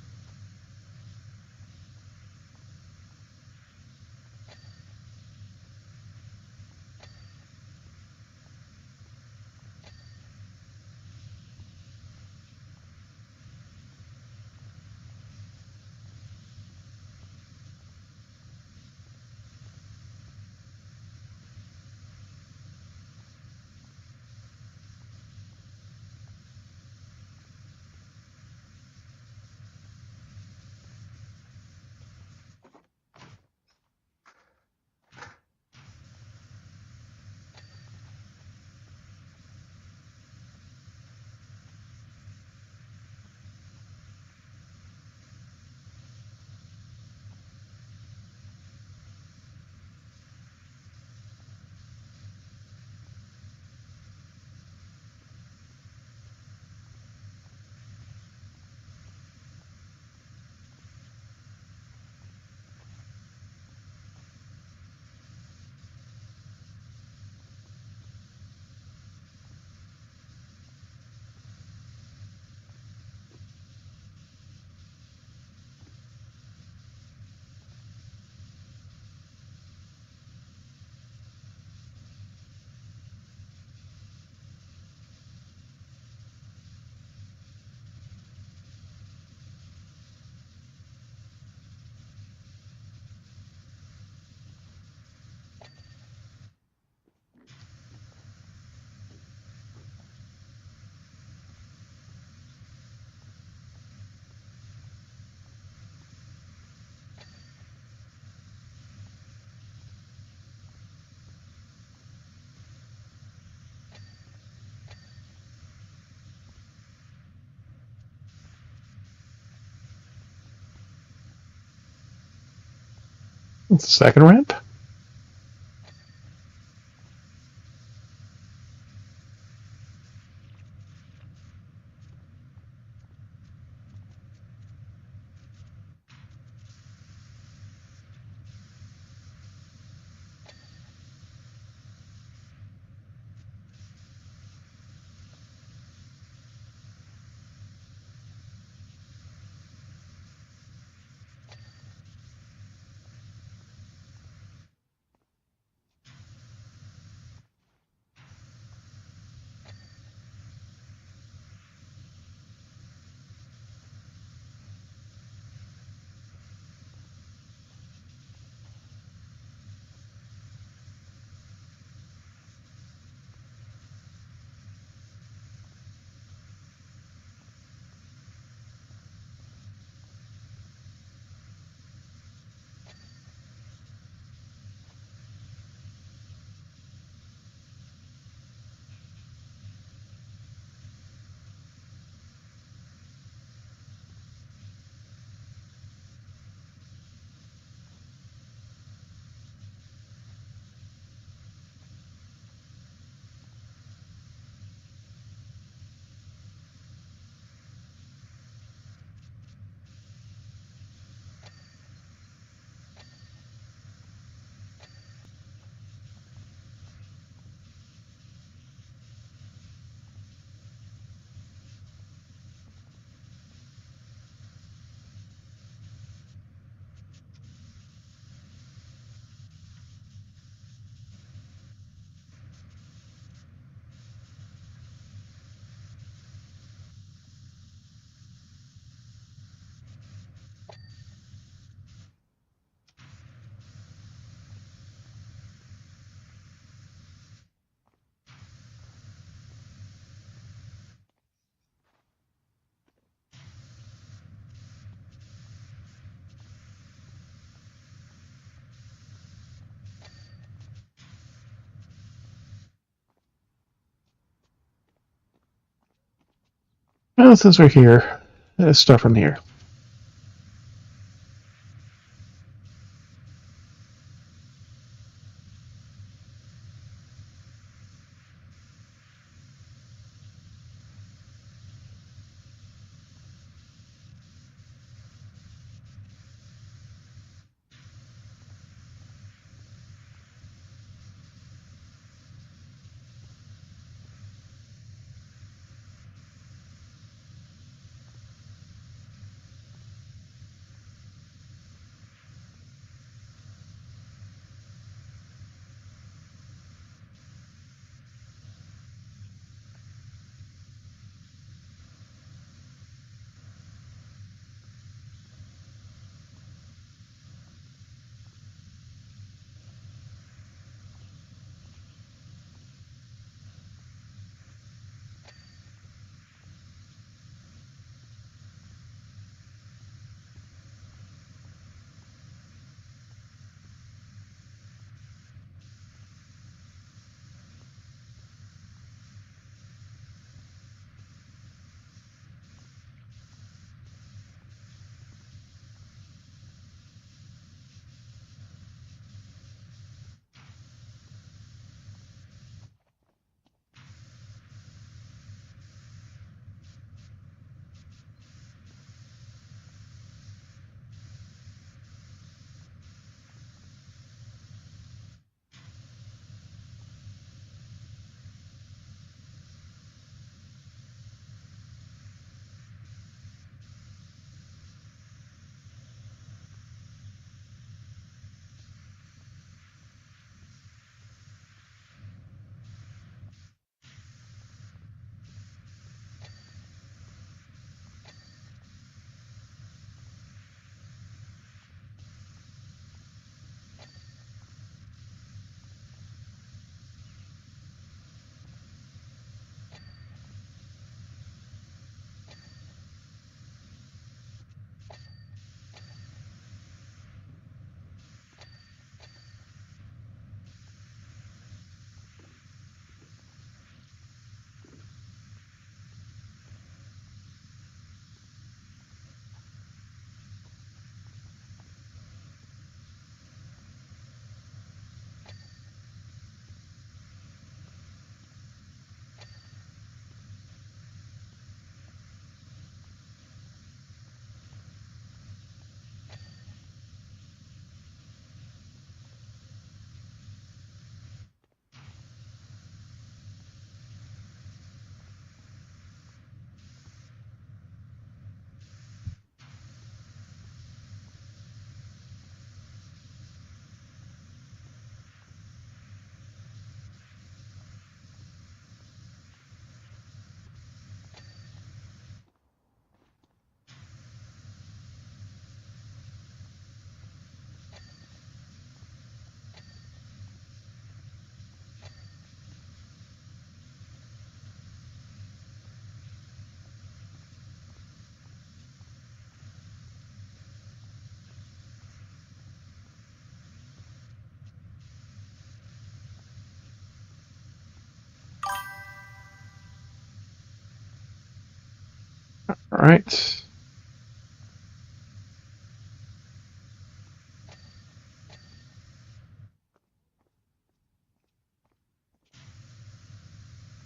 Second ramp? Well, since we're here, let's start from here. All right.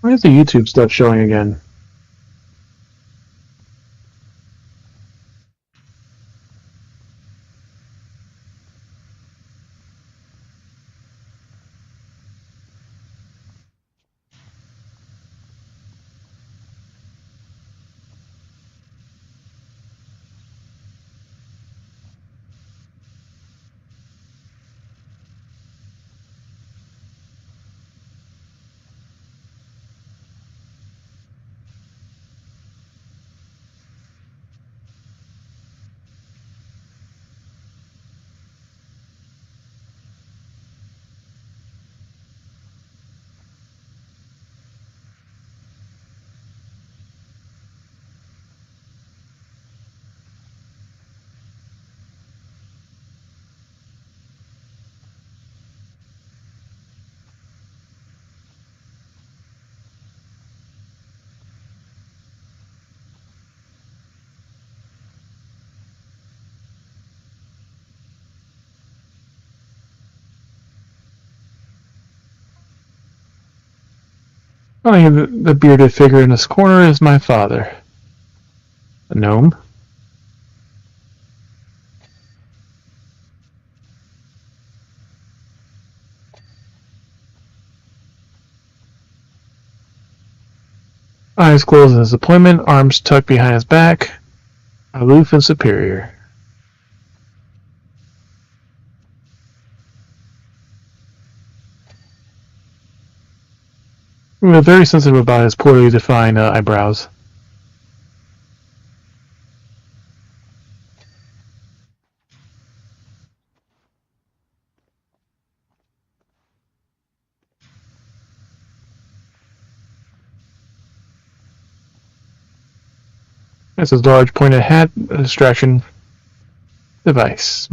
Why is the YouTube stuff showing again? Oh, the bearded figure in this corner is my father. A gnome. Eyes closed in his deployment, arms tucked behind his back, aloof and superior. Very sensitive about his poorly defined eyebrows. That's his large pointed hat, a distraction device.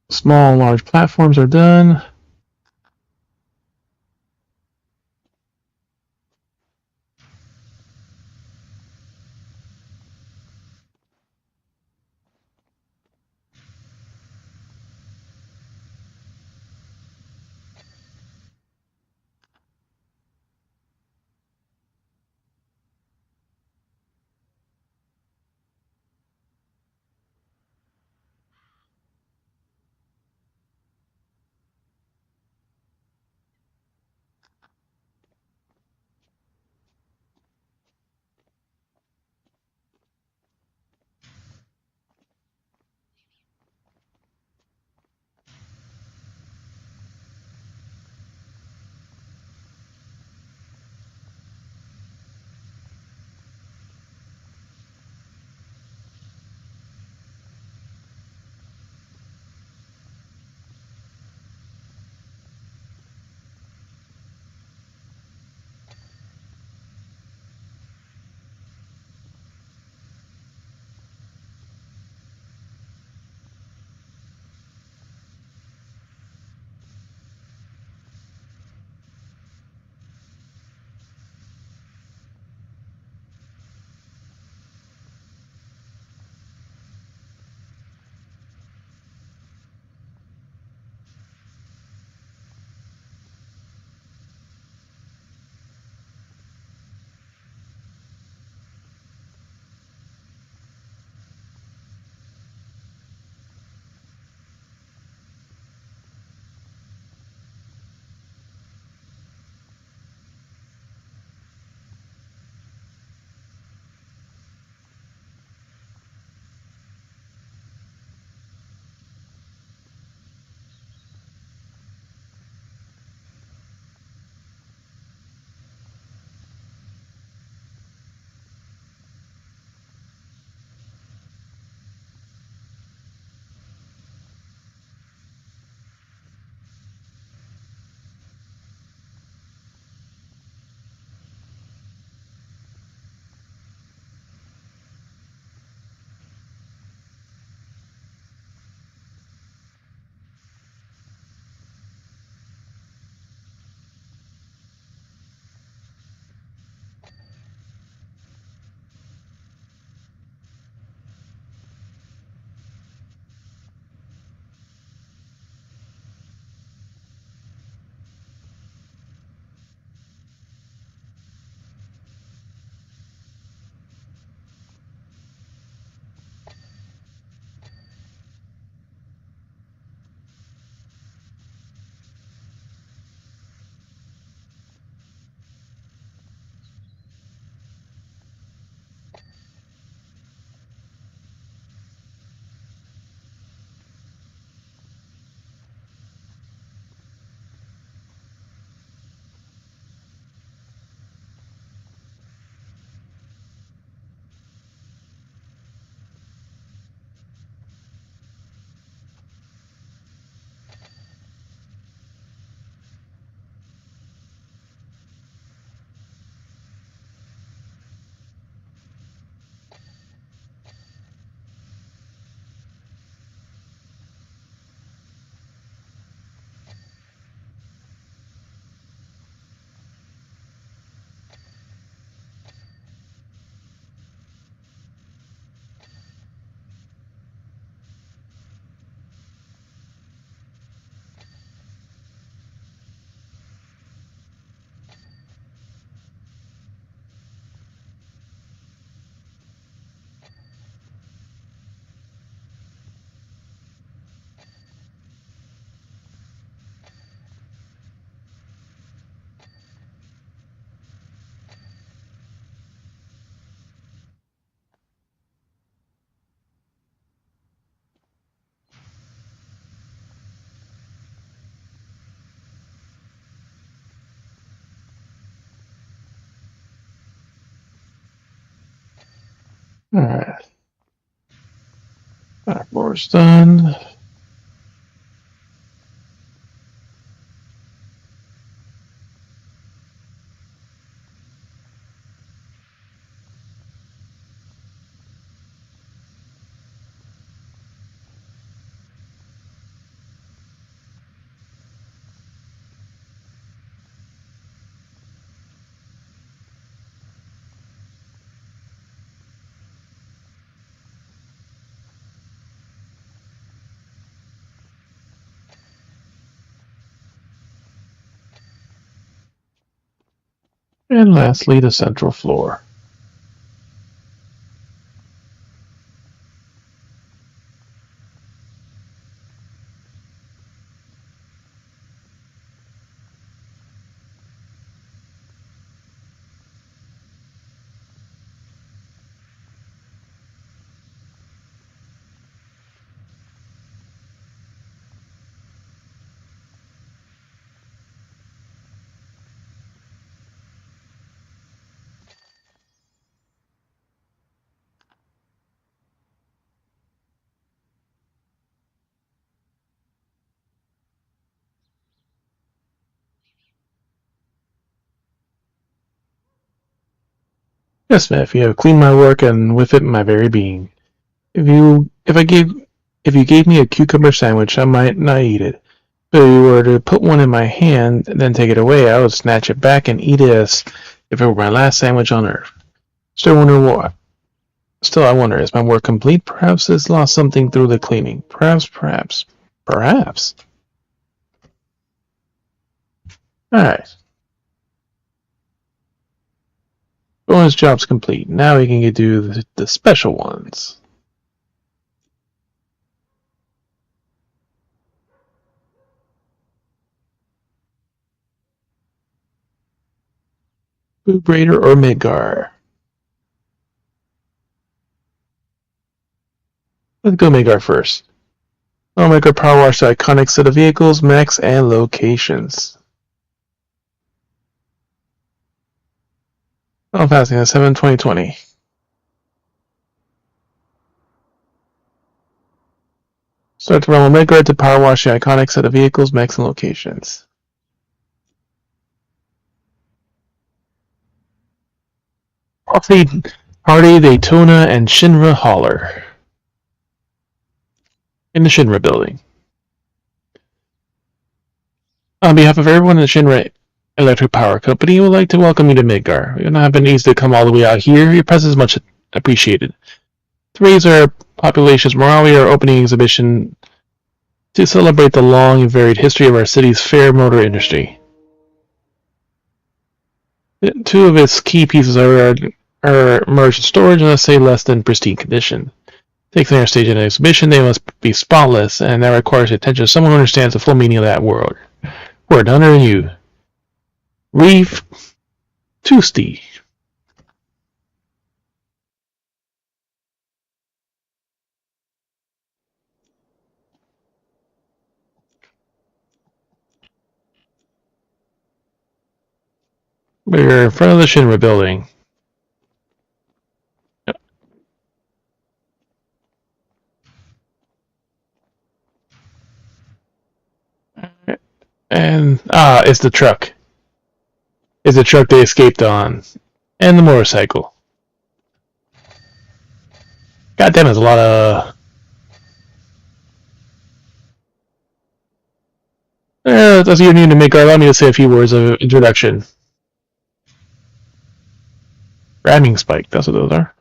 Small and large platforms are done. Alright. That floor's done. And lastly, the central floor. Yes, Smith, you have cleaned my work and with it my very being. If you gave me a cucumber sandwich, I might not eat it. But if you were to put one in my hand and then take it away, I would snatch it back and eat it as if it were my last sandwich on earth. Still, I wonder, is my work complete? Perhaps it's lost something through the cleaning. Perhaps. Alright. Bonus job's complete. Now we can do the special ones. Boob Raider or Midgar? Let's go Midgar first. I'll make our PowerWash the iconic set of vehicles, mechs, and locations. Oh, passing at 7/20/20. Start to run with Midgar to PowerWash the iconic set of vehicles, mechs, and locations. Hardy, Daytona, and Shinra Hauler. In the Shinra building. On behalf of everyone in the Shinra Electric Power Company, we would like to welcome you to Midgar. You're not been easy to come all the way out here. Your presence is much appreciated. To raise our population's morale, we are opening an exhibition to celebrate the long and varied history of our city's fair motor industry. Two of its key pieces are merged in storage and, let's say, less than pristine condition. Take center stage in an exhibition, they must be spotless, and that requires the attention of someone who understands the full meaning of that word. Word, under you. Reeve Toosty. We're in front of the Shinra building. And, it's the truck. It's the truck they escaped on. And the motorcycle. God damn, there's a lot of... As you're new to Midgar, allow me to say a few words of introduction. Ramming Spike, that's what those are.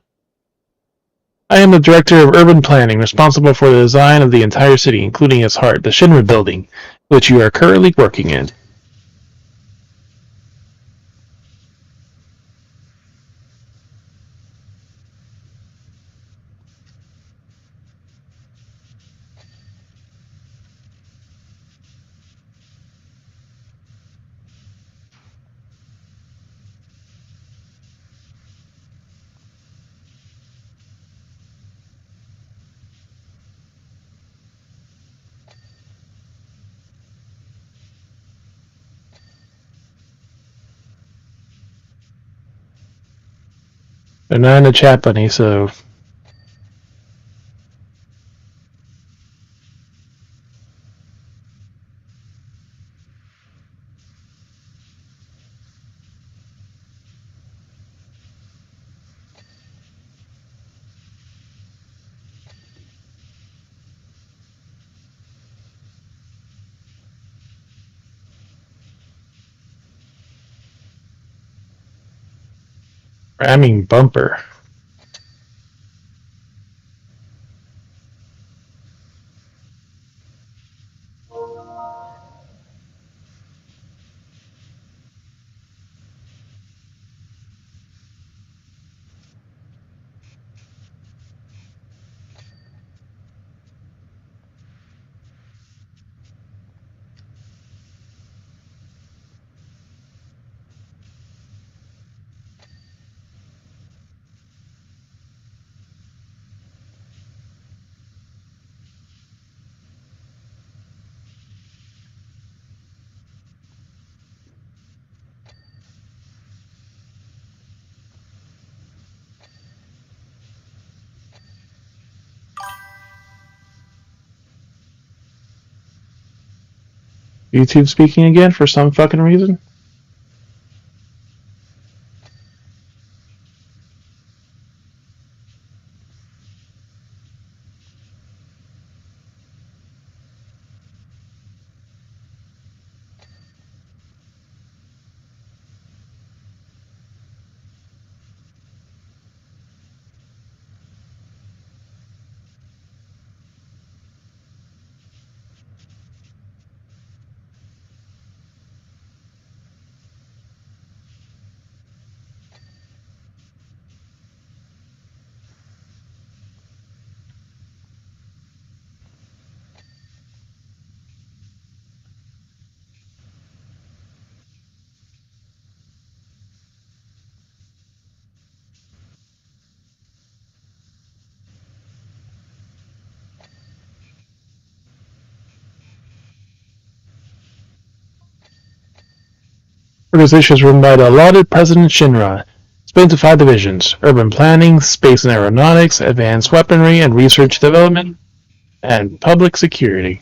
I am the Director of Urban Planning, responsible for the design of the entire city, including its heart, the Shinra building, which you are currently working in. They're not in the chat, bunny, so Ramming bumper. YouTube speaking again for some fucking reason? Organization is run by the lauded President Shinra. Split into 5 divisions: urban planning, space and aeronautics, advanced weaponry and research development, and public security.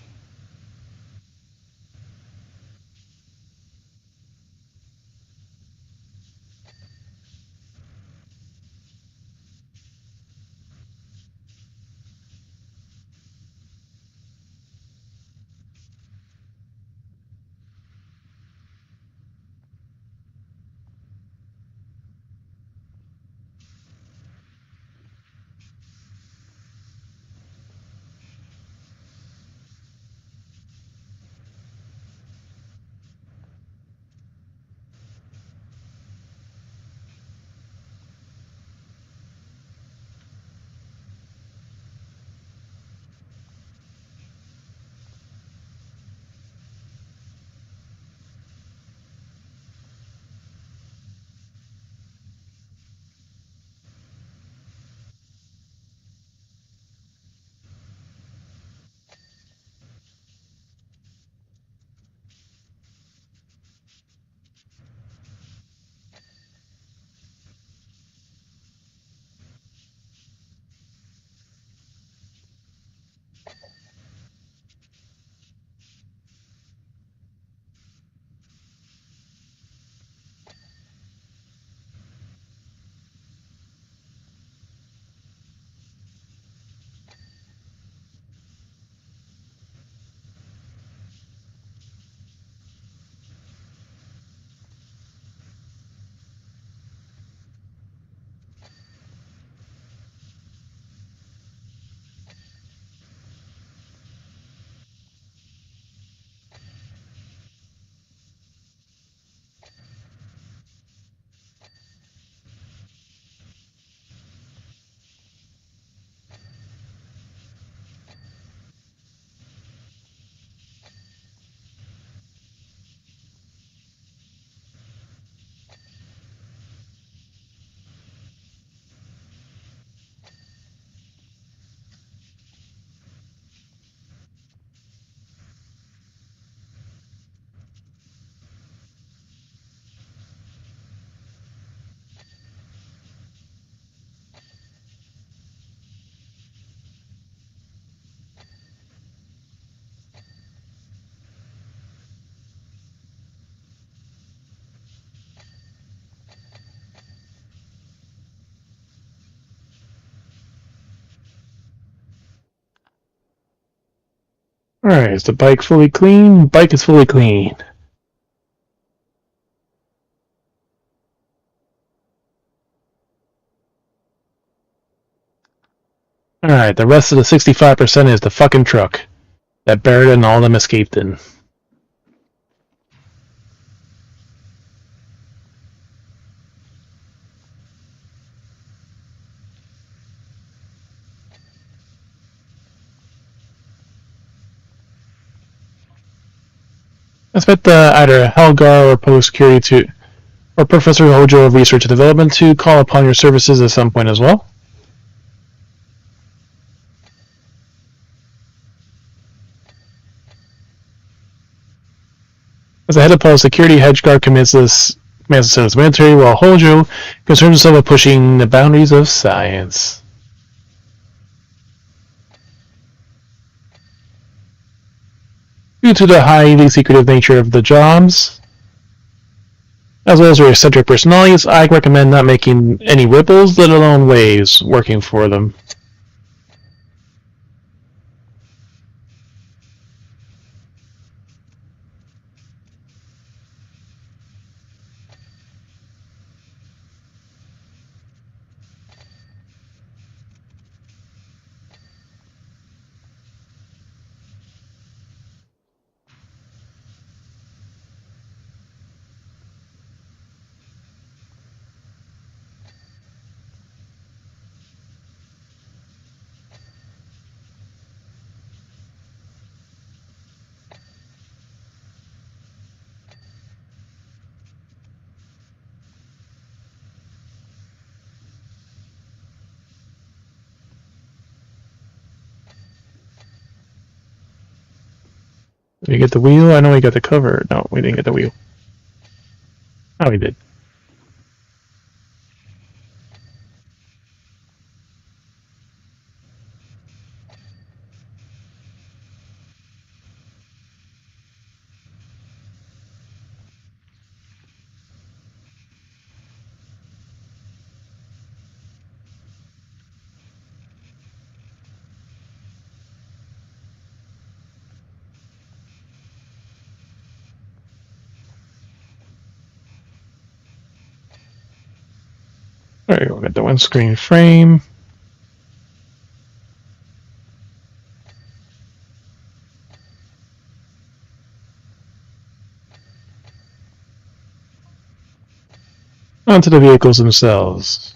Alright, is the bike fully clean? Bike is fully clean. Alright, the rest of the 65% is the fucking truck that Barrett and all them escaped in. I expect either Helgar or Post Security or Professor Hojo of Research and Development to call upon your services at some point as well. As the head of Post Security, Hedgeguard commands the service military, while Hojo concerns himself with pushing the boundaries of science. Due to the highly secretive nature of the jobs, as well as their eccentric personalities, I recommend not making any ripples, let alone waves, working for them. Did we get the wheel? I know we got the cover. No, we didn't get the wheel. Oh, we did. There we go, got the windscreen frame. Onto the vehicles themselves.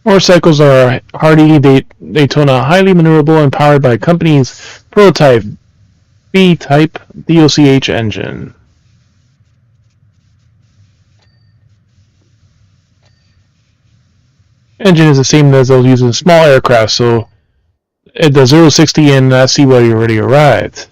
Motorcycles are hardy Daytona, highly maneuverable and powered by company's prototype B-type DOCH engine. Engine is the same as they'll use in small aircraft, so it does 0-60 and see where you already arrived.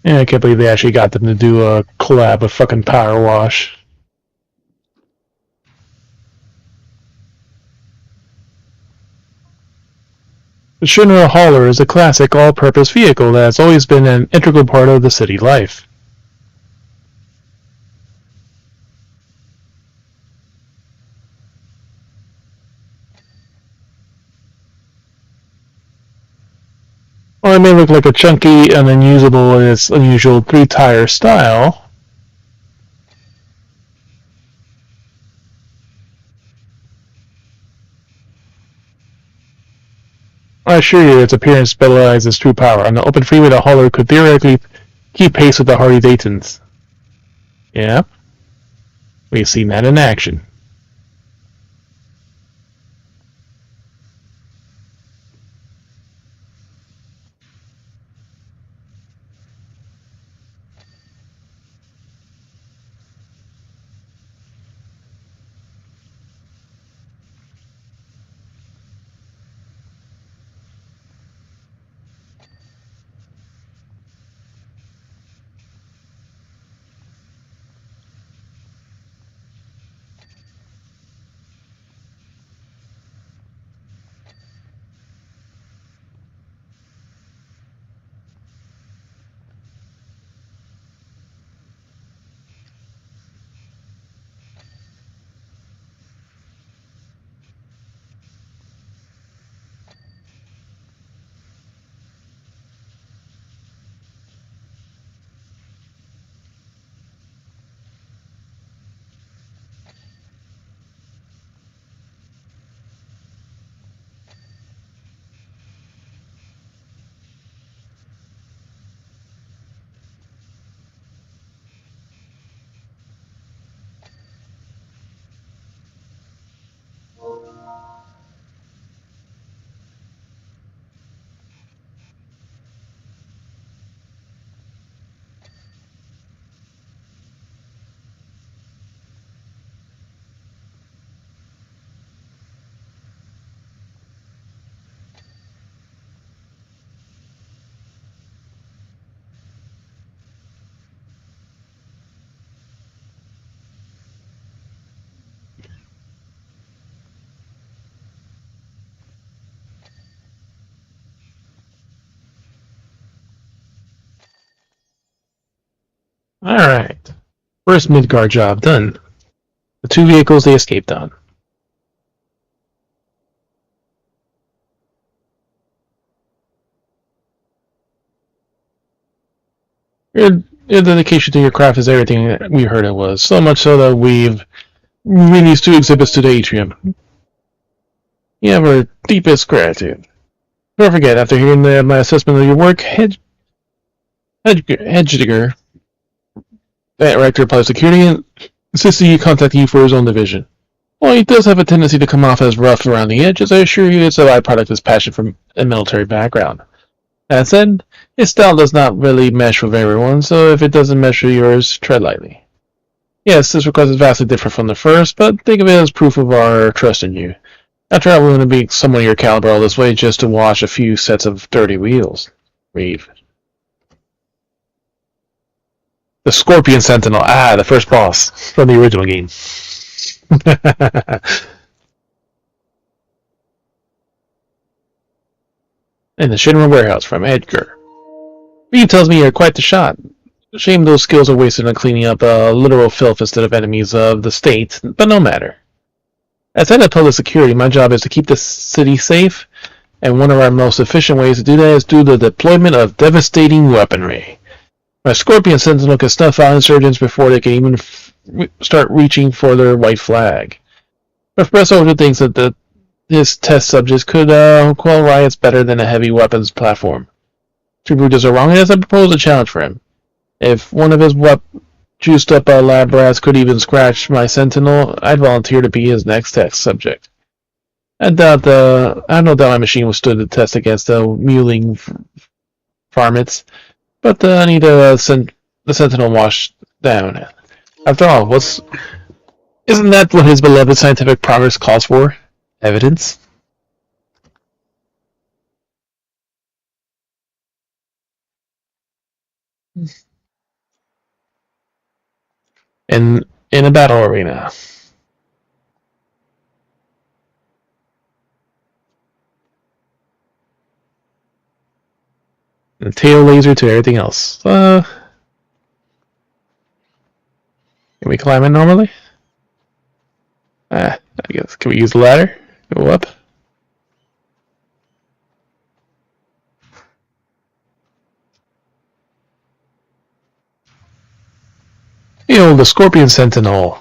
Yeah, I can't believe they actually got them to do a collab with fucking PowerWash. The Schindler Hauler is a classic all-purpose vehicle that has always been an integral part of the city life. While it may look like a chunky and unusable in its unusual three-tire style, I assure you its appearance belies its true power. On the open freeway, the hauler could theoretically keep pace with the Harley Daytons. Yeah, we've seen that in action. Alright. First Midgard job done. The 2 vehicles they escaped on. Your dedication to your craft is everything that we heard it was. So much so that we've released 2 exhibits to the atrium. You have our deepest gratitude. Don't forget, after hearing my assessment of your work, Hedgiger, Director of Public Security, insisted he contact you for his own division. While he does have a tendency to come off as rough around the edges, I assure you it's a byproduct of his passion for a military background. That said, his style does not really mesh with everyone, so if it doesn't mesh with yours, tread lightly. Yes, this request is vastly different from the first, but think of it as proof of our trust in you. After all, we want to be someone of your caliber all this way just to wash a few sets of dirty wheels. Reeve. The Scorpion Sentinel. Ah, the first boss from the original game. In the Shinra warehouse from Edgar. Reeve tells me you're quite the shot. Shame those skills are wasted on cleaning up literal filth instead of enemies of the state, but no matter. As head of public security, my job is to keep the city safe, and one of our most efficient ways to do that is through the deployment of devastating weaponry. My Scorpion Sentinel can snuff out insurgents before they can even start reaching for their white flag. Professor Ojo thinks that his test subjects could quell riots better than a heavy weapons platform. Two Brutus are wrong, and I propose a challenge for him. If one of his juiced up lab rats could even scratch my Sentinel, I'd volunteer to be his next test subject. I have no doubt my machine withstood the test against the mewling varmints, but I need the Sentinel washed down. After all, isn't that what his beloved scientific progress calls for? Evidence? In a battle arena. And tail laser to everything else. Can we climb it normally? I guess. Can we use the ladder? Go up? Behold, the Scorpion Sentinel.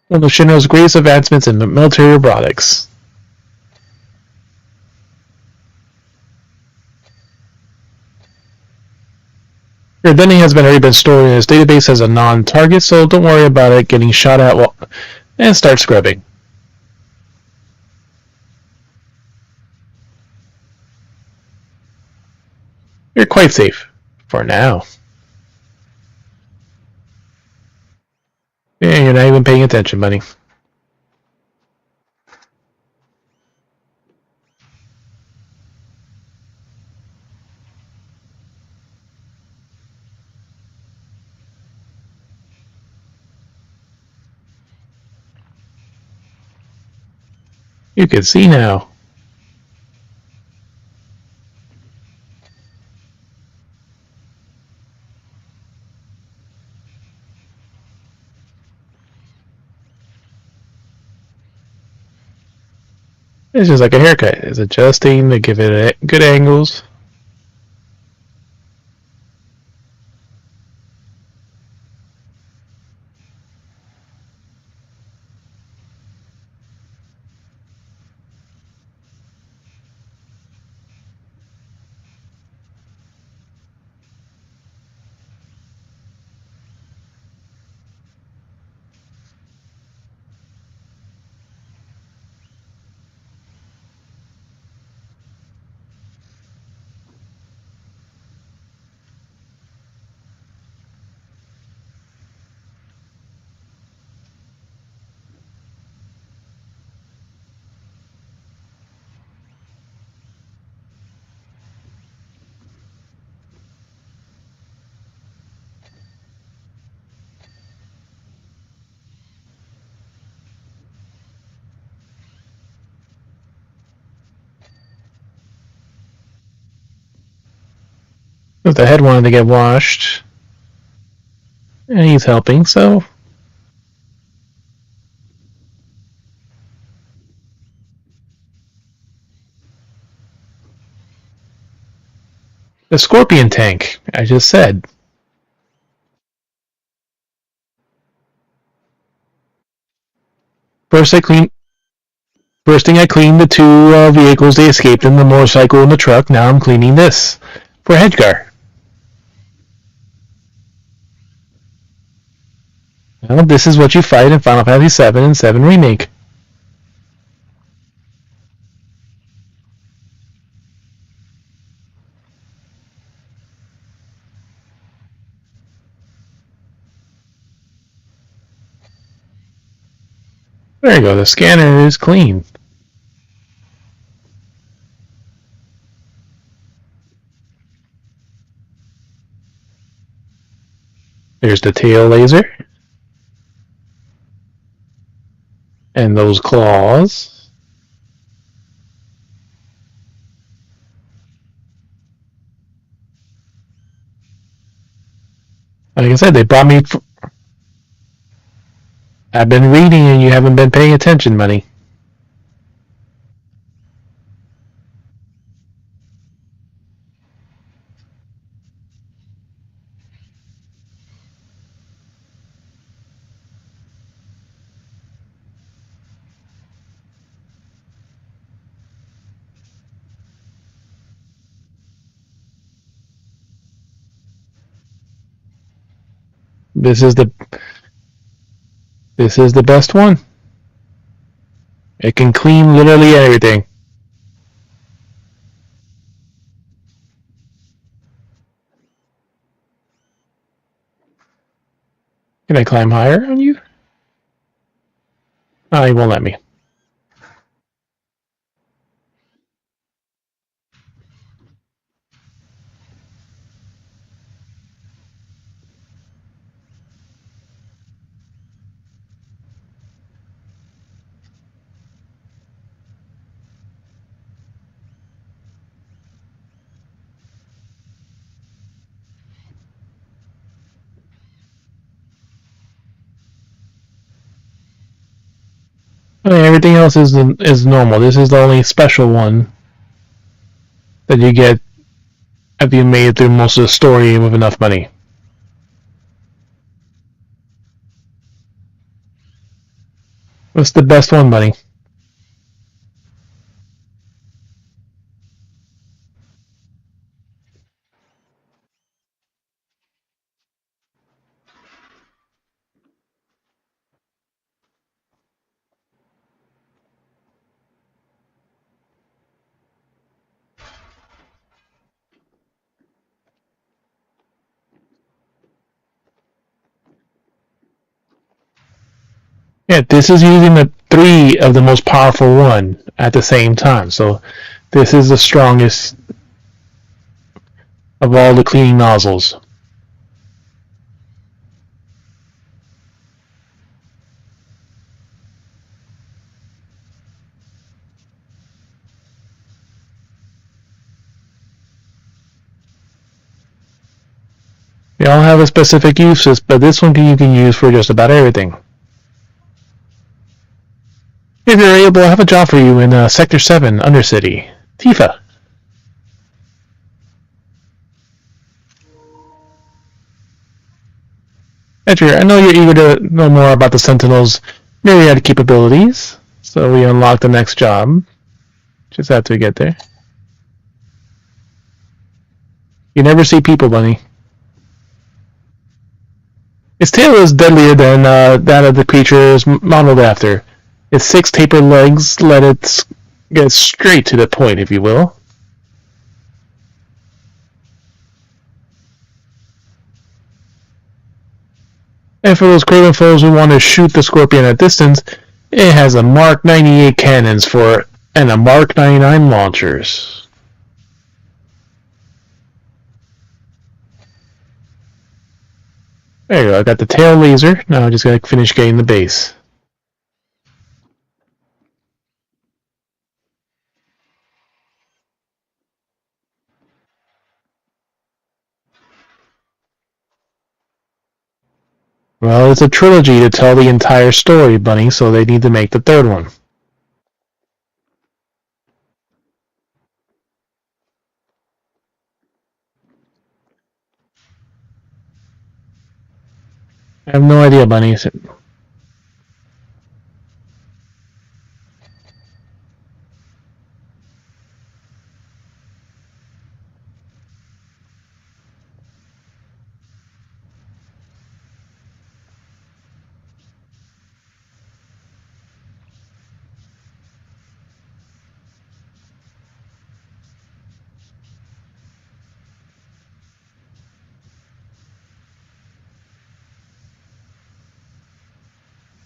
One of Shinra's greatest advancements in military robotics. Your identity has already been stored in his database as a non-target, so don't worry about it getting shot at and start scrubbing. You're quite safe. For now. Yeah, you're not even paying attention, buddy. You can see now. It's just like a haircut. It's adjusting to give it good angles. But the head wanted to get washed. And he's helping, so... The scorpion tank, I just said. First thing I cleaned the two vehicles they escaped in, the motorcycle and the truck. Now I'm cleaning this for Hedgar. Well, this is what you fight in Final Fantasy 7 and 7 Remake. There you go, the scanner is clean. There's the tail laser. And those claws. Like I said, they brought me... I've been reading and you haven't been paying attention, Money. This is the best one. It can clean literally everything. Can I climb higher on you? Oh, he won't let me. Everything else is normal. This is the only special one that you get if you made it through most of the story with enough money. What's the best one, buddy? Yeah, this is using the 3 of the most powerful one at the same time. So this is the strongest of all the cleaning nozzles. They all have a specific uses, but this one you can use for just about everything. If you're able, I have a job for you in Sector 7, Undercity. Tifa. Edgar, I know you're eager to know more about the Sentinel's myriad capabilities, so we unlock the next job. Just after we get there. You never see people, Bunny. Its tail is deadlier than that of the creatures modeled after. Its 6 tapered legs let it get straight to the point, if you will. And for those craven foes who want to shoot the Scorpion at distance, it has a Mark 98 cannons and a Mark 99 launchers. There you go, I got the tail laser, now I just gotta finish getting the base. Well, it's a trilogy to tell the entire story, Bunny, so they need to make the third one. I have no idea, Bunny.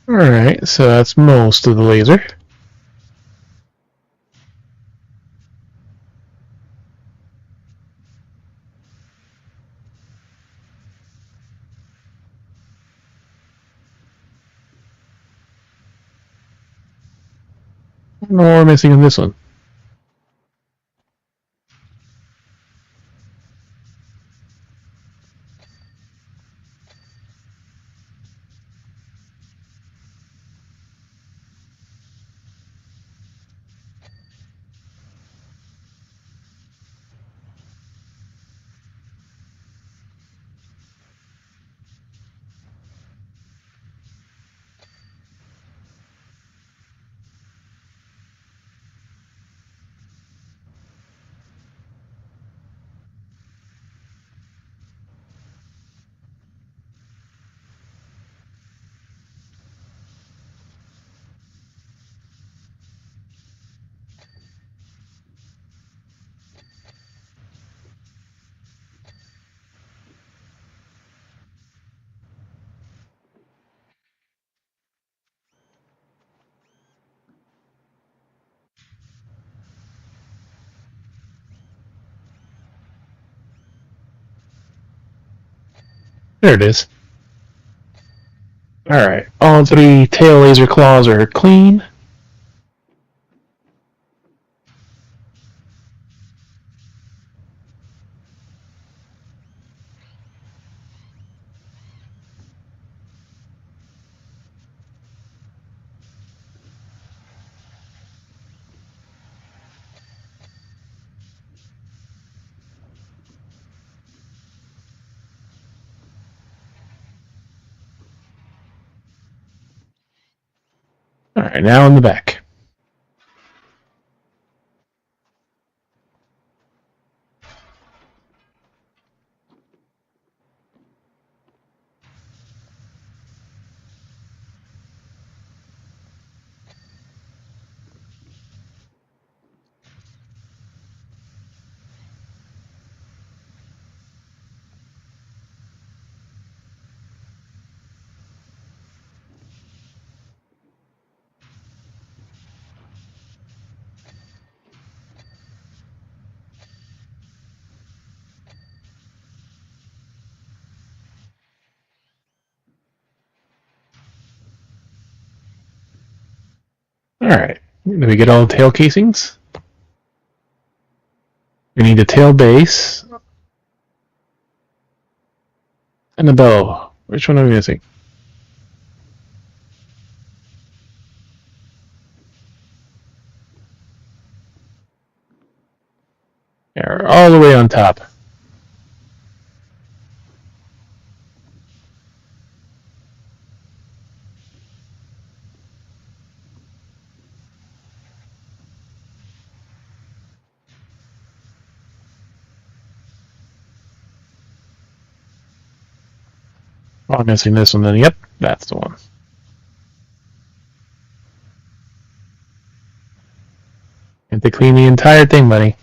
Alright, so that's most of the laser. What more we're missing in this one? There it is. Alright, all 3 tail laser claws are clean. Alright, now in the back. Alright, do we get all the tail casings? We need the tail base. And the bellow. Which one are we missing? They're all the way on top. Oh, I'm missing this one then. Yep, that's the one. Have to clean the entire thing, buddy.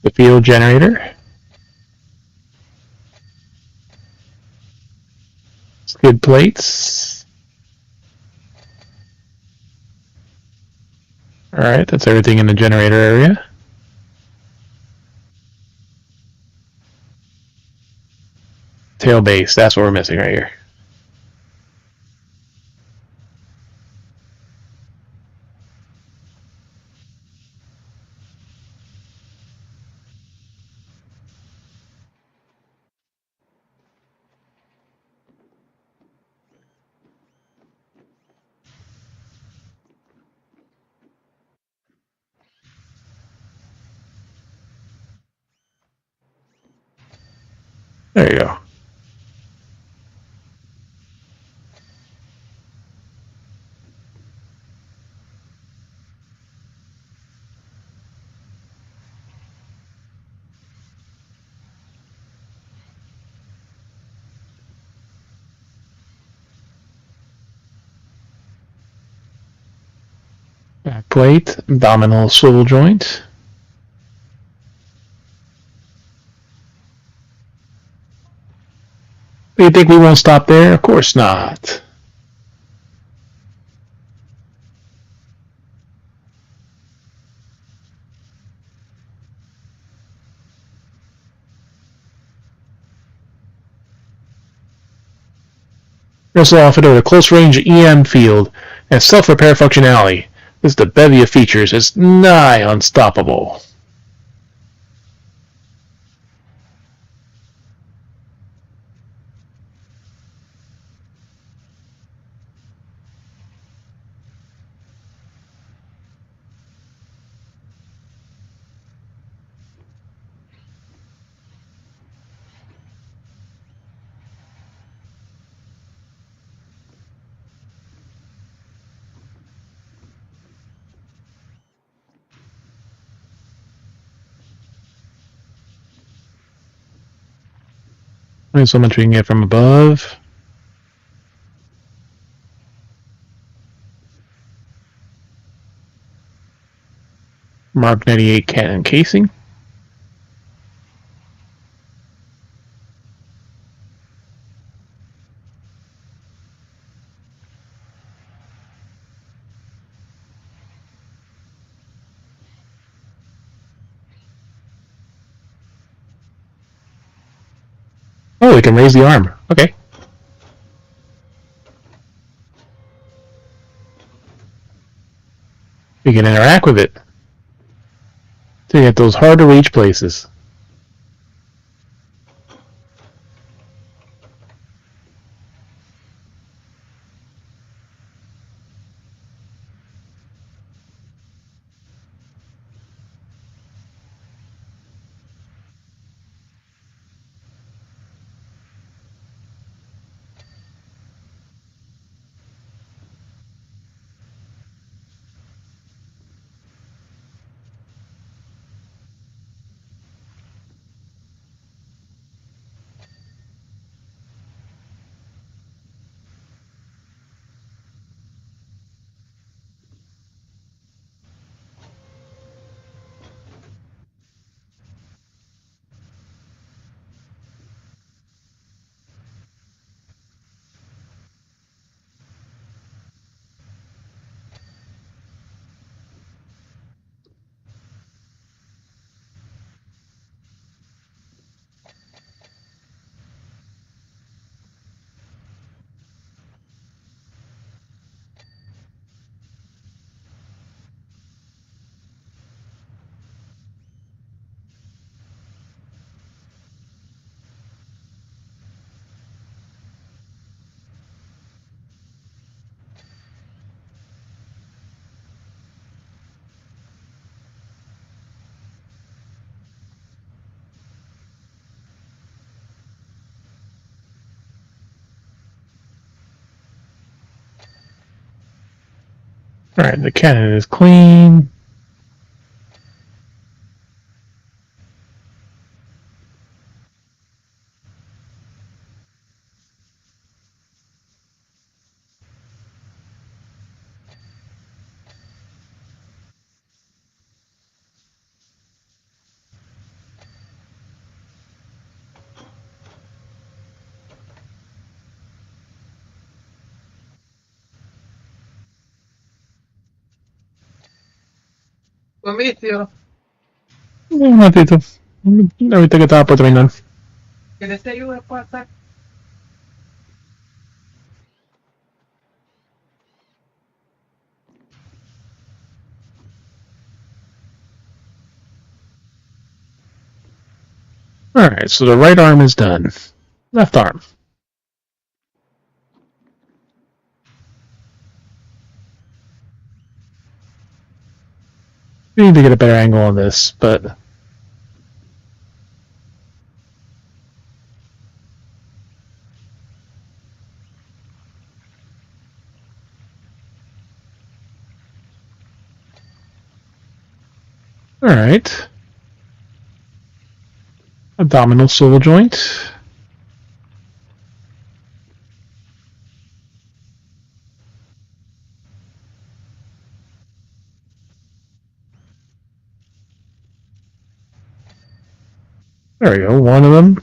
The field generator. Skid plates. Alright, that's everything in the generator area. Tail base, that's what we're missing right here. There you go. Back plate, abdominal swivel joint. You think we won't stop there? Of course not. We also offered a close-range EM field and self-repair functionality. This is the bevy of features. It's nigh unstoppable. There's so much we can get from above. Mark 98 cannon casing. Oh, we can raise the arm. Okay. We can interact with it to get those hard to reach places. Alright, the cannon is clean. Comicio. Un ratito. Ahorita que estaba por terminar. Que te ayude a pasar. Alright, so the right arm is done. Left arm. We need to get a better angle on this, but Alright. Abdominal soul joint. There we go, one of them.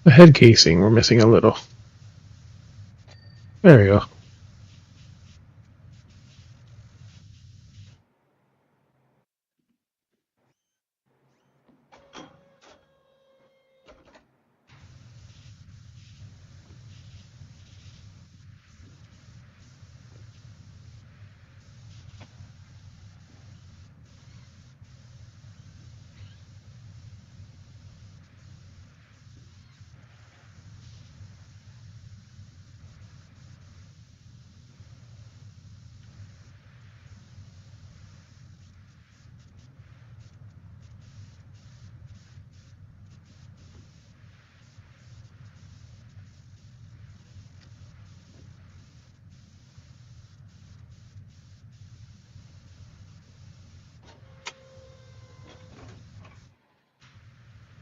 The head casing, we're missing a little. There we go.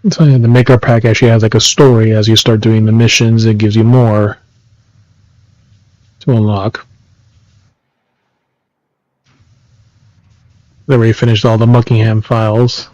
So yeah, the maker pack actually has like a story. As you start doing the missions, it gives you more to unlock. Then we finished all the Muckingham files.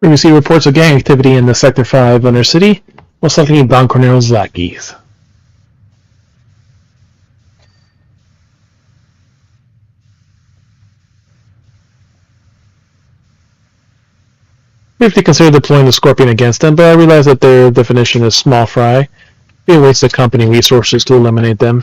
We receive reports of gang activity in the Sector 5 Under City, most likely in Don Corneo's lackeys. We have to consider deploying the Scorpion against them, but I realize that their definition is small fry. It'd be a waste of company resources to eliminate them.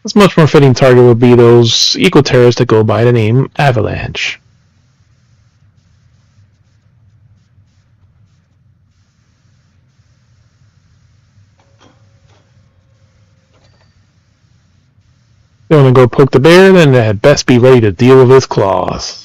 A much more fitting target would be those eco-terrorists that go by the name Avalanche. They want to go poke the bear, then they had best be ready to deal with his claws.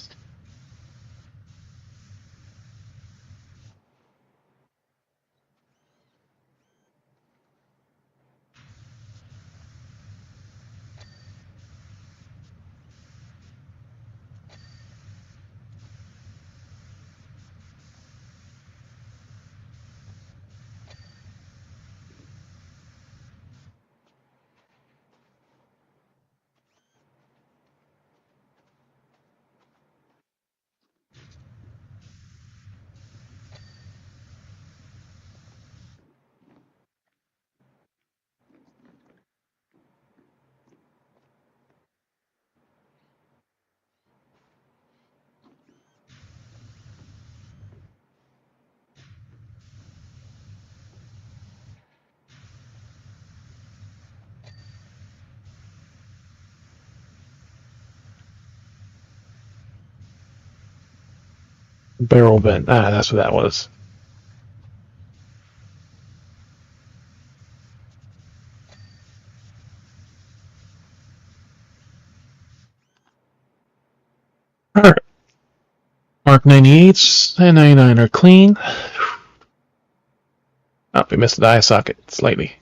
Barrel vent. Ah, that's what that was. Alright. Mark 98s and 99 are clean. Oh, we missed the eye socket slightly.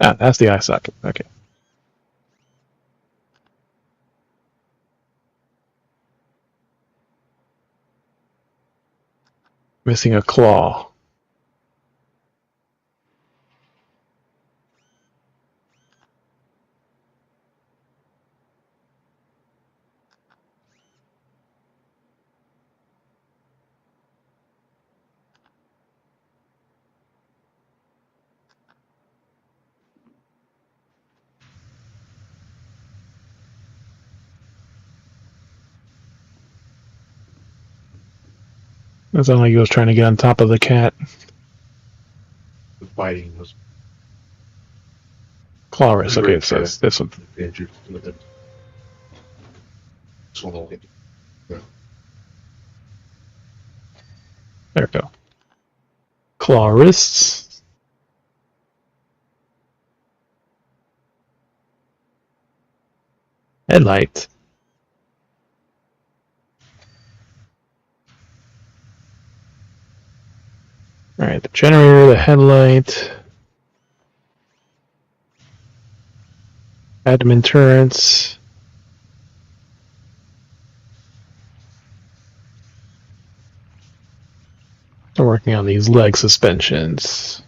Ah, that's the eye socket. Okay. Missing a claw. It sounded like he was trying to get on top of the cat. The biting was Clawrus. Okay, it says this one. injured. Swallow. Yeah. There we go. Claw wrists. Headlight. Alright, the generator, the headlight. Admin turrets. They're working on these leg suspensions.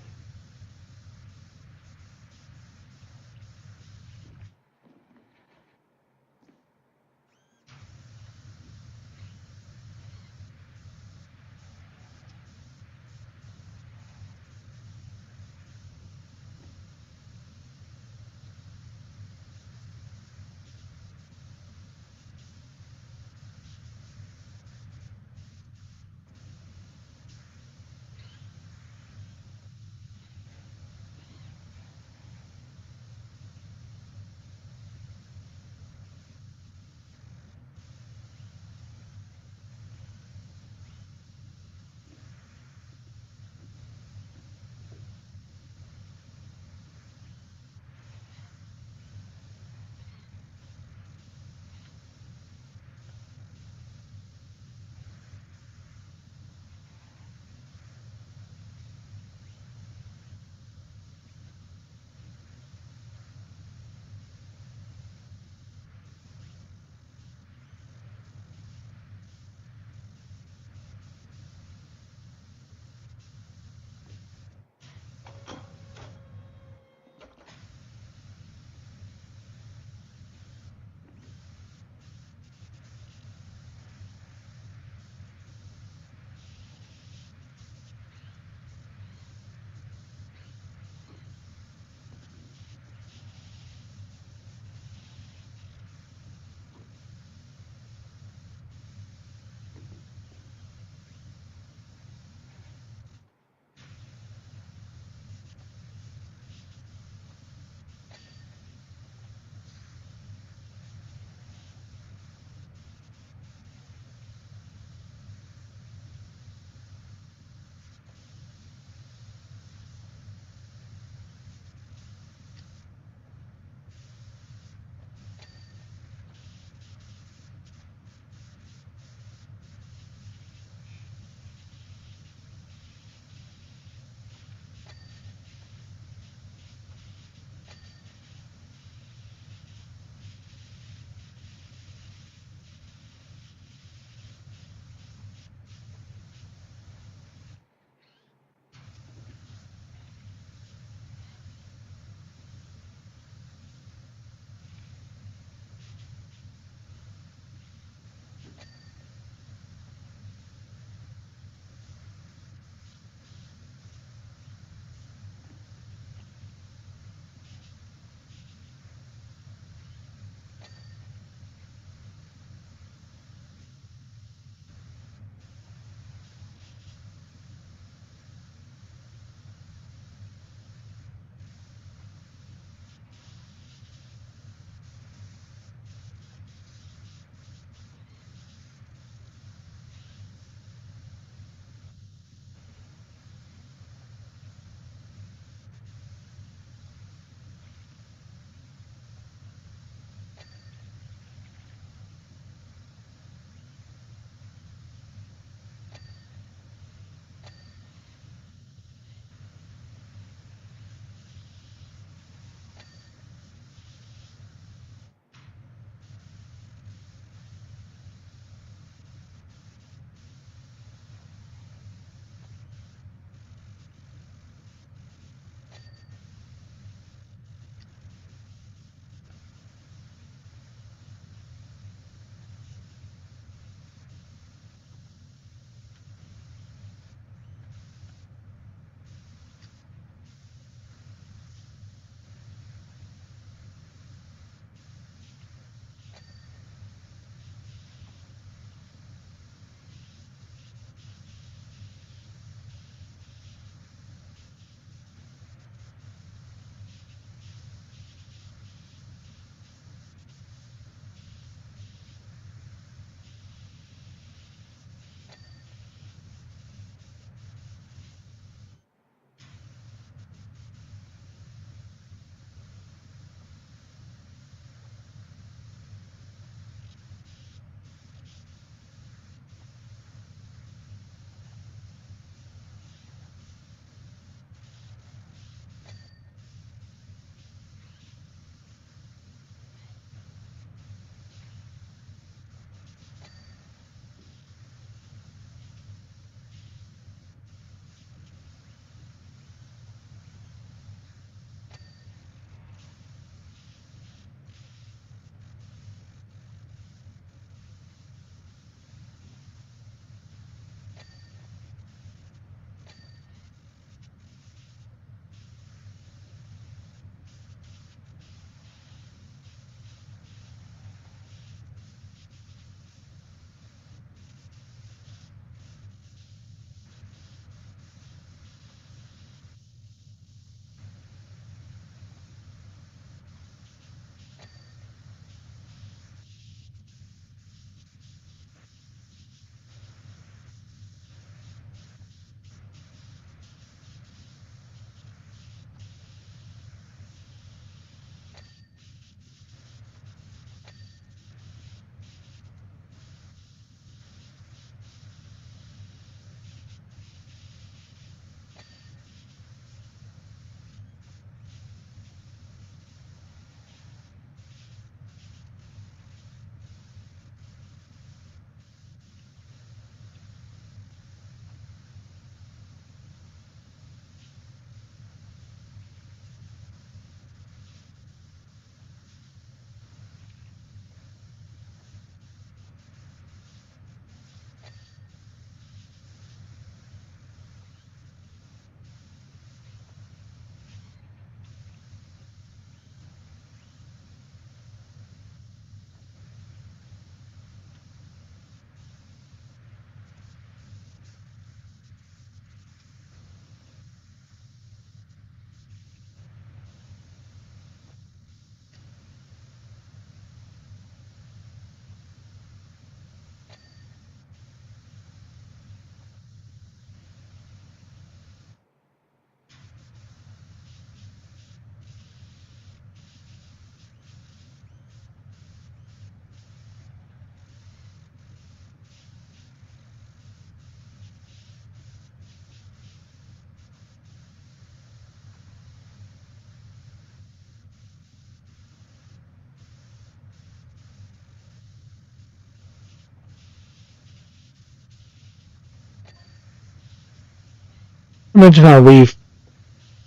Imagine how we've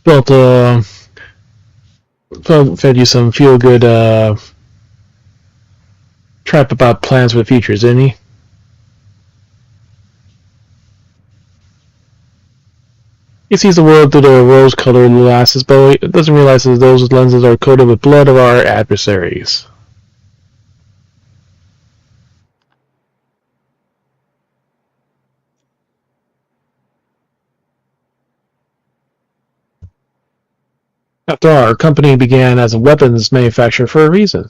built fed you some feel good trap about plans for the future, didn't he? He sees the world through the rose-colored glasses, but he doesn't realize that those lenses are coated with blood of our adversaries. After all, our company began as a weapons manufacturer for a reason.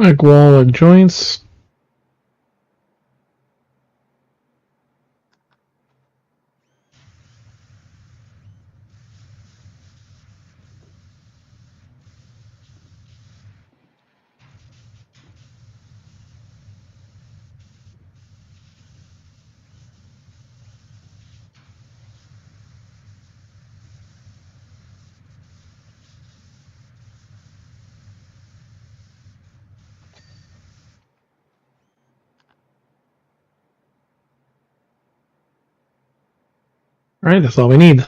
Like wall and joints. Alright, that's all we need.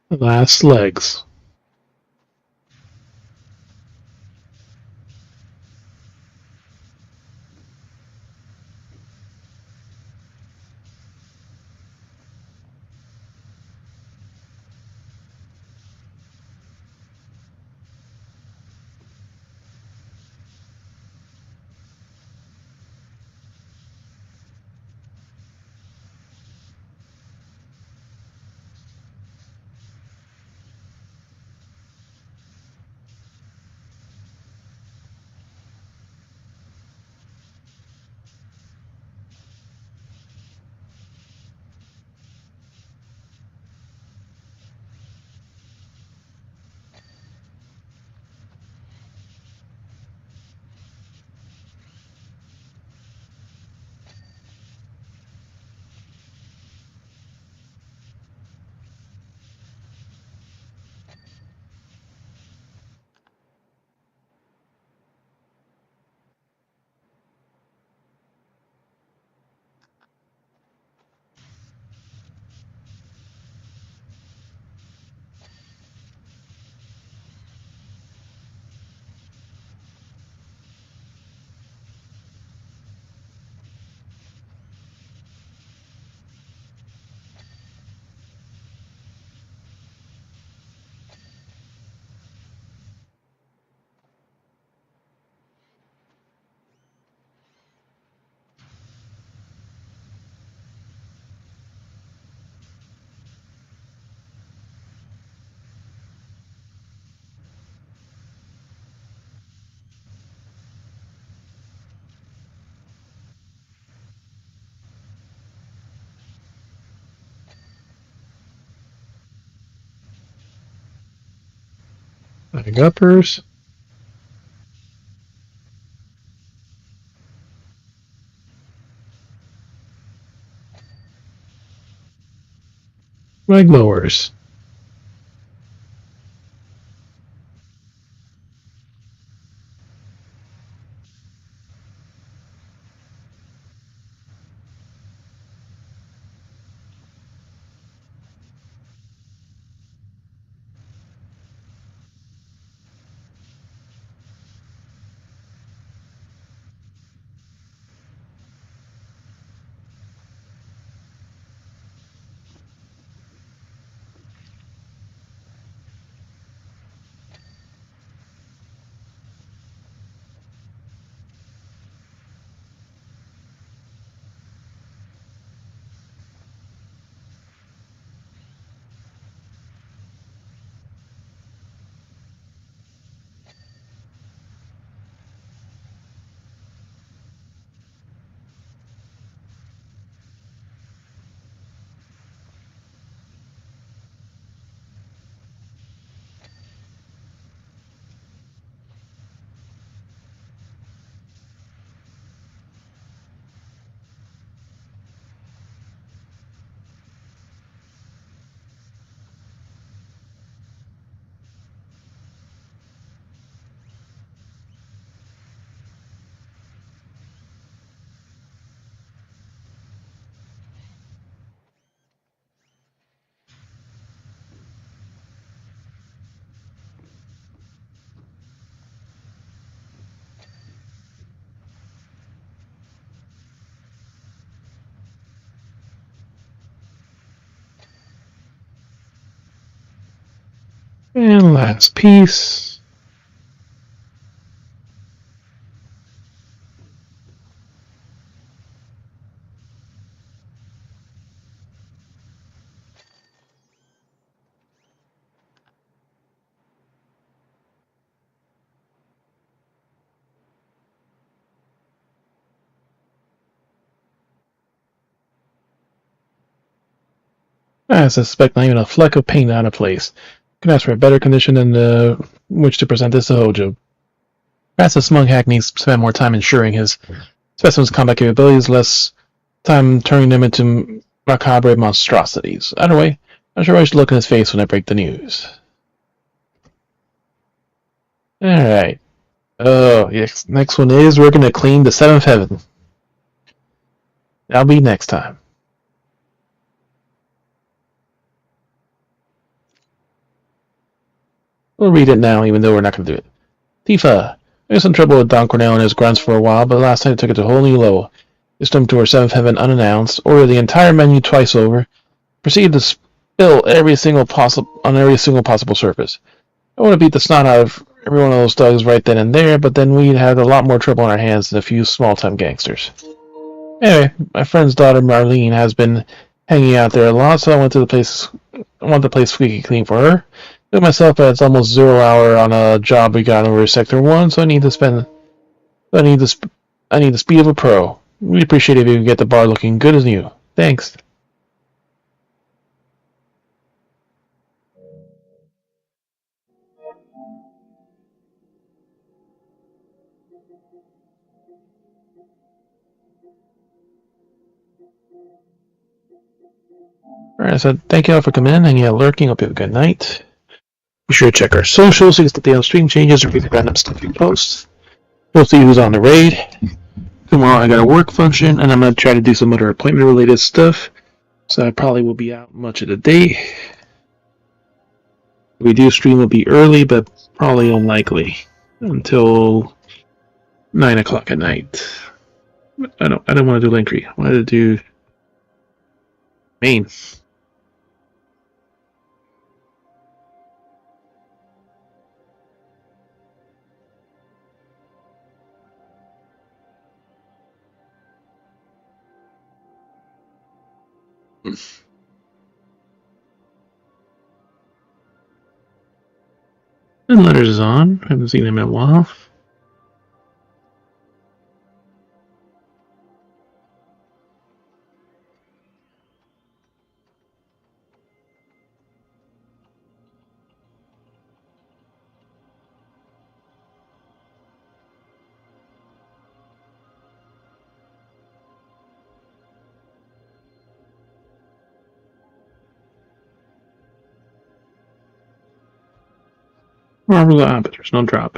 Last legs. Flying uppers. Leg lowers. And last piece. I suspect not even a fleck of paint out of place. Can ask for a better condition than which to present this to Hojo. Perhaps the smug hack needs to spend more time ensuring his specimen's combat capabilities, less time turning them into macabre monstrosities. Either way, I'm sure I should look in his face when I break the news. Alright. Oh, yes. Next one is we're going to clean the seventh heaven. That'll be next time. We'll read it now, even though we're not going to do it. Tifa. I had some trouble with Don Cornell and his grunts for a while, but last night I took it to a whole new level. Just jumped to our seventh heaven unannounced, ordered the entire menu twice over, proceeded to spill on every single possible surface. I want to beat the snot out of every one of those thugs right then and there, but then we'd had a lot more trouble on our hands than a few small-time gangsters. Anyway, my friend's daughter Marlene has been hanging out there a lot, so I want the place squeaky clean for her. Do it myself, but it's almost 0 hour on a job we got over Sector 1, so I need the speed of a pro. We'd appreciate it if you could get the bar looking good as new. Thanks. Alright, so thank you all for coming in and lurking. Hope you have a good night. Be sure to check our socials so you can get the on-stream changes or read the random stuff we post. We'll see who's on the raid. Tomorrow I got a work function and I'm going to try to do some other appointment related stuff. So I probably will be out much of the day. If we do stream, will be early, but probably unlikely until 9 o'clock at night. I don't want to do Linktree. I wanted to do main. And Letters is on. I haven't seen him in a while. But there's no drop.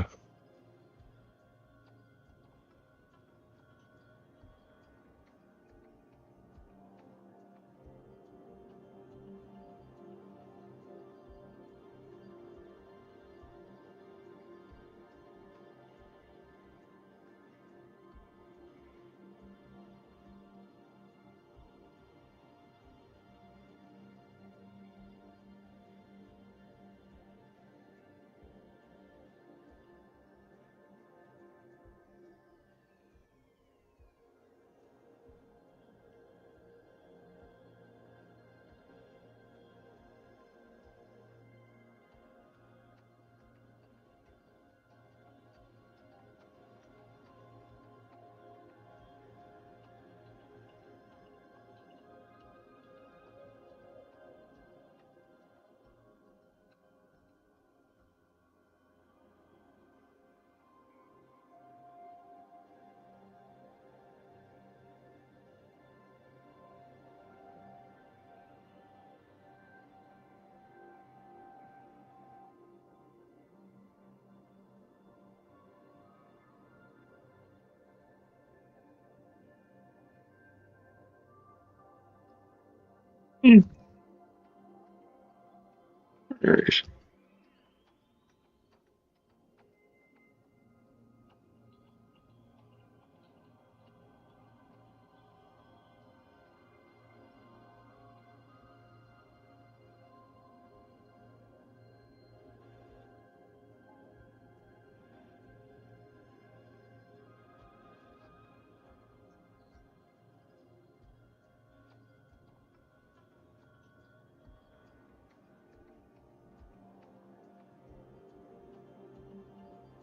There it is.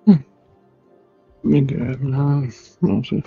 Let me get mostly.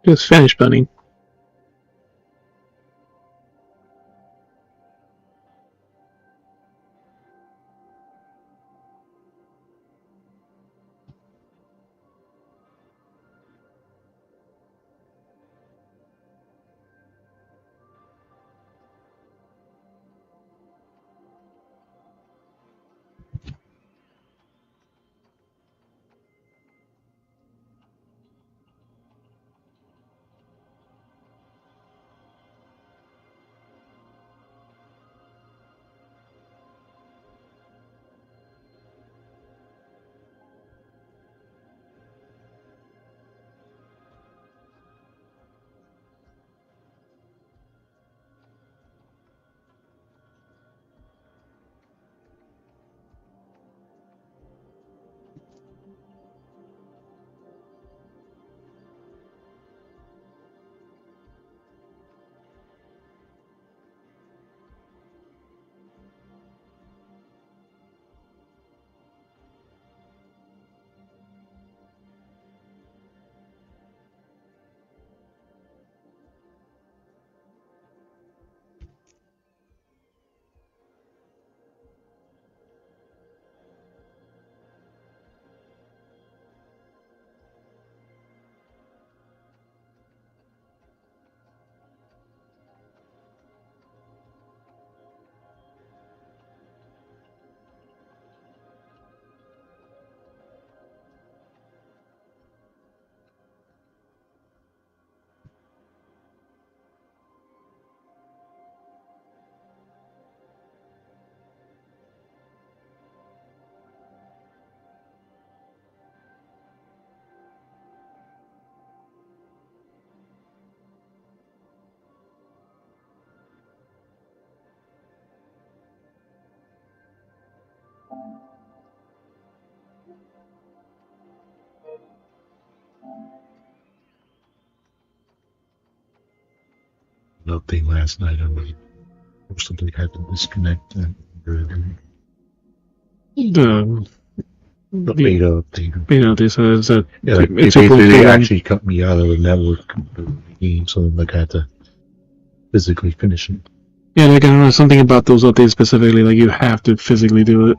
Just finished, Bunny. An update last night. I was forcibly had to disconnect and the beta update. Beta says that Yeah, they actually cut me out of the network game, so like I had to physically finish it. Yeah, like I don't know something about those updates specifically. Like you have to physically do it.